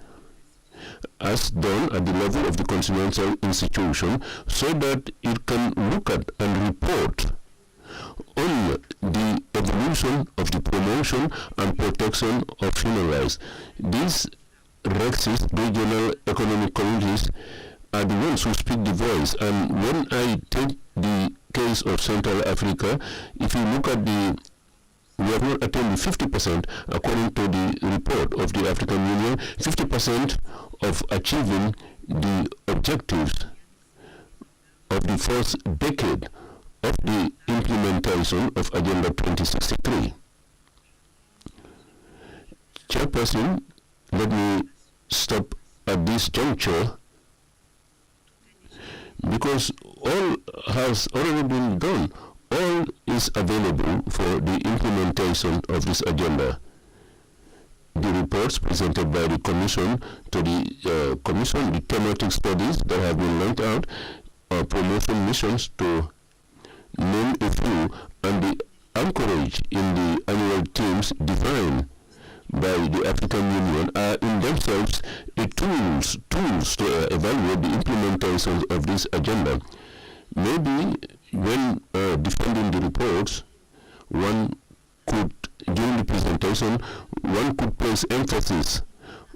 as done at the level of the continental institution, so that it can look at and report on the evolution of the promotion and protection of human rights. These RECs, regional economic communities, are the ones who speak the voice. And when I take the case of Central Africa, if you look at we have not attained 50%, according to the report of the African Union, 50% of achieving the objectives of the first decade of the implementation of Agenda 2063. Chairperson, let me stop at this juncture because all has already been done. All is available for the implementation of this agenda. The reports presented by the Commission to the Commission, the thematic studies that have been linked out, promotion missions to name a few, and the anchorage in the annual themes defined by the African Union are in themselves tools to evaluate the implementation of this agenda. Maybe when defending the reports, one could, during the presentation, one could place emphasis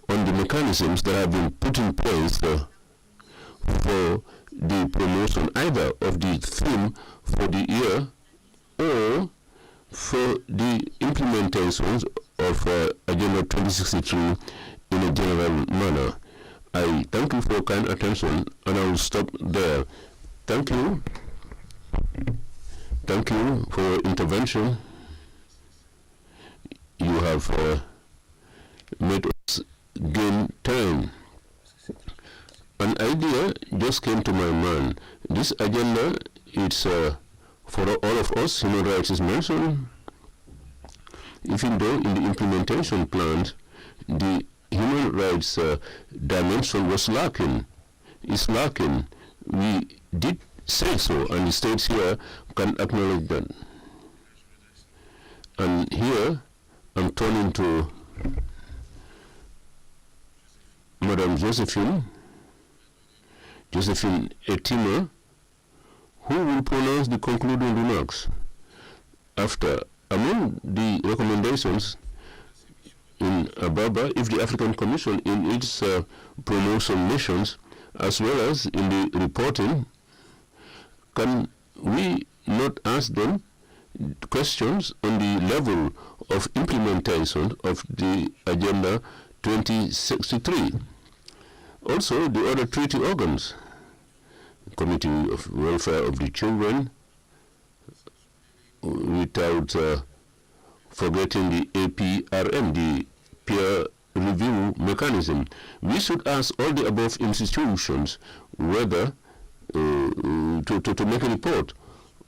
on the mechanisms that have been put in place for the promotion either of the theme for the year or for the implementations of Agenda 2063 in a general manner. I thank you for your kind attention, and I will stop there. Thank you. Thank you for your intervention. You have made us gain time. An idea just came to my mind. This agenda, it's for all of us. Human rights is mentioned, even though in the implementation plans, the human rights dimension was lacking. It's lacking. We did say so, and the states here can acknowledge that. And here, I'm turning to Madam Josephine Etima, who will pronounce the concluding remarks. After, among the recommendations in Ababa, if the African Commission in its promotion missions, as well as in the reporting, can we not ask them questions on the level of implementation of the Agenda 2063? Also, the other treaty organs, Committee of Welfare of the Children, without forgetting the APRM, the peer review mechanism. We should ask all the above institutions whether to make a report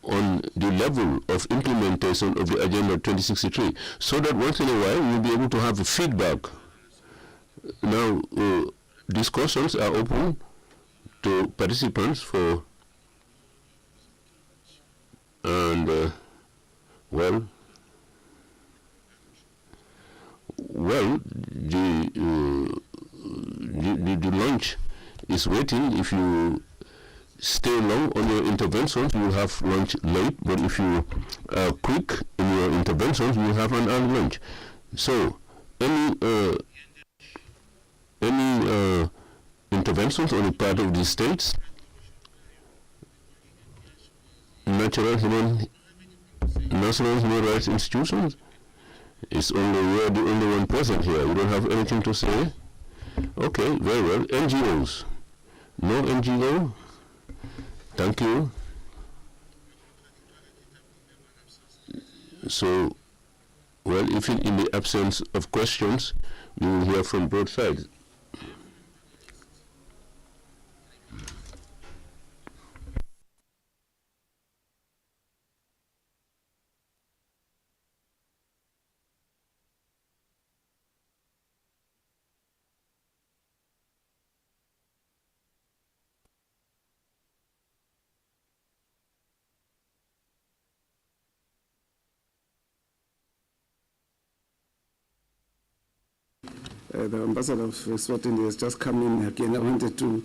on the level of implementation of the Agenda 2063, so that once in a while we'll be able to have feedback. Now, discussions are open to participants for, and well, the lunch is waiting. If you stay long on your interventions, you will have lunch late, but if you are quick in your interventions, you will have an early lunch. So, any interventions on the part of the states? National human rights institutions? It's only we're the only one present here. You don't have anything to say? Okay, very well. NGOs? No NGO? Thank you. So, well, if in the absence of questions, we will hear from both sides. The ambassador of Eswatini has just come in again. I wanted to,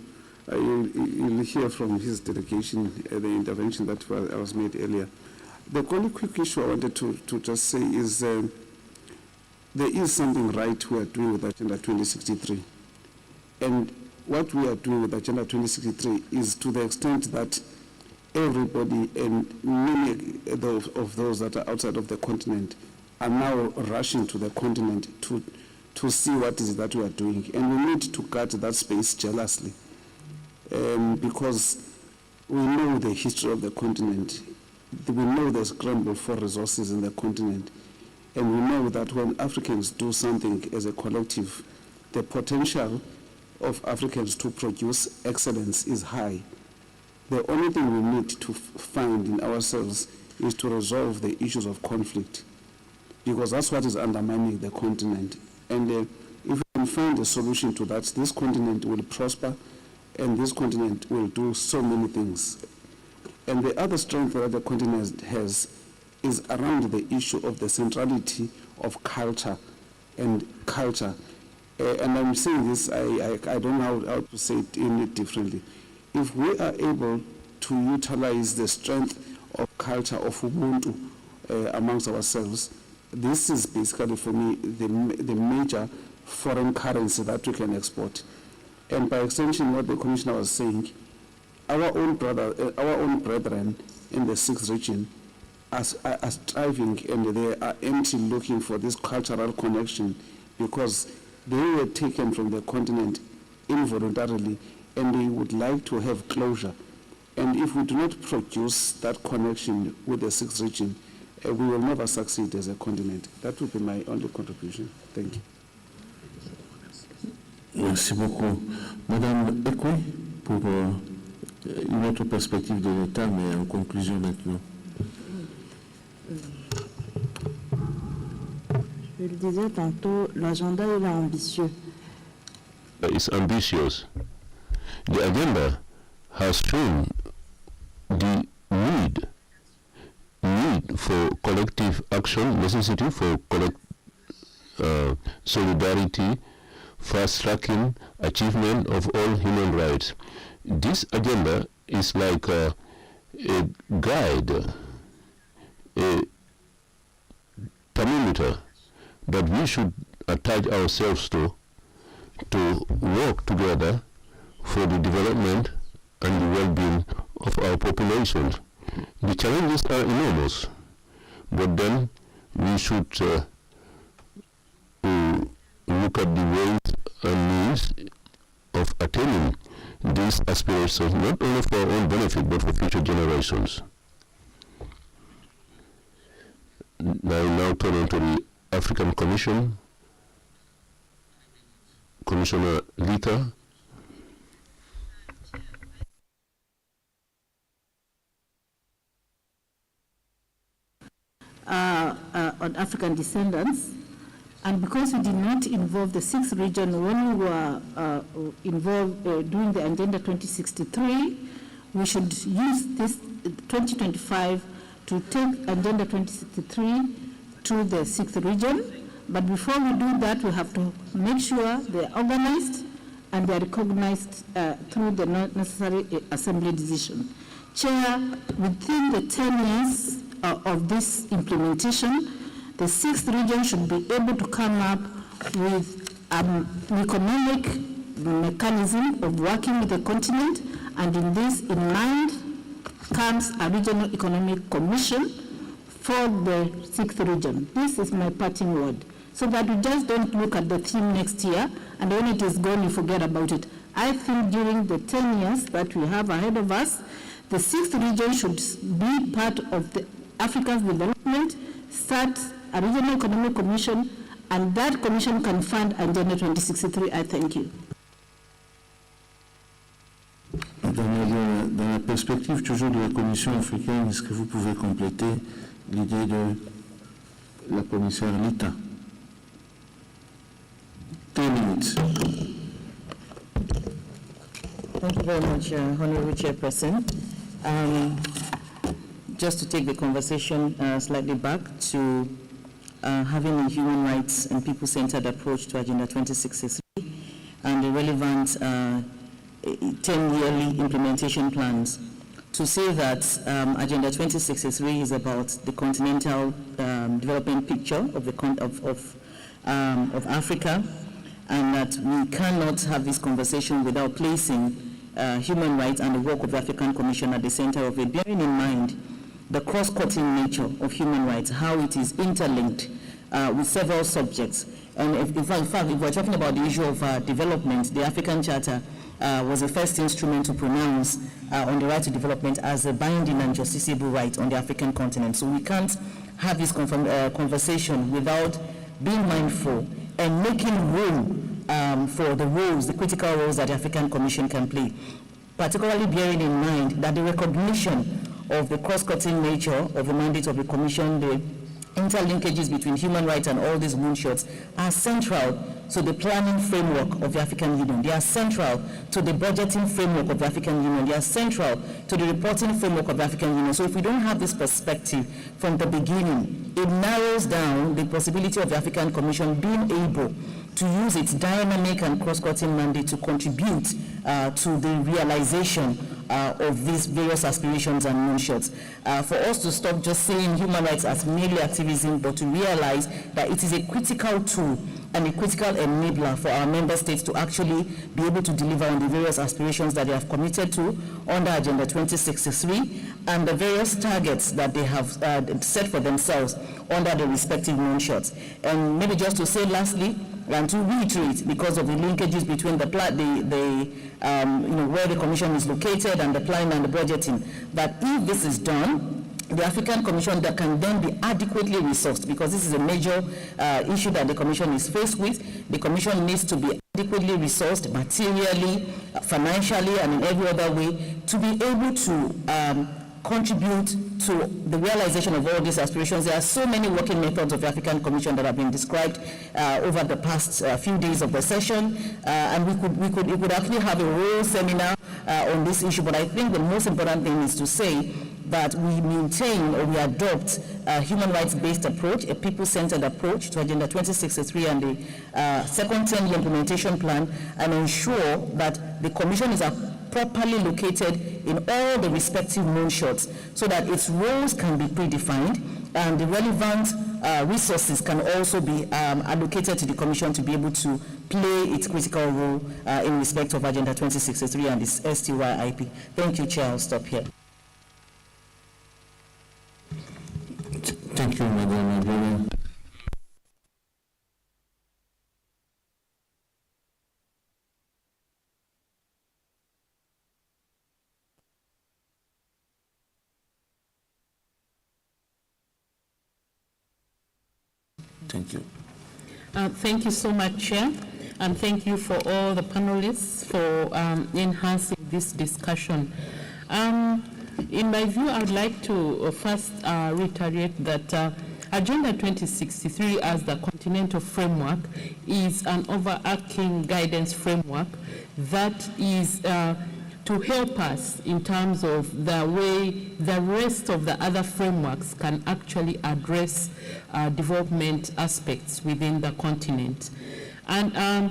you'll hear from his dedication, the intervention that was made earlier. The only quick issue I wanted to just say is there is something right we are doing with Agenda 2063. And what we are doing with Agenda 2063 is to the extent that everybody and many of those that are outside of the continent are now rushing to the continent to see what is that we are doing. And we need to guard that space jealously because we know the history of the continent. We know the scramble for resources in the continent. And we know that when Africans do something as a collective, the potential of Africans to produce excellence is high. The only thing we need to find in ourselves is to resolve the issues of conflict, because that's what is undermining the continent. And if we can find a solution to that, this continent will prosper, and this continent will do so many things. And the other strength that the continent has is around the issue of the centrality of culture and culture. And I'm saying this, I don't know how to say it any differently. If we are able to utilize the strength of culture of Ubuntu amongst ourselves, this is basically for me the major foreign currency that we can export. And by extension, what the Commissioner was saying, our own brethren in the 6th region are striving and they are empty looking for this cultural connection because they were taken from the continent involuntarily and they would like to have closure. And if we do not produce that connection with the sixth region, we will never succeed as a continent. That would be my only contribution. Thank you. Merci beaucoup. Madame Ekwe, pour une autre perspective de l'État, mais en conclusion maintenant. Je le disais tantôt, l'agenda est ambitieux. It's ambitious. The agenda has shown the need for collective action, necessity for solidarity, fast-tracking achievement of all human rights. This agenda is like a guide, a thermometer that we should attach ourselves to work together for the development and the well-being of our population. The challenges are enormous, but then we should look at the ways and means of attaining these aspirations, not only for our own benefit, but for future generations. I now turn on to the African Commission. Commissioner Lita. On African descendants, and because we did not involve the sixth region when we were involved doing the Agenda 2063, we should use this 2025 to take Agenda 2063 to the sixth region. But before we do that, we have to make sure they are organized and they are recognized through the necessary assembly decision. Chair, within the 10 years of this implementation, the sixth region should be able to come up with an economic mechanism of working with the continent, and in this, in mind, comes a regional economic commission for the sixth region. This is my parting word, so that we just don't look at the theme next year, and when it is gone, you forget about it. I think during the 10 years that we have ahead of us, the sixth region should be part of the Africa's development, start a regional economic commission, and that commission can fund Agenda 2063. I thank you. Dans la perspective toujours de la Commission africaine, est-ce que vous pouvez compléter l'idée de la commissaire Lita? 10 minutes. Thank you very much, Honorable Chairperson. Just to take the conversation slightly back to having a human rights and people-centered approach to Agenda 2063 and the relevant 10-yearly implementation plans, to say that Agenda 2063 is about the continental development picture of Africa, and that we cannot have this conversation without placing human rights and the work of the African Commission at the center of it, bearing in mind the cross-cutting nature of human rights, how it is interlinked with several subjects. And in fact, if we're talking about the issue of development, the African Charter was the first instrument to pronounce on the right to development as a binding and justiciable right on the African continent. So we can't have this conversation without being mindful and making room for the roles, the critical roles that the African Commission can play, particularly bearing in mind that the recognition of the cross-cutting nature of the mandate of the Commission, the interlinkages between human rights and all these moonshots are central to the planning framework of the African Union. They are central to the budgeting framework of the African Union. They are central to the reporting framework of the African Union. So if we don't have this perspective from the beginning, it narrows down the possibility of the African Commission being able to use its dynamic and cross-cutting mandate to contribute to the realization of these various aspirations and moonshots. For us to stop just seeing human rights as merely activism, but to realize that it is a critical tool and a critical enabler for our member states to actually be able to deliver on the various aspirations that they have committed to under Agenda 2063 and the various targets that they have set for themselves under the respective moonshots. And maybe just to say lastly, and to reiterate, because of the linkages between the where the Commission is located and the planning and the budgeting, that if this is done, the African Commission that can then be adequately resourced, because this is a major issue that the Commission is faced with. The Commission needs to be adequately resourced materially, financially, and in every other way to be able to contribute to the realization of all these aspirations. There are so many working methods of the African Commission that have been described over the past few days of the session, and we could actually have a whole seminar on this issue. But I think the most important thing is to say that we maintain or we adopt a human rights-based approach, a people-centered approach to Agenda 2063 and the second 10-year implementation plan, and ensure that the Commission is properly located in all the respective moonshots so that its roles can be predefined and the relevant resources can also be allocated to the Commission to be able to play its critical role in respect of Agenda 2063 and its STYIP. Thank you, Chair. I'll stop here. Thank you, Madam Abiola. Thank you. Thank you so much, Chair, and thank you for all the panelists for enhancing this discussion. In my view, I would like to first reiterate that Agenda 2063 as the continental framework is an overarching guidance framework that is to help us in terms of the way the rest of the other frameworks can actually address development aspects within the continent. And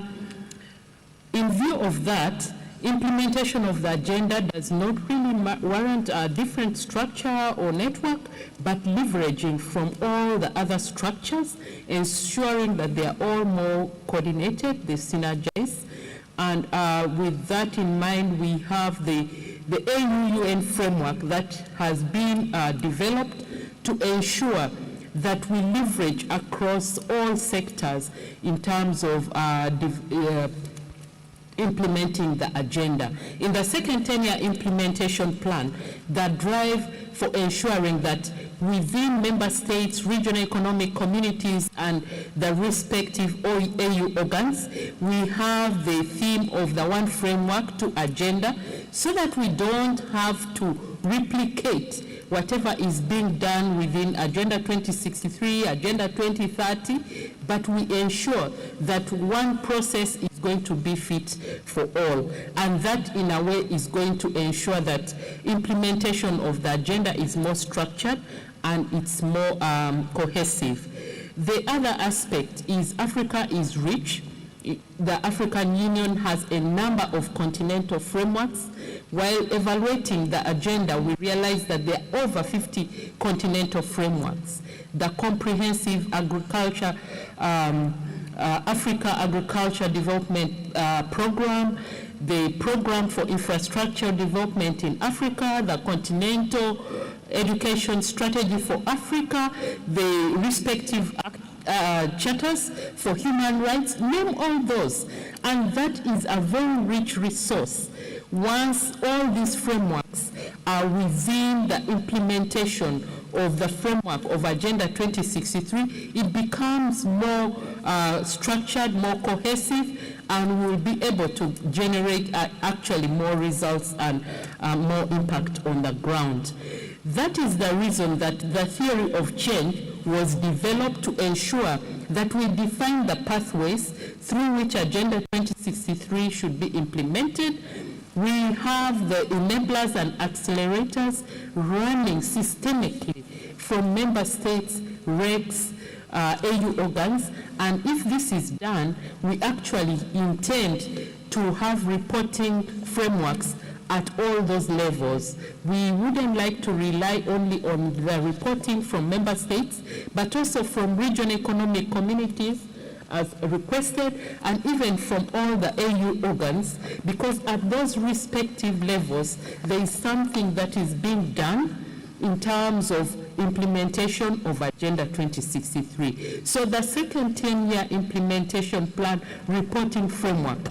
in view of that, implementation of the agenda does not really warrant a different structure or network, but leveraging from all the other structures, ensuring that they are all more coordinated, they synergize. And with that in mind, we have the AU-UN framework that has been developed to ensure that we leverage across all sectors in terms of implementing the agenda. In the second 10-year implementation plan, the drive for ensuring that within member states, regional economic communities, and the respective AU organs, we have the theme of the one framework to agenda, so that we don't have to replicate whatever is being done within Agenda 2063, Agenda 2030, but we ensure that one process is going to be fit for all. And that, in a way, is going to ensure that implementation of the agenda is more structured and it's more cohesive. The other aspect is Africa is rich. The African Union has a number of continental frameworks. While evaluating the agenda, we realize that there are over 50 continental frameworks. The Comprehensive Agriculture, Africa Agriculture Development Program, the Program for Infrastructure Development in Africa, the Continental Education Strategy for Africa, the respective charters for human rights, name all those. And that is a very rich resource. Once all these frameworks are within the implementation of the framework of Agenda 2063, it becomes more structured, more cohesive, and will be able to generate actually more results and more impact on the ground. That is the reason that the theory of change was developed to ensure that we define the pathways through which Agenda 2063 should be implemented. We have the enablers and accelerators running systemically from member states, regs, AU organs, and if this is done, we actually intend to have reporting frameworks at all those levels. We wouldn't like to rely only on the reporting from member states, but also from regional economic communities as requested, and even from all the AU organs, because at those respective levels, there is something that is being done in terms of implementation of Agenda 2063. So the second 10-year implementation plan reporting framework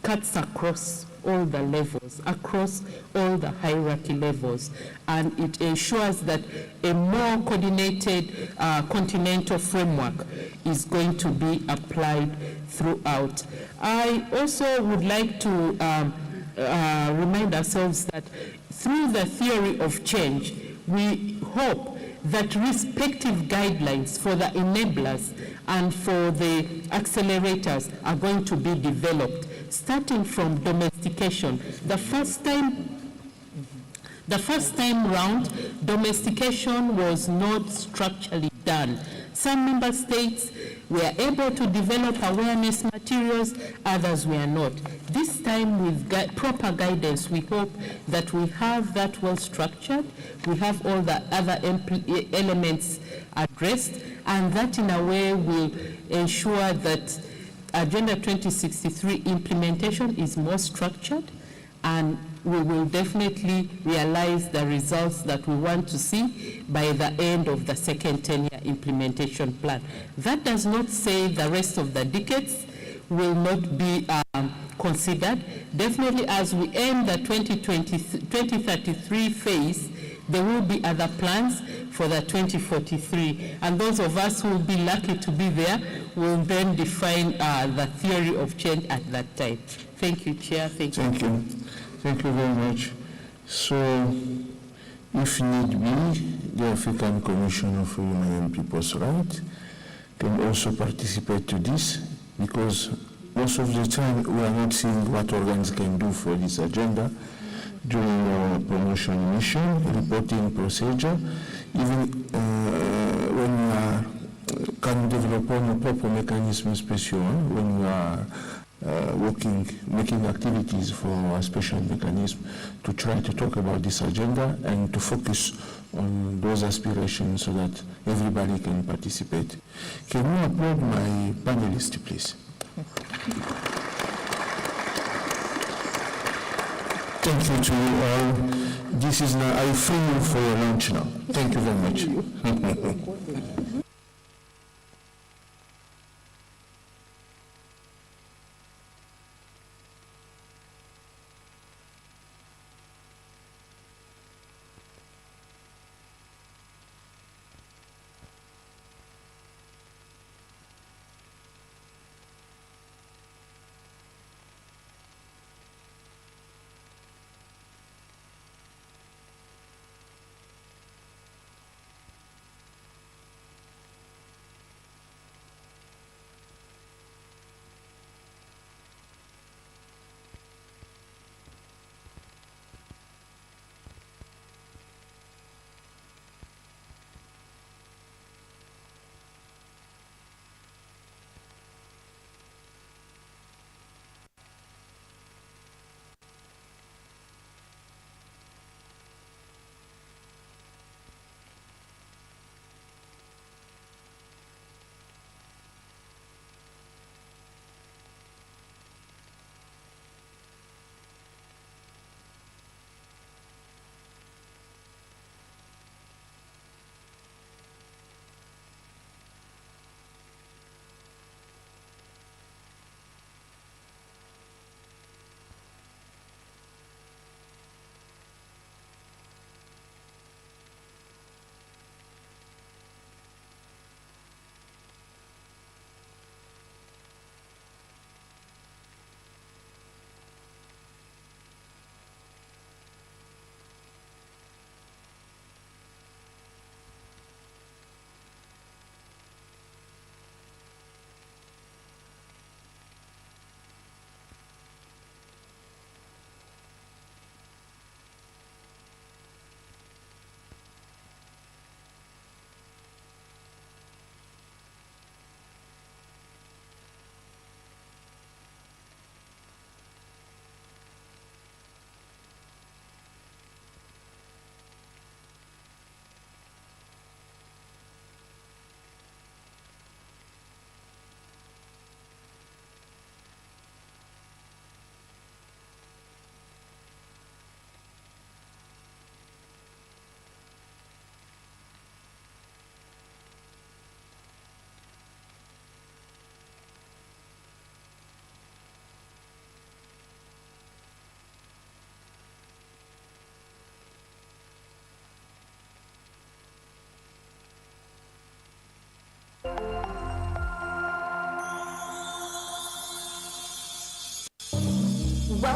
cuts across all the levels, across all the hierarchy levels, and it ensures that a more coordinated continental framework is going to be applied throughout. I also would like to remind ourselves that through the theory of change, we hope that respective guidelines for the enablers and for the accelerators are going to be developed, starting from domestication. The first time round, domestication was not structurally done. Some member states were able to develop awareness materials, others were not. This time with proper guidance, we hope that we have that well structured, we have all the other elements addressed, and that in a way will ensure that Agenda 2063 implementation is more structured, and we will definitely realize the results that we want to see by the end of the second 10-year implementation plan. That does not say the rest of the decades will not be considered. Definitely as we end the 2033 phase, there will be other plans for the 2043. And those of us who will be lucky to be there will then define the theory of change at that time. Thank you, Chair. Thank you. Thank you very much. So, if need be, the African Commission of Human and People's Rights can also participate to this, because most of the time we are not seeing what organs can do for this agenda during our promotion mission, reporting procedure, even when we are can develop on a proper mechanism special, when we are making activities for a special mechanism to try to talk about this agenda and to focus on those aspirations so that everybody can participate. Can you applaud my panelists, please? Thank you to you all. This is now, I free you for your lunch now. Thank you very much.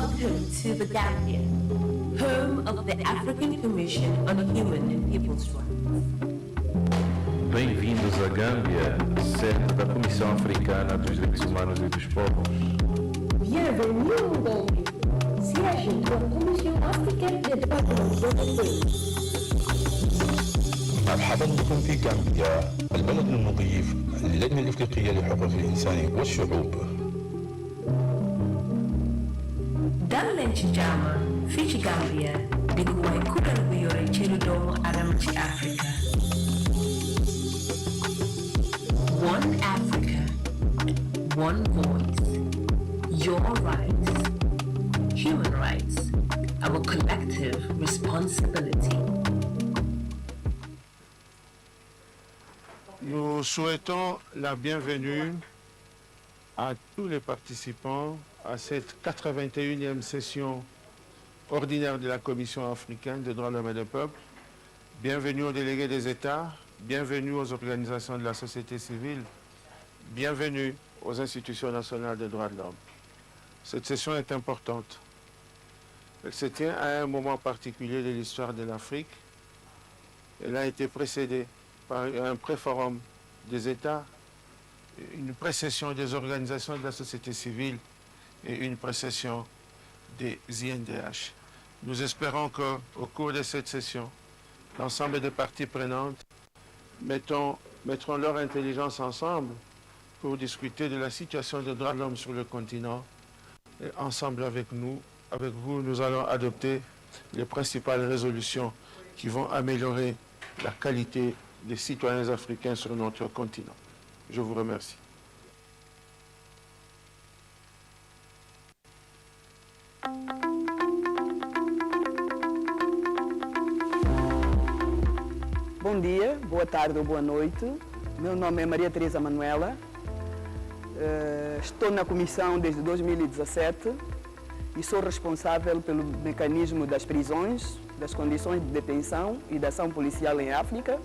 Welcome to the Gambia, home of the African Commission on Human and People's Rights. Bem-vindos à Gâmbia, sede da Comissão Africana dos Direitos Humanos e dos Povos. Bienvenue en Gambie, siège de la Commission africaine des droits de l'homme. مرحبا بكم في غامبيا، البلد المضيف للجنة الإفريقية لحقوق الإنسان والشعوب. Dallen ci jama fii ci Gambia di ko way kuréel bu yore cëru doomu adama ci Africa. One Africa, one voice, your rights, human rights, our collective responsibility. Nous souhaitons la bienvenue à tous les participants à cette 81e session ordinaire de la Commission africaine des droits de l'homme et des peuples. Bienvenue aux délégués des États, bienvenue aux organisations de la société civile, bienvenue aux institutions nationales des droits de l'homme. Cette session est importante. Elle se tient à un moment particulier de l'histoire de l'Afrique. Elle a été précédée par un pré-forum des États, une précession des organisations de la société civile et une précession des INDH. Nous espérons qu'au cours de cette session, l'ensemble des parties prenantes mettront leur intelligence ensemble pour discuter de la situation des droits de l'homme sur le continent. Et ensemble avec vous, nous allons adopter les principales résolutions qui vont améliorer la qualité des citoyens africains sur notre continent. Je vous remercie. Bom dia, boa tarde ou boa noite. Meu nome é Maria Teresa Manuela. Estou na comissão desde 2017 e sou responsável pelo mecanismo das prisões, das condições de detenção e da ação policial em África.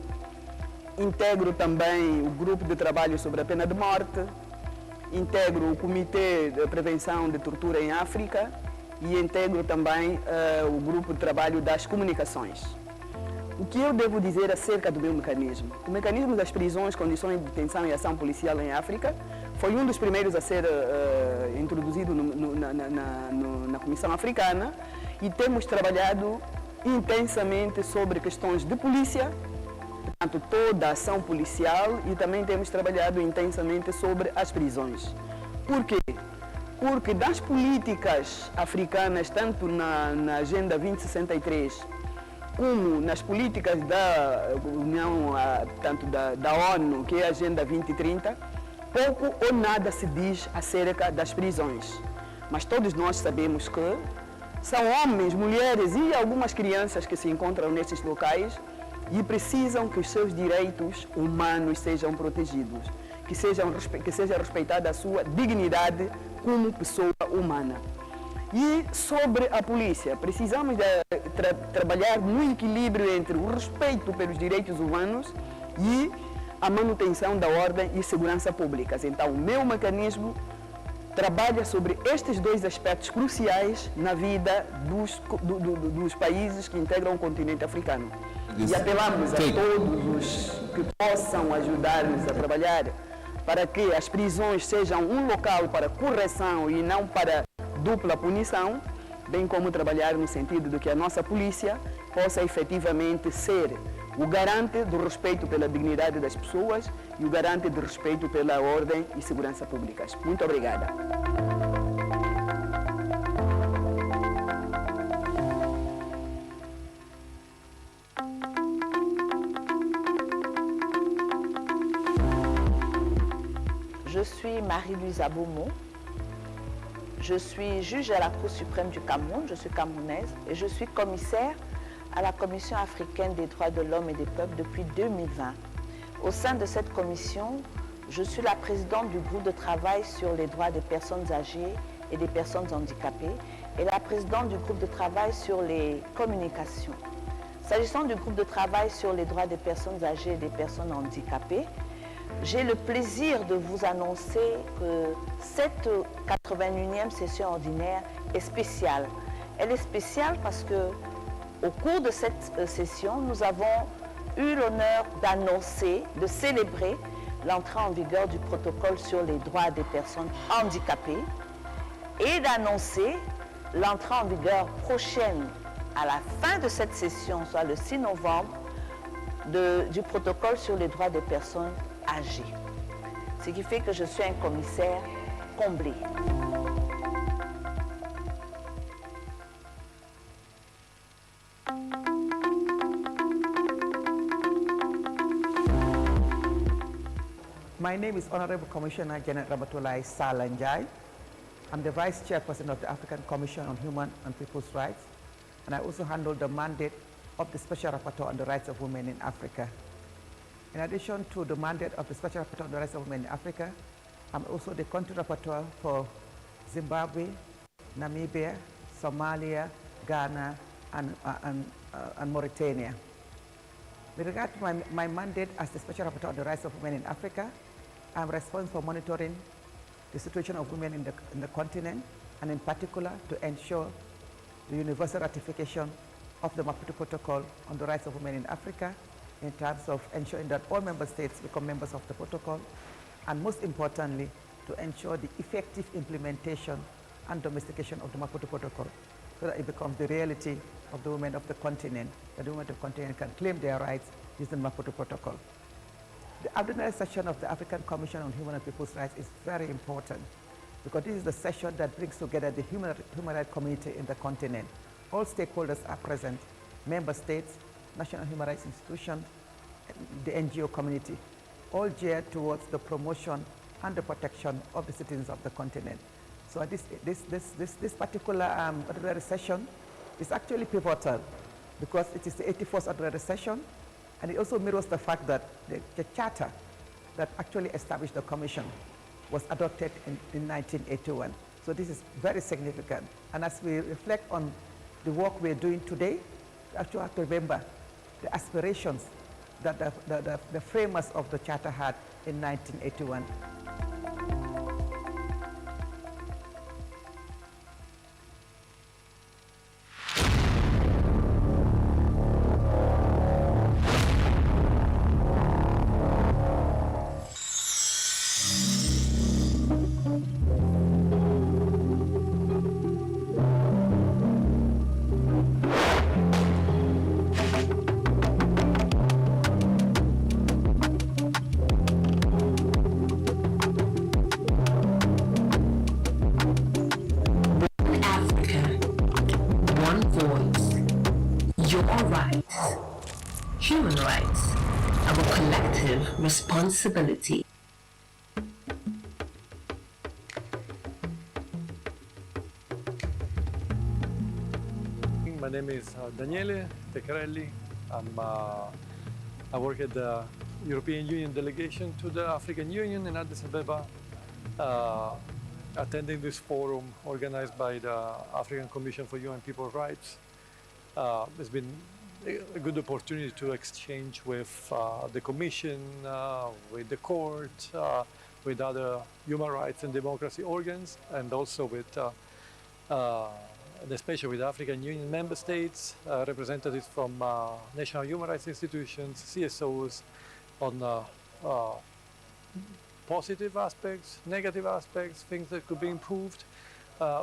Integro também o grupo de trabalho sobre a pena de morte, integro o Comitê de Prevenção de Tortura em África e integro também o grupo de trabalho das comunicações. O que eu devo dizer acerca do meu mecanismo? O mecanismo das prisões, condições de detenção e ação policial em África foi um dos primeiros a ser introduzido na Comissão Africana e temos trabalhado intensamente sobre questões de polícia, portanto, toda a ação policial, e também temos trabalhado intensamente sobre as prisões. Por quê? Porque das políticas africanas, tanto na Agenda 2063, como nas políticas da União, tanto da ONU, que é a Agenda 2030, pouco ou nada se diz acerca das prisões. Mas todos nós sabemos que são homens, mulheres e algumas crianças que se encontram nesses locais e precisam que os seus direitos humanos sejam protegidos, que seja respeitada a sua dignidade como pessoa humana. E sobre a polícia, precisamos trabalhar no equilíbrio entre o respeito pelos direitos humanos e a manutenção da ordem e segurança públicas. Então, o meu mecanismo trabalha sobre estes dois aspectos cruciais na vida dos países que integram o continente africano. E apelamos a todos os que possam ajudar-nos a trabalhar para que as prisões sejam um local para correção e não para dupla punição, bem como trabalhar no sentido de que a nossa polícia possa efetivamente ser o garante do respeito pela dignidade das pessoas e o garante do respeito pela ordem e segurança públicas. Muito obrigada. Je suis Marie-Louise Abomo. Je suis juge à la Cour suprême du Cameroun, je suis camerounaise et je suis commissaire à la Commission africaine des droits de l'homme et des peuples depuis 2020. Au sein de cette commission, je suis la présidente du groupe de travail sur les droits des personnes âgées et des personnes handicapées et la présidente du groupe de travail sur les communications. S'agissant du groupe de travail sur les droits des personnes âgées et des personnes handicapées, j'ai le plaisir de vous annoncer que cette 81e session ordinaire est spéciale. Elle est spéciale parce que au cours de cette session, nous avons eu l'honneur d'annoncer, de célébrer l'entrée en vigueur du protocole sur les droits des personnes handicapées et d'annoncer l'entrée en vigueur prochaine à la fin de cette session, soit le 6 novembre, du protocole sur les droits des personnes âgées. Ce qui fait que je suis un commissaire comblé. My name is Honorable Commissioner Janet Ramatoulaye Salanjai. I'm the Vice Chairperson of the African Commission on Human and People's Rights, and I also handle the mandate of the Special Rapporteur on the Rights of Women in Africa. In addition to the mandate of the Special Rapporteur on the Rights of Women in Africa, I'm also the Country Rapporteur for Zimbabwe, Namibia, Somalia, Ghana, and Mauritania. With regard to my mandate as the Special Rapporteur on the Rights of Women in Africa, I'm responsible for monitoring the situation of women in the continent, and in particular to ensure the universal ratification of the Maputo Protocol on the Rights of Women in Africa, in terms of ensuring that all member states become members of the protocol, and most importantly, to ensure the effective implementation and domestication of the Maputo Protocol, so that it becomes the reality of the women of the continent, that the women of the continent can claim their rights using the Maputo Protocol. The ordinary session of the African Commission on Human and People's Rights is very important because this is the session that brings together the human rights community in the continent. All stakeholders are present, member states, national human rights institutions, the NGO community, all geared towards the promotion and the protection of the citizens of the continent. So this particular ordinary session is actually pivotal because it is the 81st ordinary session, and it also mirrors the fact that the charter that actually established the commission was adopted in 1981. So this is very significant. And as we reflect on the work we're doing today, we actually have to remember the aspirations that the framers of the charter had in 1981. Responsibility. My name is Daniele Teccarelli. I work at the European Union delegation to the African Union in Addis Ababa, attending this forum organized by the African Commission for Human and People's Rights. It's been a good opportunity to exchange with the Commission, with the Court, with other human rights and democracy organs, and also with, especially with African Union member states, representatives from national human rights institutions, CSOs, on positive aspects, negative aspects, things that could be improved.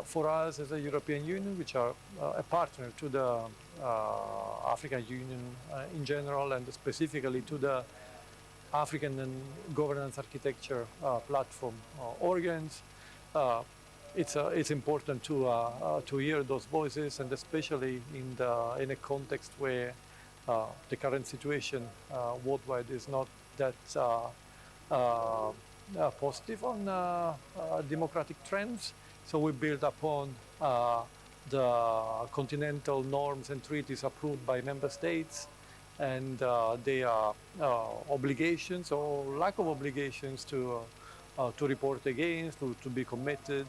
For us as a European Union, which are a partner to the African Union in general, and specifically to the African and Governance Architecture platform organs, it's important to hear those voices, and especially in a context where the current situation worldwide is not that positive on democratic trends. So we build upon the continental norms and treaties approved by member states, and their obligations or lack of obligations to report against, to be committed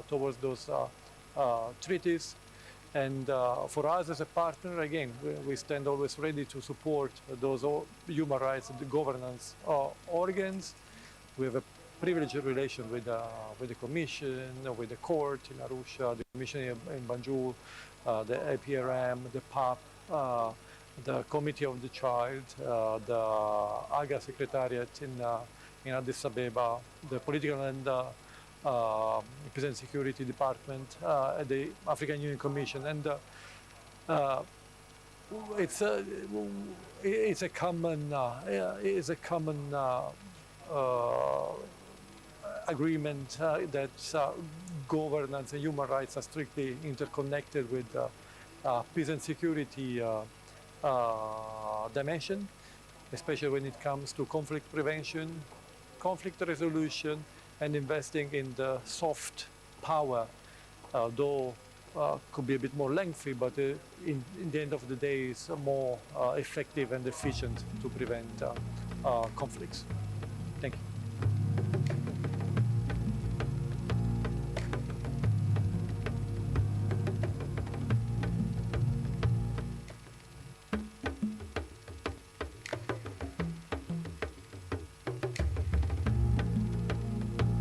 towards those treaties. And for us as a partner, again, we stand always ready to support those human rights and the governance organs. We have a privileged relation with the Commission, with the court in Arusha, the Commission in Banjul, the APRM, the PAP, the Committee of the Child, the AGA Secretariat in Addis Abeba, the Political and Peace and Security Department at the African Union Commission, and it's a common agreement that governance and human rights are strictly interconnected with peace and security dimension, especially when it comes to conflict prevention, conflict resolution, and investing in the soft power, though could be a bit more lengthy, but in the end of the day, it's more effective and efficient to prevent conflicts. Thank you.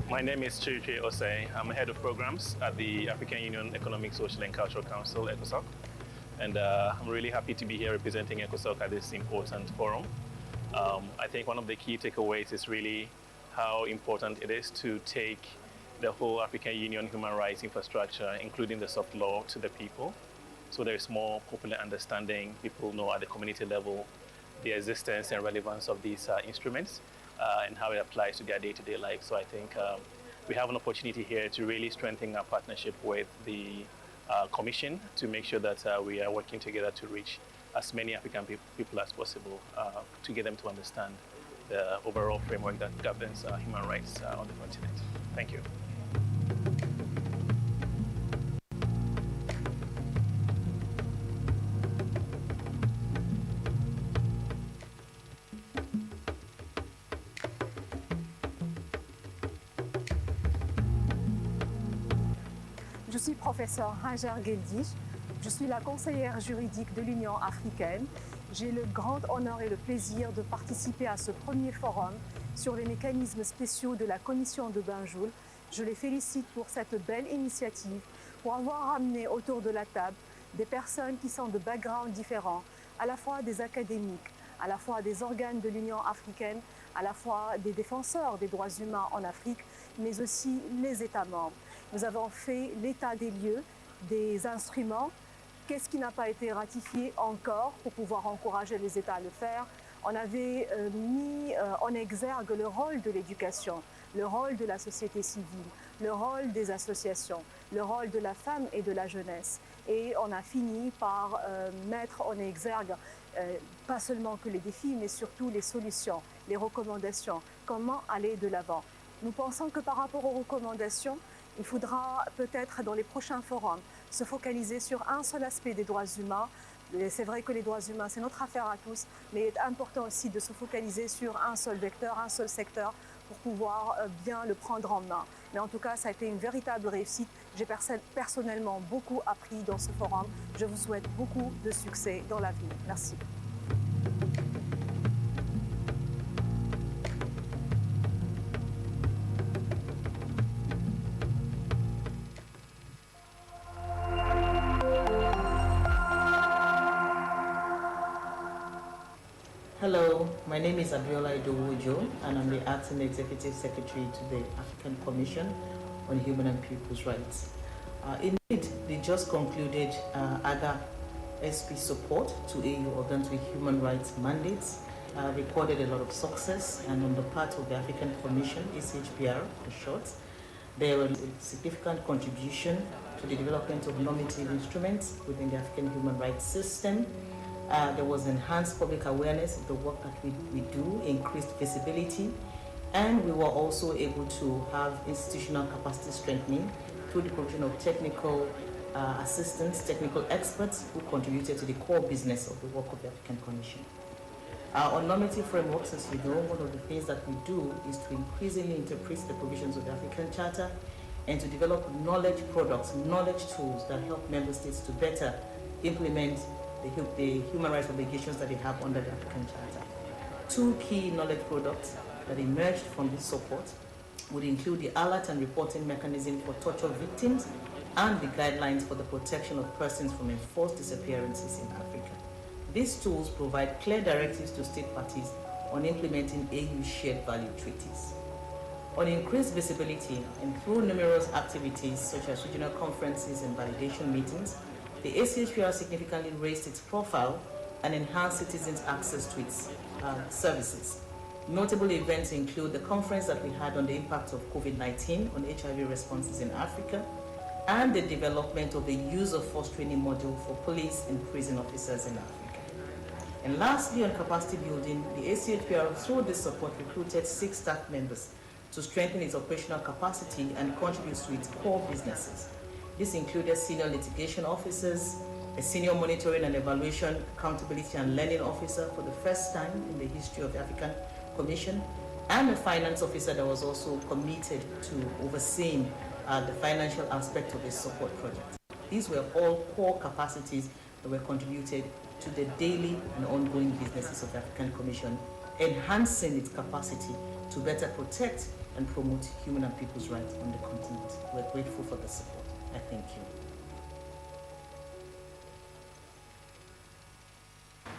My name is Chiriche Osei. I'm head of programs at the African Union Economic, Social and Cultural Council, ECOSOC. And I'm really happy to be here representing ECOSOC at this important forum. I think one of the key takeaways is really how important it is to take the whole African Union human rights infrastructure, including the soft law, to the people. So there's more popular understanding. People know at the community level the existence and relevance of these instruments. And how it applies to their day-to-day life. So I think we have an opportunity here to really strengthen our partnership with the Commission to make sure that we are working together to reach as many African people as possible to get them to understand the overall framework that governs human rights on the continent. Thank you. Je suis professeur Hajar Geldich, je suis la conseillère juridique de l'Union africaine. J'ai le grand honneur et le plaisir de participer à ce premier forum sur les mécanismes spéciaux de la Commission de Banjul. Je les félicite pour cette belle initiative, pour avoir amené autour de la table des personnes qui sont de backgrounds différents, à la fois des académiques, à la fois des organes de l'Union africaine, à la fois des défenseurs des droits humains en Afrique, mais aussi les États membres. Nous avons fait l'état des lieux, des instruments, qu'est-ce qui n'a pas été ratifié encore pour pouvoir encourager les États à le faire. On avait mis en exergue le rôle de l'éducation, le rôle de la société civile, le rôle des associations, le rôle de la femme et de la jeunesse. Et on a fini par mettre en exergue pas seulement que les défis, mais surtout les solutions, les recommandations, comment aller de l'avant. Nous pensons que par rapport aux recommandations, il faudra peut-être dans les prochains forums se focaliser sur un seul aspect des droits humains. C'est vrai que les droits humains, c'est notre affaire à tous, mais il est important aussi de se focaliser sur un seul vecteur, un seul secteur pour pouvoir bien le prendre en main. Mais en tout cas, ça a été une véritable réussite. J'ai personnellement beaucoup appris dans ce forum. Je vous souhaite beaucoup de succès dans l'avenir. Merci. Hello, my name is Abiola Idowojo, and I'm the Acting Executive Secretary to the African Commission on Human and People's Rights. Indeed, they just concluded AGA SP support to AU organs with human rights mandates, recorded a lot of success, and on the part of the African Commission, ECHPR for short, there was a significant contribution to the development of normative instruments within the African human rights system. There was enhanced public awareness of the work that we do, increased visibility, and we were also able to have institutional capacity strengthening through the provision of technical assistance, technical experts who contributed to the core business of the work of the African Commission. On normative frameworks, as you know, one of the things that we do is to increasingly interpret the provisions of the African Charter and to develop knowledge products, knowledge tools that help member states to better implement the human rights obligations that they have under the African Charter. Two key knowledge products that emerged from this support would include the alert and reporting mechanism for torture victims and the guidelines for the protection of persons from enforced disappearances in Africa. These tools provide clear directives to state parties on implementing AU shared value treaties. On increased visibility and through numerous activities such as regional conferences and validation meetings, the ACHPR significantly raised its profile and enhanced citizens' access to its services. Notable events include the conference that we had on the impact of COVID-19 on HIV responses in Africa, and the development of the use of force training module for police and prison officers in Africa. And lastly, on capacity building, the ACHPR, through this support, recruited 6 staff members to strengthen its operational capacity and contribute to its core businesses. This included senior litigation officers, a senior monitoring and evaluation, accountability and learning officer for the first time in the history of the African Commission, and a finance officer that was also committed to overseeing the financial aspect of this support project. These were all core capacities that were contributed to the daily and ongoing businesses of the African Commission, enhancing its capacity to better protect and promote human and people's rights on the continent. We're grateful for the support. I thank you.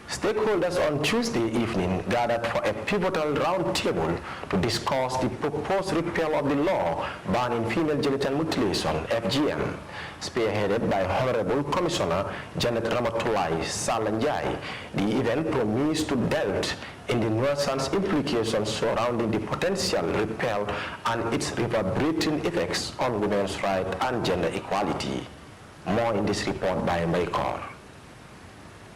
Stakeholders on Tuesday evening gathered for a pivotal roundtable to discuss the proposed repeal of the law banning female genital mutilation, FGM, spearheaded by Honorable Commissioner Janet Ramatulai Salanjai. The event promised to delve in the nuanced implications surrounding the potential repeal and its reverberating effects on women's rights and gender equality. More in this report by Maykor.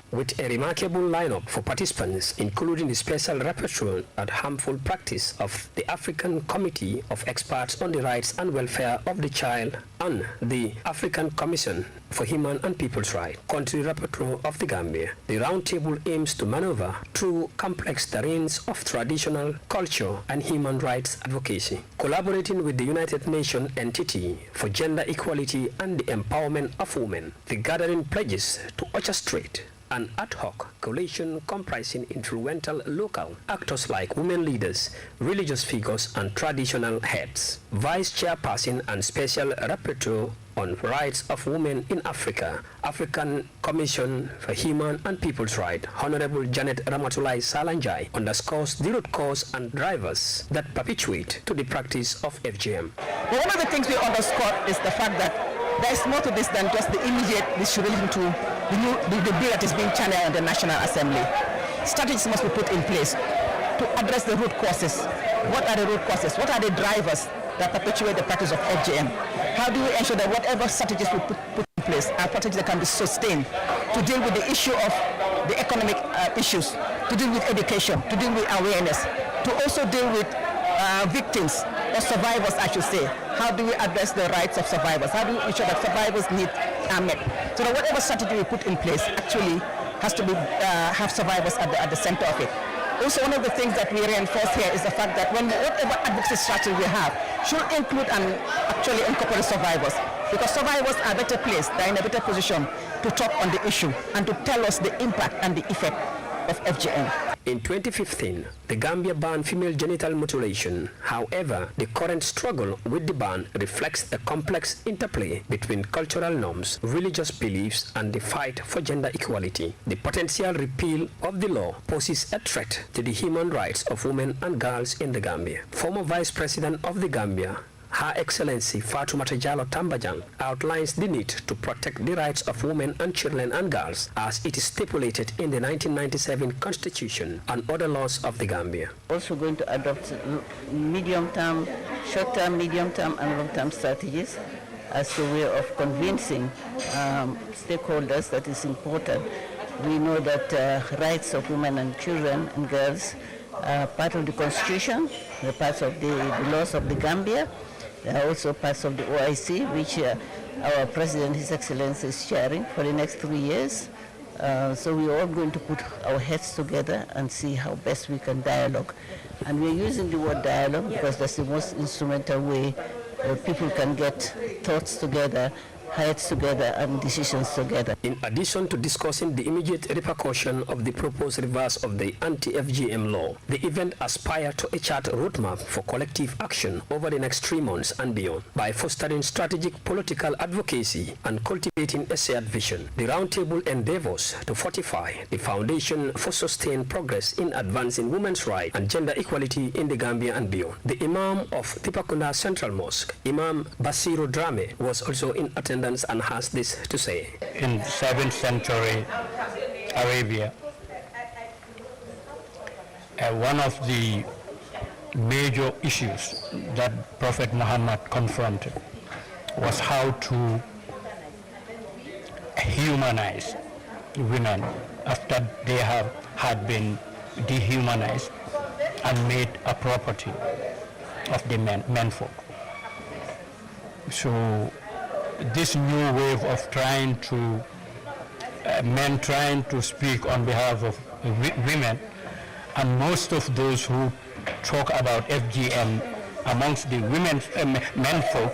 With a remarkable lineup for participants, including the special rapporteur and harmful practice of the African Committee of Experts on the Rights and Welfare of the Child and the African Commission for Human and People's Rights, country rapporteur of the Gambia, the roundtable aims to maneuver through complex terrains of traditional culture and human rights advocacy, collaborating with the United Nations entity for gender equality and the empowerment of women. The gathering pledges to orchestrate an ad hoc coalition comprising influential local actors like women leaders, religious figures, and traditional heads. Vice Chairperson and Special Rapporteur on Rights of Women in Africa, African Commission for Human and People's Rights, Honorable Janet Ramatulai Salanjai, underscores the root cause and drivers that perpetuate to the practice of FGM. One of the things we underscore is the fact that there is more to this than just the immediate distribution to the bill that is being channeled in the National Assembly. Strategies must be put in place to address the root causes. What are the root causes? What are the drivers that perpetuate the practice of FGM? How do we ensure that whatever strategies we put in place are strategies that can be sustained to deal with the issue of the economic issues, to deal with education, to deal with awareness, to also deal with victims or survivors, I should say. How do we address the rights of survivors? How do we ensure that survivors' needs are met? So that whatever strategy we put in place actually has to be have survivors at the center of it. Also, one of the things that we reinforce here is the fact that whatever advocacy strategy we have should include and actually incorporate survivors, because survivors are better placed, they're in a better position to talk on the issue and to tell us the impact and the effect of FGM. In 2015, the Gambia banned female genital mutilation. However, the current struggle with the ban reflects a complex interplay between cultural norms, religious beliefs, and the fight for gender equality. The potential repeal of the law poses a threat to the human rights of women and girls in the Gambia. Former Vice President of the Gambia, Her Excellency Fatoumata Jallow Tambajang, outlines the need to protect the rights of women and children and girls as it is stipulated in the 1997 Constitution and other laws of the Gambia. Also going to adopt medium-term, short-term, medium-term and long-term strategies as a way of convincing stakeholders that is important. We know that rights of women and children and girls are part of the Constitution, they're parts of the laws of the Gambia. They are also parts of the OIC, which our President, His Excellency, is chairing for the next 3 years. So we are all going to put our heads together and see how best we can dialogue. And we're using the word dialogue because that's the most instrumental way people can get thoughts together, heads together, and decisions together. In addition to discussing the immediate repercussion of the proposed reverse of the anti-FGM law, the event aspires to a chart roadmap for collective action over the next 3 months and beyond. By fostering strategic political advocacy and cultivating a shared vision, the roundtable endeavors to fortify the foundation for sustained progress in advancing women's rights and gender equality in the Gambia and beyond. The Imam of Tipakunda Central Mosque, Imam Basiru Drame, was also in attendance and has this to say. In 7th century Arabia, one of the major issues that Prophet Muhammad confronted was how to humanize women after they had been dehumanized and made a property of the menfolk. So this new wave of men trying to speak on behalf of women, and most of those who talk about FGM amongst the menfolk,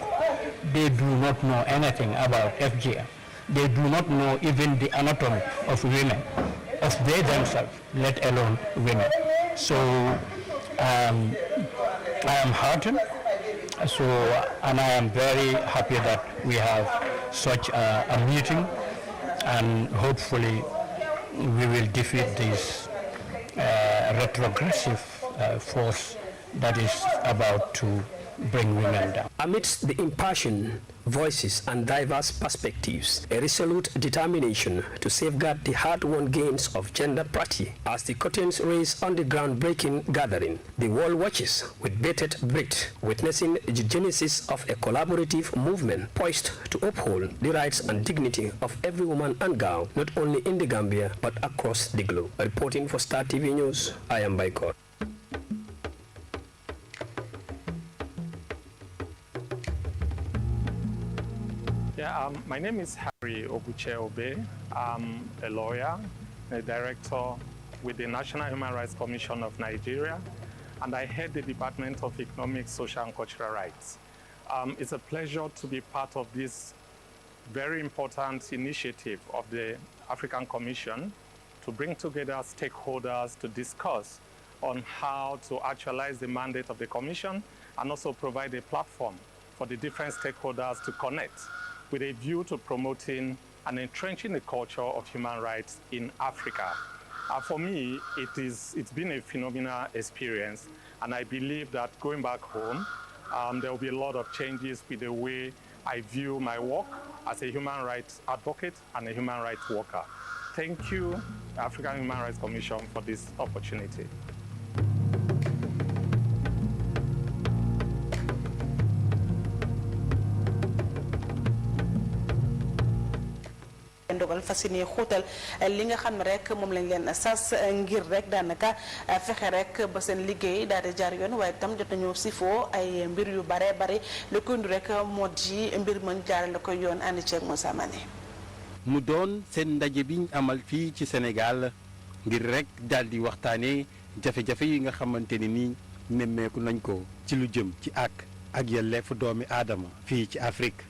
they do not know anything about FGM. They do not know even the anatomy of women, of they themselves, let alone women. So I am heartened. And I am very happy that we have such a meeting, and hopefully we will defeat this retrogressive force that is about to bring women down. Amidst the impassioned voices and diverse perspectives, a resolute determination to safeguard the hard-won gains of gender parity. As the curtains raise on the groundbreaking gathering, the world watches with bated breath, witnessing the genesis of a collaborative movement poised to uphold the rights and dignity of every woman and girl, not only in the Gambia, but across the globe. Reporting for Star TV News, I am Baikot. Yeah, my name is Harry Oguche Obe. I'm a lawyer, a director with the National Human Rights Commission of Nigeria, and I head the Department of Economic, Social, and Cultural Rights. It's a pleasure to be part of this very important initiative of the African Commission to bring together stakeholders to discuss on how to actualize the mandate of the Commission and also provide a platform for the different stakeholders to connect with a view to promoting and entrenching the culture of human rights in Africa. For me, it's been a phenomenal experience, and I believe that going back home, there will be a lot of changes with the way I view my work as a human rights advocate and a human rights worker. Thank you, African Human Rights Commission, for this opportunity. ndogal fasciné xóotal li nga xam ne rek moom lañ leen sas ngir rek daanaka fexe rek ba seen liggéey daal di jaar yoon waaye tam jot nañu sifoo ay mbir yu bare bare li ko indi rek moo di mbir mën jaare la koy yoon ànd ceeg Moussa Mané. mu doon seen ndaje biñ amal fii ci Sénégal ngir rek daal di waxtaanee jafe-jafe yi nga xamante ni nii nemmeeku nañ ko ci lu jëm ci ak yelleefu doomi aadama fii ci Afrique.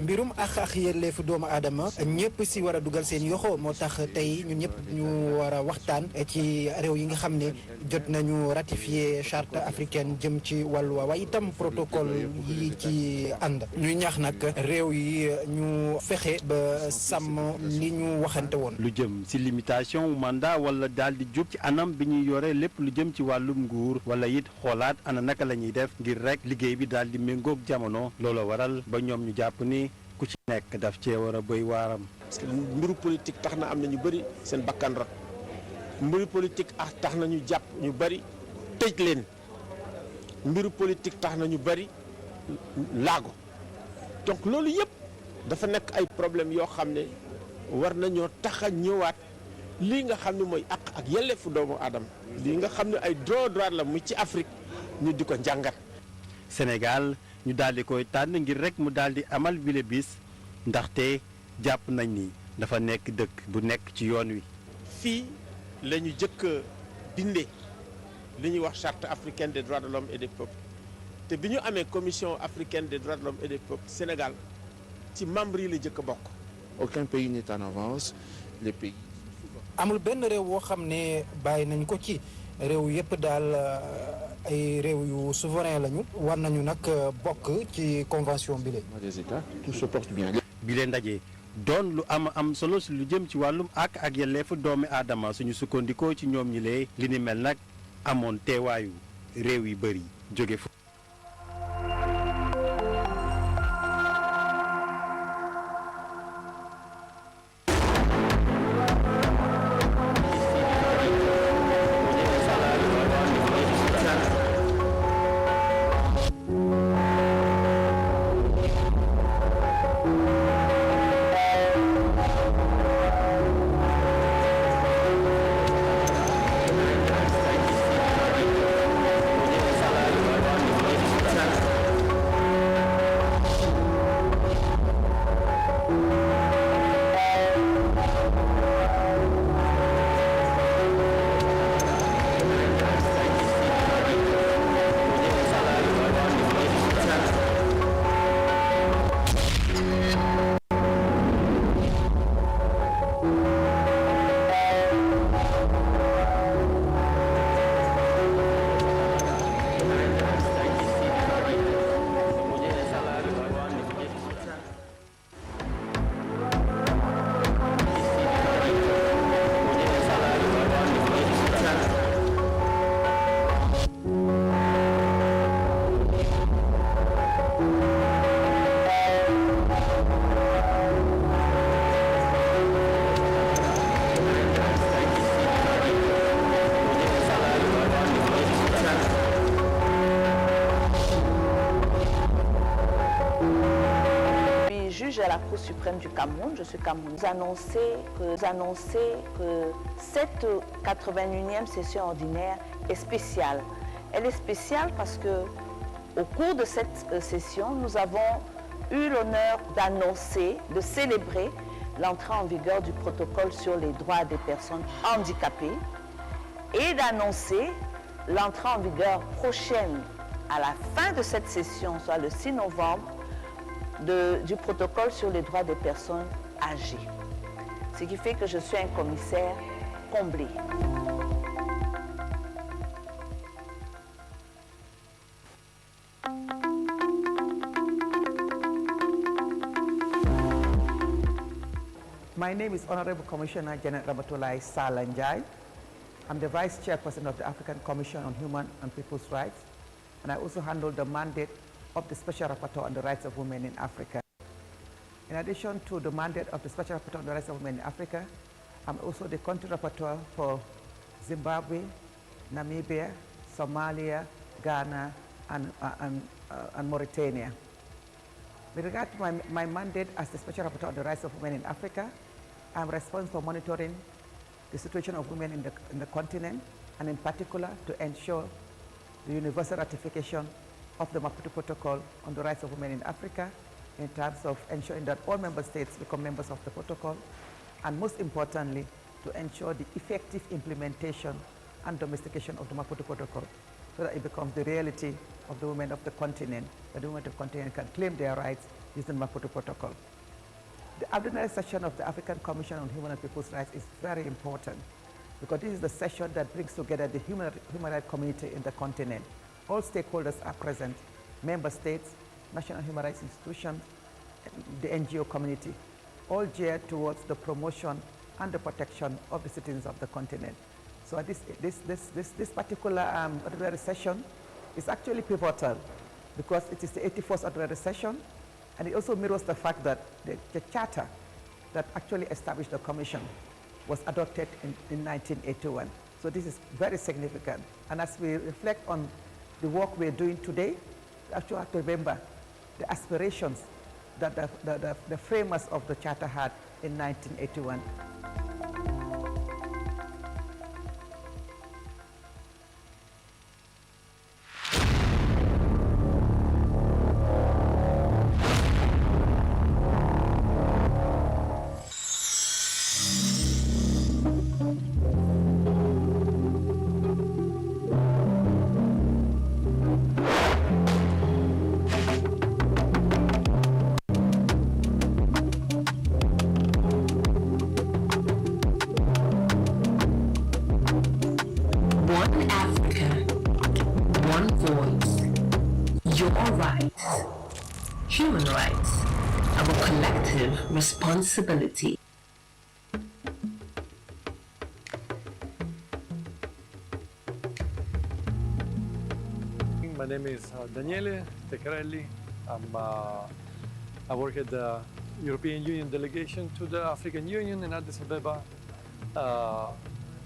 mbirum ak yelleefu doomu aadama ñëpp si war a dugal seen yoxo moo tax tey ñun ñëpp ñu war a waxtaan ci réew yi nga xam ne jot nañu ratifié charte africaine jëm ci wàllu waaye itam protocole yi ci ànd ñuy ñaax nag réew yi ñu fexe ba sàmm li ñu waxante woon. lu jëm si limitation mandat wala daal di jub ci anam bi ñuy yore lépp lu jëm ci wàllum nguur wala it xoolaat ana naka la ñuy def ngir rek liggéey bi daal di méngoog jamono loolu waral ba ñoom ñu jàpp ni ku ci nekk daf cee war a béy waaram. parce que mbiru politique tax na am na ñu bëri seen bakkan rot mbiru politique tax na ñu jàpp ñu bëri tëj leen mbiru politique tax na ñu bëri laago donc loolu yëpp dafa nekk ay problème yoo xam ne war nañoo tax a ñëwaat lii nga xam ne mooy ak yelleefu doomu aadama lii nga xam ne ay droit la mu ci Afrique ñu di ko njàngat. Sénégal ñu daal di koy tànn ngir rek mu daal di amal bile bis ndaxte jàpp nañ ni dafa nekk dëkk bu nekk ci yoon wi. fii la ñu jëkk a bindee li ñuy wax charte africaine des droits de l'homme et des peuples te bi ñu amee commission africaine des droits de l'homme et des peuples Sénégal ci membre yi la jëkk a bokk. Aucun pays n'est en avance. Les pays. amul benn réew woo xam ne bàyyi nañ ko ci réew yëpp daal ay réew yu souverain lañu war nañu nag bokk ci convention bi la. Des États, tout se porte bien. bi leen ndaje doon lu am solo si lu jëm ci wàllum ak yelleefu doomi aadama suñu sukkandikoo ci ñoom ñi lee li ni mel nag amoon teewaayu réew yu bëri jóge fu. À la Cour suprême du Cameroun, je suis camerounaise. Vous annoncez que cette 81e session ordinaire est spéciale. Elle est spéciale parce que au cours de cette session, nous avons eu l'honneur d'annoncer, de célébrer l'entrée en vigueur du protocole sur les droits des personnes handicapées et d'annoncer l'entrée en vigueur prochaine à la fin de cette session, soit le 6 novembre, du protocole sur les droits des personnes âgées. Ce qui fait que je suis un commissaire comblé. My name is Honorable Commissioner Janet Ramatulai Salanjai. I'm the Vice Chairperson of the African Commission on Human and People's Rights, and I also handle the mandate of the Special Rapporteur on the Rights of Women in Africa. In addition to the mandate of the Special Rapporteur on the Rights of Women in Africa, I'm also the Country Rapporteur for Zimbabwe, Namibia, Somalia, Ghana, and Mauritania. With regard to my mandate as the Special Rapporteur on the Rights of Women in Africa, I'm responsible for monitoring the situation of women in the continent, and in particular to ensure the universal ratification of the Maputo Protocol on the Rights of Women in Africa, in terms of ensuring that all member states become members of the protocol, and most importantly, to ensure the effective implementation and domestication of the Maputo Protocol, so that it becomes the reality of the women of the continent, that the women of the continent can claim their rights using the Maputo Protocol. The ordinary session of the African Commission on Human and People's Rights is very important, because this is the session that brings together the human rights community in the continent. All stakeholders are present: member states, national human rights institutions, the NGO community, all geared towards the promotion and the protection of the citizens of the continent. So this particular ordinary session is actually pivotal, because it is the 81st ordinary session, and it also mirrors the fact that the charter that actually established the commission was adopted in 1981. So this is very significant. And as we reflect on the work we're doing today, we actually have to remember the aspirations that the framers of the charter had in 1981. One Africa, one voice. Your rights, human rights, our collective responsibility. My name is Daniele Teccarelli. I work at the European Union delegation to the African Union in Addis Ababa,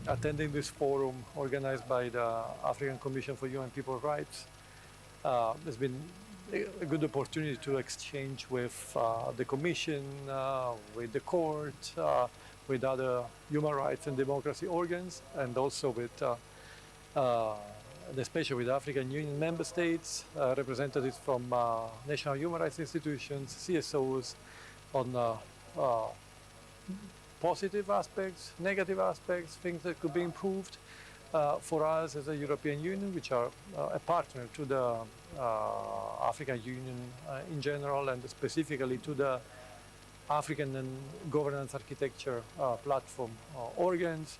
attending this forum organized by the African Commission for Human and People's Rights. It's been a good opportunity to exchange with the Commission, with the court, with other human rights and democracy organs, and also with especially with African Union member states, representatives from national human rights institutions, CSOs, on positive aspects, negative aspects, things that could be improved for us as a European Union, which are a partner to the African Union in general, and specifically to the African and governance architecture platform organs.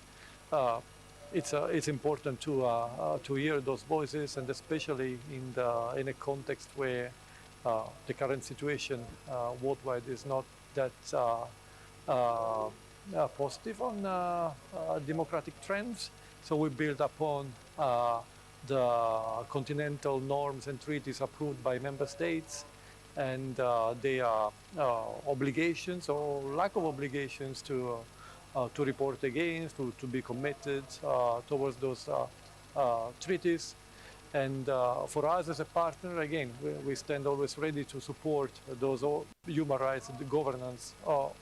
It's important to hear those voices, and especially in a context where the current situation worldwide is not that positive on democratic trends. So we build upon the continental norms and treaties approved by member states, and their obligations or lack of obligations to report against, to be committed towards those treaties. And for us as a partner, again, we stand always ready to support those human rights and governance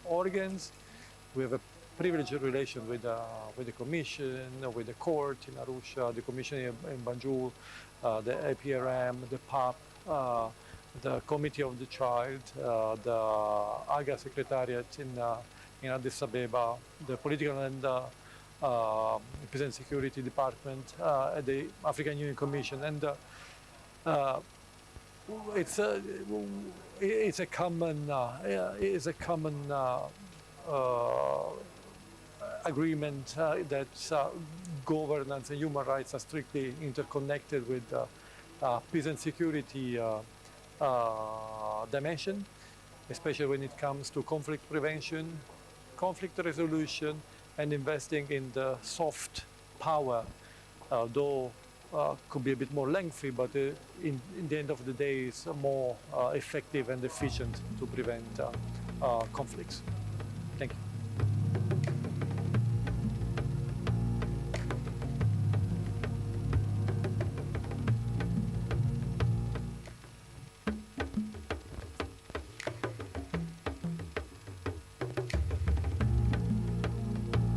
organs. We have a privileged relation with the Commission, with the court in Arusha, the Commission in Banjul, the APRM, the PAP, the Committee of the Child, the AGA Secretariat in Addis Ababa, the Political and Peace and Security Department at the African Union Commission, and it's a common agreement that governance and human rights are strictly interconnected with peace and security dimension, especially when it comes to conflict prevention, conflict resolution, and investing in the soft power, though could be a bit more lengthy, but in the end of the day, it's more effective and efficient to prevent conflicts. Thank you.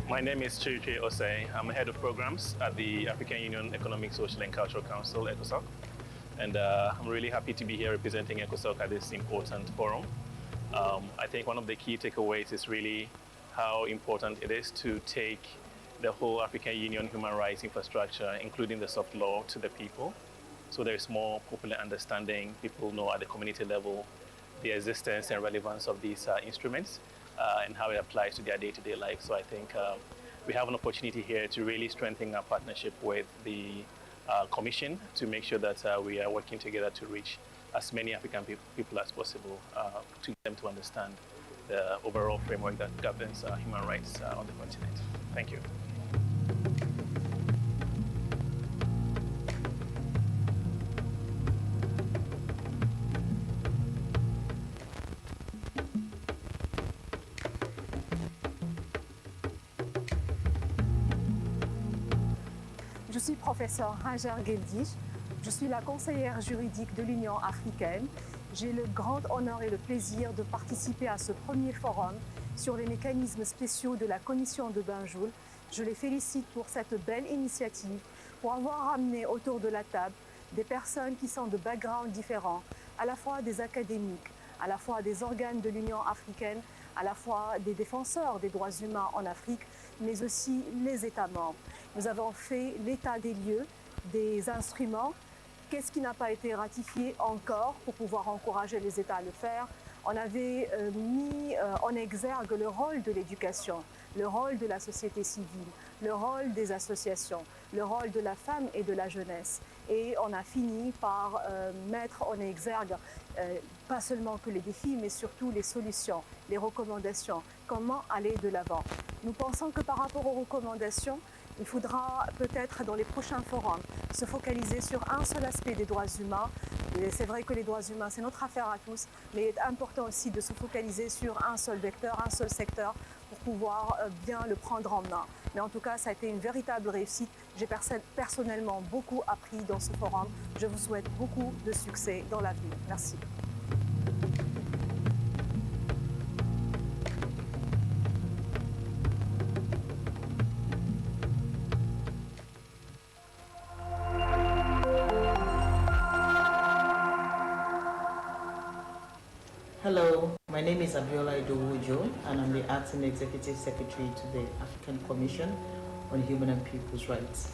My name is Chirike Osei. I'm head of programs at the African Union Economic, Social and Cultural Council, ECOSOC. And I'm really happy to be here representing ECOSOC at this important forum. I think one of the key takeaways is really how important it is to take the whole African Union human rights infrastructure, including the soft law, to the people. So there's more popular understanding. People know at the community level the existence and relevance of these instruments. And how it applies to their day-to-day life. So I think we have an opportunity here to really strengthen our partnership with the Commission to make sure that we are working together to reach as many African people as possible, to get them to understand the overall framework that governs human rights on the continent. Thank you. Je suis professeur Hajar Geldish, je suis la conseillère juridique de l'Union africaine. J'ai le grand honneur et le plaisir de participer à ce premier forum sur les mécanismes spéciaux de la Commission de Banjul. Je les félicite pour cette belle initiative, pour avoir amené autour de la table des personnes qui sont de backgrounds différents, à la fois des académiques, à la fois des organes de l'Union africaine, à la fois des défenseurs des droits humains en Afrique, mais aussi les États membres. Nous avons fait l'état des lieux, des instruments, qu'est-ce qui n'a pas été ratifié encore pour pouvoir encourager les États à le faire. On avait mis en exergue le rôle de l'éducation, le rôle de la société civile, le rôle des associations, le rôle de la femme et de la jeunesse. Et on a fini par mettre en exergue pas seulement que les défis, mais surtout les solutions, les recommandations, comment aller de l'avant. Nous pensons que par rapport aux recommandations, il faudra peut-être dans les prochains forums se focaliser sur un seul aspect des droits humains. C'est vrai que les droits humains, c'est notre affaire à tous, mais il est important aussi de se focaliser sur un seul vecteur, un seul secteur pour pouvoir bien le prendre en main. Mais en tout cas, ça a été une véritable réussite. J'ai personnellement beaucoup appris dans ce forum. Je vous souhaite beaucoup de succès dans l'avenir. Merci. Hello, my name is Abiola Idowu-Ojo, and I'm the Acting Executive Secretary to the African Commission on Human and People's Rights.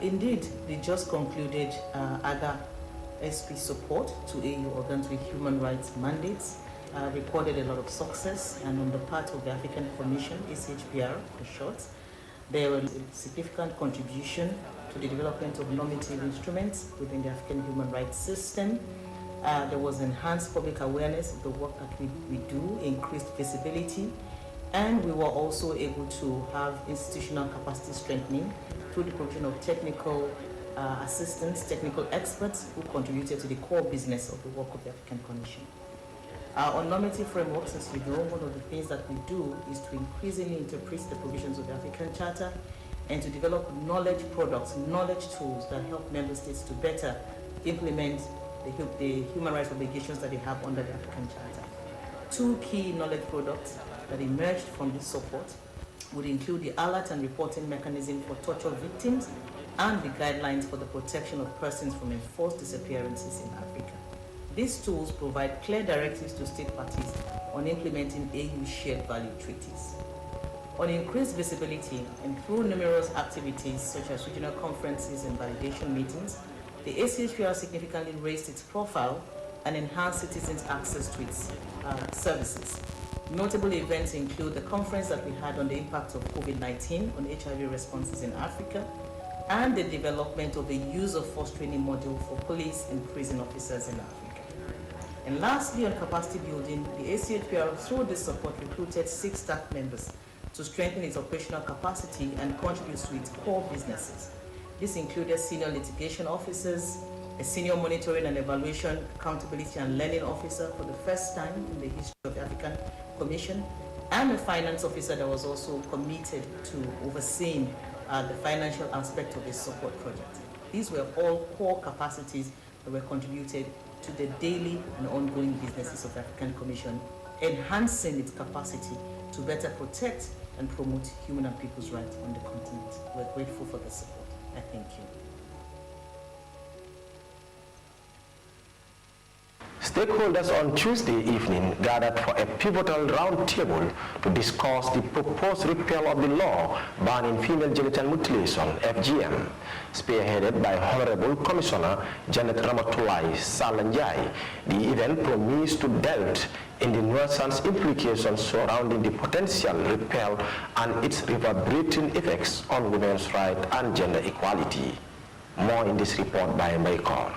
Indeed, the just concluded AGA SP support to AU organs with human rights mandates recorded a lot of success, and on the part of the African Commission, ACHPR for short, there was a significant contribution to the development of normative instruments within the African human rights system. There was enhanced public awareness of the work that we do, increased visibility, and we were also able to have institutional capacity strengthening through the provision of technical assistance, technical experts who contributed to the core business of the work of the African Commission. On normative frameworks, as you know, one of the things that we do is to increasingly interpret the provisions of the African Charter and to develop knowledge products, knowledge tools that help member states to better implement the human rights obligations that they have under the African Charter. Two key knowledge products that emerged from this support would include the alert and reporting mechanism for torture victims and the guidelines for the protection of persons from enforced disappearances in Africa. These tools provide clear directives to state parties on implementing AU shared value treaties. On increased visibility and through numerous activities such as regional conferences and validation meetings, the ACHPR significantly raised its profile and enhanced citizens' access to its services. Notable events include the conference that we had on the impact of COVID-19 on HIV responses in Africa, and the development of a use of force training module for police and prison officers in Africa. And lastly, on capacity building, the ACHPR through this support recruited 6 staff members to strengthen its operational capacity and contribute to its core businesses. This included senior litigation officers, a senior monitoring and evaluation, accountability and learning officer for the first time in the history of the African Commission, and a finance officer that was also committed to overseeing the financial aspect of this support project. These were all core capacities that were contributed to the daily and ongoing businesses of the African Commission, enhancing its capacity to better protect and promote human and people's rights on the continent. We're grateful for the support. I thank you. Stakeholders on Tuesday evening gathered for a pivotal roundtable to discuss the proposed repeal of the law banning female genital mutilation, FGM, spearheaded by Honorable Commissioner Janet Ramatulai Salanjai. The event promised to delve in the nuanced implications surrounding the potential repeal and its reverberating effects on women's rights and gender equality. More in this report by Maikor.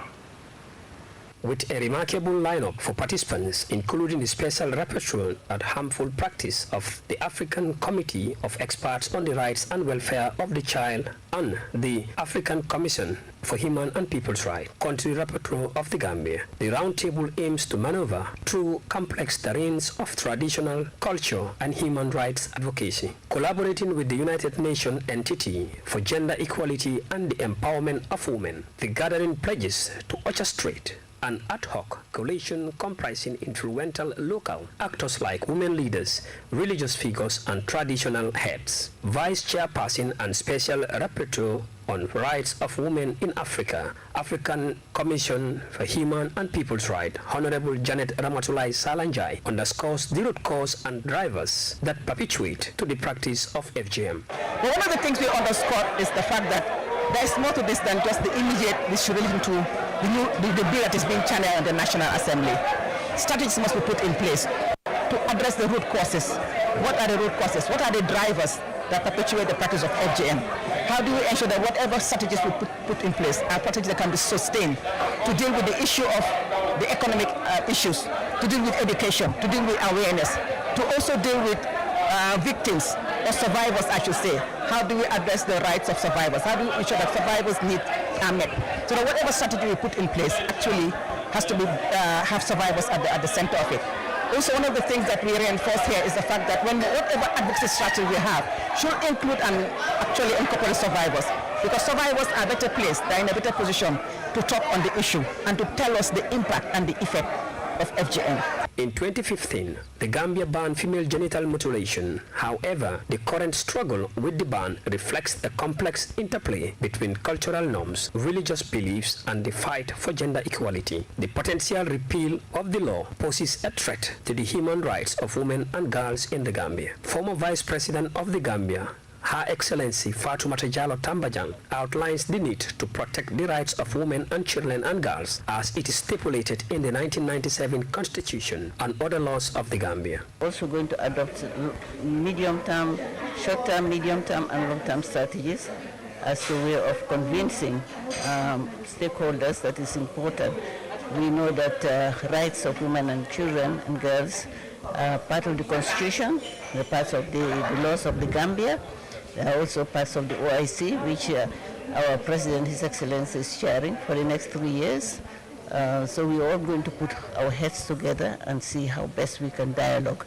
With a remarkable lineup for participants, including the special rapporteur at harmful practice of the African Committee of Experts on the Rights and Welfare of the Child and the African Commission for Human and People's Rights, country rapporteur of the Gambia. The roundtable aims to maneuver through complex terrains of traditional culture and human rights advocacy, collaborating with the United Nations entity for gender equality and the empowerment of women. The gathering pledges to orchestrate an ad hoc coalition comprising influential local actors like women leaders, religious figures, and traditional heads. Vice Chairperson and Special Rapporteur on Rights of Women in Africa, African Commission for Human and People's Rights, Honorable Janet Ramatulai Salanjai, underscores the root cause and drivers that perpetuate to the practice of FGM. Well, one of the things we underscore is the fact that there is more to this than just the immediate distribution to the bill that is being channeled in the National Assembly. Strategies must be put in place to address the root causes. What are the root causes? What are the drivers that perpetuate the practice of FGM? How do we ensure that whatever strategies we put in place are strategies that can be sustained to deal with the issue of the economic issues, to deal with education, to deal with awareness, to also deal with victims or survivors, I should say. How do we address the rights of survivors? How do we ensure that survivors' needs are met? So that whatever strategy we put in place actually has to be have survivors at the center of it. Also, one of the things that we reinforce here is the fact that whatever advocacy strategy we have should include and actually incorporate survivors, because survivors are better placed, they're in a better position to talk on the issue and to tell us the impact and the effect of FGM. In 2015, the Gambia banned female genital mutilation. However, the current struggle with the ban reflects a complex interplay between cultural norms, religious beliefs, and the fight for gender equality. The potential repeal of the law poses a threat to the human rights of women and girls in the Gambia. Former Vice President of the Gambia, Her Excellency Fatoumata Jallow Tambajang, outlines the need to protect the rights of women and children and girls as it is stipulated in the 1997 Constitution and other laws of the Gambia. Also going to adopt medium-term, short-term, medium-term and long-term strategies as a way of convincing stakeholders that is important. We know that rights of women and children and girls are part of the Constitution, they're part of the laws of the Gambia. They are also parts of the OIC, which our President, His Excellency, is chairing for the next 3 years. So we are all going to put our heads together and see how best we can dialogue.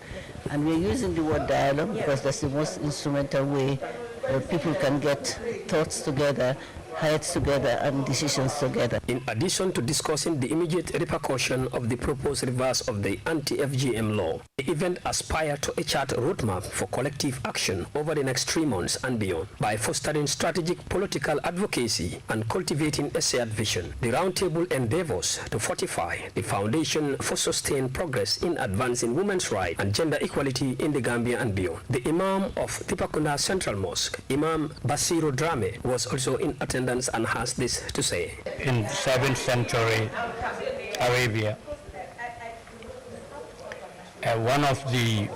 And we're using the word dialogue because that's the most instrumental way where people can get thoughts together, heads together, and decisions together. In addition to discussing the immediate repercussion of the proposed reverse of the anti-FGM law, the event aspires to a chart roadmap for collective action over the next 3 months and beyond. By fostering strategic political advocacy and cultivating a shared vision, the roundtable endeavors to fortify the foundation for sustained progress in advancing women's rights and gender equality in the Gambia and beyond. The Imam of Tipakunda Central Mosque, Imam Basiru Drame, was also in attendance and has this to say. In 7th century Arabia, one of the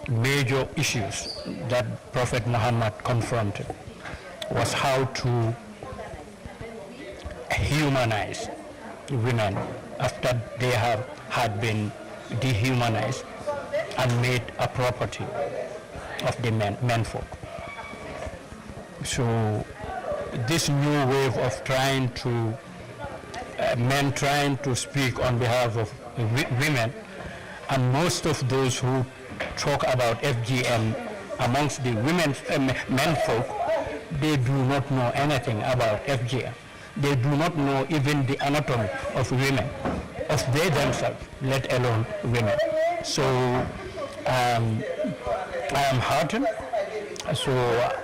major issues that Prophet Muhammad confronted was how to humanize women after they had been dehumanized and made a property of the menfolk. So this new wave of trying to men trying to speak on behalf of women, and most of those who talk about FGM amongst the menfolk, they do not know anything about FGM. They do not know even the anatomy of women, of they themselves, let alone women. So I am heartened. So,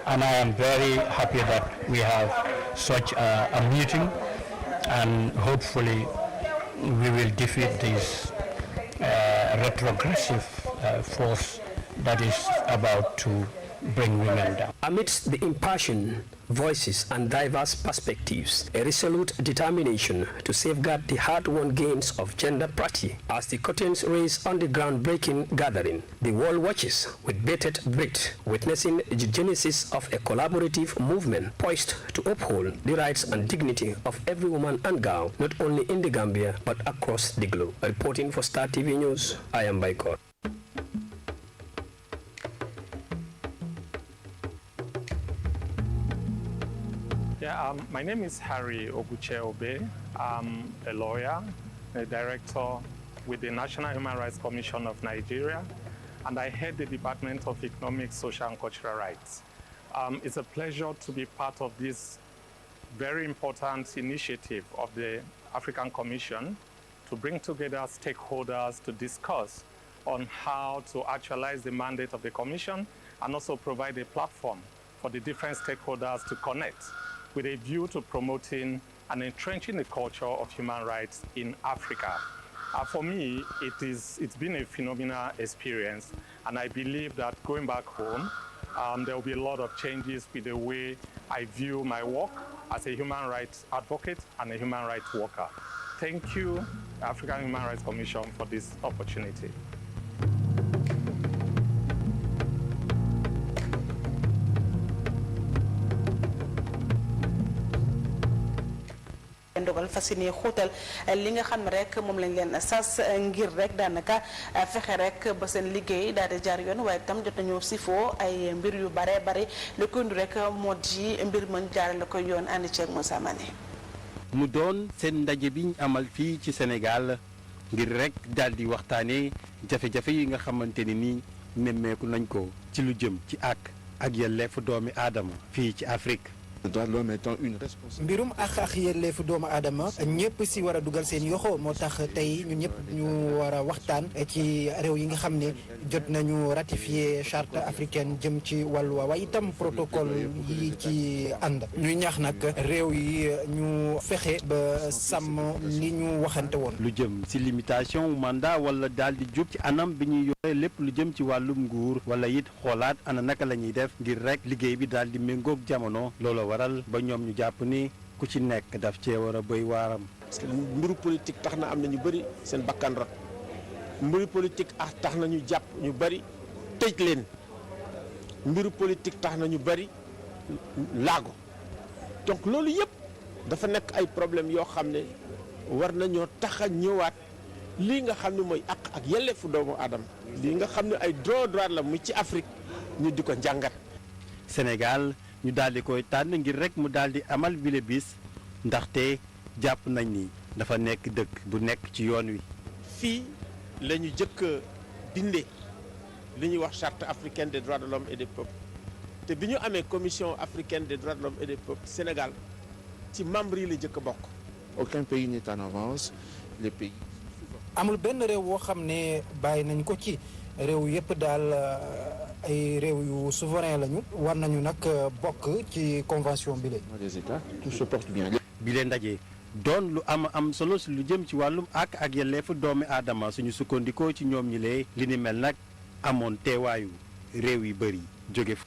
and I am very happy that we have such a meeting, and hopefully we will defeat this retrogressive force that is about to bring women down. Amidst the impassioned voices and diverse perspectives, a resolute determination to safeguard the hard-won gains of gender parity. As the curtains raise on the groundbreaking gathering, the world watches with bated breath, witnessing the genesis of a collaborative movement poised to uphold the rights and dignity of every woman and girl, not only in the Gambia, but across the globe. Reporting for Star TV News, I am Baikor. Yeah, my name is Harry Oguche Obe. I'm a lawyer, a director with the National Human Rights Commission of Nigeria, and I head the Department of Economic, Social and Cultural Rights. It's a pleasure to be part of this very important initiative of the African Commission to bring together stakeholders to discuss on how to actualize the mandate of the Commission and also provide a platform for the different stakeholders to connect with a view to promoting and entrenching the culture of human rights in Africa. For me, it's been a phenomenal experience, and I believe that going back home, there will be a lot of changes with the way I view my work as a human rights advocate and a human rights worker. Thank you, African Human Rights Commission, for this opportunity. leen dogal fas yéene xóotal li nga xam ne rek moom lañ leen sas ngir rek daanaka fexe rek ba seen liggéey daal di jaar yoon waaye itam jot nañu sifoo ay mbir yu bare bare li ko indi rek moo di mbir mën jaare la koy yoon ànd ceeg Moussa Mané. mu doon seen ndaje bi ñu amal fii ci Sénégal ngir rek daal di waxtaanee jafe-jafe yi nga xamante ni nii nemmeeku nañ ko ci lu jëm ci ak yelleefu doomi aadama fii ci Afrique. mbirum ak yelleefu doomu aadama ñëpp si war a dugal seen yoxo moo tax tey ñun ñëpp ñu war a waxtaan ci réew yi nga xam ne jot nañu ratifié charte africaine jëm ci wàllu waaye itam protocole yi ci ànd ñu ñaax nag réew yi ñu fexe ba sàmm li ñu waxante woon. lu jëm ci limitation mandat wala daal di jub ci anam bi ñuy yore lépp lu jëm ci wàllum nguur wala it xoolaat ana naka la ñuy def ngir rek liggéey bi daal di méngoog jamono loolu waral ba ñoom ñu jàpp ni ku ci nekk daf cee war a béy waaram. parce que mbiru politique tax na am na ñu bëri seen bakkan rot mbiru politique tax na ñu jàpp ñu bëri tëj leen mbiru politique tax na ñu bëri laago donc loolu yëpp dafa nekk ay problème yoo xam ne war nañoo tax a ñëwaat lii nga xam ne mooy ak yelleefu doomu aadama lii nga xam ne ay droit la mu ci Afrique ñu di ko njàngat. Sénégal ñu daal di koy tànn ngir rek mu daal di amal bile bis ndaxte jàpp nañ ni dafa nekk dëkk bu nekk ci yoon wi. fii la ñu jëkk a bindee li ñuy wax charte africaine des droits de l'homme et des peuples te bi ñu amee commission africaine des droits de l'homme et des peuples Sénégal ci membre yi la jëkk a bokk. Aucun pays n'est en avance. Les pays. amul benn réew woo xam ne bàyyi nañ ko ci réew yëpp daal ay réew yu souverain lañu war nañu nag bokk ci convention bi la. Les États, tout se porte bien. bi leen ndaje doon lu am solo si lu jëm ci wàllum ak yelleefu doomi aadama suñu sukkandikoo ci ñoom ñi lee li ni mel nag amoon teewaayu réew yu bëri jóge fa.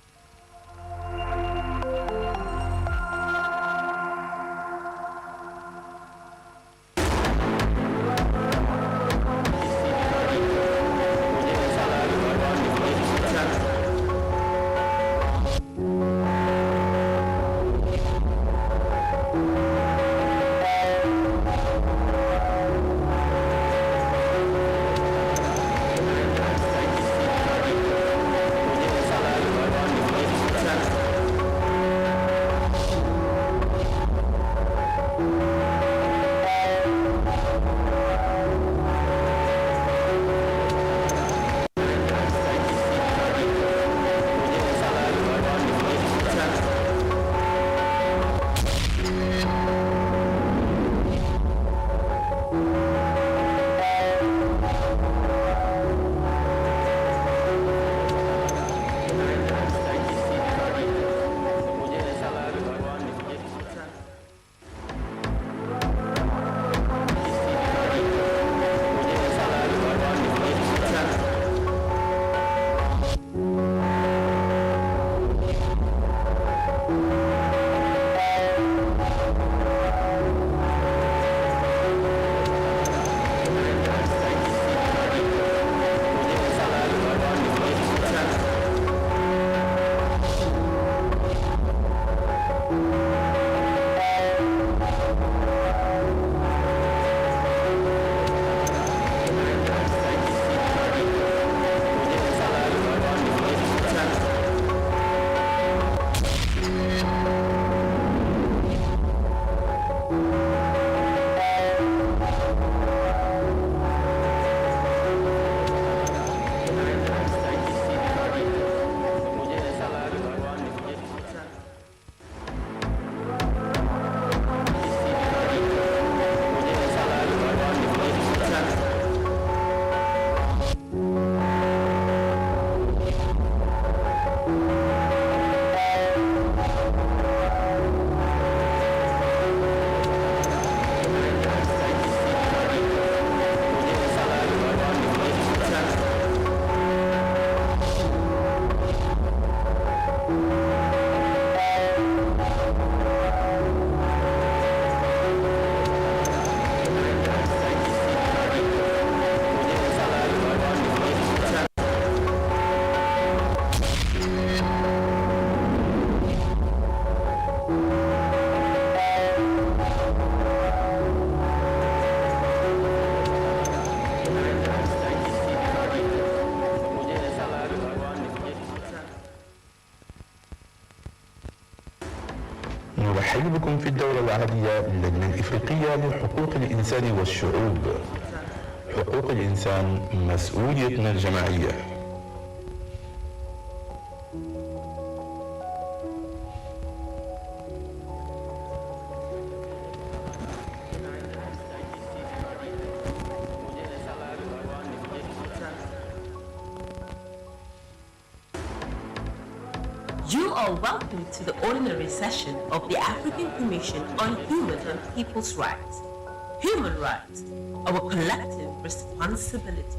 نرحب بكم في الدورة العادية للجنة الإفريقية لحقوق الإنسان والشعوب. حقوق الإنسان مسؤوليتنا الجماعية. You are welcome to the ordinary session of the African Commission on Human and People's Rights. Human rights, our collective responsibility.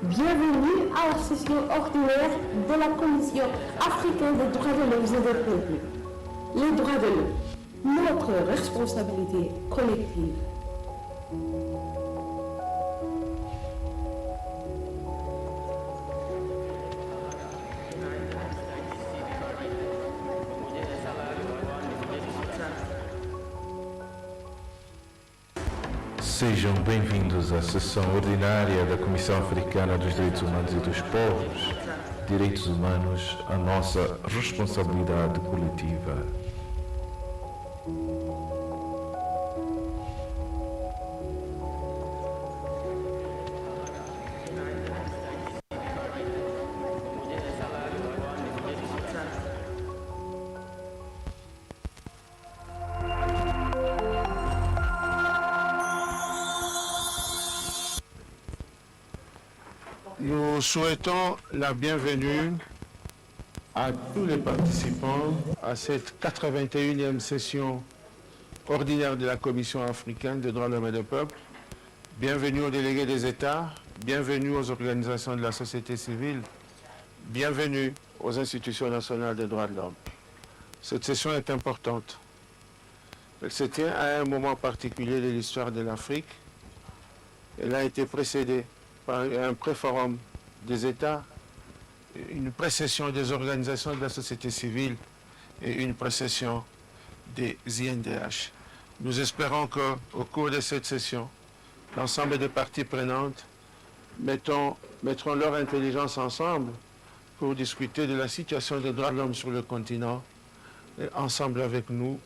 Bienvenue à la session ordinaire de la Commission africaine des droits de l'homme et des peuples. Les droits de l'homme, notre responsabilité collective. Sejam bem-vindos à sessão ordinária da Comissão Africana dos Direitos Humanos e dos Povos. Direitos humanos, a nossa responsabilidade coletiva. Nous souhaitons la bienvenue à tous les participants à cette 81e session ordinaire de la Commission africaine des droits de l'homme et des peuples. Bienvenue aux délégués des États, bienvenue aux organisations de la société civile, bienvenue aux institutions nationales des droits de l'homme. Cette session est importante. Elle se tient à un moment particulier de l'histoire de l'Afrique. Elle a été précédée par un pré-forum des États, une précession des organisations de la société civile et une précession des INDH. Nous espérons qu'au cours de cette session, l'ensemble des parties prenantes mettront leur intelligence ensemble pour discuter de la situation des droits de l'homme sur le continent. Et ensemble avec vous,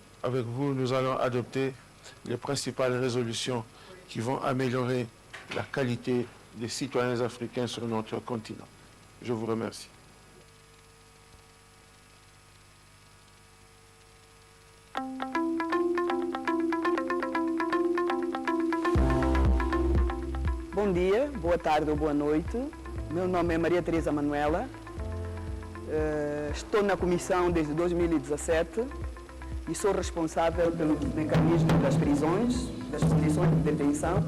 nous allons adopter les principales résolutions qui vont améliorer la qualité des citoyens africains sur notre continent. Je vous remercie. Bom dia, boa tarde ou boa noite. Meu nome é Maria Teresa Manuela. Estou na comissão desde 2017 e sou responsável pelo mecanismo das prisões, das condições de detenção.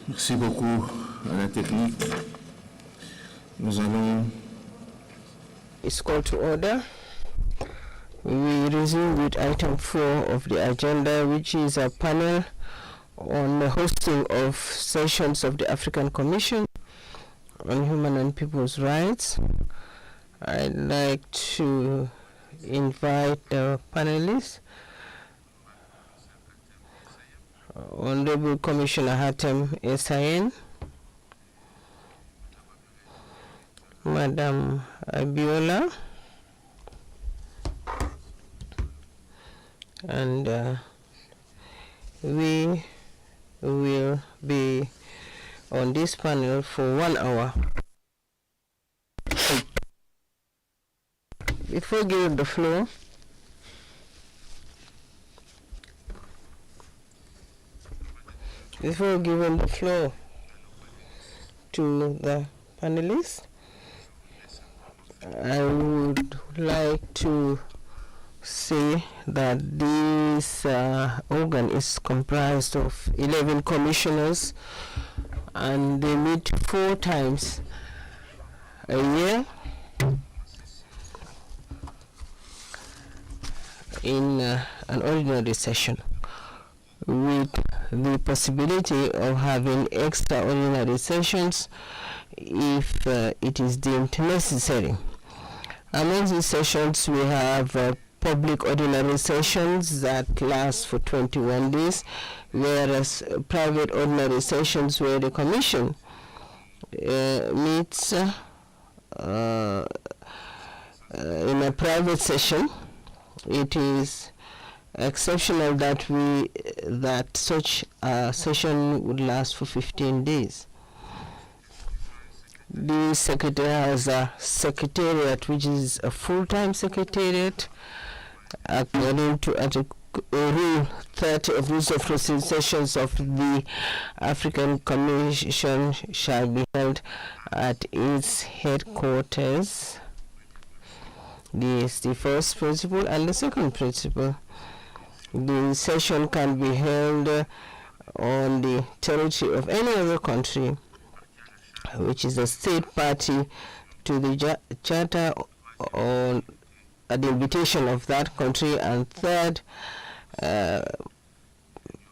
Merci beaucoup à la technique. Nous allons... It's called to order. We resume with item 4 of the agenda, which is a panel on the hosting of sessions of the African Commission on Human and People's Rights. I'd like to invite the panelists. Honorable Commissioner Hatem Esayen, Madam Abiola, and we will be on this panel for 1 hour. Before giving the floor, to the panelists, I would like to say that this organ is comprised of 11 commissioners, and they meet 4 times a year in an ordinary session, with the possibility of having extraordinary sessions if it is deemed necessary. Among these sessions, we have public ordinary sessions that last for 21 days, whereas private ordinary sessions where the Commission meets in a private session. It is exceptional that such a session would last for 15 days. The Secretary has a secretariat, which is a full-time secretariat, according to Rule 30 of Rules of Procedure. Sessions of the African Commission shall be held at its headquarters. This is the first principle. And the second principle, the session can be held on the territory of any other country which is a state party to the charter on at the invitation of that country. And third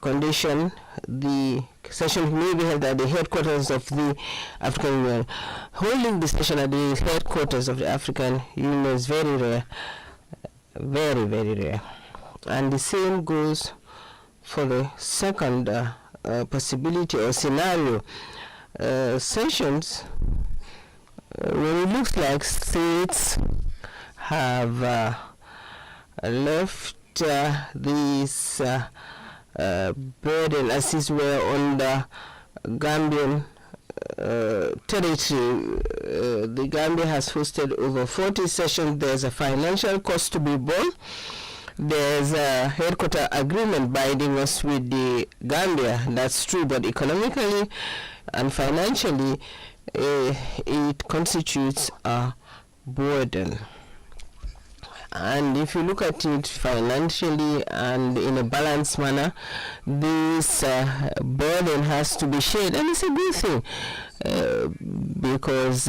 condition, the session may be held at the headquarters of the African Union. Holding the session at the headquarters of the African Union is very rare, very, very rare. And the same goes for the second possibility or scenario. Sessions, when it looks like states have left this burden as it were on the Gambian territory. The Gambia has hosted over 40 sessions. There's a financial cost to be borne. There's a headquarter agreement binding us with the Gambia, that's true, but economically and financially it constitutes a burden. And if you look at it financially and in a balanced manner, this burden has to be shared, and it's a good thing because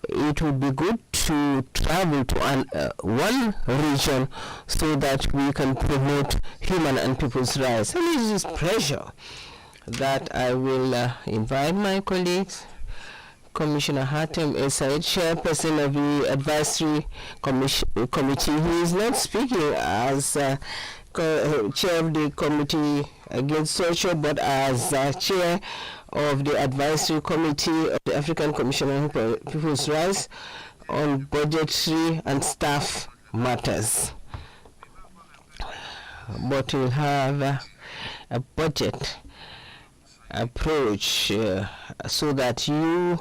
it would be good to travel to one region so that we can promote human and people's rights. And it is pressure that I will invite my colleagues, Commissioner Hatem Essayed, Chairperson of the Advisory Committee, who is not speaking as Chair of the Committee Against Torture, but as Chair of the Advisory Committee of the African Commission on People's Rights on budgetary and staff matters. But we'll have a budget approach so that you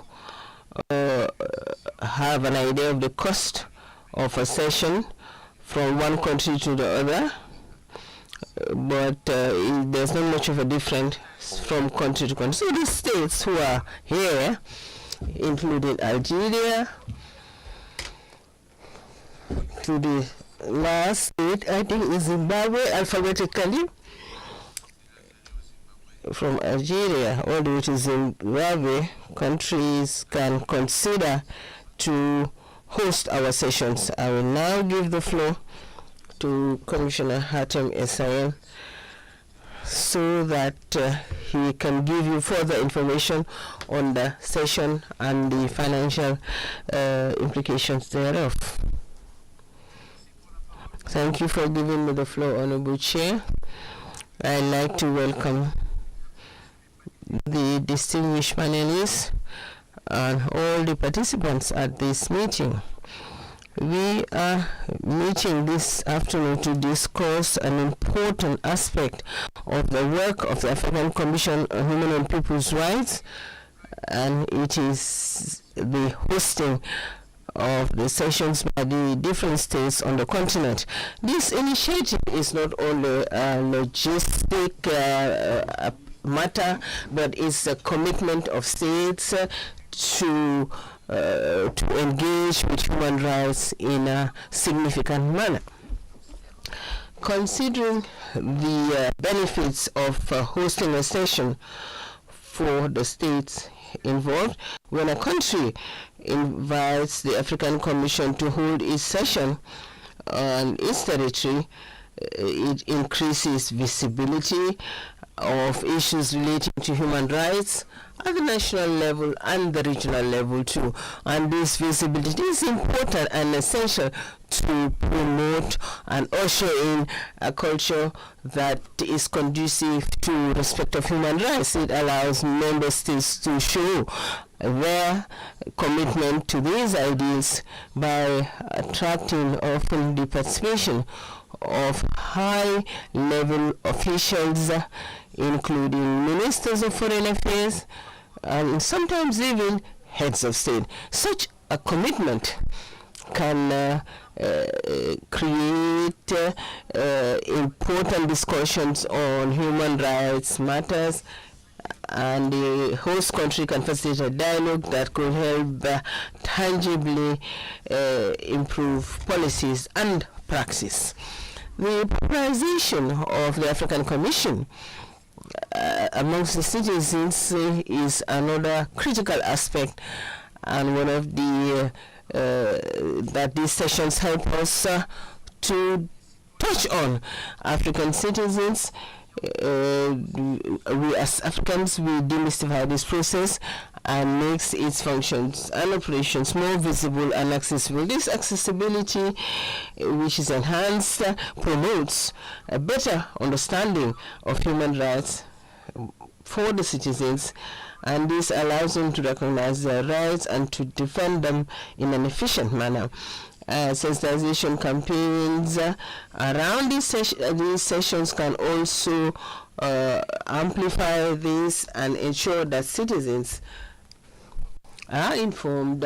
have an idea of the cost of a session from one country to the other, but there's not much of a difference from country to country. So the states who are here, including Algeria, to the last state, I think, is Zimbabwe alphabetically, from Algeria all the way to Zimbabwe, countries can consider to host our sessions. I will now give the floor to Commissioner Hatem Essayed so that he can give you further information on the session and the financial implications thereof. Thank you for giving me the floor, Honorable Chair. I'd like to welcome the distinguished panelists and all the participants at this meeting. We are meeting this afternoon to discuss an important aspect of the work of the African Commission on Human and People's Rights, and it is the hosting of the sessions by the different states on the continent. This initiative is not only a logistic matter, but it's a commitment of states to engage with human rights in a significant manner. Considering the benefits of hosting a session for the states involved, when a country invites the African Commission to hold its session on its territory, it increases visibility of issues relating to human rights at the national level and the regional level too. And this visibility is important and essential to promote and usher in a culture that is conducive to respect of human rights. It allows member states to show their commitment to these ideals by attracting often the participation of high-level officials, including ministers of foreign affairs, and sometimes even heads of state. Such a commitment can create important discussions on human rights matters, and the host country can facilitate a dialogue that could help tangibly improve policies and praxis. The popularization of the African Commission amongst the citizens is another critical aspect, and one of the that these sessions help us to touch on. African citizens, we as Africans, we demystify this process and makes its functions and operations more visible and accessible. This accessibility, which is enhanced, promotes a better understanding of human rights for the citizens, and this allows them to recognize their rights and to defend them in an efficient manner. Sensitization campaigns around these sessions can also amplify this and ensure that citizens are informed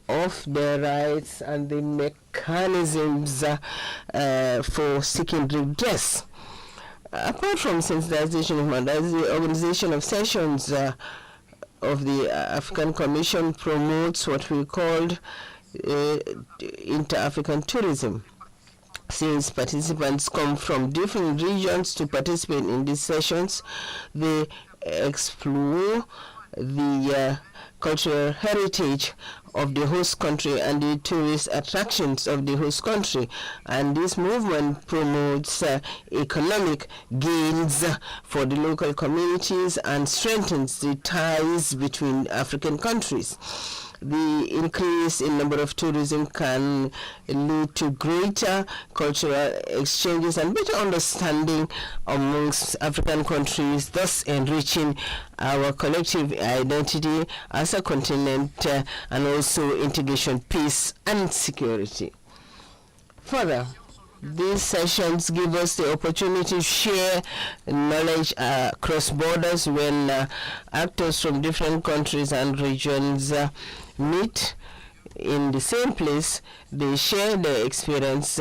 of their rights and the mechanisms for seeking redress. Apart from sensitization, the organization of sessions of the African Commission promotes what we called inter-African tourism. Since participants come from different regions to participate in these sessions, they explore the cultural heritage of the host country and the tourist attractions of the host country. And this movement promotes economic gains for the local communities and strengthens the ties between African countries. The increase in number of tourism can lead to greater cultural exchanges and better understanding amongst African countries, thus enriching our collective identity as a continent and also integration, peace and security. Further, these sessions give us the opportunity to share knowledge across borders when actors from different countries and regions meet in the same place. They share their experience,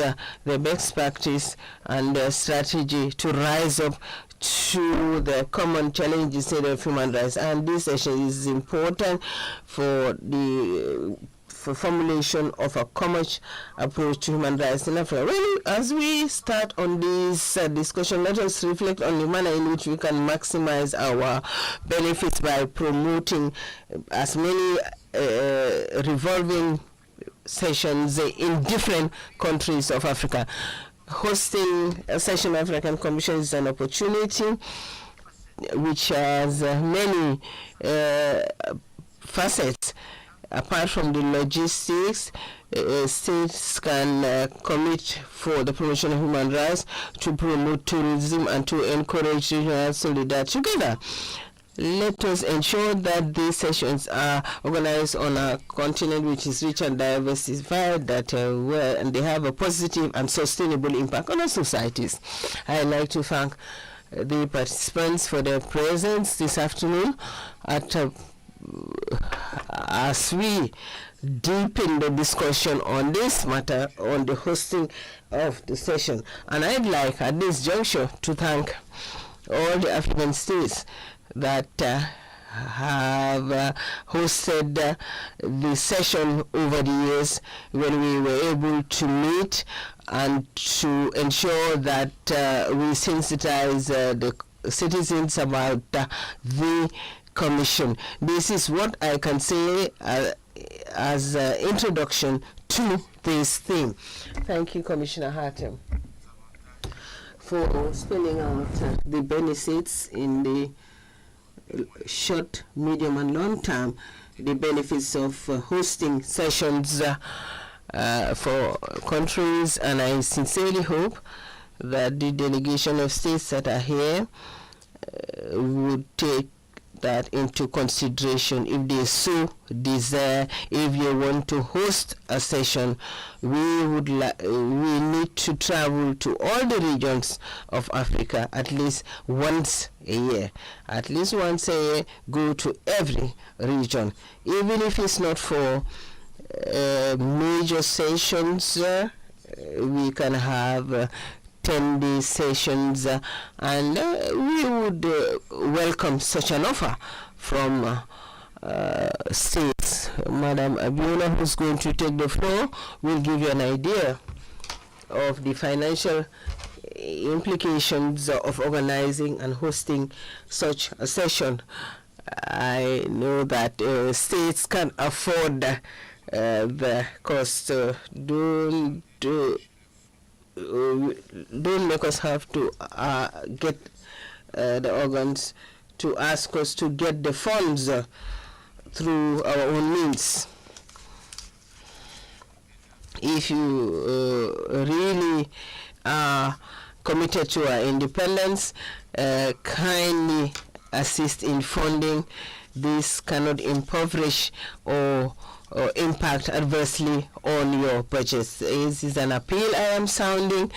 their best practice, and their strategy to rise up to the common challenges of human rights. And this session is important for the formulation of a common approach to human rights in Africa. Well, as we start on this discussion, let us reflect on the manner in which we can maximize our benefits by promoting as many revolving sessions in different countries of Africa. Hosting a session of African Commission is an opportunity which has many facets. Apart from the logistics, states can commit for the promotion of human rights, to promote tourism, and to encourage regional solidarity together. Let us ensure that these sessions are organized on a continent which is rich and diversified, and they have a positive and sustainable impact on our societies. I'd like to thank the participants for their presence this afternoon as we deepen the discussion on this matter, on the hosting of the session. And I'd like at this juncture to thank all the African states that have hosted the session over the years, when we were able to meet and to ensure that we sensitize the citizens about the Commission. This is what I can say as an introduction to this theme. Thank you, Commissioner Hartem. for spelling out the benefits in the short, medium, and long term, the benefits of hosting sessions for countries, and I sincerely hope that the delegation of states that are here would take that into consideration if they so desire. If you want to host a session, we need to travel to all the regions of Africa at least once a year. At least once a year, go to every region, even if it's not for major sessions. We can have 10-day sessions, and we would welcome such an offer from states. Madam Abiola, who's going to take the floor, will give you an idea of the financial implications of organizing and hosting such a session. I know that states can afford the cost. Don't make us have to get the organs to ask us to get the funds through our own means. If you really are committed to our independence, kindly assist in funding. This cannot impoverish or impact adversely on your budgets. This is an appeal I am sounding,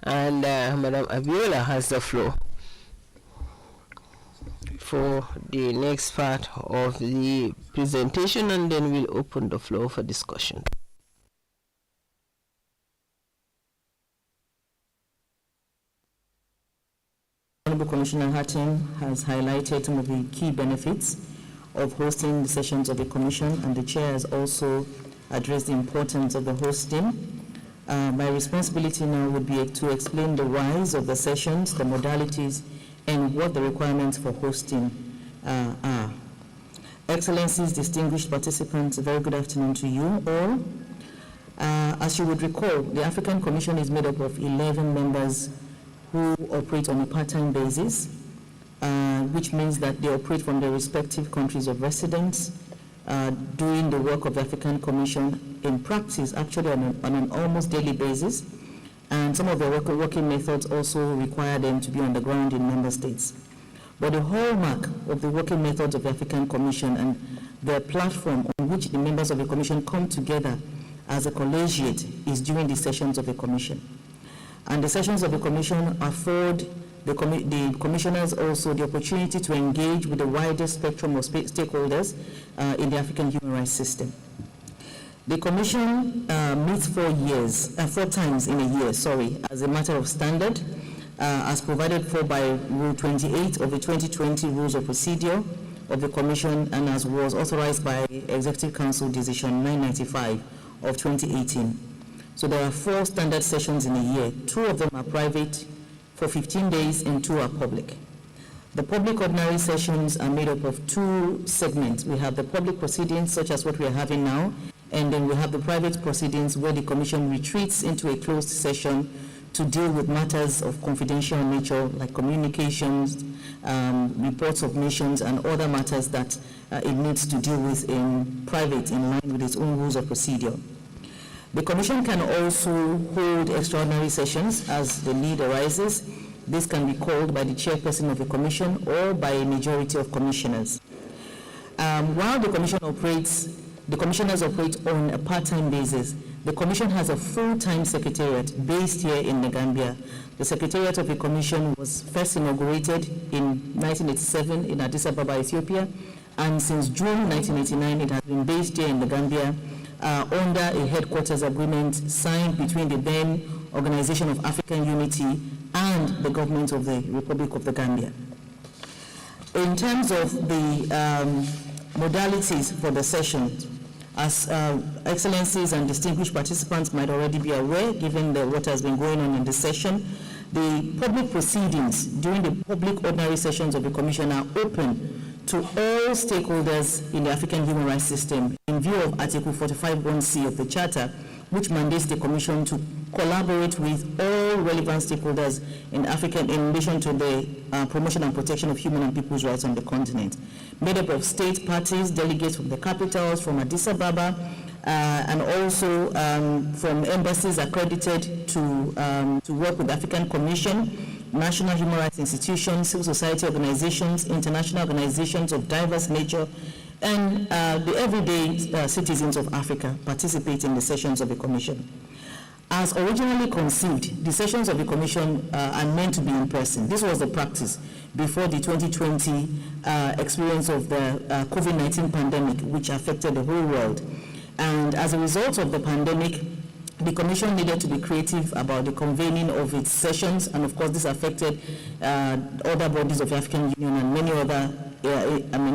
and Madam Abiola has the floor for the next part of the presentation, and then we'll open the floor for discussion. Honorable Commissioner Hatting has highlighted some of the key benefits of hosting the sessions of the Commission, and the Chair has also addressed the importance of the hosting. My responsibility now would be to explain the whys of the sessions, the modalities, and what the requirements for hosting are. Excellencies, distinguished participants, a very good afternoon to you all. As you would recall, the African Commission is made up of 11 members who operate on a part-time basis, which means that they operate from their respective countries of residence, doing the work of the African Commission in practice, actually on an almost daily basis. And some of their working methods also require them to be on the ground in member states. But the hallmark of the working methods of the African Commission and the platform on which the members of the Commission come together as a collegiate is during the sessions of the Commission. And the sessions of the Commission afford the commissioners also the opportunity to engage with the widest spectrum of stakeholders in the African human rights system. The Commission meets 4 times in a year, as a matter of standard, as provided for by Rule 28 of the 2020 Rules of Procedure of the Commission, and as was authorized by Executive Council Decision 995 of 2018. So there are 4 standard sessions in a year. 2 of them are private for 15 days and 2 are public. The public ordinary sessions are made up of 2 segments. We have the public proceedings, such as what we are having now, and then we have the private proceedings where the Commission retreats into a closed session to deal with matters of confidential nature like communications, reports of missions, and other matters that it needs to deal with in private in line with its own rules of procedure. The Commission can also hold extraordinary sessions as the need arises. This can be called by the chairperson of the Commission or by a majority of commissioners. While the commissioners operate on a part-time basis, the Commission has a full-time secretariat based here in the Gambia. The Secretariat of the Commission was first inaugurated in 1987 in Addis Ababa, Ethiopia, and since June 1989 it has been based here in the Gambia under a headquarters agreement signed between the then Organization of African Unity and the government of the Republic of the Gambia. In terms of the modalities for the session, as excellencies and distinguished participants might already be aware, given what has been going on in the session, the public proceedings during the public ordinary sessions of the Commission are open to all stakeholders in the African human rights system in view of Article 45(1)(c) of the Charter, which mandates the Commission to collaborate with all all relevant stakeholders in Africa in relation to the promotion and protection of human and people's rights on the continent. Made up of state parties, delegates from the capitals, from Addis Ababa, and also from embassies accredited to work with the African Commission, national human rights institutions, civil society organizations, international organizations of diverse nature, and the everyday citizens of Africa participate in the sessions of the Commission. As originally conceived, the sessions of the Commission are meant to be in person. This was the practice before the 2020 experience of the COVID-19 pandemic, which affected the whole world. And as a result of the pandemic, the Commission needed to be creative about the convening of its sessions, and of course this affected other bodies of the African Union and many other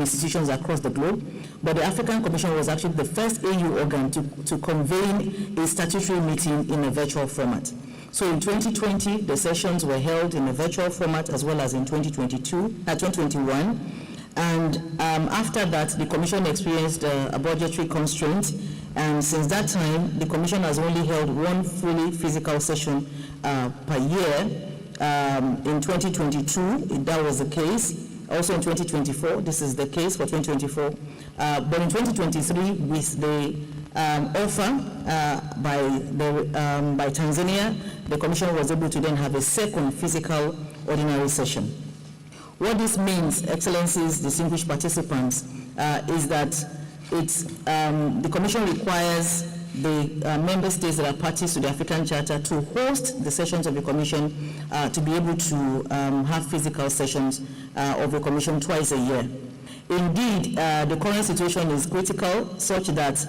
institutions across the globe. But the African Commission was actually the first AU organ to convene a statutory meeting in a virtual format. So in 2020, the sessions were held in a virtual format as well as in 2021. And after that, the Commission experienced a budgetary constraint. And since that time, the Commission has only held one fully physical session per year. In 2022, that was the case. Also in 2024, this is the case for 2024. But in 2023, with the offer by Tanzania, the Commission was able to then have a second physical ordinary session. What this means, Excellencies, distinguished participants, is that the Commission requires the member states that are parties to the African Charter to host the sessions of the Commission to be able to have physical sessions of the Commission twice a year. Indeed, the current situation is critical, such that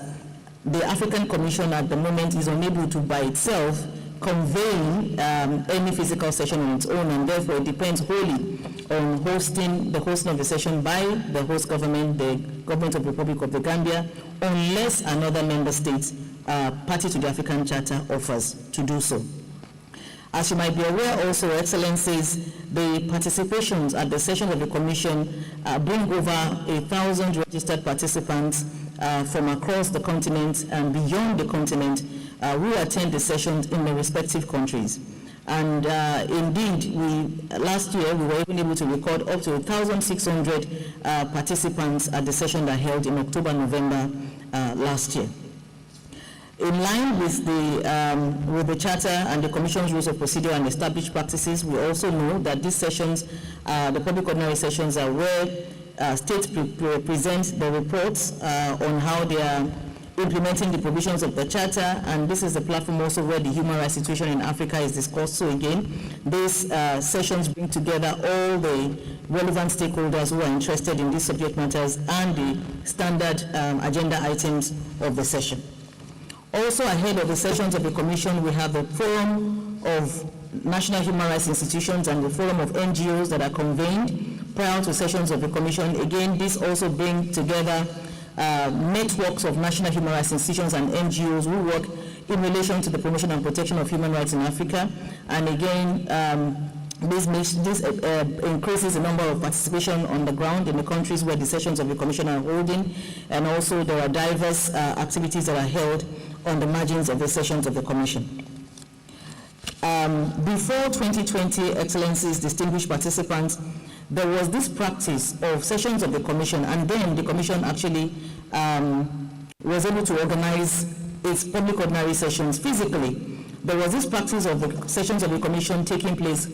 the African Commission at the moment is unable to by itself convene any physical session on its own, and therefore it depends wholly on the hosting of the session by the host government, the government of the Republic of the Gambia, unless another member state party to the African Charter offers to do so. As you might be aware also, Excellencies, the participations at the session of the Commission bring over 1,000 registered participants from across the continent and beyond the continent who attend the sessions in the respective countries. And indeed, last year we were even able to record up to 1,600 participants at the session that held in October, November last year. In line with the Charter and the Commission's rules of procedure and established practices, we also know that these sessions, the public ordinary sessions, are where states present the reports on how they are implementing the provisions of the Charter, and this is the platform also where the human rights situation in Africa is discussed. So again, these sessions bring together all the relevant stakeholders who are interested in these subject matters and the standard agenda items of the session. Also ahead of the sessions of the Commission, we have the Forum of National Human Rights Institutions and the Forum of NGOs that are convened prior to sessions of the Commission. Again, this also brings together networks of national human rights institutions and NGOs who work in relation to the promotion and protection of human rights in Africa. And again, this increases the number of participation on the ground in the countries where the sessions of the Commission are holding, and also there are diverse activities that are held on the margins of the sessions of the Commission. Before 2020, Excellencies, distinguished participants, there was this practice of sessions of the Commission, and then the Commission actually was able to organize its public ordinary sessions physically. There was this practice of the sessions of the Commission taking place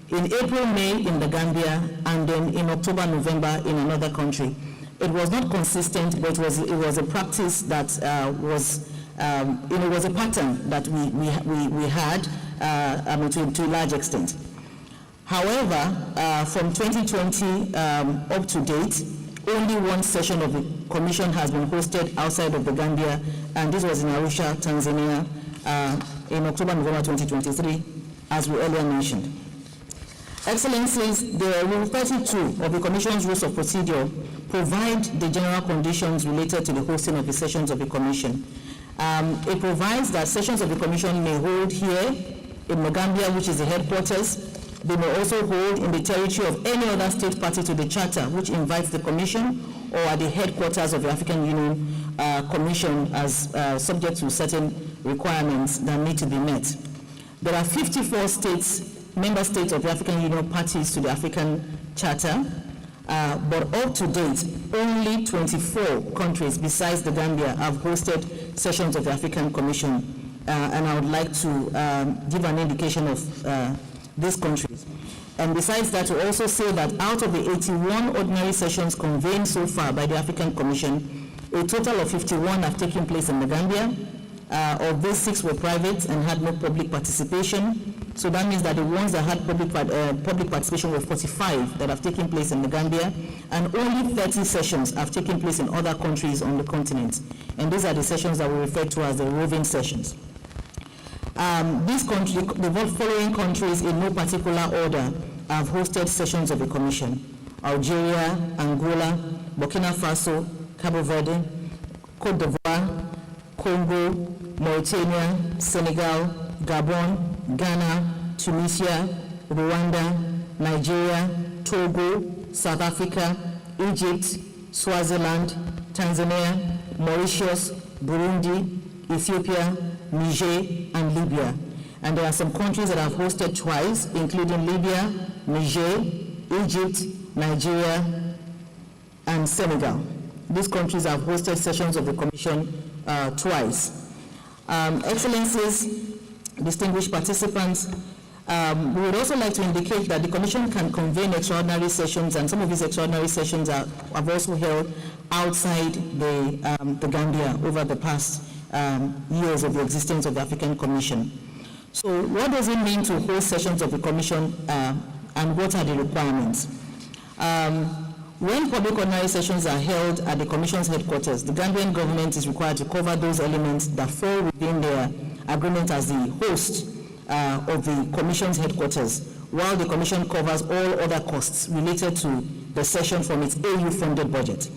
in April, May in the Gambia, and then in October, November in another country. It was not consistent, but it was a practice that was a pattern that we had to a large extent. However, from 2020 up to date, only one session of the Commission has been hosted outside of the Gambia, and this was in Arusha, Tanzania, in October, November 2023, as we earlier mentioned. Excellencies, the Rule 32 of the Commission's Rules of Procedure provide the general conditions related to the hosting of the sessions of the Commission. It provides that sessions of the Commission may hold here in Gambia, which is the headquarters. They may also hold in the territory of any other state party to the Charter, which invites the Commission, or at the headquarters of the African Union Commission, as subject to certain requirements that need to be met. There are 54 states, member states of the African Union parties to the African Charter, but up to date, only 24 countries besides the Gambia have hosted sessions of the African Commission. And I would like to give an indication of these countries. And besides that, to also say that out of the 81 ordinary sessions convened so far by the African Commission, a total of 51 have taken place in the Gambia. Of these, 6 were private and had no public participation. So that means that the ones that had public participation were 45 that have taken place in the Gambia, and only 30 sessions have taken place in other countries on the continent. And these are the sessions that we refer to as the roving sessions. These countries, the following countries in no particular order, have hosted sessions of the Commission: Algeria, Angola, Burkina Faso, Cabo Verde, Cote d'Ivoire, Congo, Mauritania, Senegal, Gabon, Ghana, Tunisia, Rwanda, Nigeria, Togo, South Africa, Egypt, Swaziland, Tanzania, Mauritius, Burundi, Ethiopia, Niger, and Libya. And there are some countries that have hosted twice, including Libya, Niger, Egypt, Nigeria, and Senegal. These countries have hosted sessions of the Commission twice. Excellencies, distinguished participants, we would also like to indicate that the Commission can convene extraordinary sessions, and some of these extraordinary sessions have also held outside the Gambia over the past years of the existence of the African Commission. So what does it mean to hold sessions of the Commission, and what are the requirements? When public ordinary sessions are held at the Commission's headquarters, the Gambian government is required to cover those elements that fall within their agreement as the host of the Commission's headquarters, while the Commission covers all other costs related to the session from its AU-funded budget.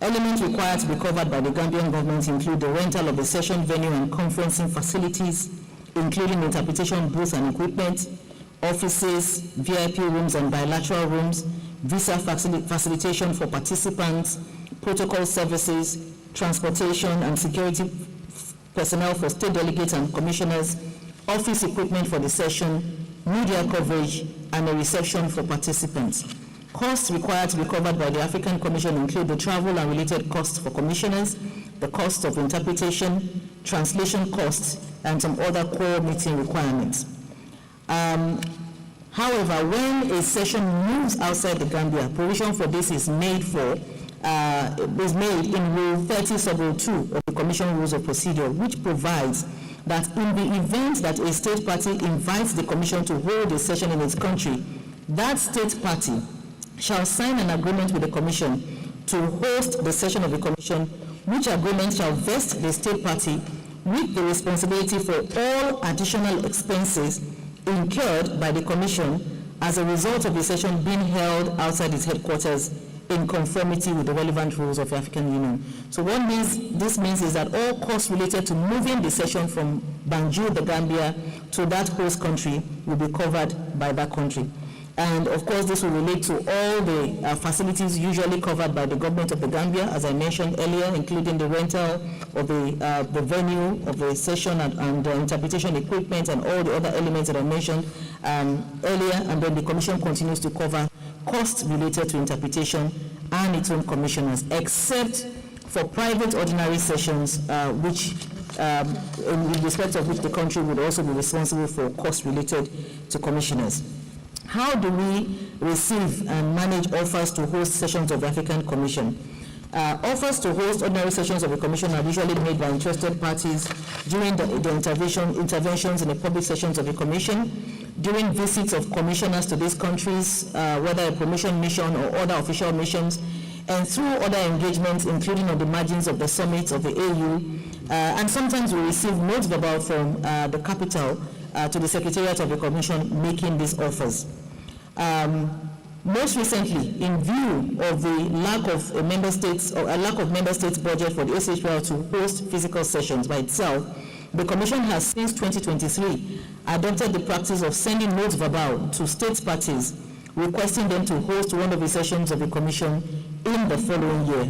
Elements required to be covered by the Gambian government include the rental of the session venue and conferencing facilities, including interpretation booths and equipment, offices, VIP rooms and bilateral rooms, visa facilitation for participants, protocol services, transportation and security personnel for state delegates and commissioners, office equipment for the session, media coverage, and a reception for participants. Costs required to be covered by the African Commission include the travel and related costs for commissioners, the cost of interpretation, translation costs, and some other core meeting requirements. However, when a session moves outside the Gambia, provision for this is made in Rule 30 Sub Rule 2 of the Commission Rules of Procedure, which provides that in the event that a state party invites the Commission to hold a session in its country, that state party shall sign an agreement with the Commission to host the session of the Commission, which agreement shall vest the state party with the responsibility for all additional expenses incurred by the Commission as a result of the session being held outside its headquarters in conformity with the relevant rules of the African Union. So what this means is that all costs related to moving the session from Banjul, the Gambia, to that host country will be covered by that country. And of course, this will relate to all the facilities usually covered by the government of the Gambia, as I mentioned earlier, including the rental of the venue of the session and the interpretation equipment and all the other elements that I mentioned earlier. And then the Commission continues to cover costs related to interpretation and its own commissioners, except for private ordinary sessions, which in respect of which the country would also be responsible for costs related to commissioners. How do we receive and manage offers to host sessions of the African Commission? Offers to host ordinary sessions of the Commission are usually made by interested parties during the interventions in the public sessions of the Commission, during visits of commissioners to these countries, whether a promotion mission or other official missions, and through other engagements, including on the margins of the summits of the AU. And sometimes we receive notes verbal from the capital to the Secretariat of the Commission making these offers. Most recently, in view of the lack of member states budget for the SHPL to host physical sessions by itself, the Commission has since 2023 adopted the practice of sending notes verbal to state parties requesting them to host one of the sessions of the Commission in the following year.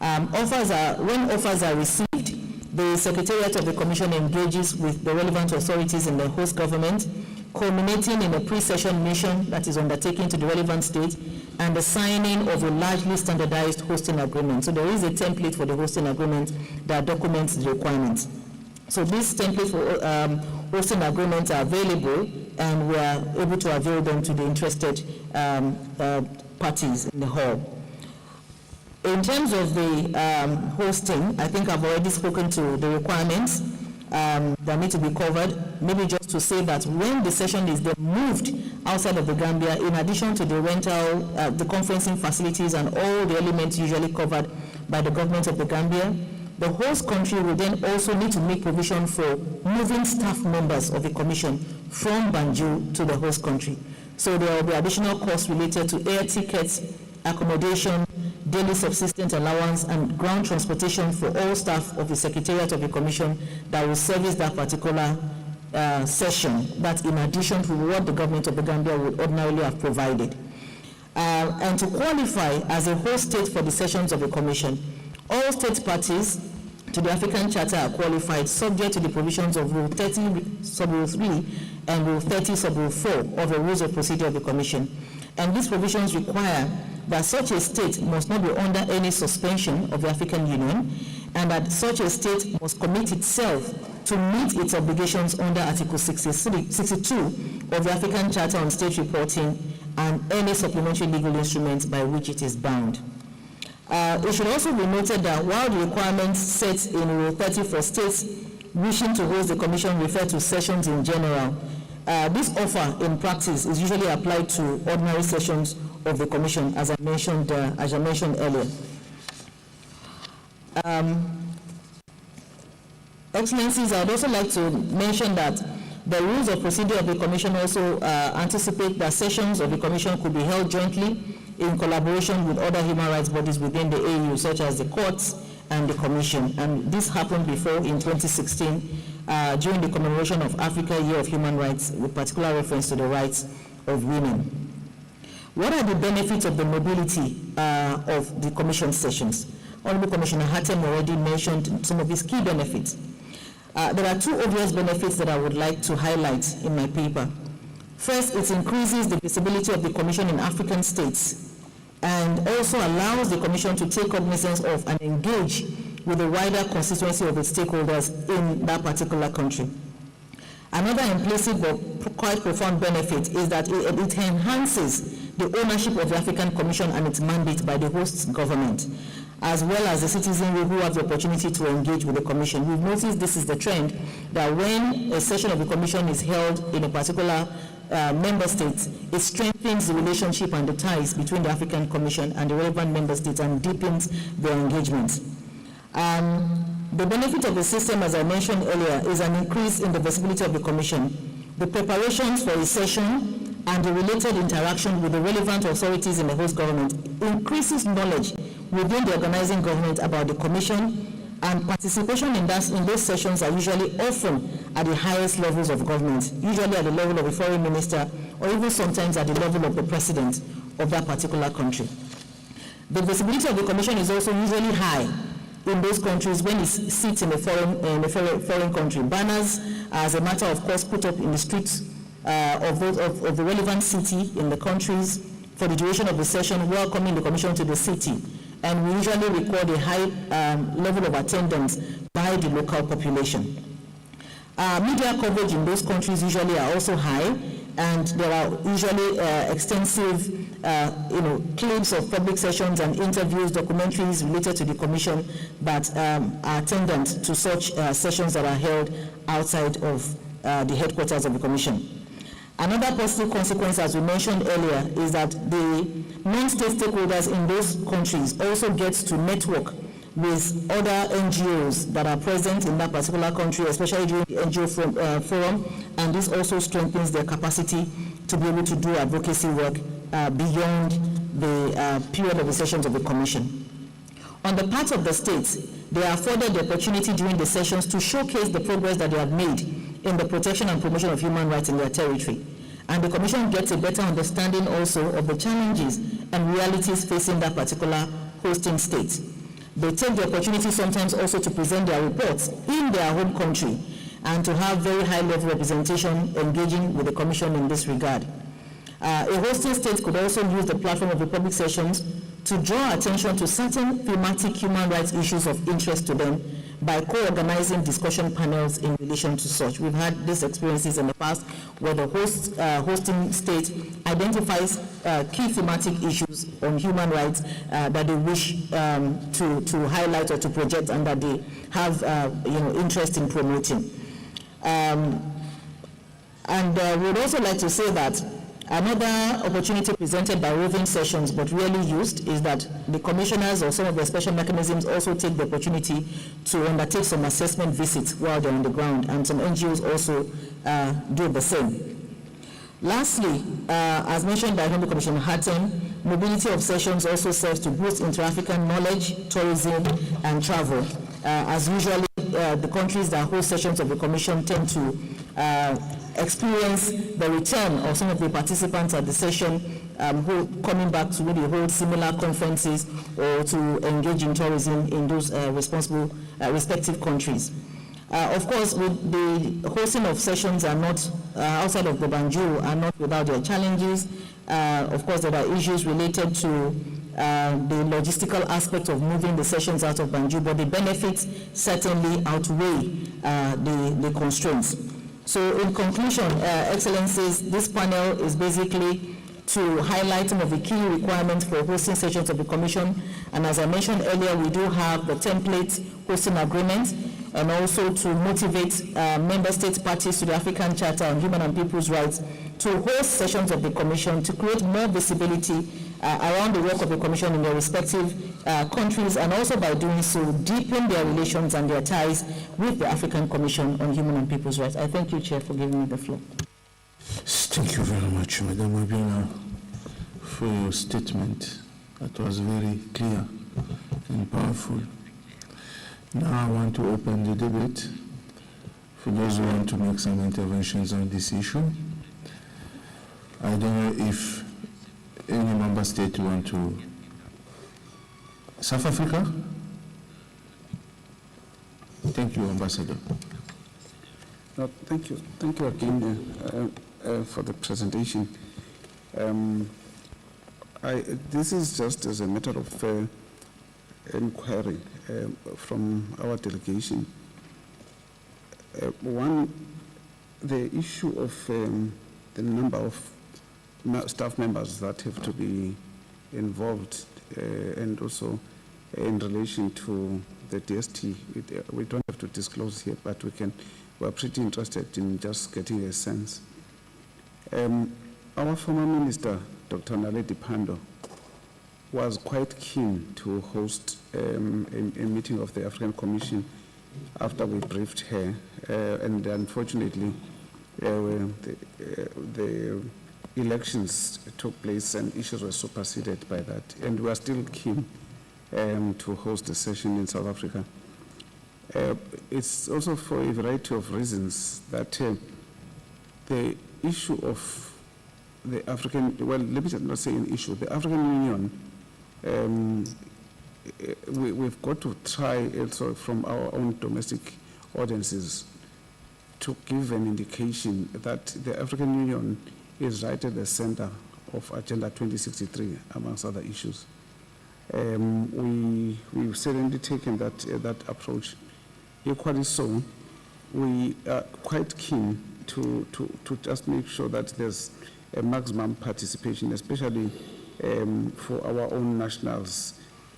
When offers are received, The Secretariat of the Commission engages with the relevant authorities in the host government, culminating in a pre-session mission that is undertaken to the relevant state and the signing of a largely standardized hosting agreement. So there is a template for the hosting agreement that documents the requirements. So these templates for hosting agreements are available, and we are able to avail them to the interested parties in the hall. In terms of the hosting, I think I've already spoken to the requirements that need to be covered. Maybe just to say that when the session is then moved outside of the Gambia, in addition to the rental, the conferencing facilities and all the elements usually covered by the government of the Gambia, the host country will then also need to make provision for moving staff members of the commission from Banjul to the host country. So there will be additional costs related to air tickets, accommodation, daily subsistence allowance, and ground transportation for all staff of the Secretariat of the Commission that will service that particular session. That's in addition to what the government of the Gambia would ordinarily have provided. And to qualify as a host state for the sessions of the Commission, all state parties to the African Charter are qualified subject to the provisions of Rule 30 Sub Rule 3 and Rule 30 Sub Rule 4 of the Rules of Procedure of the Commission. And these provisions require that such a state must not be under any suspension of the African Union, and that such a state must commit itself to meet its obligations under Article 62 of the African Charter on State Reporting and any supplementary legal instruments by which it is bound. It should also be noted that while the requirements set in Rule 30 for states wishing to host the Commission refer to sessions in general, this offer in practice is usually applied to ordinary sessions of the Commission, as I mentioned earlier. Excellencies, I'd also like to mention that the rules of procedure of the Commission also anticipate that sessions of the Commission could be held jointly in collaboration with other human rights bodies within the AU, such as the courts and the Commission. And this happened before in 2016 during the commemoration of Africa Year of Human Rights, with particular reference to the rights of women. What are the benefits of the mobility of the Commission sessions? Honorable Commissioner Hatem already mentioned some of these key benefits. There are two obvious benefits that I would like to highlight in my paper. First, it increases the visibility of the Commission in African states and also allows the Commission to take cognizance of and engage with the wider constituency of its stakeholders in that particular country. Another implicit but quite profound benefit is that it enhances the ownership of the African Commission and its mandate by the host government, as well as the citizenry who have the opportunity to engage with the Commission. We've noticed this is the trend, that when a session of the Commission is held in a particular member state, it strengthens the relationship and the ties between the African Commission and the relevant member states and deepens their engagement. The benefit of the system, as I mentioned earlier, is an increase in the visibility of the Commission. The preparations for a session and the related interaction with the relevant authorities in the host government increases knowledge within the organizing government about the Commission, and participation in those sessions are usually often at the highest levels of government, usually at the level of the foreign minister or even sometimes at the level of the president of that particular country. The visibility of the Commission is also usually high in those countries when it sits in a foreign country. Banners, as a matter of course, put up in the streets of the relevant city in the countries for the duration of the session, welcoming the Commission to the city. And we usually record a high level of attendance by the local population. Media coverage in those countries usually are also high, and there are usually extensive clips of public sessions and interviews, documentaries related to the Commission that are attendant to such sessions that are held outside of the headquarters of the Commission. Another positive consequence, as we mentioned earlier, is that the non-state stakeholders in those countries also get to network with other NGOs that are present in that particular country, especially during the NGO forum, and this also strengthens their capacity to be able to do advocacy work beyond the period of the sessions of the Commission. On the part of the states, they are afforded the opportunity during the sessions to showcase the progress that they have made in the protection and promotion of human rights in their territory. And the Commission gets a better understanding also of the challenges and realities facing that particular hosting state. They take the opportunity sometimes also to present their reports in their home country and to have very high-level representation engaging with the Commission in this regard. A hosting state could also use the platform of the public sessions to draw attention to certain thematic human rights issues of interest to them by co-organizing discussion panels in relation to such. We've had these experiences in the past where the hosting state identifies key thematic issues on human rights that they wish to highlight or to project and that they have interest in promoting. We'd also like to say that another opportunity presented by roving sessions but rarely used is that the commissioners or some of the special mechanisms also take the opportunity to undertake some assessment visits while they're on the ground, and some NGOs also do the same. Lastly, as mentioned by Honorable Commissioner Hatton, mobility of sessions also serves to boost inter-African knowledge, tourism, and travel. As usually, the countries that host sessions of the Commission tend to experience the return of some of the participants at the session who coming back to really hold similar conferences or to engage in tourism in those respective countries. Of course, with the hosting of sessions are not outside of the Banjul are not without their challenges. Of course, there are issues related to the logistical aspect of moving the sessions out of Banjul, but the benefits certainly outweigh the constraints. So in conclusion, Excellencies, this panel is basically to highlight some of the key requirements for hosting sessions of the Commission. And as I mentioned earlier, we do have the template hosting agreement, and also to motivate member state parties to the African Charter on Human and People's Rights to host sessions of the Commission to create more visibility around the work of the Commission in their respective countries, and also by doing so, deepen their relations and their ties with the African Commission on Human and People's Rights. I thank you, Chair, for giving me the floor. Thank you very much, Madam Abiola, for your statement. That was very clear and powerful. Now I want to open the debate for those who want to make some interventions on this issue. I don't know if any member state want to. South Africa? Thank you, Ambassador. No, thank you again for the presentation. This is just as a matter of inquiry from our delegation. One, the issue of the number of staff members that have to be involved, and also in relation to the DST, we don't have to disclose here, but we're pretty interested in just getting a sense. Our former minister, Dr. Naledi Pandor, was quite keen to host a meeting of the African Commission after we briefed her, and unfortunately the elections took place and issues were superseded by that, and we are still keen to host a session in South Africa. It's also for a variety of reasons that the issue of the African, well, let me not say an issue, the African Union, we've got to try also from our own domestic audiences to give an indication that the African Union is right at the center of Agenda 2063, amongst other issues. We've certainly taken that approach. Equally so, we are quite keen to just make sure that there's a maximum participation, especially for our own nationals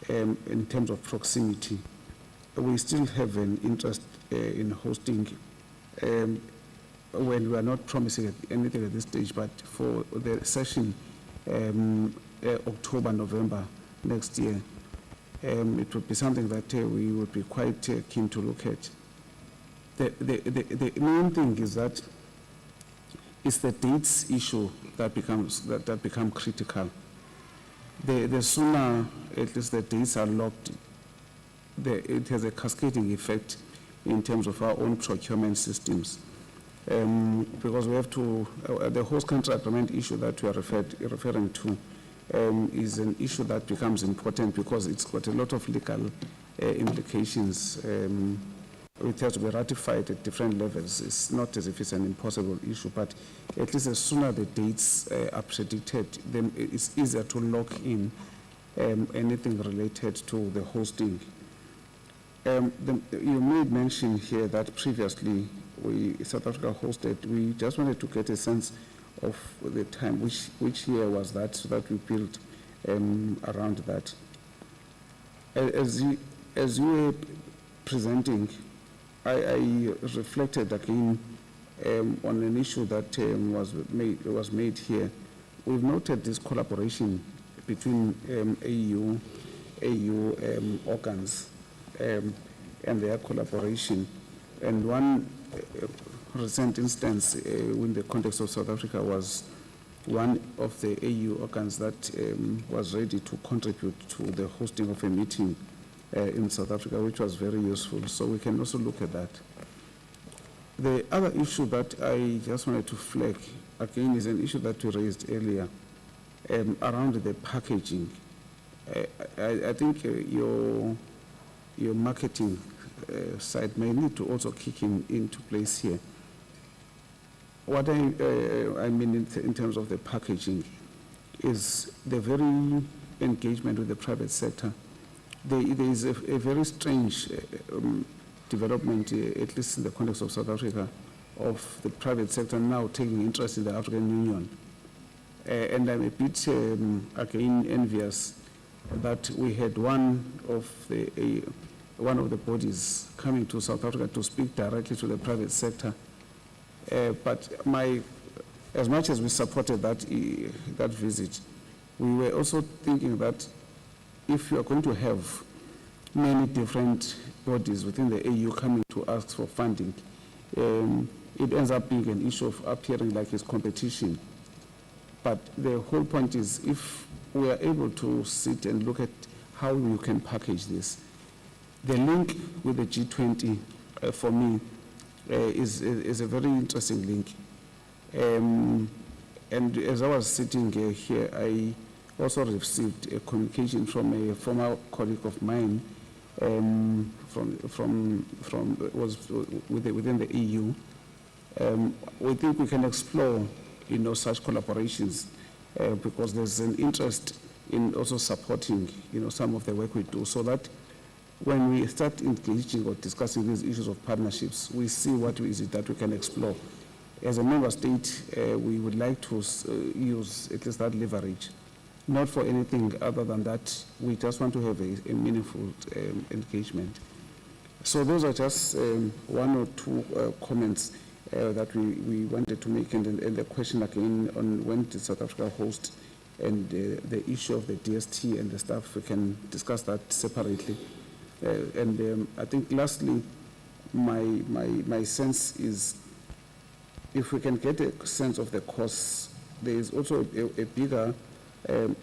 in terms of proximity. We still have an interest in hosting, when we are not promising anything at this stage, but for the session October, November next year, it would be something that we would be quite keen to look at. The main thing is that it's the dates issue that become critical. The sooner at least the dates are locked, it has a cascading effect in terms of our own procurement systems. Because we have to, the host country agreement issue that we are referring to is an issue that becomes important because it's got a lot of legal implications. It has to be ratified at different levels. It's not as if it's an impossible issue, but at least as soon as the dates are predicted, then it's easier to lock in anything related to the hosting. You made mention here that previously South Africa hosted. We just wanted to get a sense of the time, which year was that, so that we built around that. As you were presenting, I reflected again on an issue that was made here. We've noted this collaboration between AU organs and their collaboration. And one recent instance in the context of South Africa was one of the AU organs that was ready to contribute to the hosting of a meeting in South Africa, which was very useful. So we can also look at that. The other issue that I just wanted to flag, again, is an issue that we raised earlier around the packaging. I think your marketing side may need to also kick into place here. What I mean in terms of the packaging is the very engagement with the private sector. There is a very strange development, at least in the context of South Africa, of the private sector now taking interest in the African Union. And I'm a bit, again, envious that we had one of the bodies coming to South Africa to speak directly to the private sector. But as much as we supported that visit, we were also thinking that if you are going to have many different bodies within the AU coming to ask for funding, it ends up being an issue of appearing like it's competition. But the whole point is, if we are able to sit and look at how you can package this, the link with the G20 for me is a very interesting link. And as I was sitting here, I also received a communication from a former colleague of mine within the EU. We think we can explore, such collaborations because there's an interest in also supporting, some of the work we do, so that when we start engaging or discussing these issues of partnerships, we see what is it that we can explore. As a member state, we would like to use at least that leverage, not for anything other than that. We just want to have a meaningful engagement. So those are just one or two comments that we wanted to make, and the question again on when did South Africa host, and the issue of the DST and the stuff, we can discuss that separately. And I think lastly, my sense is, if we can get a sense of the costs, there is also a bigger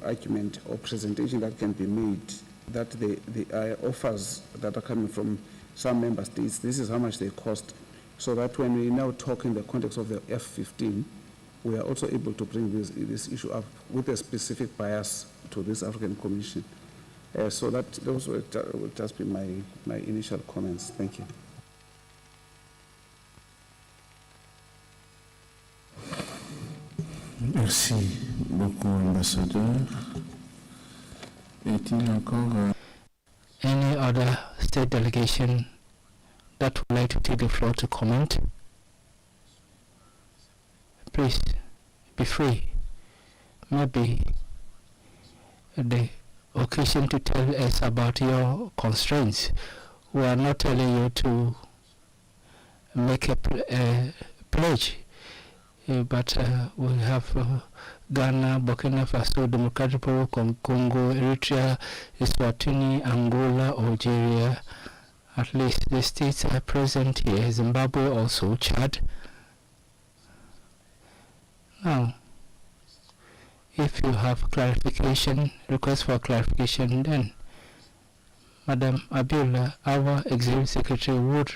argument or presentation that can be made that the offers that are coming from some member states, this is how much they cost, so that when we now talk in the context of the F-15, we are also able to bring this issue up with a specific bias to this African Commission. So that those will just be my initial comments. Thank you. Merci beaucoup, ambassadeur. Est-il encore any other state delegation that would like to take the floor to comment? Please be free. Maybe the occasion to tell us about your constraints. We are not telling you to make a pledge, but we have Ghana, Burkina Faso, Democratic Republic, Congo, Eritrea, Eswatini, Angola, Algeria. At least the states are present here. Zimbabwe also, Chad. Now, if you have clarification, request for clarification, then Madam Abiola, our Executive Secretary, would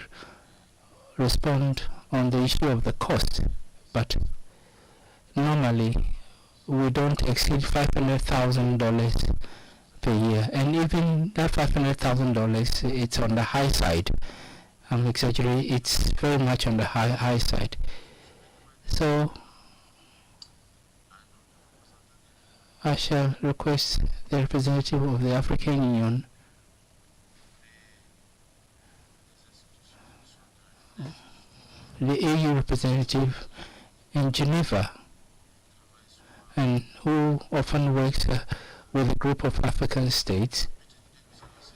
respond on the issue of the cost. But normally, we don't exceed $500,000 per year, and even that $500,000, it's on the high side. I'm exaggerating, it's very much on the high side. So I shall request the representative of the African Union the AU representative in Geneva, and who often works with a group of African states,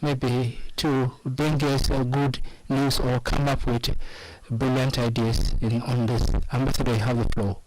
maybe to bring us good news or come up with brilliant ideas on this. Ambassador, you have the floor.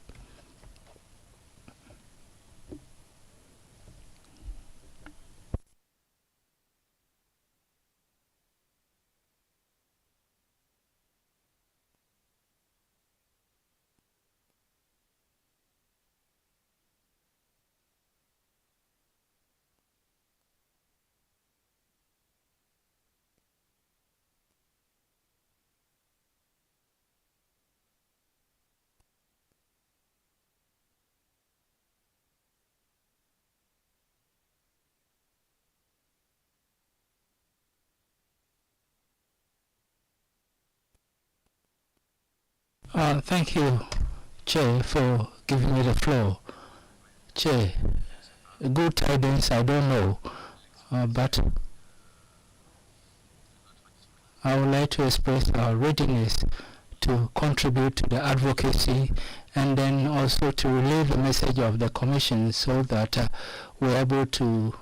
Thank you, Chair, for giving me the floor. Chair, good tidings, I don't know, but I would like to express our readiness to contribute to the advocacy and then also to relay the message of the Commission so that we're able to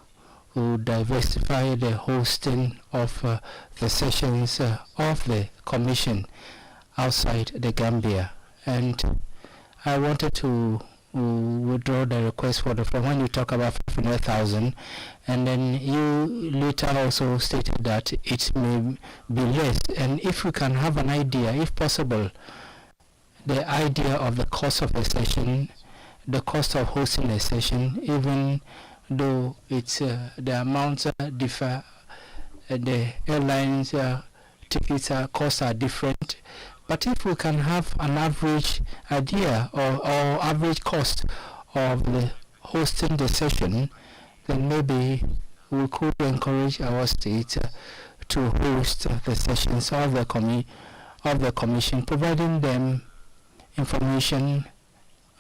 diversify the hosting of the sessions of the Commission outside the Gambia. And I wanted to withdraw the request for the floor when you talk about 500,000, and then you later also stated that it may be less. And if we can have an idea, if possible, the idea of the cost of a session, the cost of hosting a session, even though it's the amounts differ, the airlines tickets costs are different. But if we can have an average idea or average cost of the hosting the session, then maybe we could encourage our states to host the sessions of the Commission, providing them information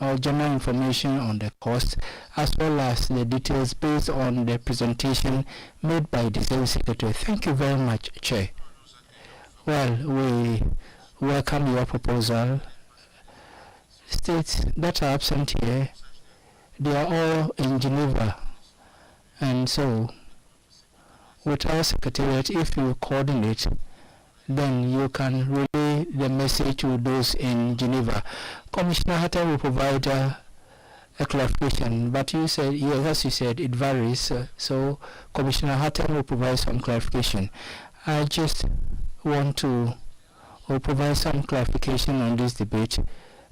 or general information on the cost, as well as the details based on the presentation made by the Executive Secretary. Thank you very much, Chair. Well, we welcome your proposal. States that are absent here, they are all in Geneva, and so with our Secretariat, if you coordinate, then you can relay the message to those in Geneva. Commissioner Hatta will provide a clarification, but you said, yes, as you said, it varies, so Commissioner Hatta will provide some clarification. I just want to provide some clarification on this debate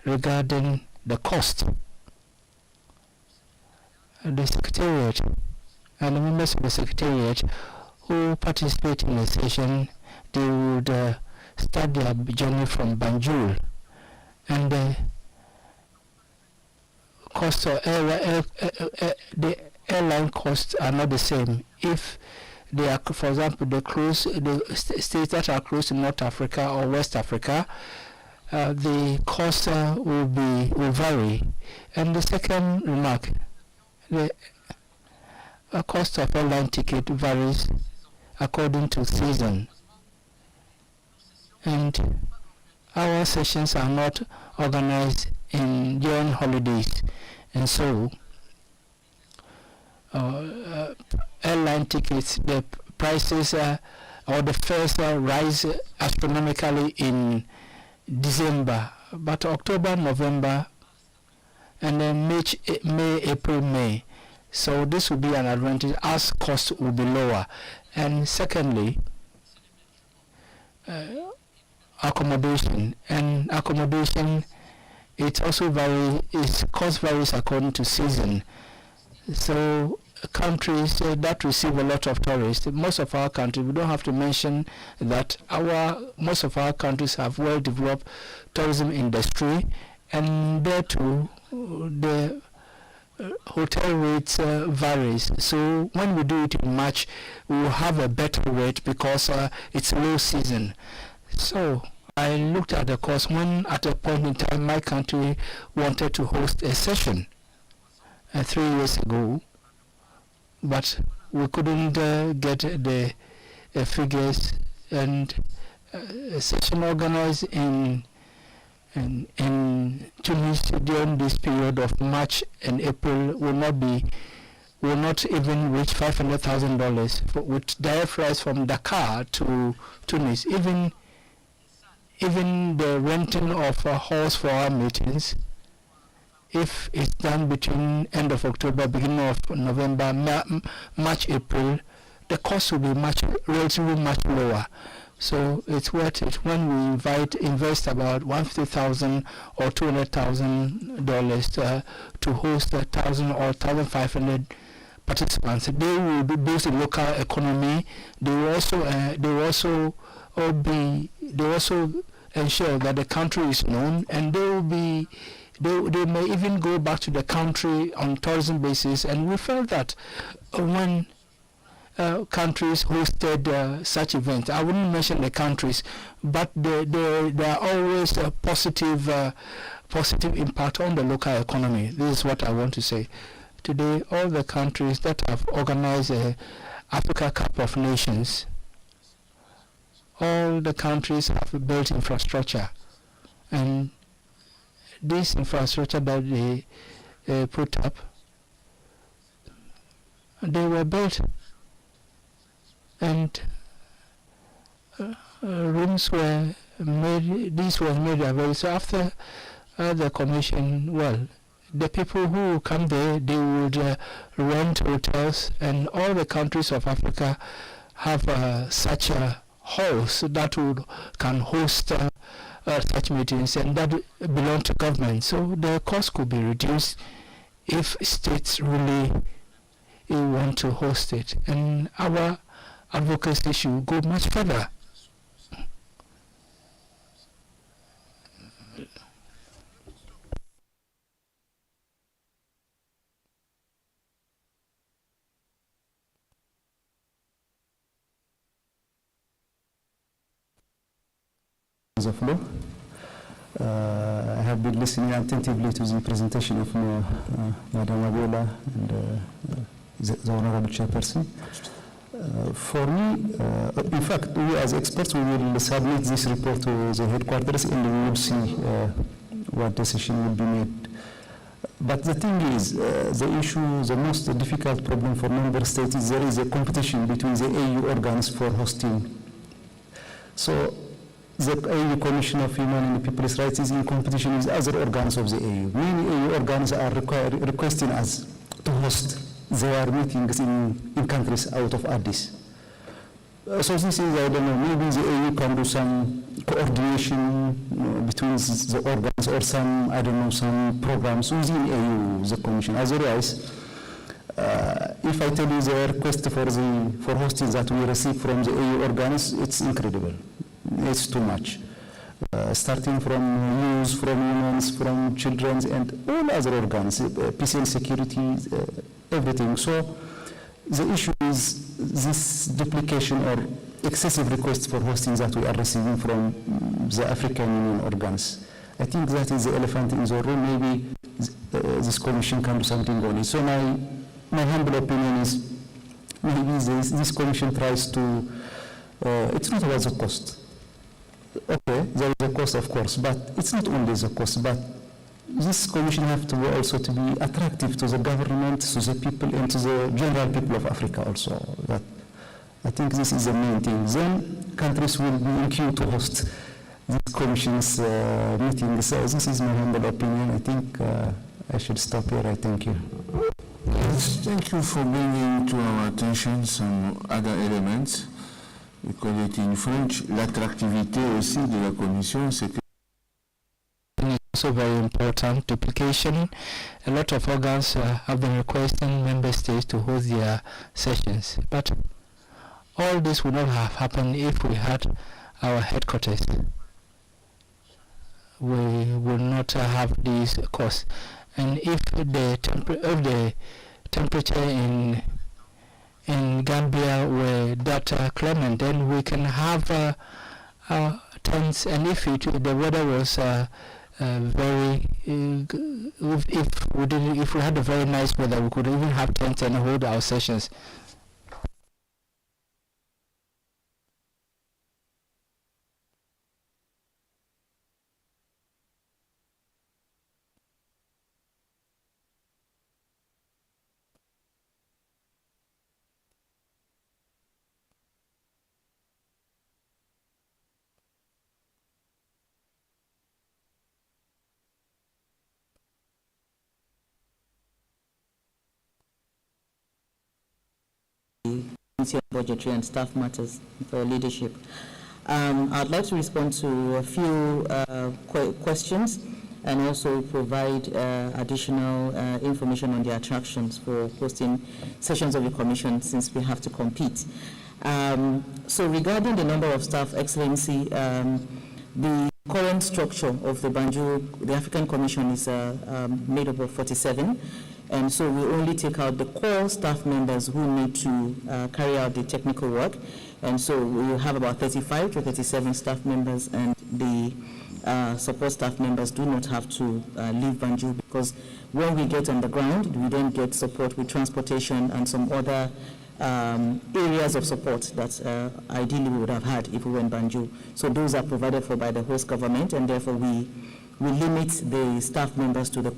regarding the cost. The Secretariat and the members of the Secretariat who participate in the session, they would start their journey from Banjul, and the cost of the airline costs are not the same. If they are, for example, the states that are close to North Africa or West Africa, the cost will vary. And the second remark, the cost of airline ticket varies according to season, and our sessions are not organized during holidays, and so airline tickets, the prices or the fares rise astronomically in December, but October, November, and then May, April, May. So this will be an advantage as costs will be lower. And secondly, accommodation. And accommodation, it also varies, its cost varies according to season. So countries that receive a lot of tourists, most of our countries, we don't have to mention that most of our countries have well-developed tourism industry, and there too, the hotel rates varies. So when we do it in March, we will have a better rate because it's low season. So I looked at the cost when at a point in time my country wanted to host a session 3 years ago, but we couldn't get the figures, and a session organized in Tunis during this period of March and April will not even reach $500,000 with direct flights from Dakar to Tunis. Even the renting of a halls for our meetings, if it's done between end of October, beginning of November, March, April, the cost will be relatively much lower. So it's worth it when we invest about $150,000 or $200,000 to host 1,000 or 1,500 participants. They will boost the local economy. They will also ensure that the country is known, and they may even go back to the country on tourism basis. And we felt that when countries hosted such events, I wouldn't mention the countries, but there are always a positive impact on the local economy. This is what I want to say. Today, all the countries that have organized the Africa Cup of Nations, all the countries have built infrastructure, and this infrastructure that they put up, they were built, and rooms were made. This was made available. So after the commission, well, the people who come there, they would rent hotels, and all the countries of Africa have such halls that can host such meetings, and that belong to government. So the cost could be reduced if states really want to host it, and our advocacy should go much further. Of law. I have been listening attentively to the presentation of Madam Abiola and the Honorable Chairperson. For me, in fact, we as experts, we will submit this report to the headquarters and we will see what decision will be made. But the thing is, the issue, the most difficult problem for member states is there is a competition between the AU organs for hosting. So the AU Commission of Human and People's Rights is in competition with other organs of the AU. Many AU organs are requesting us to host their meetings in countries out of Addis. So this is, I don't know, maybe the AU can do some coordination between the organs, or some, I don't know, some programs within AU, the Commission. Otherwise, if I tell you the request for hosting that we receive from the AU organs, it's incredible. It's too much. Starting from youth, from women, from children, and all other organs, peace and security, everything. So the issue is this duplication or excessive requests for hosting that we are receiving from the African Union organs. I think that is the elephant in the room. Maybe this commission can do something on it. So my humble opinion is maybe this commission tries to, it's not about the cost. Okay, there is a cost, of course, but it's not only the cost, but this commission have to also to be attractive to the government, to the people, and to the general people of Africa also. That I think this is the main thing. Then countries will be in queue to host this commission's meetings. So this is my humble opinion. I think I should stop here. I thank you. Yes, thank you for bringing to our attention some other elements. We call it in French, l'attractivité aussi de la commission, c'est que also very important. Duplication. A lot of organs have been requesting member states to host their sessions, but all this would not have happened if we had our headquarters. We would not have these costs, and if the temperature in Gambia were that clement, then we can have tents, and if the weather was very if we had a very nice weather, we could even have tents and hold our sessions. Budgetary and staff matters for leadership. I'd like to respond to a few questions and also provide additional information on the attractions for hosting sessions of the Commission, since we have to compete. So regarding the number of staff, Excellency, the current structure of the Banjul, the African Commission, is made up of 47. And so we only take out the core staff members who need to carry out the technical work. And so we have about 35 to 37 staff members, and the support staff members do not have to leave Banjul, because when we get on the ground, we then get support with transportation and some other areas of support that ideally we would have had if we were in Banjul. So those are provided for by the host government, and therefore we limit the staff members to the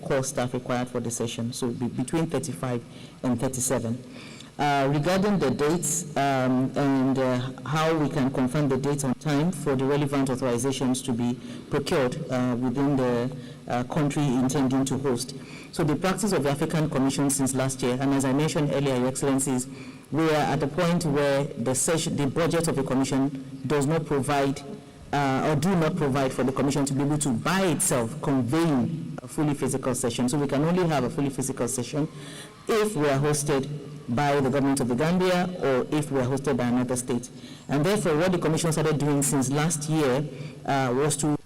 core staff required for the session, so between 35 and 37. Regarding the dates and how we can confirm the dates on time for the relevant authorizations to be procured within the country intending to host. So the practice of the African Commission since last year, and as I mentioned earlier, Your Excellencies, we are at the point where the budget of the Commission does not provide or do not provide for the Commission to be able to by itself convene a fully physical session. So we can only have a fully physical session if we are hosted by the government of the Gambia or if we are hosted by another state. And therefore, what the Commission started doing since last year was to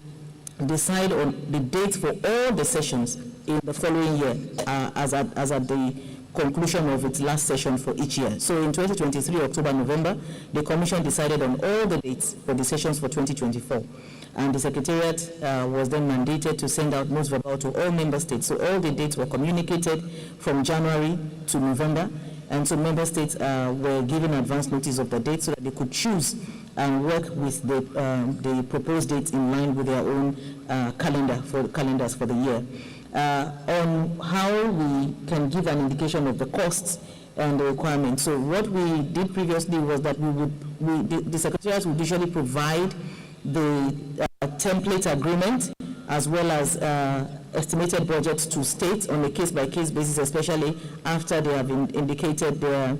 decide on the dates for all the sessions in the following year as at the conclusion of its last session for each year. So in 2023, October, November, the Commission decided on all the dates for the sessions for 2024. And the Secretariat was then mandated to send out notes verbal to all member states. So all the dates were communicated from January to November. And so member states were given advance notice of the date so that they could choose and work with the proposed dates in line with their own calendars for the year. On how we can give an indication of the costs and the requirements. So what we did previously was that the Secretariat would usually provide the template agreement as well as estimated budgets to states on a case-by-case basis, especially after they have indicated their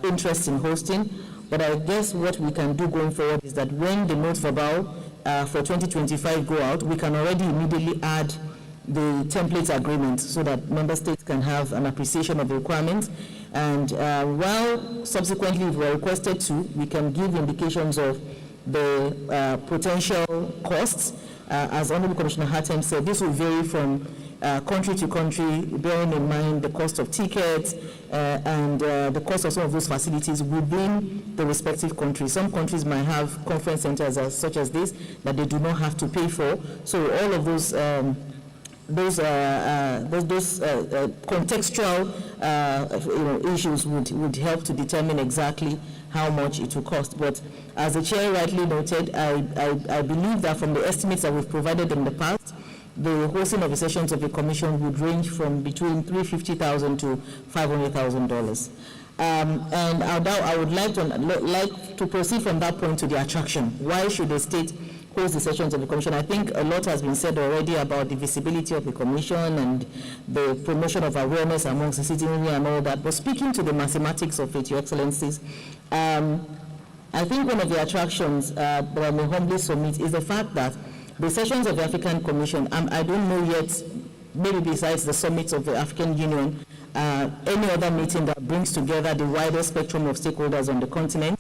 interest in hosting. But I guess what we can do going forward is that when the notes verbal for 2025 go out, we can already immediately add the template agreement so that member states can have an appreciation of the requirements. And while subsequently, if we're requested to, we can give indications of the potential costs. As Honorable Commissioner Hatem said, this will vary from country to country, bearing in mind the cost of tickets and the cost of some of those facilities within the respective countries. Some countries might have conference centers such as this that they do not have to pay for. So all of those contextual issues would help to determine exactly how much it will cost. But as the chair rightly noted, I believe that from the estimates that we've provided in the past, the hosting of the sessions of the Commission would range from between $350,000 to $500,000. And I would like to proceed from that point to the attraction. Why should the state host the sessions of the Commission? I think a lot has been said already about the visibility of the Commission and the promotion of awareness amongst the citizenry and all that. But speaking to the mathematics of it, Your Excellencies, I think one of the attractions that I may humbly submit is the fact that the sessions of the African Commission, I don't know yet, maybe besides the summits of the African Union, any other meeting that brings together the wider spectrum of stakeholders on the continent.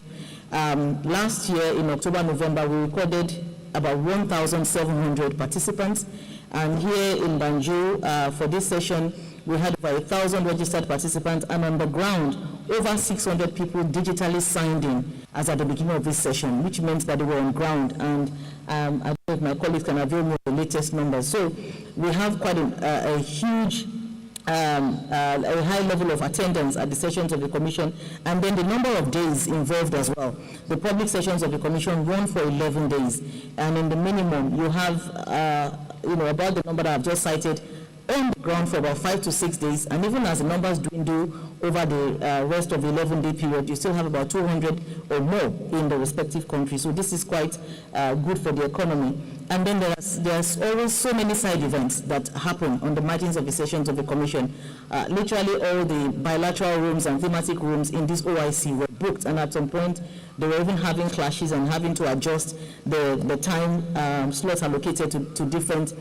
Last year in October, November, we recorded about 1,700 participants, And here in Banjul, for this session, we had over 1,000 registered participants, and on the ground, over 600 people digitally signed in as at the beginning of this session, which meant that they were on ground. And I don't know if my colleagues can avail me of the latest numbers. So we have quite a huge, a high level of attendance at the sessions of the Commission, and then the number of days involved as well. The public sessions of the Commission run for 11 days, and in the minimum, you have about the number that I've just cited, on the ground for about 5 to 6 days, and even as the numbers dwindle over the rest of the 11-day period, you still have about 200 or more in the respective countries. So this is quite good for the economy. And then there's always so many side events that happen on the margins of the sessions of the Commission. Literally all the bilateral rooms and thematic rooms in this OIC were booked, and at some point they were even having clashes and having to adjust the time slots allocated to different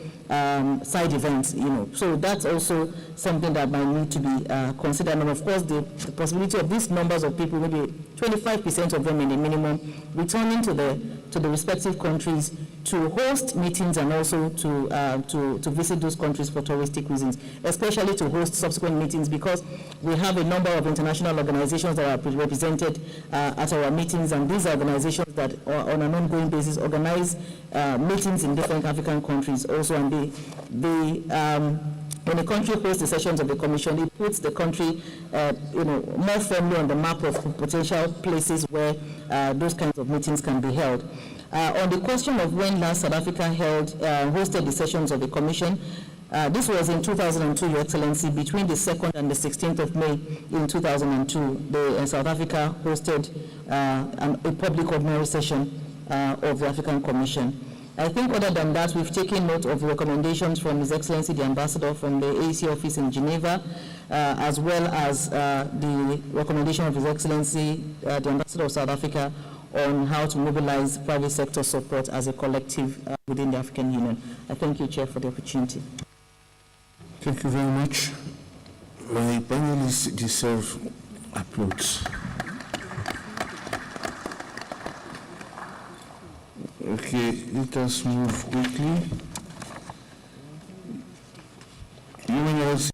side events, So that's also something that might need to be considered. And of course, the possibility of these numbers of people, maybe 25% of them in the minimum, returning to the respective countries to host meetings and also to visit those countries for touristic reasons, especially to host subsequent meetings, because we have a number of international organizations that are represented at our meetings, and these organizations that on an ongoing basis organize meetings in different African countries also, and when a country hosts the sessions of the Commission, it puts the country, more firmly on the map of potential places where those kinds of meetings can be held. On the question of when last South Africa hosted the sessions of the Commission, this was in 2002, Your Excellency. Between the 2nd and the 16th of May in 2002, South Africa hosted a public ordinary session of the African Commission. I think other than that, we've taken note of recommendations from His Excellency the Ambassador from the AEC office in Geneva, as well as the recommendation of His Excellency the Ambassador of South Africa on how to mobilize private sector support as a collective within the African Union. I thank you, Chair, for the opportunity. Thank you very much. My panelists deserve applause. Okay, let us move quickly. Human rights.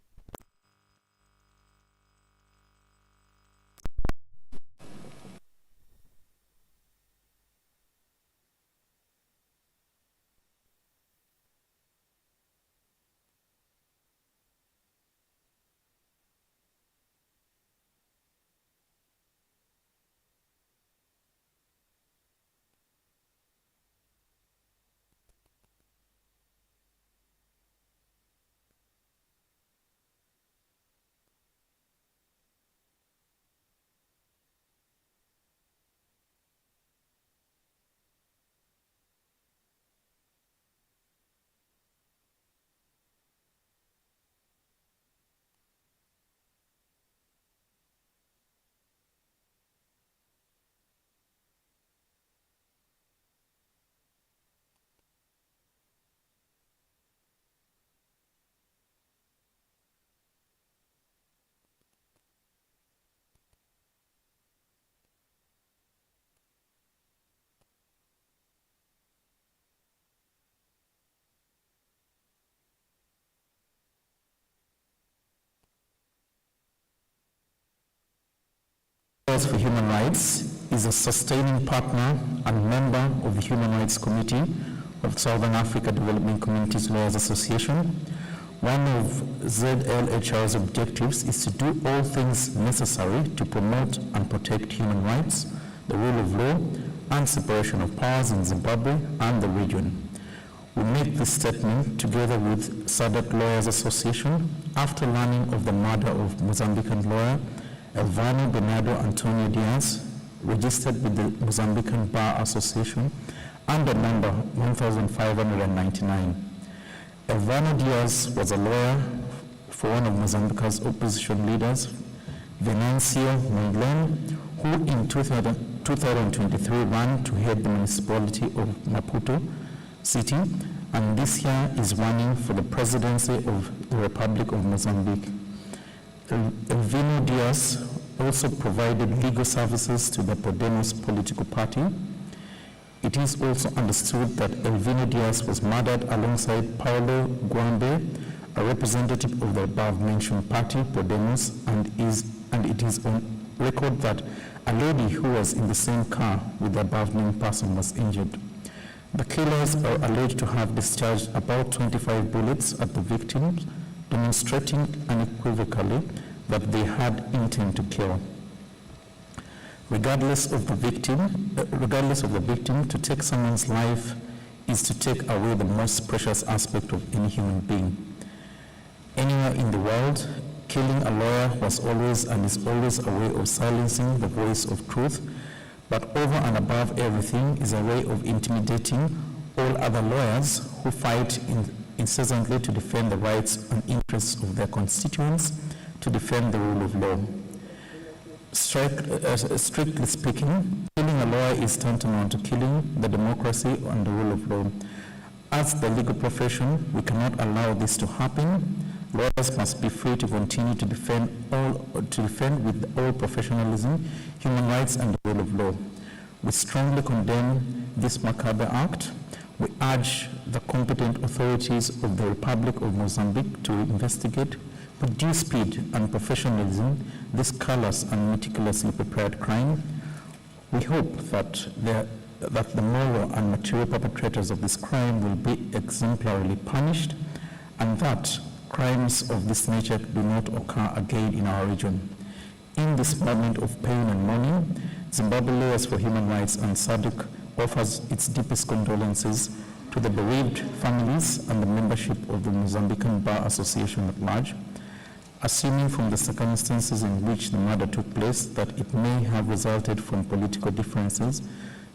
for Human Rights is a sustaining partner and member of the Human Rights Committee of Southern Africa Development Communities Lawyers Association. One of ZLHR's objectives is to do all things necessary to promote and protect human rights, the rule of law, and separation of powers in Zimbabwe and the region. We make this statement together with SADC Lawyers Association after learning of the murder of Mozambican lawyer Elvano Bernardo Antonio Diaz, registered with the Mozambican Bar Association under number 1599. Elvano Diaz was a lawyer for one of Mozambique's opposition leaders, Venancio Mondlane, who in 2023 ran to head the municipality of Maputo City, and this year is running for the presidency of the Republic of Mozambique. Elvino Diaz also provided legal services to the Podemos political party. It is also understood that Elvino Diaz was murdered alongside Paulo Guambe, a representative of the above-mentioned party, Podemos, and it is on record that a lady who was in the same car with the above-named person was injured. The killers are alleged to have discharged about 25 bullets at the victims, demonstrating unequivocally that they had intent to kill. Regardless of the victim, to take someone's life is to take away the most precious aspect of any human being. Anywhere in the world, killing a lawyer was always and is always a way of silencing the voice of truth, but over and above everything is a way of intimidating all other lawyers who fight incessantly to defend the rights and interests of their constituents, to defend the rule of law. Strictly speaking, killing a lawyer is tantamount to killing the democracy and the rule of law. As the legal profession, we cannot allow this to happen. Lawyers must be free to continue to defend with all professionalism, human rights, and the rule of law. We strongly condemn this macabre act. We urge the competent authorities of the Republic of Mozambique to investigate with due speed and professionalism this callous and meticulously prepared crime. We hope that the moral and material perpetrators of this crime will be exemplarily punished, and that crimes of this nature do not occur again in our region. In this moment of pain and mourning, Zimbabwe Lawyers for Human Rights and SADC offers its deepest condolences to the bereaved families and the membership of the Mozambican Bar Association at large. Assuming from the circumstances in which the murder took place that it may have resulted from political differences,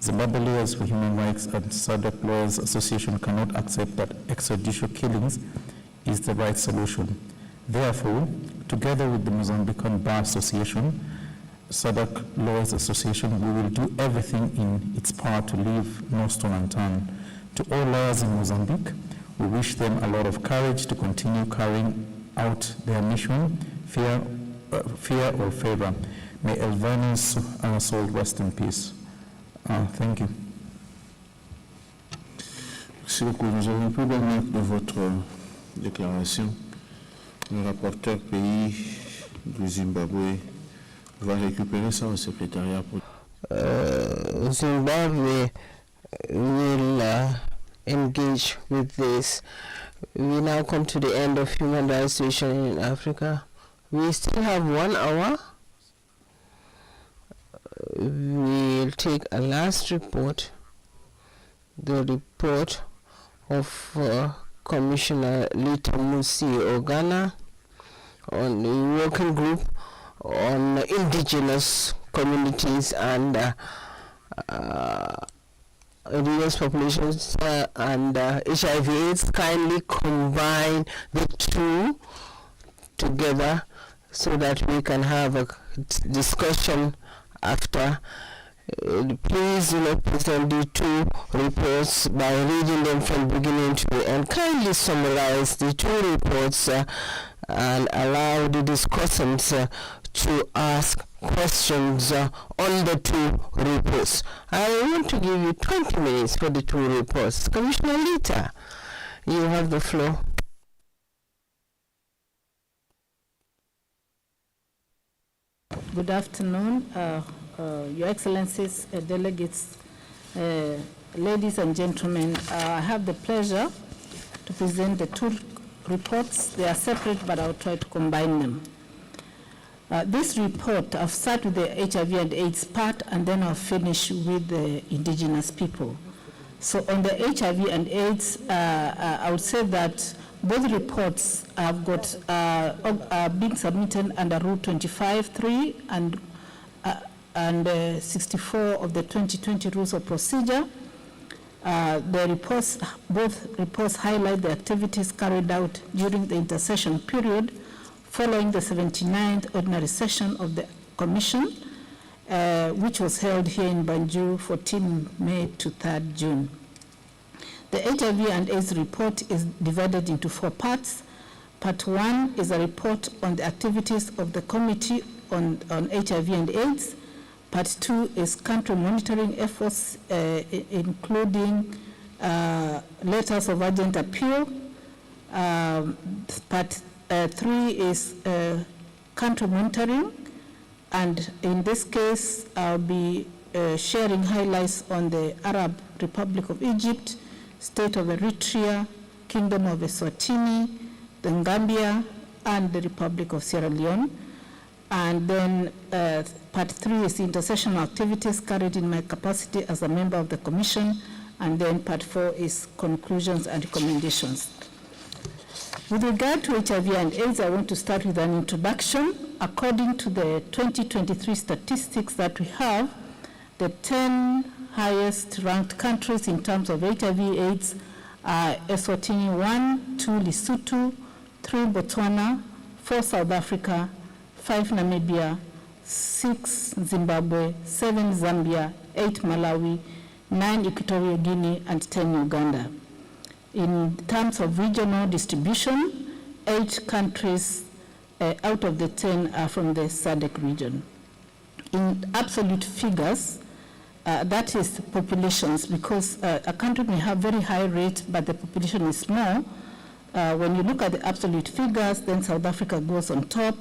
Zimbabwe Lawyers for Human Rights and SADC Lawyers Association cannot accept that extrajudicial killings is the right solution. Therefore, together with the Mozambican Bar Association, SADC Lawyers Association, we will do everything in its power to leave no stone unturned. To all lawyers in Mozambique, we wish them a lot of courage to continue carrying out their mission, fear or favor. May Elvino's soul rest in peace. Thank you. Merci beaucoup. Nous avons pu permettre de votre déclaration. Le rapporteur pays du Zimbabwe va récupérer ça au secrétariat pour... Zimbabwe will engage with this. We now come to the end of human rights situation in Africa. We still have 1 hour. We'll take a last report, the report of Commissioner Lita Musi Ogana on the working group on indigenous communities and indigenous populations and HIV/AIDS. Kindly combine the two together so that we can have a discussion after. Please do not present the two reports by reading them from beginning to end. Kindly summarize the two reports and allow the discussants to ask questions on the two reports. I want to give you 20 minutes for the two reports. Commissioner Lita, you have the floor. Good afternoon, Your Excellencies, delegates, ladies and gentlemen. I have the pleasure to present the two reports. They are separate, but I'll try to combine them. This report, I'll start with the HIV and AIDS part, and then I'll finish with the indigenous people. So on the HIV and AIDS, I would say that both reports have got are being submitted under Rule 25(3) and 64 of the 2020 Rules of Procedure. The reports, both reports highlight the activities carried out during the intercession period following the 79th ordinary session of the Commission, which was held here in Banjul 14 May to 3rd June. The HIV and AIDS report is divided into 4 parts. Part 1 is a report on the activities of the Committee on HIV and AIDS. Part 2 is country monitoring efforts, including letters of urgent appeal. Part 3 is country monitoring, and in this case, I'll be sharing highlights on the Arab Republic of Egypt, State of Eritrea, Kingdom of Eswatini, the Gambia, and the Republic of Sierra Leone. And then part 3 is intersessional activities carried in my capacity as a member of the Commission. And then part 4 is conclusions and recommendations. With regard to HIV and AIDS, I want to start with an introduction. According to the 2023 statistics that we have, the 10 highest ranked countries in terms of HIV/AIDS are Eswatini 1, 2 Lesotho, 3 Botswana, 4 South Africa, 5 Namibia, 6 Zimbabwe, 7 Zambia, 8 Malawi, 9 Equatorial Guinea, and 10 Uganda. In terms of regional distribution, 8 countries out of the 10 are from the SADC region. In absolute figures, that is populations, because a country may have very high rate, but the population is small. When you look at the absolute figures, then South Africa goes on top,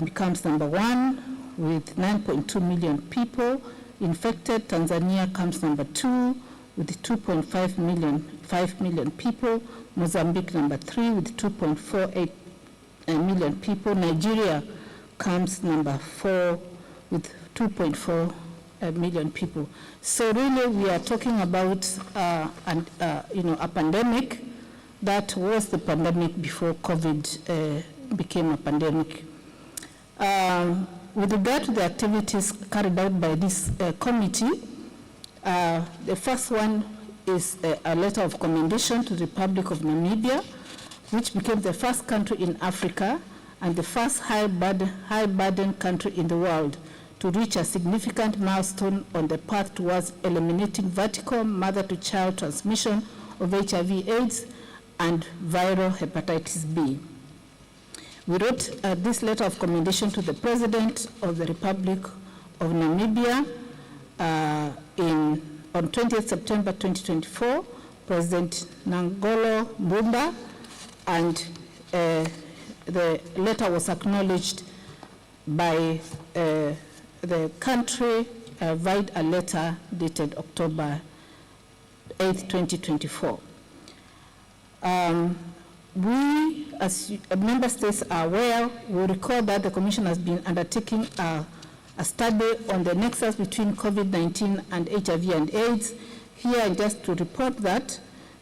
becomes number 1 with 9.2 million people infected. Tanzania comes number 2 with 2.5 million people. Mozambique number 3 with 2.48 million people. Nigeria comes number 4 with 2.4 million people. So really, we are talking about a pandemic that was the pandemic before COVID became a pandemic. With regard to the activities carried out by this committee, the first one is a letter of commendation to the Republic of Namibia, which became the first country in Africa and the first high-burden country in the world to reach a significant milestone on the path towards eliminating vertical mother-to-child transmission of HIV/AIDS and viral hepatitis B. We wrote this letter of commendation to the President of the Republic of Namibia on 20th September 2024, President Nangolo Mbumba, and the letter was acknowledged by the country via a letter dated October 8th, 2024. We, as member states are aware, we recall that the Commission has been undertaking a study on the nexus between COVID-19 and HIV and AIDS. Here, just to report that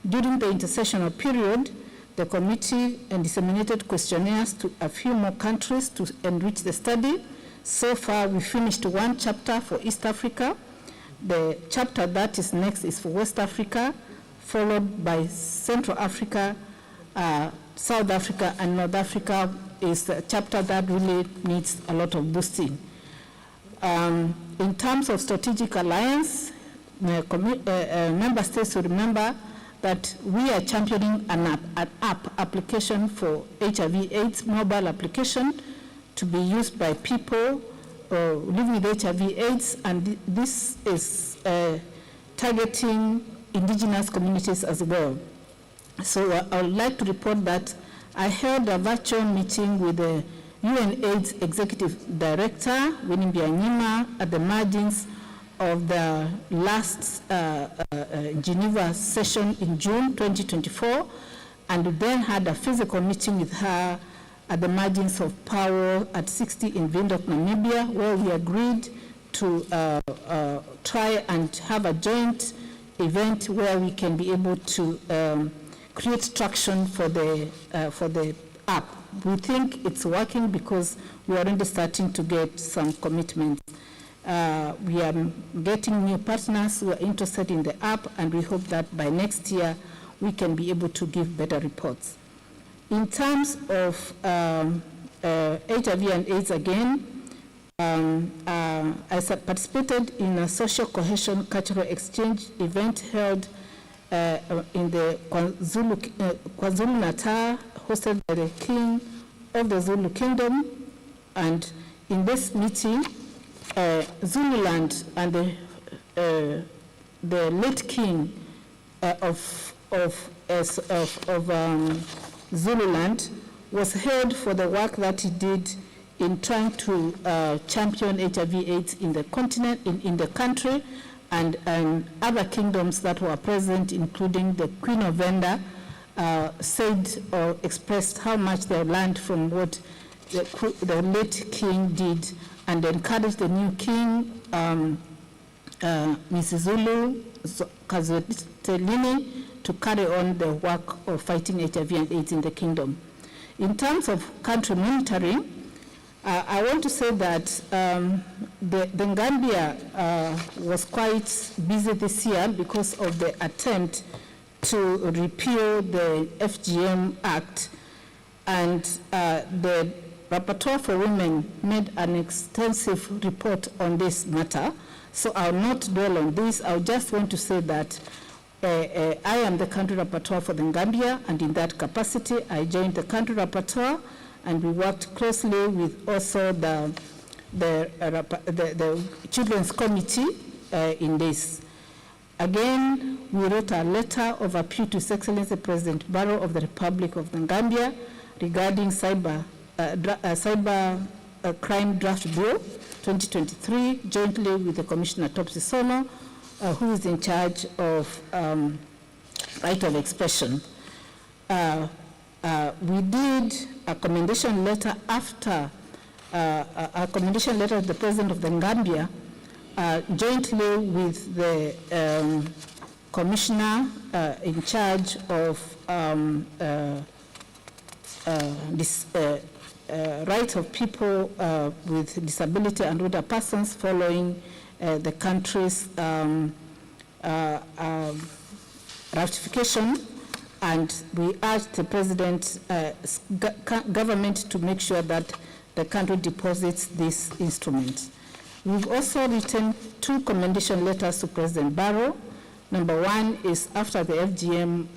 during the intersessional period, the committee disseminated questionnaires to a few more countries to enrich the study. So far, we finished 1 chapter for East Africa. The chapter that is next is for West Africa, followed by Central Africa, South Africa, and North Africa is a chapter that really needs a lot of boosting. In terms of strategic alliance, member states will remember that we are championing an app application for HIV/AIDS, mobile application to be used by people living with HIV/AIDS, and this is targeting indigenous communities as well. So I would like to report that I held a virtual meeting with the UNAIDS Executive Director, Winnie Byanyima, at the margins of the last Geneva session in June 2024, and then had a physical meeting with her at the margins of Power at 60 in Windhoek, Namibia, where we agreed to try and have a joint event where we can be able to create traction for the app. We think it's working because we are already starting to get some commitments. We are getting new partners who are interested in the app, and we hope that by next year we can be able to give better reports. In terms of HIV and AIDS again, I participated in a social cohesion cultural exchange event held in the KwaZulu-Natal, hosted by the King of the Zulu Kingdom. And in this meeting, Zululand and the late king of Zululand was hailed for the work that he did in trying to champion HIV/AIDS in the continent, in the country, and other kingdoms that were present, including the Queen of Venda, said or expressed how much they learned from what the late king did, and encouraged the new king, Mrs. Zulu Kazetelini, to carry on the work of fighting HIV and AIDS in the kingdom. In terms of country monitoring, I want to say that the Gambia was quite busy this year because of the attempt to repeal the FGM Act, and the Rapporteur for Women made an extensive report on this matter, so I'll not dwell on this. I just want to say that I am the country rapporteur for the Gambia, and in that capacity, I joined the country rapporteur, and we worked closely with also the Children's Committee in this. Again, we wrote a letter of appeal to His Excellency President Barrow of the Republic of the Gambia regarding cyber crime draft bill 2023, jointly with the Commissioner Topsy Sono, who is in charge of right of expression. We did a commendation letter after a commendation letter to the President of the Gambia, jointly with the Commissioner in charge of rights of people with disability and older persons, following the country's ratification, and we urged the President's government to make sure that the country deposits this instrument. We've also written 2 commendation letters to President Barrow. Number 1 is after the FGM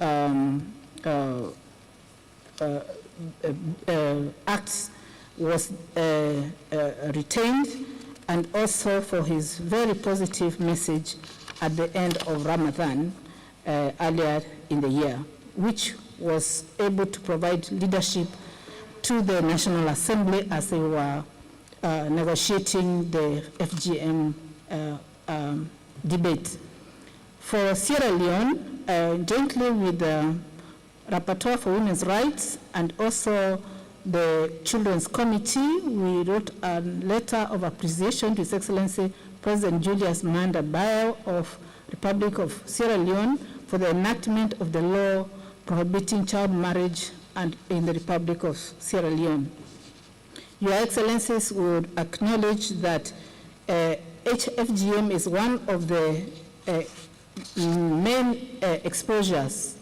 Act was retained, and also for his very positive message at the end of Ramadan earlier in the year, which was able to provide leadership to the National Assembly as they were negotiating the FGM debate. For Sierra Leone, jointly with the Rapporteur for Women's Rights and also the Children's Committee, we wrote a letter of appreciation to His Excellency President Julius Maada Bio of Republic of Sierra Leone for the enactment of the law prohibiting child marriage and in the Republic of Sierra Leone. Your Excellencies would acknowledge that FGM is one of the main exposures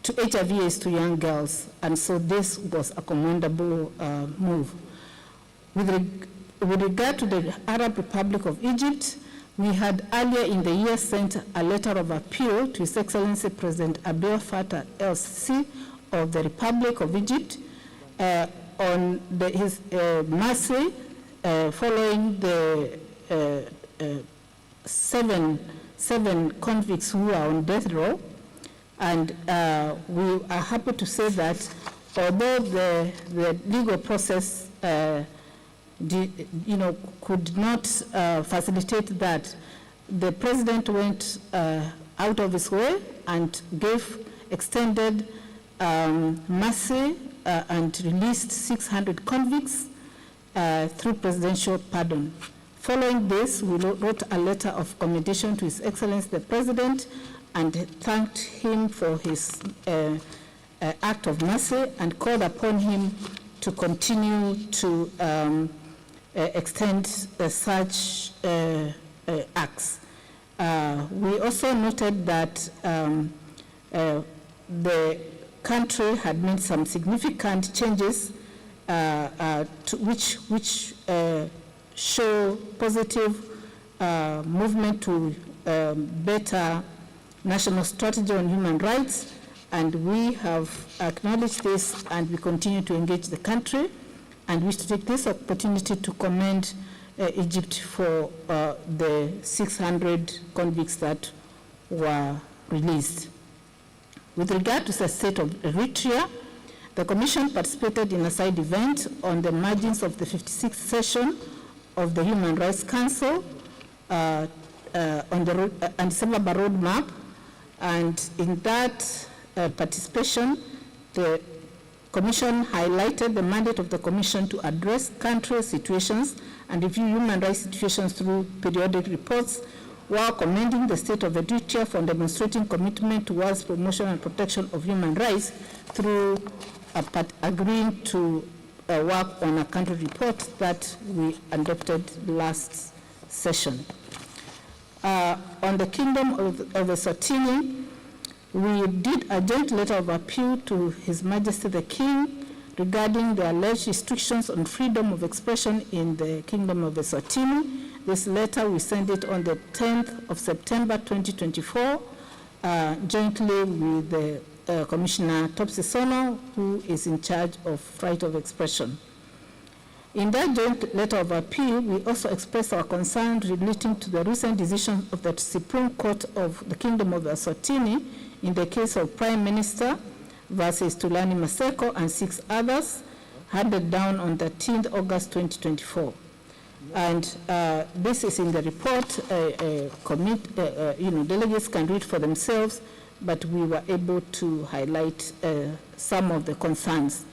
to HIV/AIDS to young girls, and so this was a commendable move. With regard to the Arab Republic of Egypt, we had earlier in the year sent a letter of appeal to His Excellency President Abdel Fattah el-Sisi of the Republic of Egypt on his mercy following the seven convicts who are on death row. And we are happy to say that although the legal process could not facilitate that, the President went out of his way and gave extended mercy and released 600 convicts through presidential pardon. Following this, we wrote a letter of commendation to His Excellency the President and thanked him for his act of mercy and called upon him to continue to extend such acts. We also noted that the country had made some significant changes which show positive movement to better national strategy on human rights, and we have acknowledged this, and we continue to engage the country, and wish to take this opportunity to commend Egypt for the 600 convicts that were released. With regard to the state of Eritrea, the Commission participated in a side event on the margins of the 56th session of the Human Rights Council on the December roadmap, and in that participation, the Commission highlighted the mandate of the Commission to address country situations and review human rights situations through periodic reports, while commending the state of Eritrea for demonstrating commitment towards promotion and protection of human rights through agreeing to work on a country report that we adopted last session. On the Kingdom of Eswatini, we did a joint letter of appeal to His Majesty the King regarding the alleged restrictions on freedom of expression in the Kingdom of Eswatini. This letter, we sent it on the 10th of September 2024, jointly with the Commissioner Topsy Sono, who is in charge of right of expression. In that joint letter of appeal, we also expressed our concern relating to the recent decision of the Supreme Court of the Kingdom of Eswatini in the case of Prime Minister versus Tulani Maseko and 6 others, handed down on 13th August 2024. And this is in the report. Delegates can read for themselves, but we were able to highlight some of the concerns.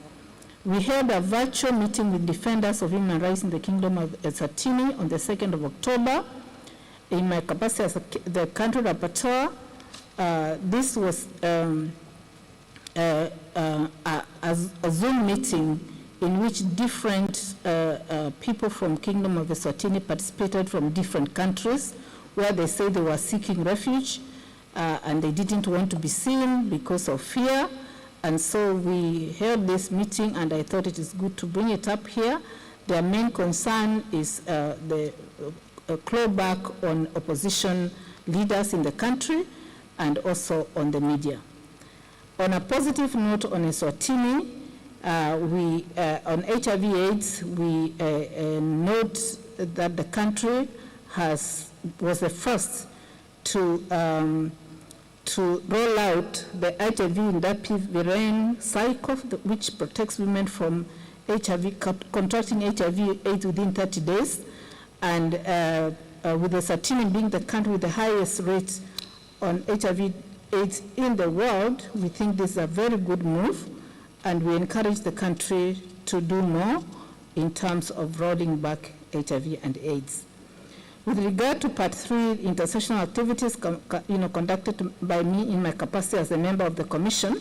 We held a virtual meeting with defenders of human rights in the Kingdom of Eswatini on the 2nd of October. In my capacity as the country rapporteur, this was a Zoom meeting in which different people from Kingdom of Eswatini participated from different countries, where they say they were seeking refuge and they didn't want to be seen because of fear. And so we held this meeting, and I thought it is good to bring it up here. Their main concern is the clawback on opposition leaders in the country and also on the media. On a positive note on Eswatini, on HIV/AIDS, we note that the country was the first to roll out the HIV Indapivirine cycle, which protects women from contracting HIV/AIDS within 30 days. And with Eswatini being the country with the highest rate on HIV/AIDS in the world, we think this is a very good move, and we encourage the country to do more in terms of rolling back HIV and AIDS. With regard to Part 3, intersessional activities conducted by me in my capacity as a member of the Commission,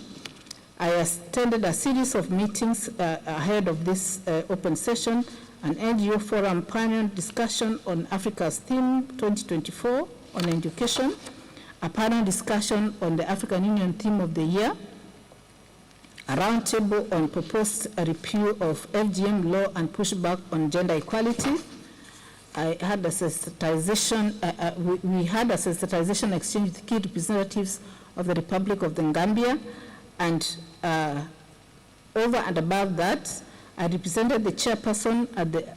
I attended a series of meetings ahead of this open session, an NGO forum panel discussion on Africa's theme 2024 on education, a panel discussion on the African Union theme of the year, a roundtable on proposed repeal of FGM law and pushback on gender equality. I had a sensitization, we had a sensitization exchange with key representatives of the Republic of the Gambia, and over and above that, I represented the chairperson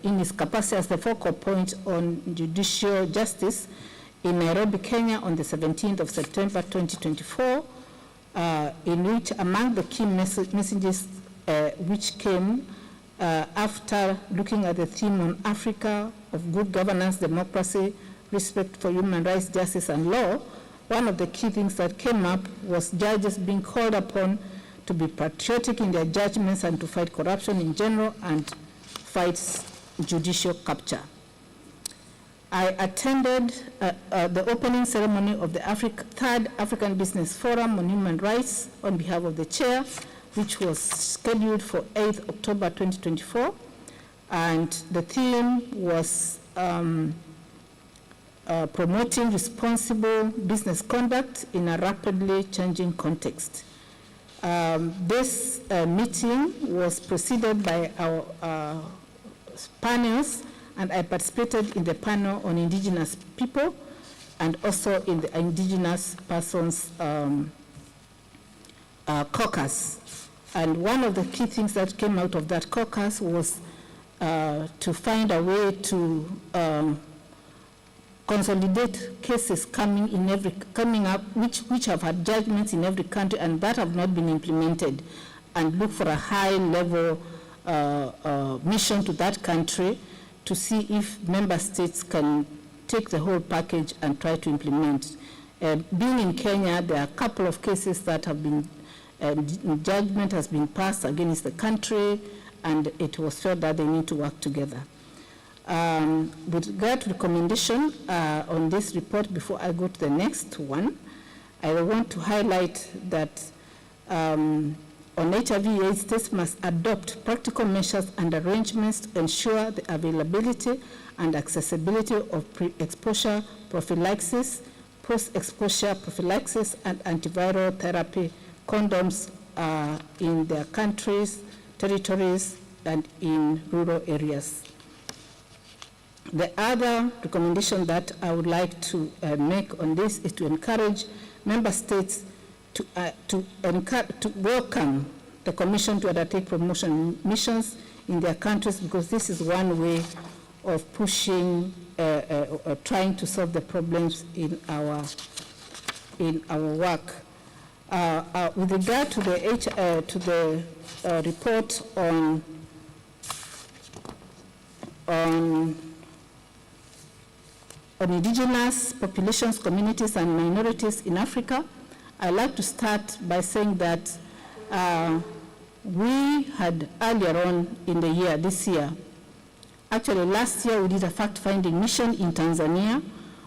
in his capacity as the focal point on judicial justice in Nairobi, Kenya on the 17th of September 2024, in which among the key messages which came after looking at the theme on Africa of good governance, democracy, respect for human rights, justice, and law, one of the key things that came up was judges being called upon to be patriotic in their judgments and to fight corruption in general and fight judicial capture. I attended the opening ceremony of the third African Business Forum on Human Rights on behalf of the chair, which was scheduled for 8th October 2024. And the theme was promoting responsible business conduct in a rapidly changing context. This meeting was preceded by our panels, and I participated in the panel on indigenous people and also in the indigenous persons caucus. And one of the key things that came out of that caucus was to find a way to consolidate cases coming up which have had judgments in every country and that have not been implemented, and look for a high-level mission to that country to see if member states can take the whole package and try to implement. Being in Kenya, there are a couple of cases that have been, judgment has been passed against the country, and it was felt that they need to work together. With regard to recommendation on this report, before I go to the next one, I want to highlight that on HIV/AIDS, states must adopt practical measures and arrangements to ensure the availability and accessibility of pre-exposure prophylaxis, post-exposure prophylaxis, and antiviral therapy condoms in their countries, territories, and in rural areas. The other recommendation that I would like to make on this is to encourage member states to welcome the Commission to undertake promotion missions in their countries, because this is one way of pushing, trying to solve the problems in our work. With regard to the report on indigenous populations, communities, and minorities in Africa, I'd like to start by saying that we had earlier on in the year, this year, actually last year we did a fact-finding mission in Tanzania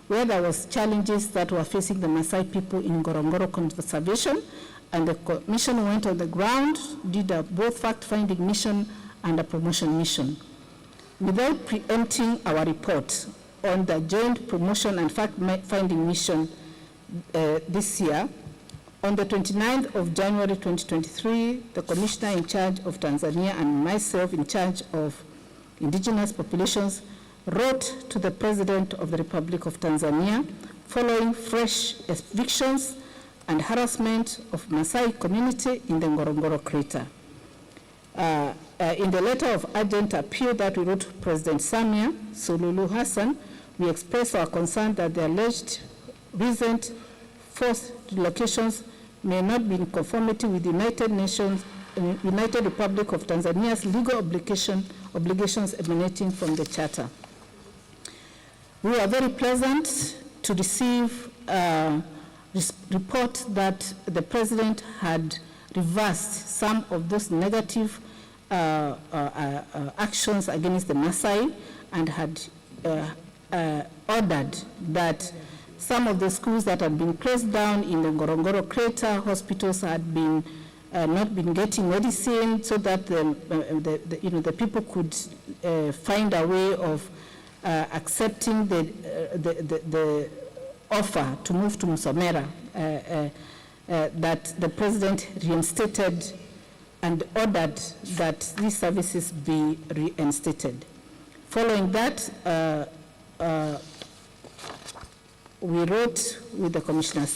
where there was challenges that were facing the Maasai people in Ngorongoro conservation, and the commission went on the ground, did both fact-finding mission and a promotion mission. Without preempting our report on the joint promotion and fact-finding mission this year, on the 29th of January 2023, the commissioner in charge of Tanzania and myself in charge of indigenous populations wrote to the President of the Republic of Tanzania following fresh evictions and harassment of Maasai community in the Ngorongoro crater. In the letter of urgent appeal that we wrote to President Samia Suluhu Hassan, we expressed our concern that the alleged recent forced relocations may not be in conformity with the United Republic of Tanzania's legal obligations emanating from the Charter. We are very pleasant to receive this report that the President had reversed some of those negative actions against the Maasai and had ordered that some of the schools that had been closed down in the Ngorongoro crater, hospitals had been not been getting medicine, so that the people could find a way of accepting the offer to move to Msomera, that the President reinstated and ordered that these services be reinstated. Following that, we wrote with the Commissioner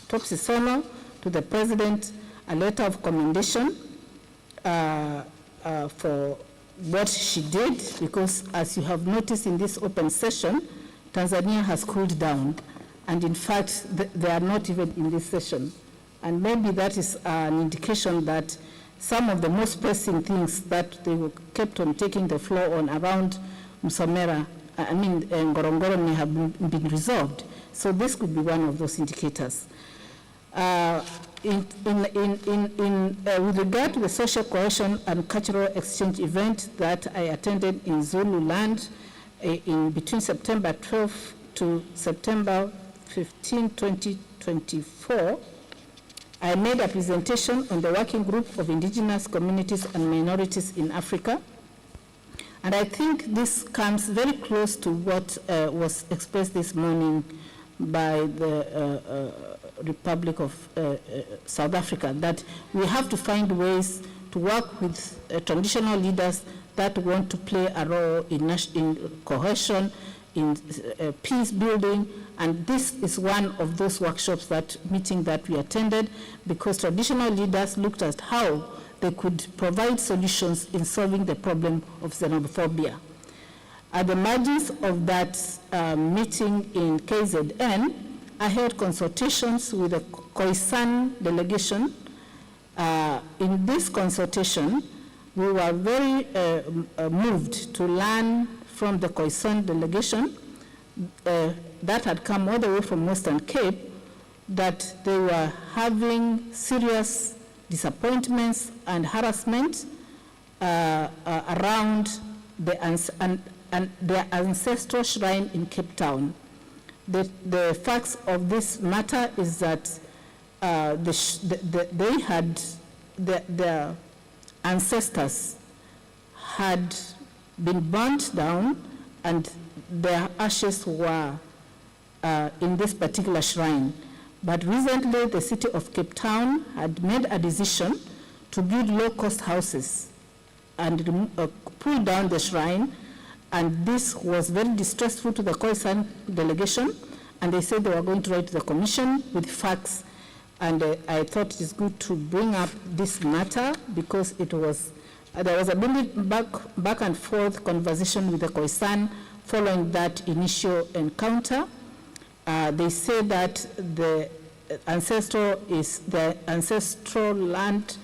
Topsy Sono to the President a letter of commendation for what she did, because as you have noticed in this open session, Tanzania has cooled down, and in fact, they are not even in this session. And maybe that is an indication that some of the most pressing things that they kept on taking the floor on around Msomera, Ngorongoro, may have been resolved. So this could be one of those indicators. With regard to the social cohesion and cultural exchange event that I attended in Zululand between September 12 to September 15, 2024, I made a presentation on the working group of indigenous communities and minorities in Africa. And I think this comes very close to what was expressed this morning by the Republic of South Africa, that we have to find ways to work with traditional leaders that want to play a role in cohesion, in peace building, and this is one of those workshops, that meeting that we attended, because traditional leaders looked at how they could provide solutions in solving the problem of xenophobia. At the margins of that meeting in KZN, I held consultations with the Khoisan delegation. In this consultation, we were very moved to learn from the Khoisan delegation that had come all the way from Western Cape that they were having serious disappointments and harassment around their ancestral shrine in Cape Town. The facts of this matter is that their ancestors had been burnt down and their ashes were in this particular shrine. But recently, the city of Cape Town had made a decision to build low-cost houses and pull down the shrine, and this was very distressful to the Khoisan delegation, and they said they were going to write to the commission with facts, and I thought it is good to bring up this matter because it was, there was a back and forth conversation with the Khoisan following that initial encounter. They say that the ancestral land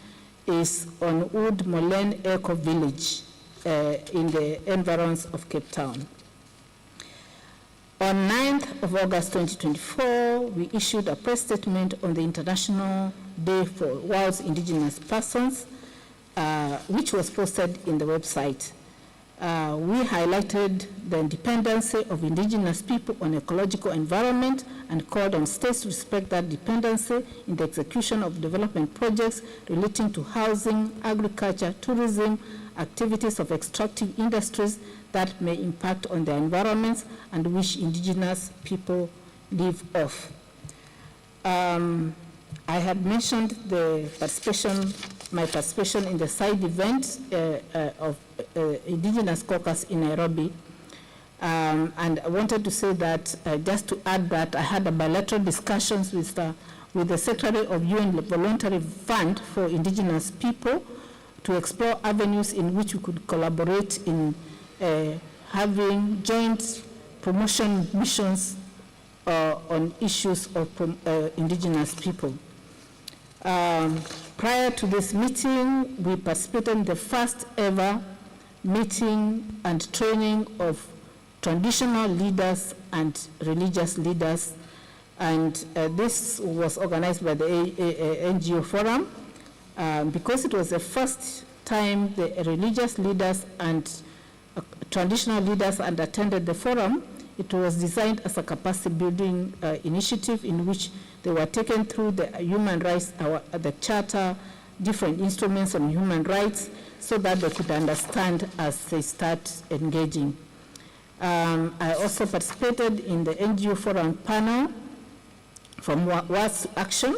is on Wood Molen Eco Village in the environs of Cape Town. On 9th of August 2024, we issued a press statement on the International Day for World's Indigenous Persons, which was posted in the website. We highlighted the dependency of indigenous people on ecological environment and called on states to respect that dependency in the execution of development projects relating to housing, agriculture, tourism, activities of extractive industries that may impact on their environments and which indigenous people live off. I had mentioned my participation in the side event of Indigenous Caucus in Nairobi. And I wanted to say that, just to add that, I had a bilateral discussions with the Secretary of UN Voluntary Fund for Indigenous People to explore avenues in which we could collaborate in having joint promotion missions on issues of indigenous people. Prior to this meeting, we participated in the first ever meeting and training of traditional leaders and religious leaders, and this was organized by the NGO Forum. Because it was the first time the religious leaders and traditional leaders had attended the forum, it was designed as a capacity building initiative in which they were taken through the human rights, the charter, different instruments on human rights, so that they could understand as they start engaging. I also participated in the NGO Forum panel from Words to Action,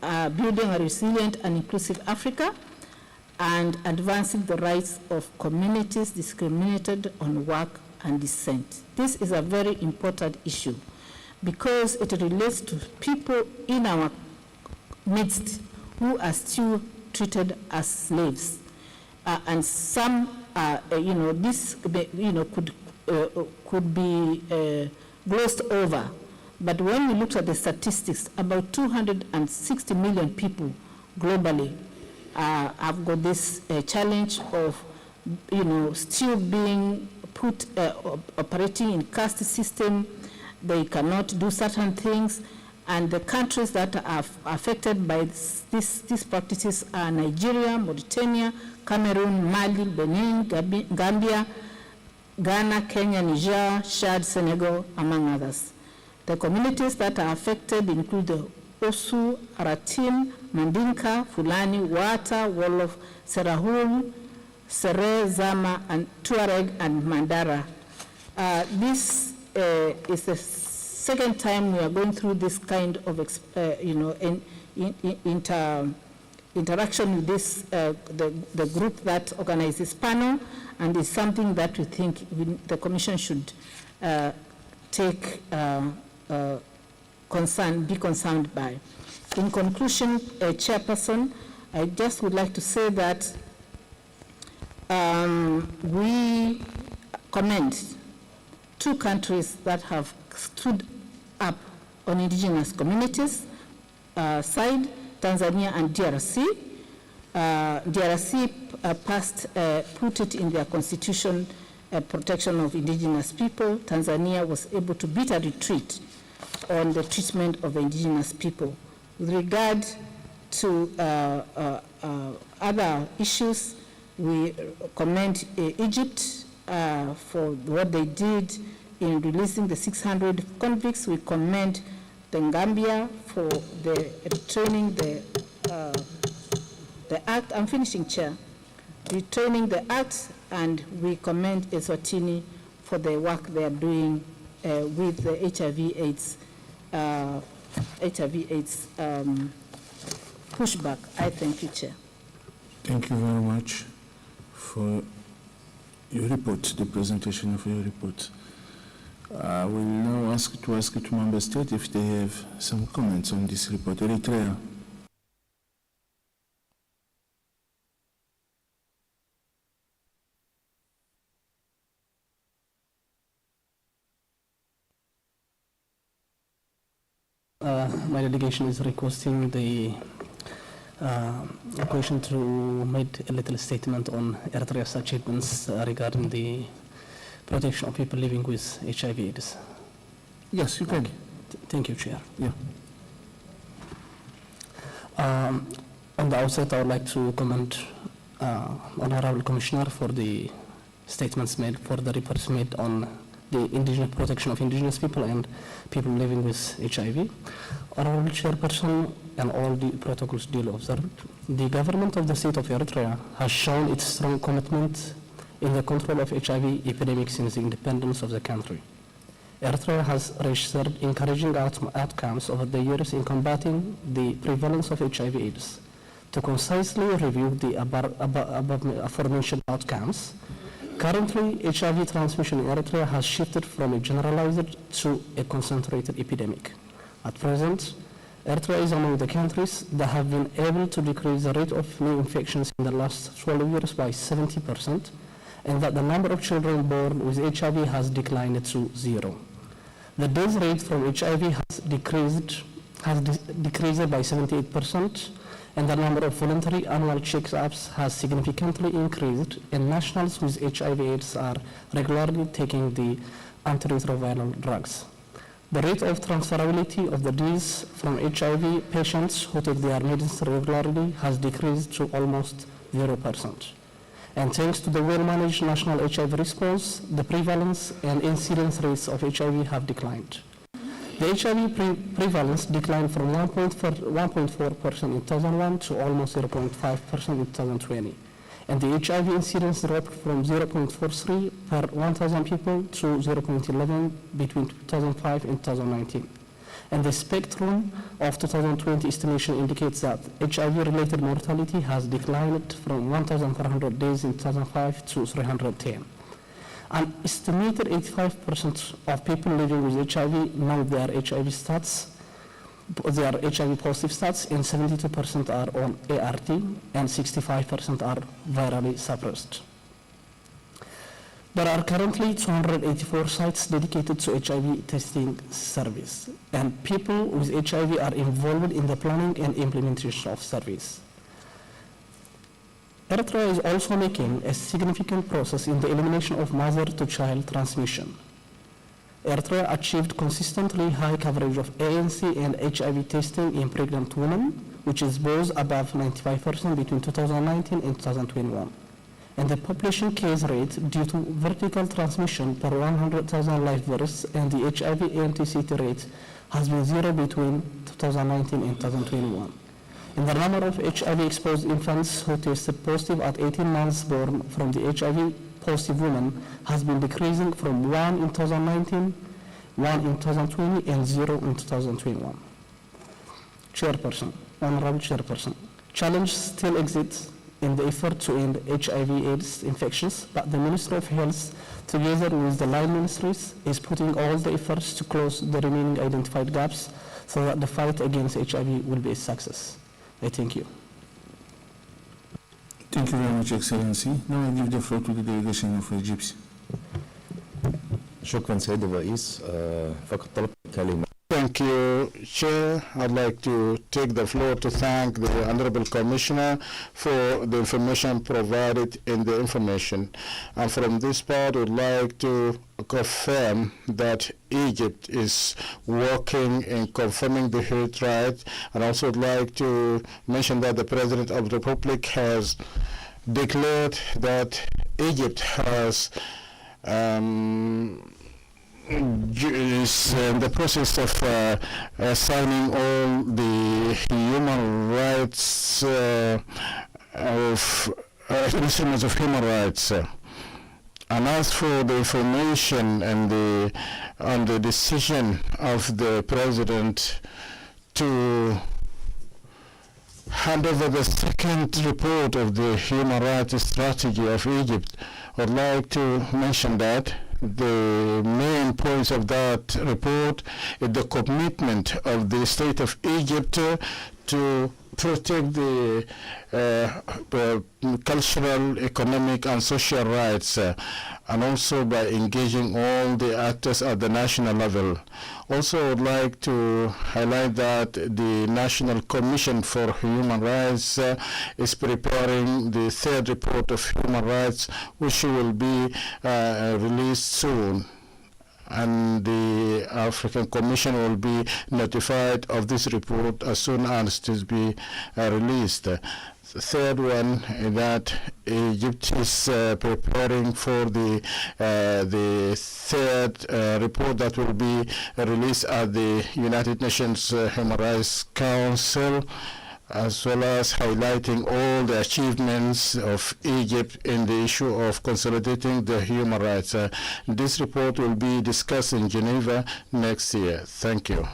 Building a Resilient and Inclusive Africa, and Advancing the Rights of Communities Discriminated on Work and Descent. This is a very important issue because it relates to people in our midst who are still treated as slaves. And some, this, could be glossed over. But when we looked at the statistics, about 260 million people globally have got this challenge of, still being put, operating in caste system. They cannot do certain things. And the countries that are affected by these practices are Nigeria, Mauritania, Cameroon, Mali, Benin, Gambia, Ghana, Kenya, Niger, Chad, Senegal, among others. The communities that are affected include the Osu, Aratin, Mandinka, Fulani, Wata, Wolof, Serahul, Sere, Zama, and Tuareg, and Mandara. This is the second time we are going through this kind of, interaction with this, the group that organizes this panel, and it's something that we think the Commission should take be concerned by. In conclusion, Chairperson, I just would like to say that we commend 2 countries that have stood up on indigenous communities side, Tanzania and DRC. DRC put it in their constitution, protection of indigenous people. Tanzania was able to beat a retreat on the treatment of indigenous people. With regard to other issues, we commend Egypt for what they did in releasing the 600 convicts. We commend the Gambia for the returning the act. I'm finishing, Chair. Returning the act, and we commend Eswatini for the work they are doing with the HIV/AIDS pushback. I thank you, Chair. Thank you very much for your report, the presentation of your report. I will now ask to Member States if they have some comments on this report. Eritrea. My delegation is requesting the Commission to make a little statement on Eritrea's achievements regarding the protection of people living with HIV/AIDS. Yes, you can. Thank you, Chair. Yeah. On the outset, I would like to commend Honorable Commissioner for the statements made, for the reports made on the indigenous protection of indigenous people and people living with HIV. Honorable Chairperson and all the protocols duly observed, the government of the state of Eritrea has shown its strong commitment in the control of HIV epidemic since the independence of the country. Eritrea has registered encouraging outcomes over the years in combating the prevalence of HIV/AIDS. To concisely review the above aforementioned outcomes, currently, HIV transmission in Eritrea has shifted from a generalized to a concentrated epidemic. At present, Eritrea is among the countries that have been able to decrease the rate of new infections in the last 12 years by 70%, and that the number of children born with HIV has declined to 0. The death rate from HIV has decreased by 78%, and the number of voluntary annual checkups has significantly increased, and nationals with HIV/AIDS are regularly taking the antiretroviral drugs. The rate of transferability of the disease from HIV patients who take their medicine regularly has decreased to almost 0%. And thanks to the well-managed national HIV response, the prevalence and incidence rates of HIV have declined. The HIV prevalence declined from 1.4% in 2001 to almost 0.5% in 2020. And the HIV incidence dropped from 0.43 per 1,000 people to 0.11 between 2005 and 2019. And the spectrum of 2020 estimation indicates that HIV-related mortality has declined from 1,400 days in 2005 to 310. An estimated 85% of people living with HIV know their HIV stats, their HIV positive stats, and 72% are on ART, and 65% are virally suppressed. There are currently 284 sites dedicated to HIV testing service, and people with HIV are involved in the planning and implementation of service. Eritrea is also making a significant progress in the elimination of mother-to-child transmission. Eritrea achieved consistently high coverage of ANC and HIV testing in pregnant women, which is both above 95% between 2019 and 2021. And the population case rate due to vertical transmission per 100,000 live births and the HIV AMTCT rate has been 0 between 2019 and 2021. And the number of HIV-exposed infants who tested positive at 18 months born from the HIV-positive women has been decreasing from 1 in 2019, 1 in 2020, and 0 in 2021. Chairperson, Honorable Chairperson, challenge still exists in the effort to end HIV/AIDS infections, but the Ministry of Health, together with the line ministries, is putting all the efforts to close the remaining identified gaps so that the fight against HIV will be a success. I thank you. Thank you very much, Excellency. Now I give the floor to the delegation of Egypt. شكرا سيد الرئيس فقط طلبت كلمة. Thank you, Chair. I'd like to take the floor to thank the Honorable Commissioner for the information provided in the information. And from this part, I'd like to confirm that Egypt is working in confirming the human rights. And also I'd like to mention that the President of the Republic has declared that Egypt has is in the process of signing all the human rights instruments of human rights. And as for the information and on the decision of the President to hand over the second report of the human rights strategy of Egypt, I'd like to mention that the main points of that report is the commitment of the state of Egypt to protect the cultural, economic, and social rights, and also by engaging all the actors at the national level. Also, I would like to highlight that the National Commission for Human Rights is preparing the third report of human rights, which will be released soon. And the African Commission will be notified of this report as soon as it is be released. The third one is that Egypt is preparing for the third report that will be released at the United Nations Human Rights Council, as well as highlighting all the achievements of Egypt in the issue of consolidating the human rights. This report will be discussed in Geneva next year. Thank you.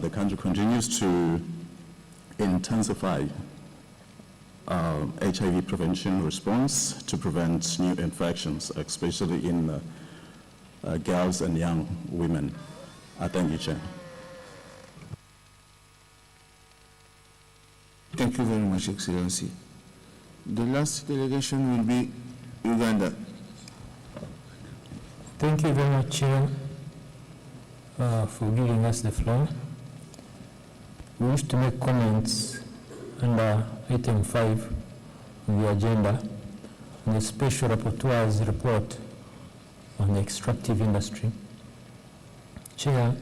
The country continues to intensify HIV prevention response to prevent new infections, especially in girls and young women. Thank you, Chair. Thank you very much, Excellency. The last delegation will be Uganda. Thank you very much, Chair, for giving us the floor. We wish to make comments under item 5 on the agenda on the Special Rapporteur's report on the extractive industry. Chair,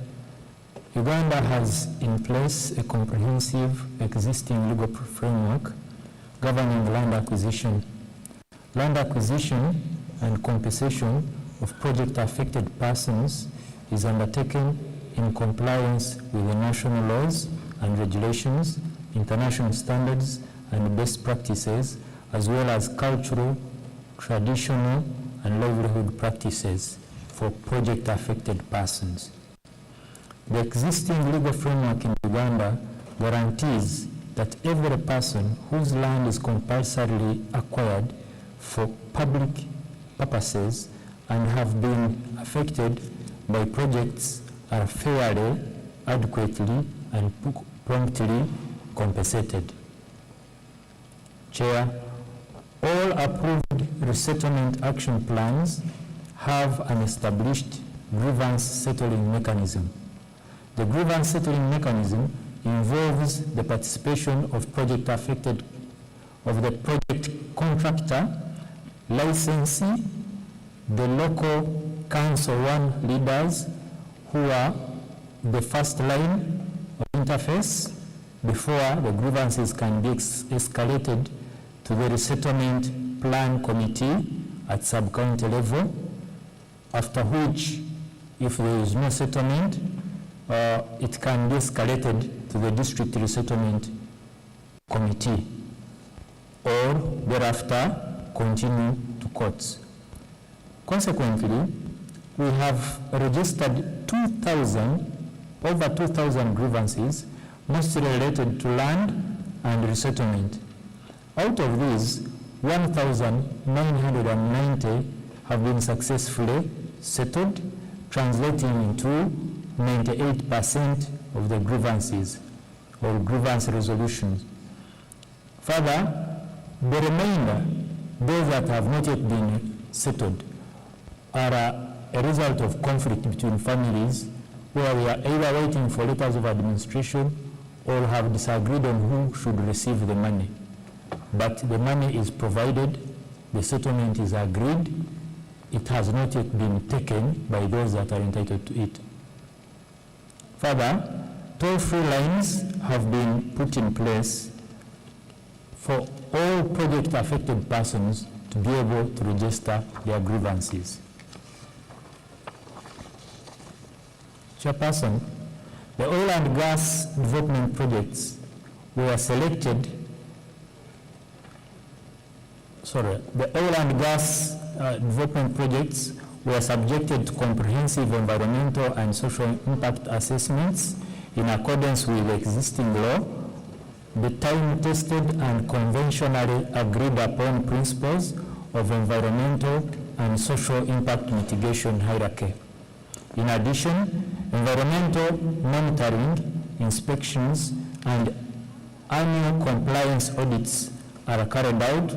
Uganda has in place a comprehensive existing legal framework governing land acquisition. Land acquisition and compensation of project-affected persons is undertaken in compliance with the national laws and regulations, international standards, and best practices, as well as cultural, traditional, and livelihood practices for project-affected persons. The existing legal framework in Uganda guarantees that every person whose land is compulsorily acquired for public purposes and have been affected by projects are fairly, adequately, and promptly compensated. Chair, all approved resettlement action plans have an established grievance settling mechanism. The grievance settling mechanism involves the participation of the project contractor, licensee, the local Council 1 leaders who are the first line of interface before the grievances can be escalated to the resettlement plan committee at sub-county level, after which, if there is no settlement, it can be escalated to the district resettlement committee or thereafter continue to courts. Consequently, we have registered over 2,000 grievances, mostly related to land and resettlement. Out of these, 1,990 have been successfully settled, translating into 98% of the grievances or grievance resolutions. Further, the remainder, those that have not yet been settled, are a result of conflict between families where we are either waiting for letters of administration or have disagreed on who should receive the money. But the money is provided, the settlement is agreed, it has not yet been taken by those that are entitled to it. Further, toll-free lines have been put in place for all project-affected persons to be able to register their grievances. Chairperson, the oil and gas development projects were selected. The oil and gas development projects were subjected to comprehensive environmental and social impact assessments in accordance with existing law, the time-tested and conventionally agreed upon principles of environmental and social impact mitigation hierarchy. In addition, environmental monitoring, inspections, and annual compliance audits are carried out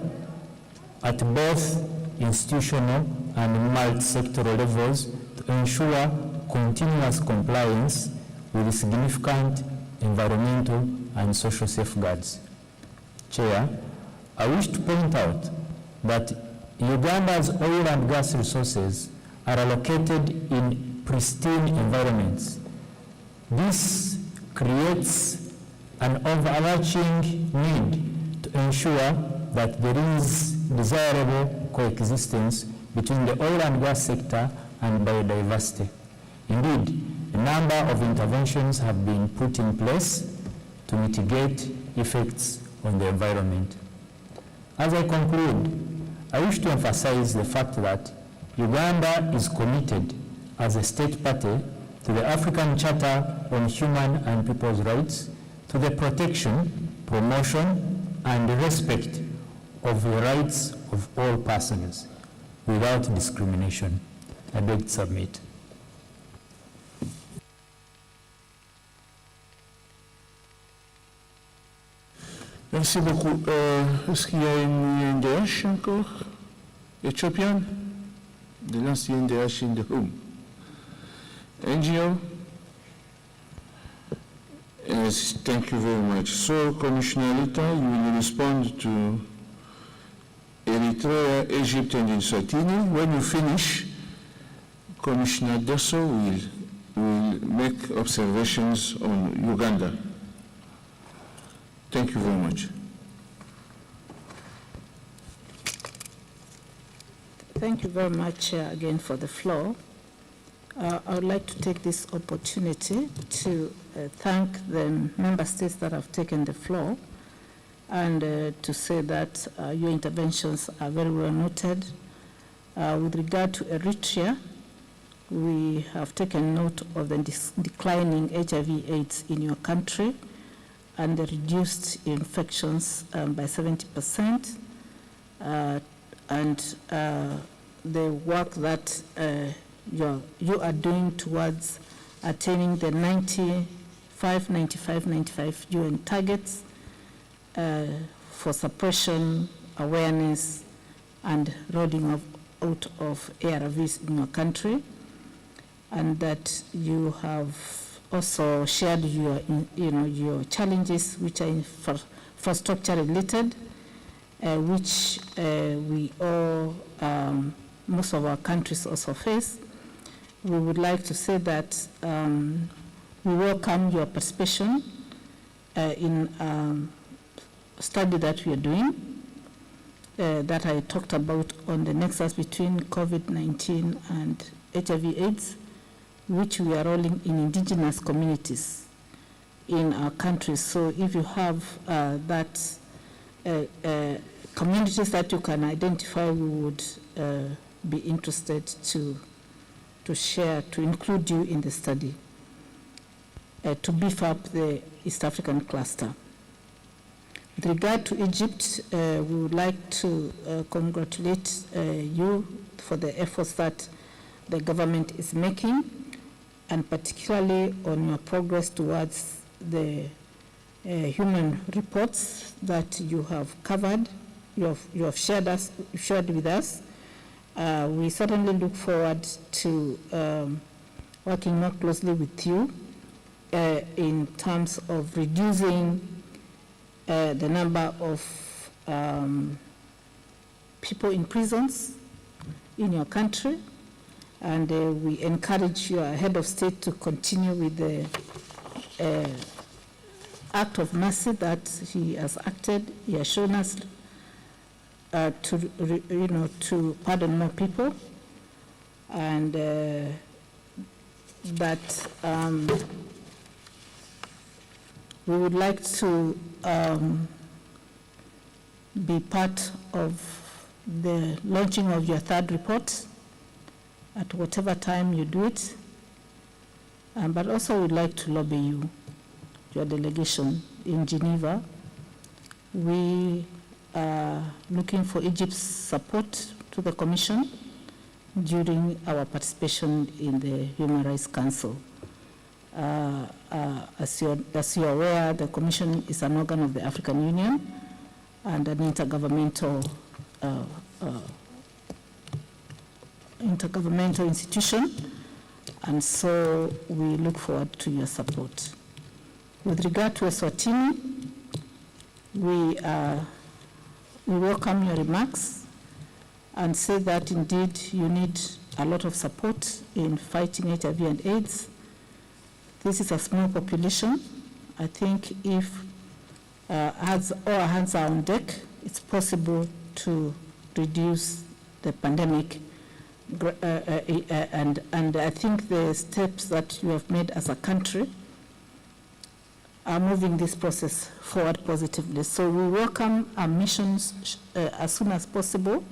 at both institutional and multi-sectoral levels to ensure continuous compliance with significant environmental and social safeguards. Chair, I wish to point out that Uganda's oil and gas resources are located in pristine environments. This creates an overarching need to ensure that there is desirable coexistence between the oil and gas sector and biodiversity. Indeed, a number of interventions have been put in place to mitigate effects on the environment. As I conclude, I wish to emphasize the fact that Uganda is committed as a state party to the African Charter on Human and People's Rights, to the protection, promotion, and respect of the rights of all persons without discrimination. I beg to submit. Merci beaucoup. Est-ce qu'il y a une INDH encore? Ethiopian? The last INDH in the room. NGO? Yes, thank you very much. So, Commissioner Lita, you will respond to Eritrea, Egypt, and Eswatini. When you finish, Commissioner Desso will make observations on Uganda. Thank you very much. Thank you very much again for the floor. I would like to take this opportunity to thank the member states that have taken the floor and to say that your interventions are very well noted. With regard to Eritrea, we have taken note of the declining HIV/AIDS in your country and the reduced infections by 70%, and the work that you are doing towards attaining the 95 UN targets for suppression, awareness, and rolling out of ARVs in your country, and that you have also shared your challenges, which are infrastructure related, which we all, most of our countries also face. We would like to say that we welcome your participation in study that we are doing, that I talked about on the nexus between COVID-19 and HIV/AIDS. which we are rolling in indigenous communities in our country. So if you have communities that you can identify, we would be interested to share, to include you in the study, to beef up the East African cluster. With regard to Egypt, we would like to congratulate you for the efforts that the government is making, and particularly on your progress towards the human reports that you have covered, you have shared with us. We certainly look forward to working more closely with you in terms of reducing the number of people in prisons in your country. And we encourage your head of state to continue with the act of mercy that he has acted. He has shown us to pardon more people, and that we would like to be part of the launching of your third report at whatever time you do it, but also we'd like to lobby you, your delegation in Geneva. We are looking for Egypt's support to the Commission during our participation in the Human Rights Council. As you're aware, the Commission is an organ of the African Union and an intergovernmental institution, and so we look forward to your support. With regard to Eswatini, we welcome your remarks and say that indeed you need a lot of support in fighting HIV and AIDS. This is a small population. I think if as all hands are on deck, it's possible to reduce the pandemic. And I think the steps that you have made as a country are moving this process forward positively. So we welcome our missions as soon as possible,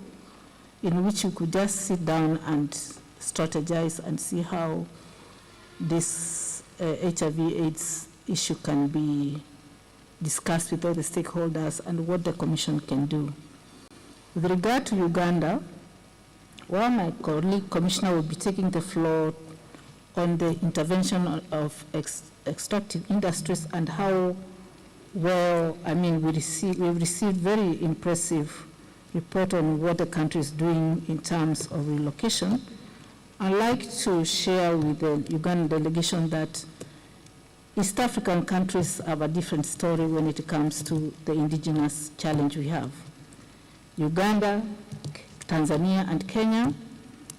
in which we could just sit down and strategize and see how this HIV/AIDS issue can be discussed with all the stakeholders and what the Commission can do. With regard to Uganda, well, my colleague Commissioner will be taking the floor on the intervention of extractive industries and how well, we've received very impressive report on what the country is doing in terms of relocation. I'd like to share with the Ugandan delegation that East African countries have a different story when it comes to the indigenous challenge we have. Uganda, Tanzania, and Kenya,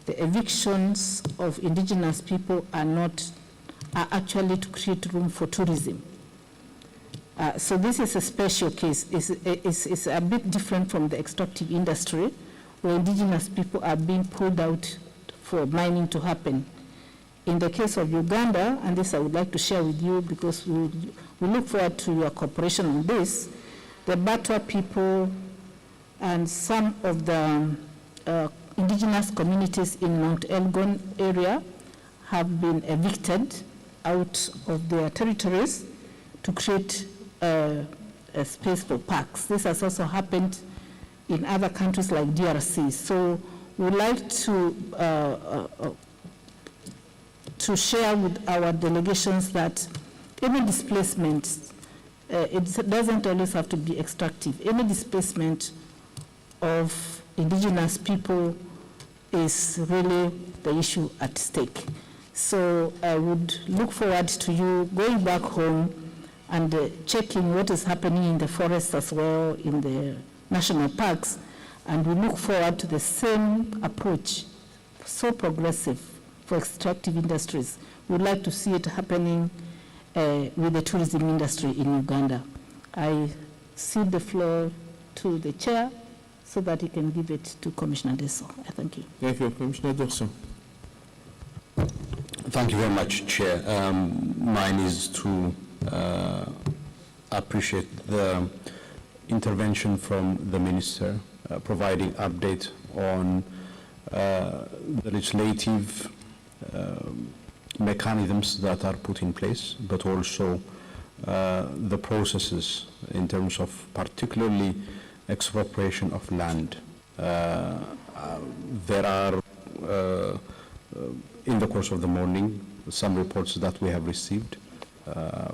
the evictions of indigenous people are actually to create room for tourism. So this is a special case. It's a bit different from the extractive industry, where indigenous people are being pulled out for mining to happen. In the case of Uganda, and this I would like to share with you because we look forward to your cooperation on this, the Batwa people and some of the indigenous communities in Mount Elgon area have been evicted out of their territories to create a space for parks. This has also happened in other countries like DRC. So we'd like to share with our delegations that any displacement, it doesn't always have to be extractive. Any displacement of indigenous people is really the issue at stake. So I would look forward to you going back home and checking what is happening in the forests as well, in the national parks, and we look forward to the same approach, so progressive for extractive industries. We'd like to see it happening with the tourism industry in Uganda. I cede the floor to the chair so that he can give it to Commissioner Deso. Thank you. Thank you, Commissioner Dorson. Thank you very much, Chair. Mine is to appreciate the intervention from the Minister, providing update on the legislative mechanisms that are put in place, but also the processes in terms of particularly expropriation of land. There are, in the course of the morning, some reports that we have received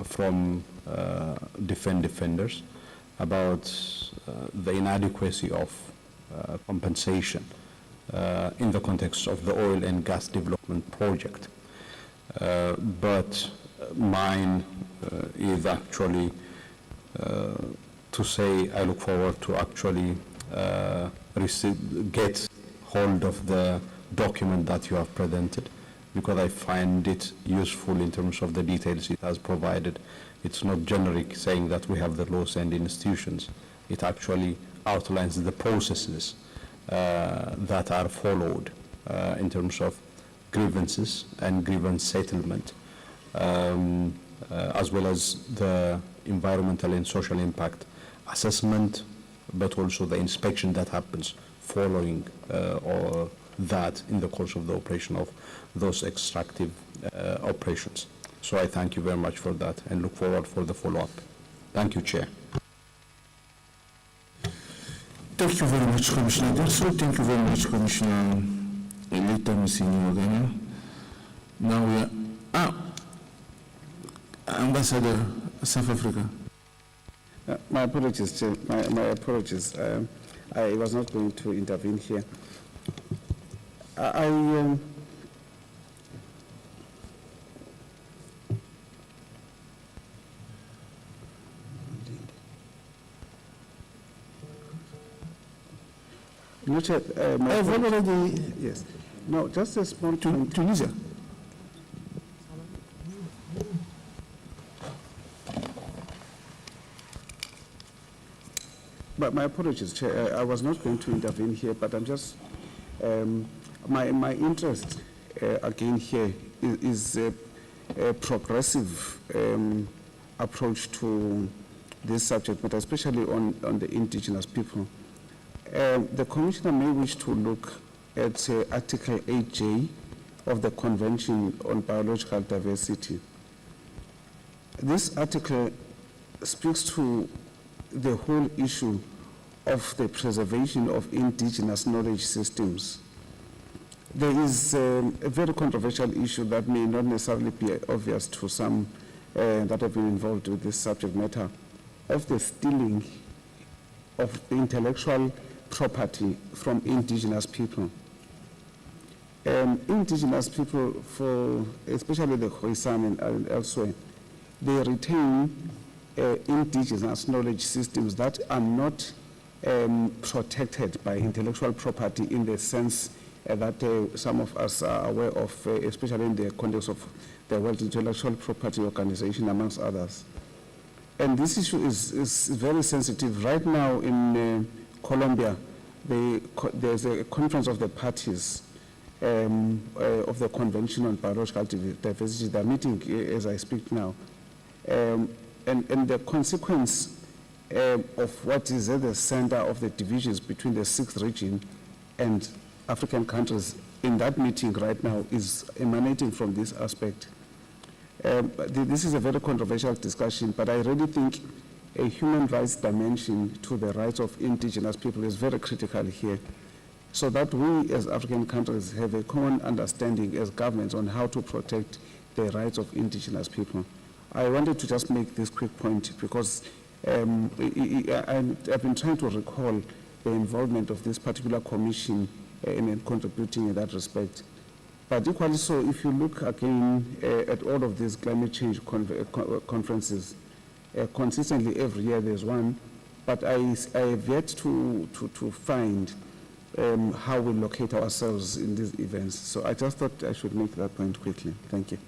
from defenders about the inadequacy of compensation in the context of the oil and gas development project. But mine is actually to say I look forward to actually get hold of the document that you have presented, because I find it useful in terms of the details it has provided. It's not generic saying that we have the laws and institutions. It actually outlines the processes that are followed in terms of grievances and grievance settlement, as well as the environmental and social impact assessment, but also the inspection that happens following or that in the course of the operation of those extractive operations. So I thank you very much for that and look forward for the follow-up. Thank you, Chair. Thank you very much, Commissioner Derso. Thank you very much, Commissioner Elita Missini-Magana. Now we are... Ambassador, South Africa. My apologies, Chair. My apologies. I was not going to intervene here. I've already... Yes. No, just a small point. Tunisia. But my apologies, Chair. I was not going to intervene here, but I'm just... my interest, again, here is a progressive approach to this subject matter, especially on the indigenous people. The Commissioner may wish to look at Article 8J of the Convention on Biological Diversity. This article speaks to the whole issue of the preservation of indigenous knowledge systems. There is a very controversial issue that may not necessarily be obvious to some that have been involved with this subject matter, of the stealing of intellectual property from indigenous people. Indigenous people, especially the Khoisan and elsewhere, they retain indigenous knowledge systems that are not protected by intellectual property in the sense that some of us are aware of, especially in the context of the World Intellectual Property Organization, amongst others. And this issue is very sensitive. Right now in Colombia, there's a conference of the parties of the Convention on Biological Diversity. They're meeting as I speak now. And the consequence of what is at the center of the divisions between the 6th region and African countries in that meeting right now is emanating from this aspect. This is a very controversial discussion, but I really think a human rights dimension to the rights of indigenous people is very critical here, so that we as African countries have a common understanding as governments on how to protect the rights of indigenous people. I wanted to just make this quick point because I've been trying to recall the involvement of this particular commission in contributing in that respect. But equally so, if you look again at all of these climate change conferences, consistently every year there's one, but I have yet to find how we locate ourselves in these events. So I just thought I should make that point quickly. Thank you.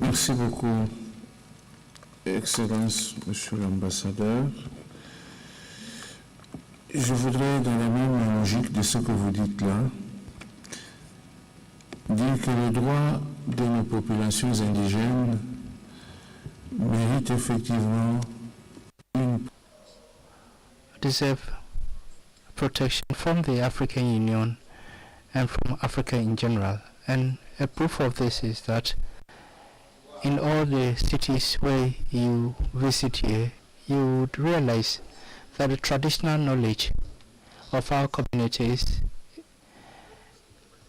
Merci beaucoup, Excellence, Monsieur l'Ambassadeur. Je voudrais, dans la même logique de ce que vous dites là, dire que les droits de nos populations indigènes méritent effectivement une deserve protection from the African Union and from Africa in general. And a proof of this is that in all the cities where you visit here, you would realize that the traditional knowledge of our communities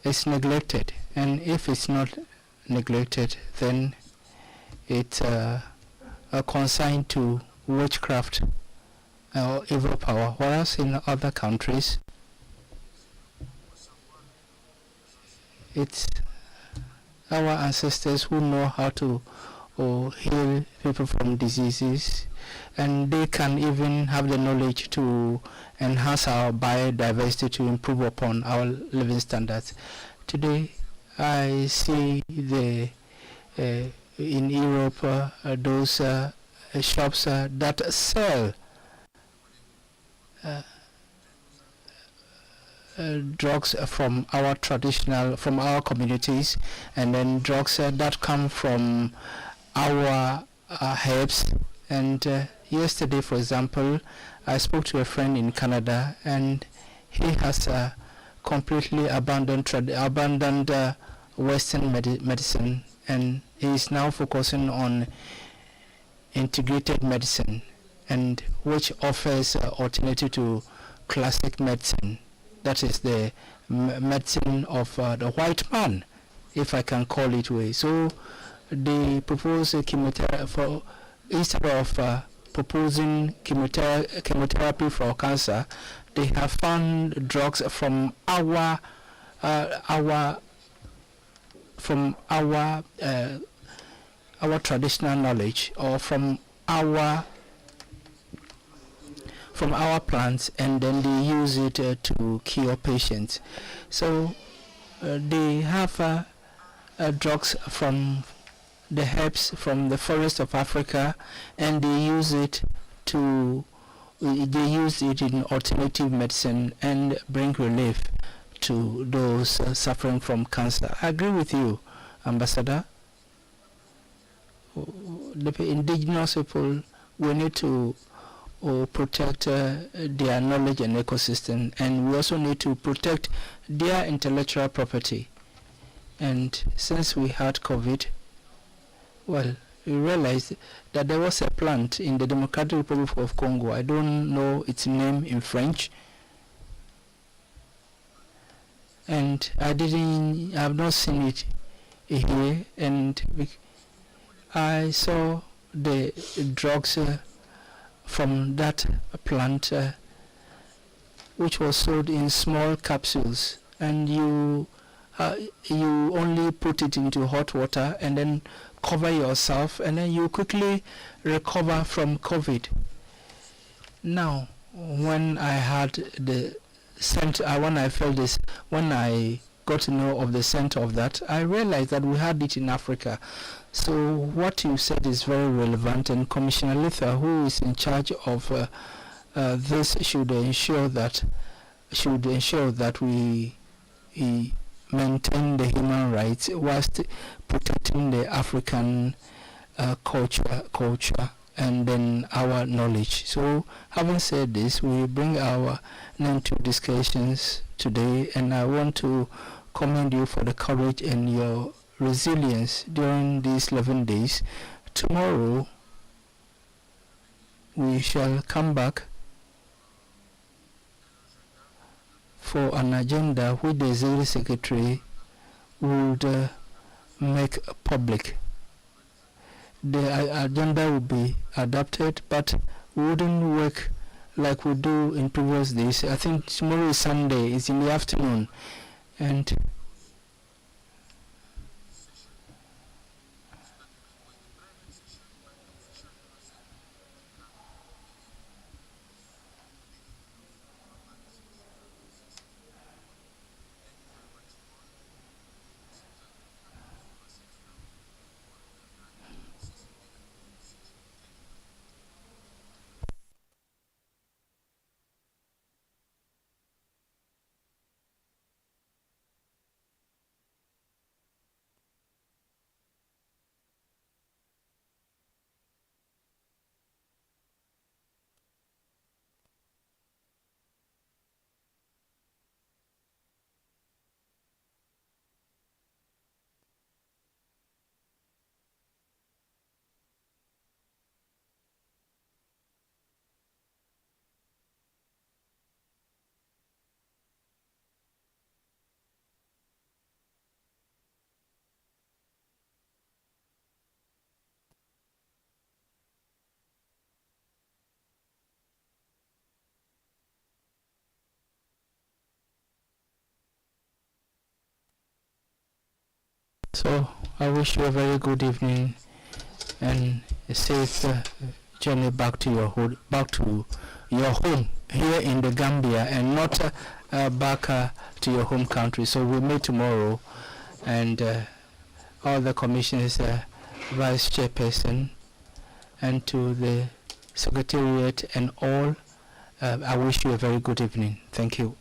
is neglected. And if it's not neglected, then it's consigned to witchcraft or evil power. Whereas in other countries, it's our ancestors who know how to heal people from diseases, and they can even have the knowledge to enhance our biodiversity to improve upon our living standards. Today, I see in Europe those shops that sell drugs from our communities, and then drugs that come from our herbs. And yesterday, for example, I spoke to a friend in Canada, and he has completely abandoned Western medicine, and he is now focusing on integrated medicine, and which offers alternative to classic medicine. That is the medicine of the white man, if I can call it way. So they propose chemotherapy instead of proposing chemotherapy for cancer. They have found drugs from our traditional knowledge, or from our plants, and then they use it to cure patients. So they have drugs from the herbs from the forest of Africa, and they use it in alternative medicine and bring relief to those suffering from cancer. I agree with you, Ambassador. The indigenous people, we need to protect their knowledge and ecosystem, and we also need to protect their intellectual property. And since we had COVID, well, we realized that there was a plant in the Democratic Republic of Congo. I don't know its name in French, and I have not seen it here, and I saw the drugs from that plant, which was sold in small capsules, and you only put it into hot water and then cover yourself, and then you quickly recover from COVID. Now, when I had the scent, when I felt this, when I got to know of the scent of that, I realized that we had it in Africa. So what you said is very relevant, and Commissioner Litha, who is in charge of this, should ensure that we maintain the human rights whilst protecting the African culture and then our knowledge. So having said this, we bring our end to discussions today, and I want to commend you for the courage and your resilience during these 11 days. Tomorrow we shall come back for an agenda which the Executive Secretary would make public. The agenda will be adopted, but we wouldn't work like we do in previous days. I think tomorrow is Sunday, it's in the afternoon, and So I wish you a very good evening and a safe journey back to your home, here in the Gambia, and not back to your home country. So we'll meet tomorrow, and all the commissioners, vice chairperson, and to the secretariat and all, I wish you a very good evening. Thank you.